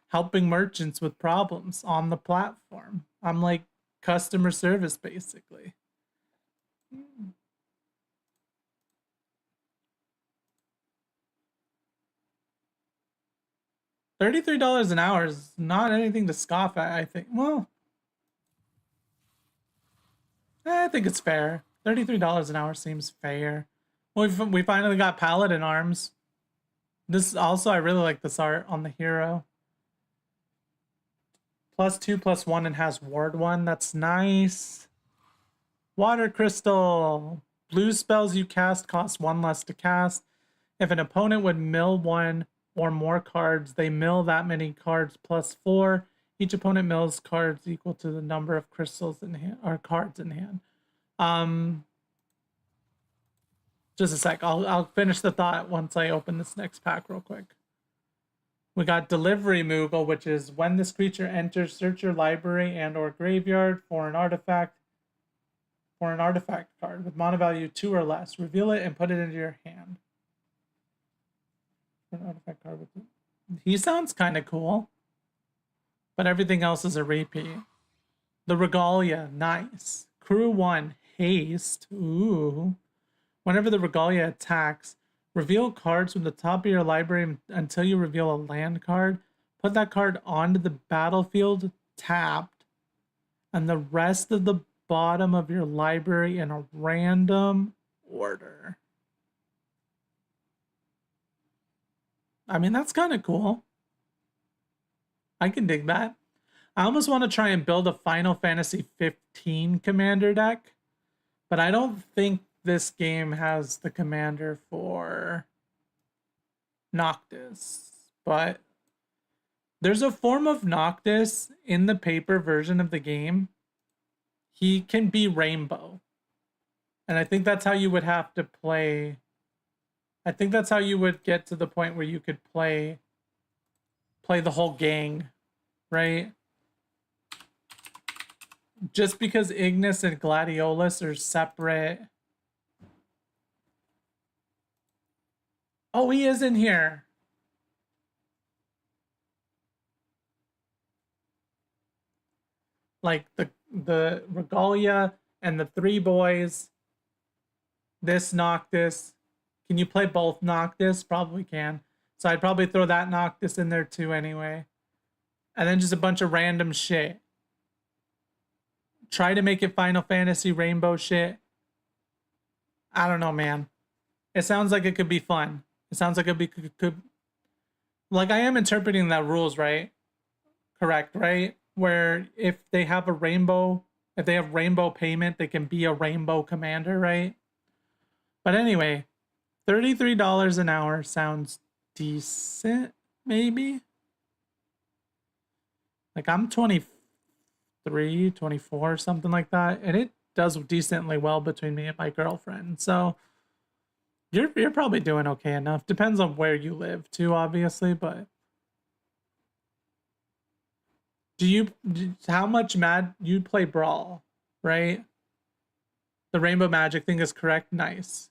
helping merchants with problems on the platform. I'm like customer service basically. $33 an hour is not anything to scoff at, I think. Well, I think it's fair. $33 an hour seems fair. We finally got paladin arms. This also, I really like this art on the hero. +2/+1 and has ward 1. That's nice. Water crystal. Blue spells you cast cost 1 less to cast. If an opponent would mill 1 or more cards, they mill that many cards +4. Each opponent mills cards equal to the number of crystals in hand or cards in hand. Just a sec. I'll finish the thought once I open this next pack real quick. We got Delivery Moogle, which is when this creature enters, search your library and or graveyard for an artifact card with mana value 2 or less. Reveal it and put it into your hand. For an artifact card with it. He sounds kind of cool. But everything else is a repeat. The Regalia, nice. Crew 1, haste. Ooh. Whenever the Regalia attacks, reveal cards from the top of your library until you reveal a land card. Put that card onto the battlefield tapped, and the rest of the bottom of your library in a random order. I mean, that's kind of cool. I can dig that. I almost want to try and build a Final Fantasy 15 commander deck, but I don't think this game has the commander for Noctis. But there's a form of Noctis in the paper version of the game. He can be rainbow. And I think that's how you would have to play. I think that's how you would get to the point where you could play the whole gang, right? Just because Ignis and Gladiolus are separate. Oh, he is in here. Like the Regalia and the 3 boys. This Noctis. Can you play both Noctis? Probably can. So I'd probably throw that Noctis in there too anyway. And then just a bunch of random shit. Try to make it Final Fantasy Rainbow shit. I don't know, man. It sounds like it could be fun. It sounds like could like I am interpreting that rules right. Correct, right? Where if they have rainbow payment, they can be a rainbow commander, right? But anyway, $33 an hour sounds decent, maybe. Like I'm 23, 24, something like that, and it does decently well between me and my girlfriend. So you're probably doing okay enough. Depends on where you live too, obviously, but how much you play Brawl, right? The Rainbow Magic thing is correct. Nice.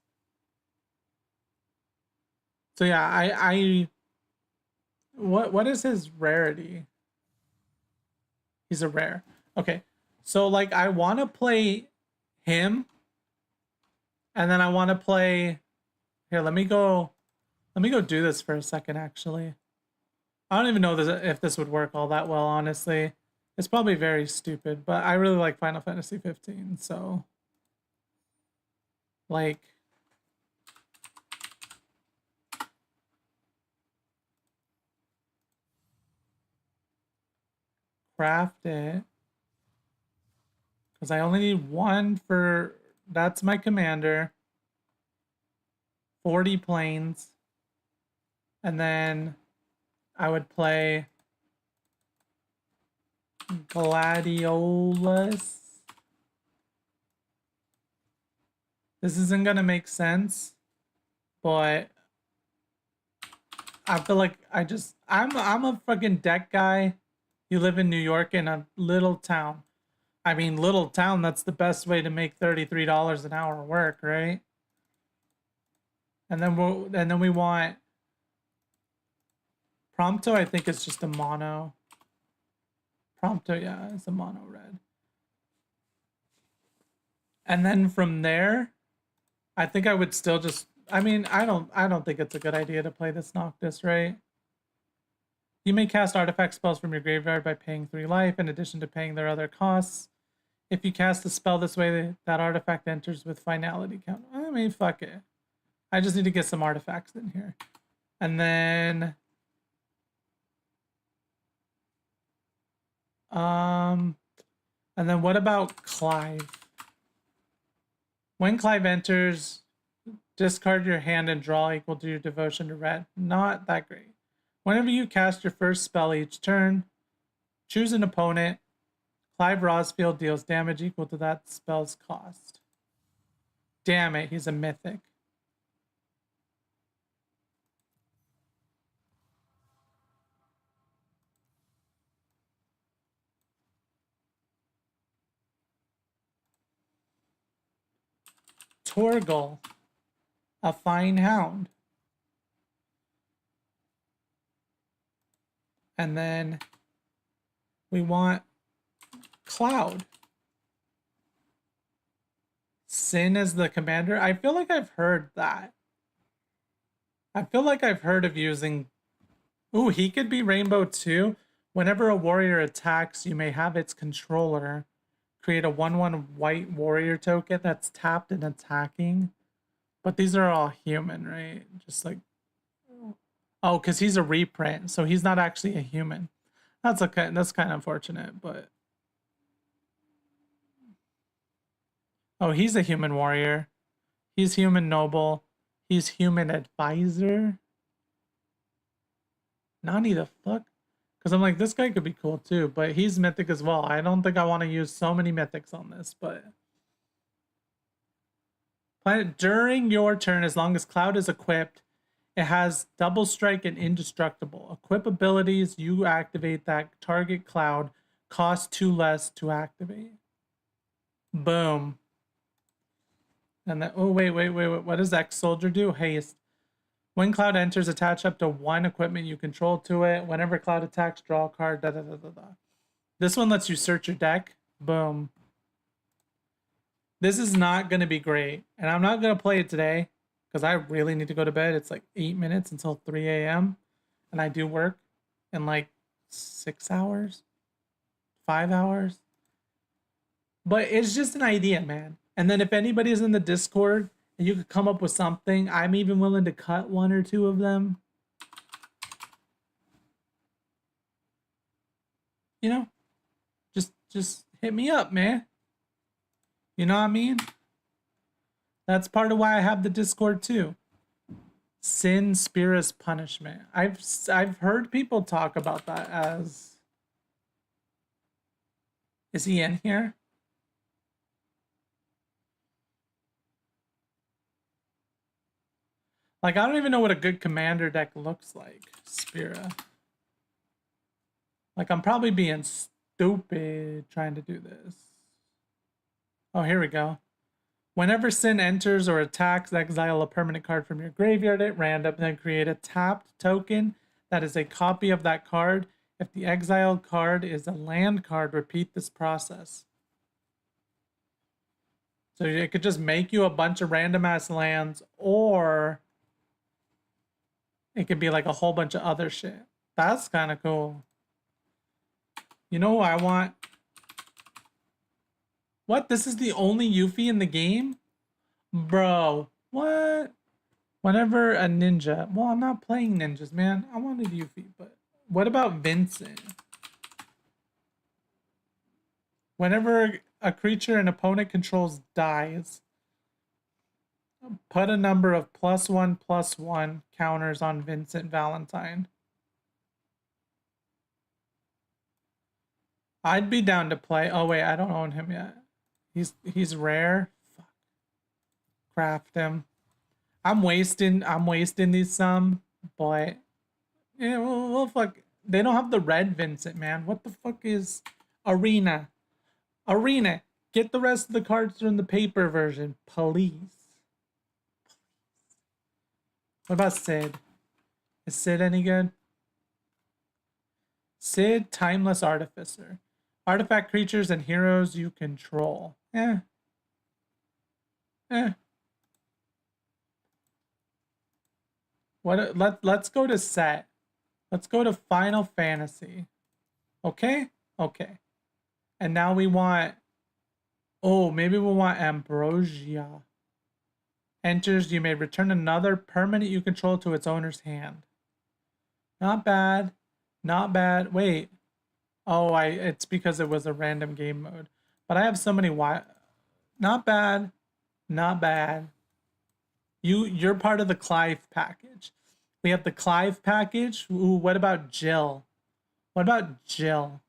So yeah, I what is his rarity? He's a rare. Okay. So like I want to play him, and then I want to play here, let me go do this for a second actually. I don't even know if this would work all that well, honestly. It's probably very stupid, but I really like Final Fantasy 15, so like craft it because I only need 1 for that's my commander. 40 planes, and then I would play Gladiolus. This isn't gonna make sense, but I feel like I'm a fucking deck guy. You live in New York in a little town. I mean, little town, that's the best way to make $33 an hour work, right? And then we want Prompto, I think it's just a mono. Prompto, yeah, it's a mono red. And then from there, I think I would still just I mean, I don't think it's a good idea to play this Noctis, right? You may cast artifact spells from your graveyard by paying 3 life in addition to paying their other costs. If you cast a spell this way, that artifact enters with finality count. I mean, fuck it. I just need to get some artifacts in here. And then what about Clive? When Clive enters, discard your hand and draw equal to your devotion to red. Not that great. Whenever you cast your first spell each turn, choose an opponent. Clive Rosfield deals damage equal to that spell's cost. Damn it, he's a mythic. Torgal, a fine hound. And then we want Cloud. Sin as the commander. I feel like I've heard that. I feel like I've heard of using... Ooh, he could be Rainbow too. Whenever a warrior attacks, you may have its controller create a 1/1 white warrior token that's tapped and attacking. But these are all human, right? Just like... Oh, because he's a reprint, so he's not actually a human. That's okay. That's kind of unfortunate, but... Oh, he's a human warrior. He's human noble. He's human advisor. Nani the fuck? Because I'm like, this guy could be cool too, but he's mythic as well. I don't think I want to use so many mythics on this, but... Planet during your turn, as long as Cloud is equipped, it has double strike and indestructible. Equip abilities you activate that target Cloud cost 2 less to activate. Boom. And then, oh, wait. What does X-Soldier do? Haste. When Cloud enters, attach up to 1 equipment you control to it. Whenever Cloud attacks, draw a card. This one lets you search your deck. Boom. This is not going to be great. And I'm not going to play it today because I really need to go to bed. It's like 8 minutes until 3 a.m. And I do work in like 6 hours, 5 hours. But it's just an idea, man. And then if anybody's in the Discord and you could come up with something, I'm even willing to cut 1 or 2 of them. You know, just hit me up, man. You know what I mean? That's part of why I have the Discord too. Sin Spira's punishment. I've heard people talk about that as... Is he in here? Like, I don't even know what a good commander deck looks like. Spira. Like, I'm probably being stupid trying to do this. Oh, here we go. Whenever Sin enters or attacks, exile a permanent card from your graveyard at random, then create a tapped token that is a copy of that card. If the exiled card is a land card, repeat this process. So it could just make you a bunch of random ass lands, or it could be like a whole bunch of other shit. That's kind of cool. You know who I want? What? This is the only Yuffie in the game? Bro, what? Whenever a ninja... Well, I'm not playing ninjas, man. I wanted Yuffie, but... What about Vincent? Whenever a creature an opponent controls dies, put a number of +1/+1 counters on Vincent Valentine. I'd be down to play... Oh, wait, I don't own him yet. He's rare. Fuck. Craft him. I'm wasting these some, but yeah, well, fuck. They don't have the red Vincent, man. What the fuck is Arena? Arena, get the rest of the cards from the paper version, please. What about Sid? Is Sid any good? Sid, Timeless Artificer. Artifact creatures and heroes you control. Eh. Let's go to set. Let's go to Final Fantasy. Okay? Okay. And now we want... Oh, maybe we'll want Ambrosia. Enters, you may return another permanent you control to its owner's hand. Not bad. Not bad. Wait. Oh, it's because it was a random game mode. But I have so many... Not bad. Not bad. You're part of the Clive package. We have the Clive package. Ooh, what about Jill? What about Jill?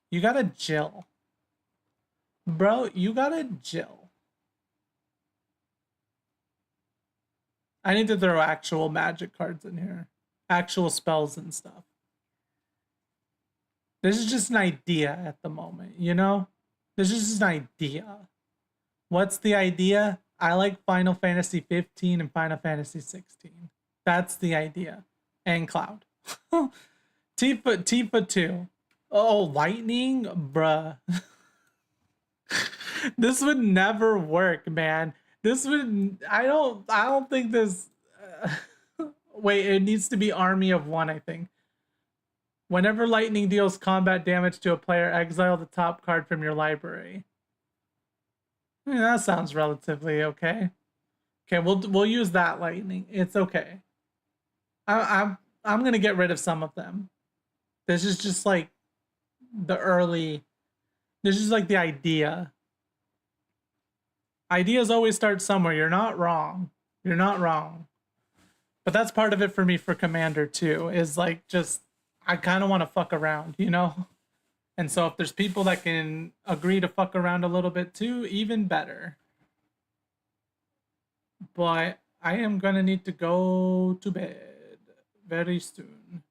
You got a Jill. Bro, you got a Jill. I need to throw actual magic cards in here. Actual spells and stuff. This is just an idea at the moment, you know? This is just an idea. What's the idea? I like Final Fantasy 15 and Final Fantasy 16. That's the idea. And Cloud. Tifa 2. Oh, Lightning? Bruh. This would never work, man. This would... I don't think this... Wait, it needs to be Army of One, I think. Whenever lightning deals combat damage to a player, exile the top card from your library. I mean, that sounds relatively okay. Okay, we'll use that lightning. It's okay. I'm gonna get rid of some of them. This is just like the early. This is like the idea. Ideas always start somewhere. You're not wrong. You're not wrong. But that's part of it for me for Commander too. Is like just I kind of want to fuck around, you know. And so if there's people that can agree to fuck around a little bit too, even better. But I am gonna need to go to bed very soon.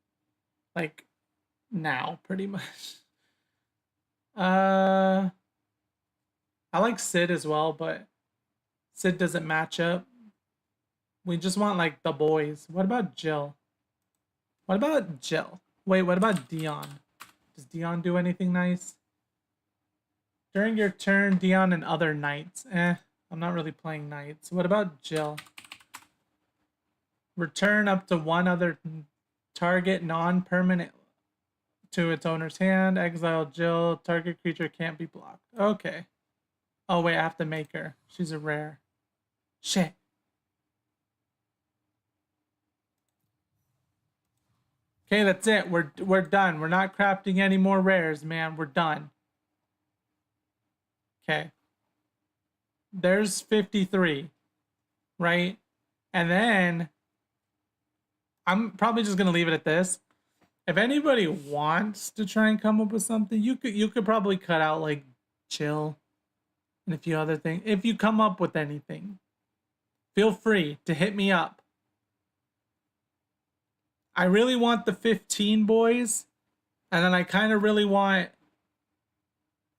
Like now, pretty much. I like Sid as well, but Sid doesn't match up. We just want like the boys. What about Jill? What about Jill? Wait, what about Dion? Does Dion do anything nice? During your turn, Dion and other knights. I'm not really playing knights. What about Jill? Return up to one other target non-permanent to its owner's hand. Exile Jill. Target creature can't be blocked. Okay. Oh wait, I have to make her. She's a rare. Shit. Okay, that's it. We're done. We're not crafting any more rares, man. We're done. Okay. There's 53, right? And then I'm probably just gonna leave it at this. If anybody wants to try and come up with something, you could probably cut out like Chill and a few other things. If you come up with anything, feel free to hit me up. I really want the 15 boys, and then I kind of really want.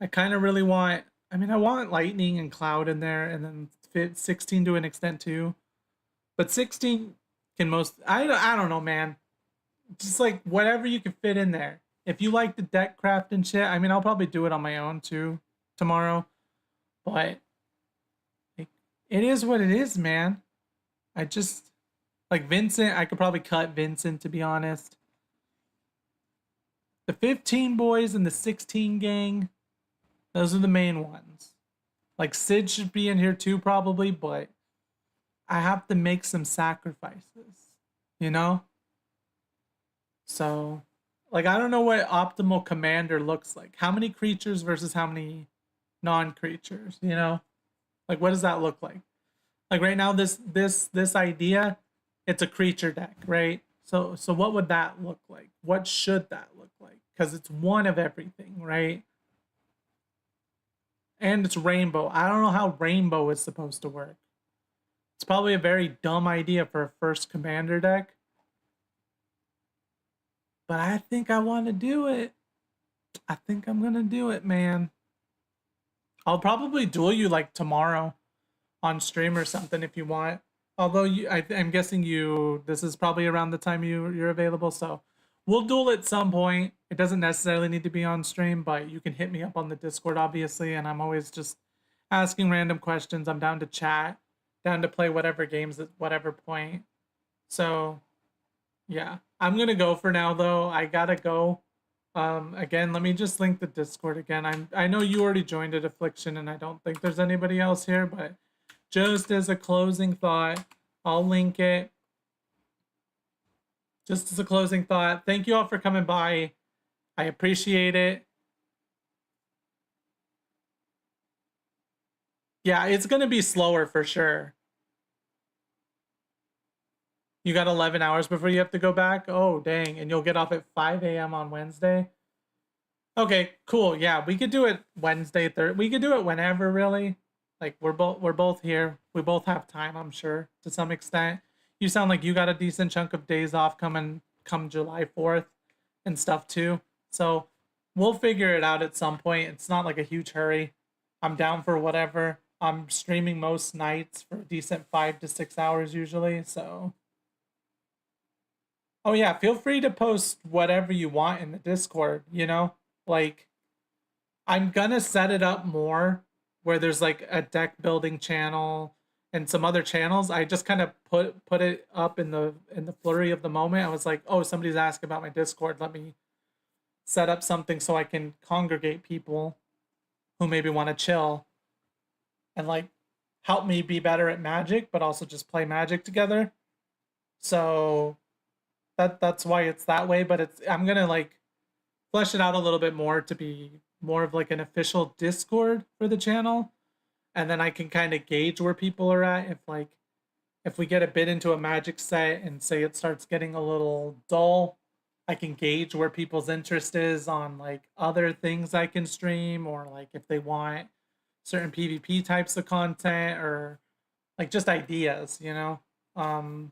I mean, I want Lightning and Cloud in there, and then fit 16 to an extent too. But 16 can most. I don't know, man. Just like whatever you can fit in there. If you like the deck craft and shit, I mean, I'll probably do it on my own too tomorrow. But like, it is what it is, man. I just like Vincent. I could probably cut Vincent, to be honest. The 15 boys and the 16 gang, those are the main ones. Like Sid should be in here too, probably, but I have to make some sacrifices, you know? So, like, I don't know what optimal commander looks like. How many creatures versus how many non-creatures, you know? Like, what does that look like? Like right now, this idea, it's a creature deck, right? So what would that look like? What should that look like? Because it's one of everything, right? And it's rainbow. I don't know how rainbow is supposed to work. It's probably a very dumb idea for a first commander deck. But I think I want to do it. I think I'm gonna do it, man. I'll probably duel you like tomorrow on stream or something if you want. Although I'm guessing you, this is probably around the time you're available, so we'll duel at some point. It doesn't necessarily need to be on stream, but you can hit me up on the Discord, obviously, and I'm always just asking random questions. I'm down to chat, down to play whatever games at whatever point. So yeah, I'm gonna go for now though. I gotta go. Again, let me just link the Discord again. I know you already joined it, Affliction, and I don't think there's anybody else here, but just as a closing thought, I'll link it. Just as a closing thought, thank you all for coming by. I appreciate it. Yeah, it's gonna be slower for sure. You got 11 hours before you have to go back? Oh, dang. And you'll get off at 5 a.m. on Wednesday? Okay, cool. Yeah, we could do it Wednesday, Thursday. We could do it whenever, really. Like we're both here. We both have time, I'm sure, to some extent. You sound like you got a decent chunk of days off coming come July 4th and stuff too. So we'll figure it out at some point. It's not like a huge hurry. I'm down for whatever. I'm streaming most nights for a decent 5 to 6 hours usually. So oh yeah, feel free to post whatever you want in the Discord, Like I'm gonna set it up more where there's like a deck building channel and some other channels. I just kind of put it up in the flurry of the moment. I was like, oh, somebody's asking about my Discord. Let me set up something so I can congregate people who maybe want to chill and like help me be better at Magic, but also just play Magic together. So that's why it's that way. But I'm gonna like flesh it out a little bit more to be more of like an official Discord for the channel, and then I can kind of gauge where people are at. If we get a bit into a Magic set and say it starts getting a little dull, I can gauge where people's interest is on like other things I can stream, or like if they want certain PvP types of content, or like just ideas. Um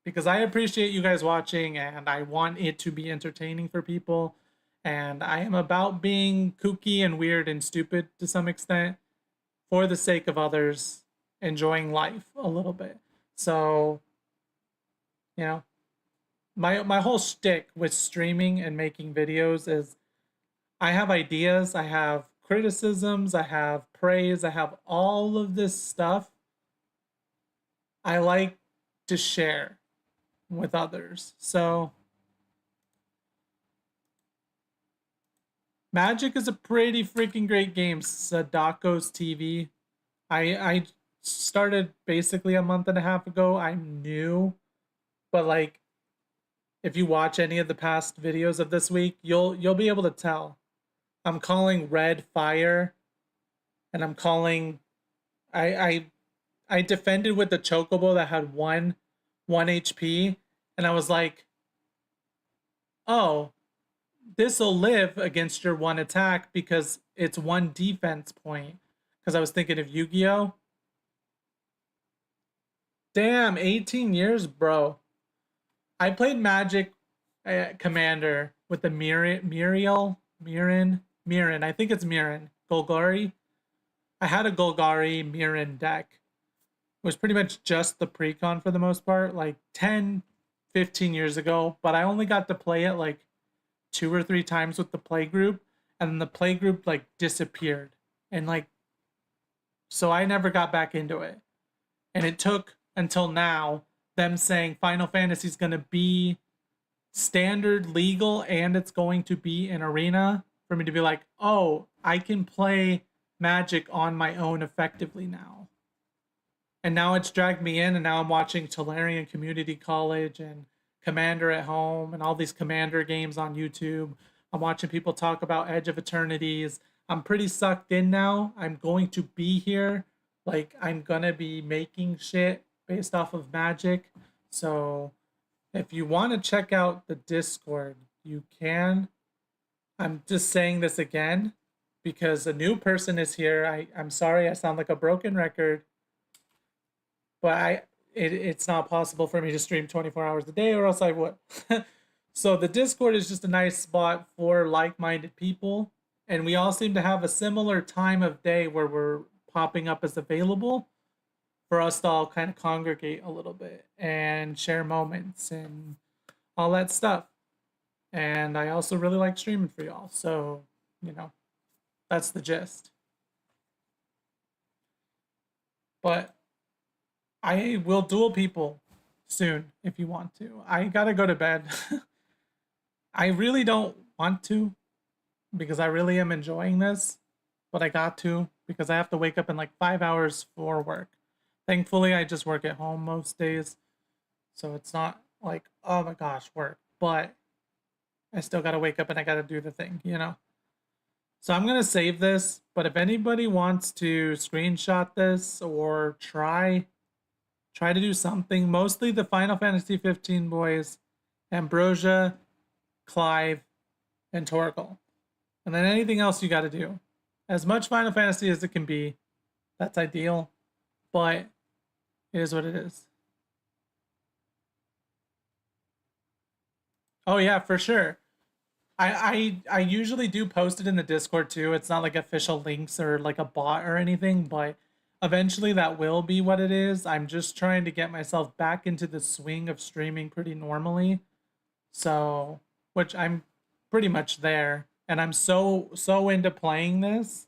because I appreciate you guys watching and I want it to be entertaining for people. And I am about being kooky and weird and stupid to some extent for the sake of others enjoying life a little bit. So, you know, my whole shtick with streaming and making videos is I have ideas, I have criticisms, I have praise, I have all of this stuff I like to share with others. So Magic is a pretty freaking great game. Sadako's TV. I started basically a month and a half ago. I'm new, but like if you watch any of the past videos of this week, you'll be able to tell. I'm calling red fire, and I'm calling I defended with the chocobo that had one HP, and I was like, oh, this'll live against your one attack because it's one defense point. Because I was thinking of Yu-Gi-Oh! Damn, 18 years, bro. I played Magic Commander with the Mirin. I think it's Mirin. Golgari. I had a Golgari Mirin deck. It was pretty much just the precon for the most part, like 10, 15 years ago. But I only got to play it like 2 or 3 times with the play group, and then the play group like disappeared. And like, so I never got back into it. And it took until now them saying Final Fantasy is going to be standard legal and it's going to be an arena for me to be like, oh, I can play Magic on my own effectively now. And now it's dragged me in, and now I'm watching Tolarian Community College and Commander at Home and all these Commander games on YouTube. I'm watching people talk about Edge of Eternities. I'm pretty sucked in now. I'm going to be here. Like, I'm gonna be making shit based off of Magic. So if you want to check out the Discord, you can. I'm just saying this again because a new person is here. I'm sorry I sound like a broken record, but it's not possible for me to stream 24 hours a day or else I would. So the Discord is just a nice spot for like-minded people, and we all seem to have a similar time of day where we're popping up as available for us to all kind of congregate a little bit and share moments and all that stuff. And I also really like streaming for y'all. So, you know, that's the gist. But I will duel people soon if you want to. I gotta go to bed. I really don't want to because I really am enjoying this, but I got to because I have to wake up in like 5 hours for work. Thankfully, I just work at home most days. So it's not like, oh my gosh, work. But I still gotta wake up and I gotta do the thing, you know? So I'm gonna save this, but if anybody wants to screenshot this or try to do something, mostly the Final Fantasy 15 boys, Ambrosia, Clive, and Torgal. And then anything else you gotta do. As much Final Fantasy as it can be, that's ideal, but it is what it is. Oh yeah, for sure. I usually do post it in the Discord too. It's not like official links or like a bot or anything, but eventually that will be what it is. I'm just trying to get myself back into the swing of streaming pretty normally. So, which I'm pretty much there, and I'm so into playing this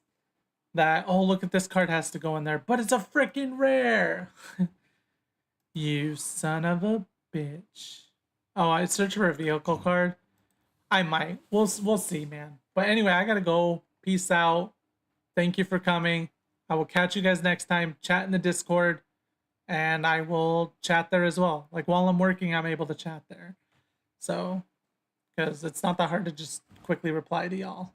that oh look at this card has to go in there, but it's a freaking rare. You son of a bitch. Oh, I searched for a vehicle card. I might. We'll see, man. But anyway, I gotta go. Peace out. Thank you for coming. I will catch you guys next time. Chat in the Discord, and I will chat there as well. Like while I'm working, I'm able to chat there. So, because it's not that hard to just quickly reply to y'all.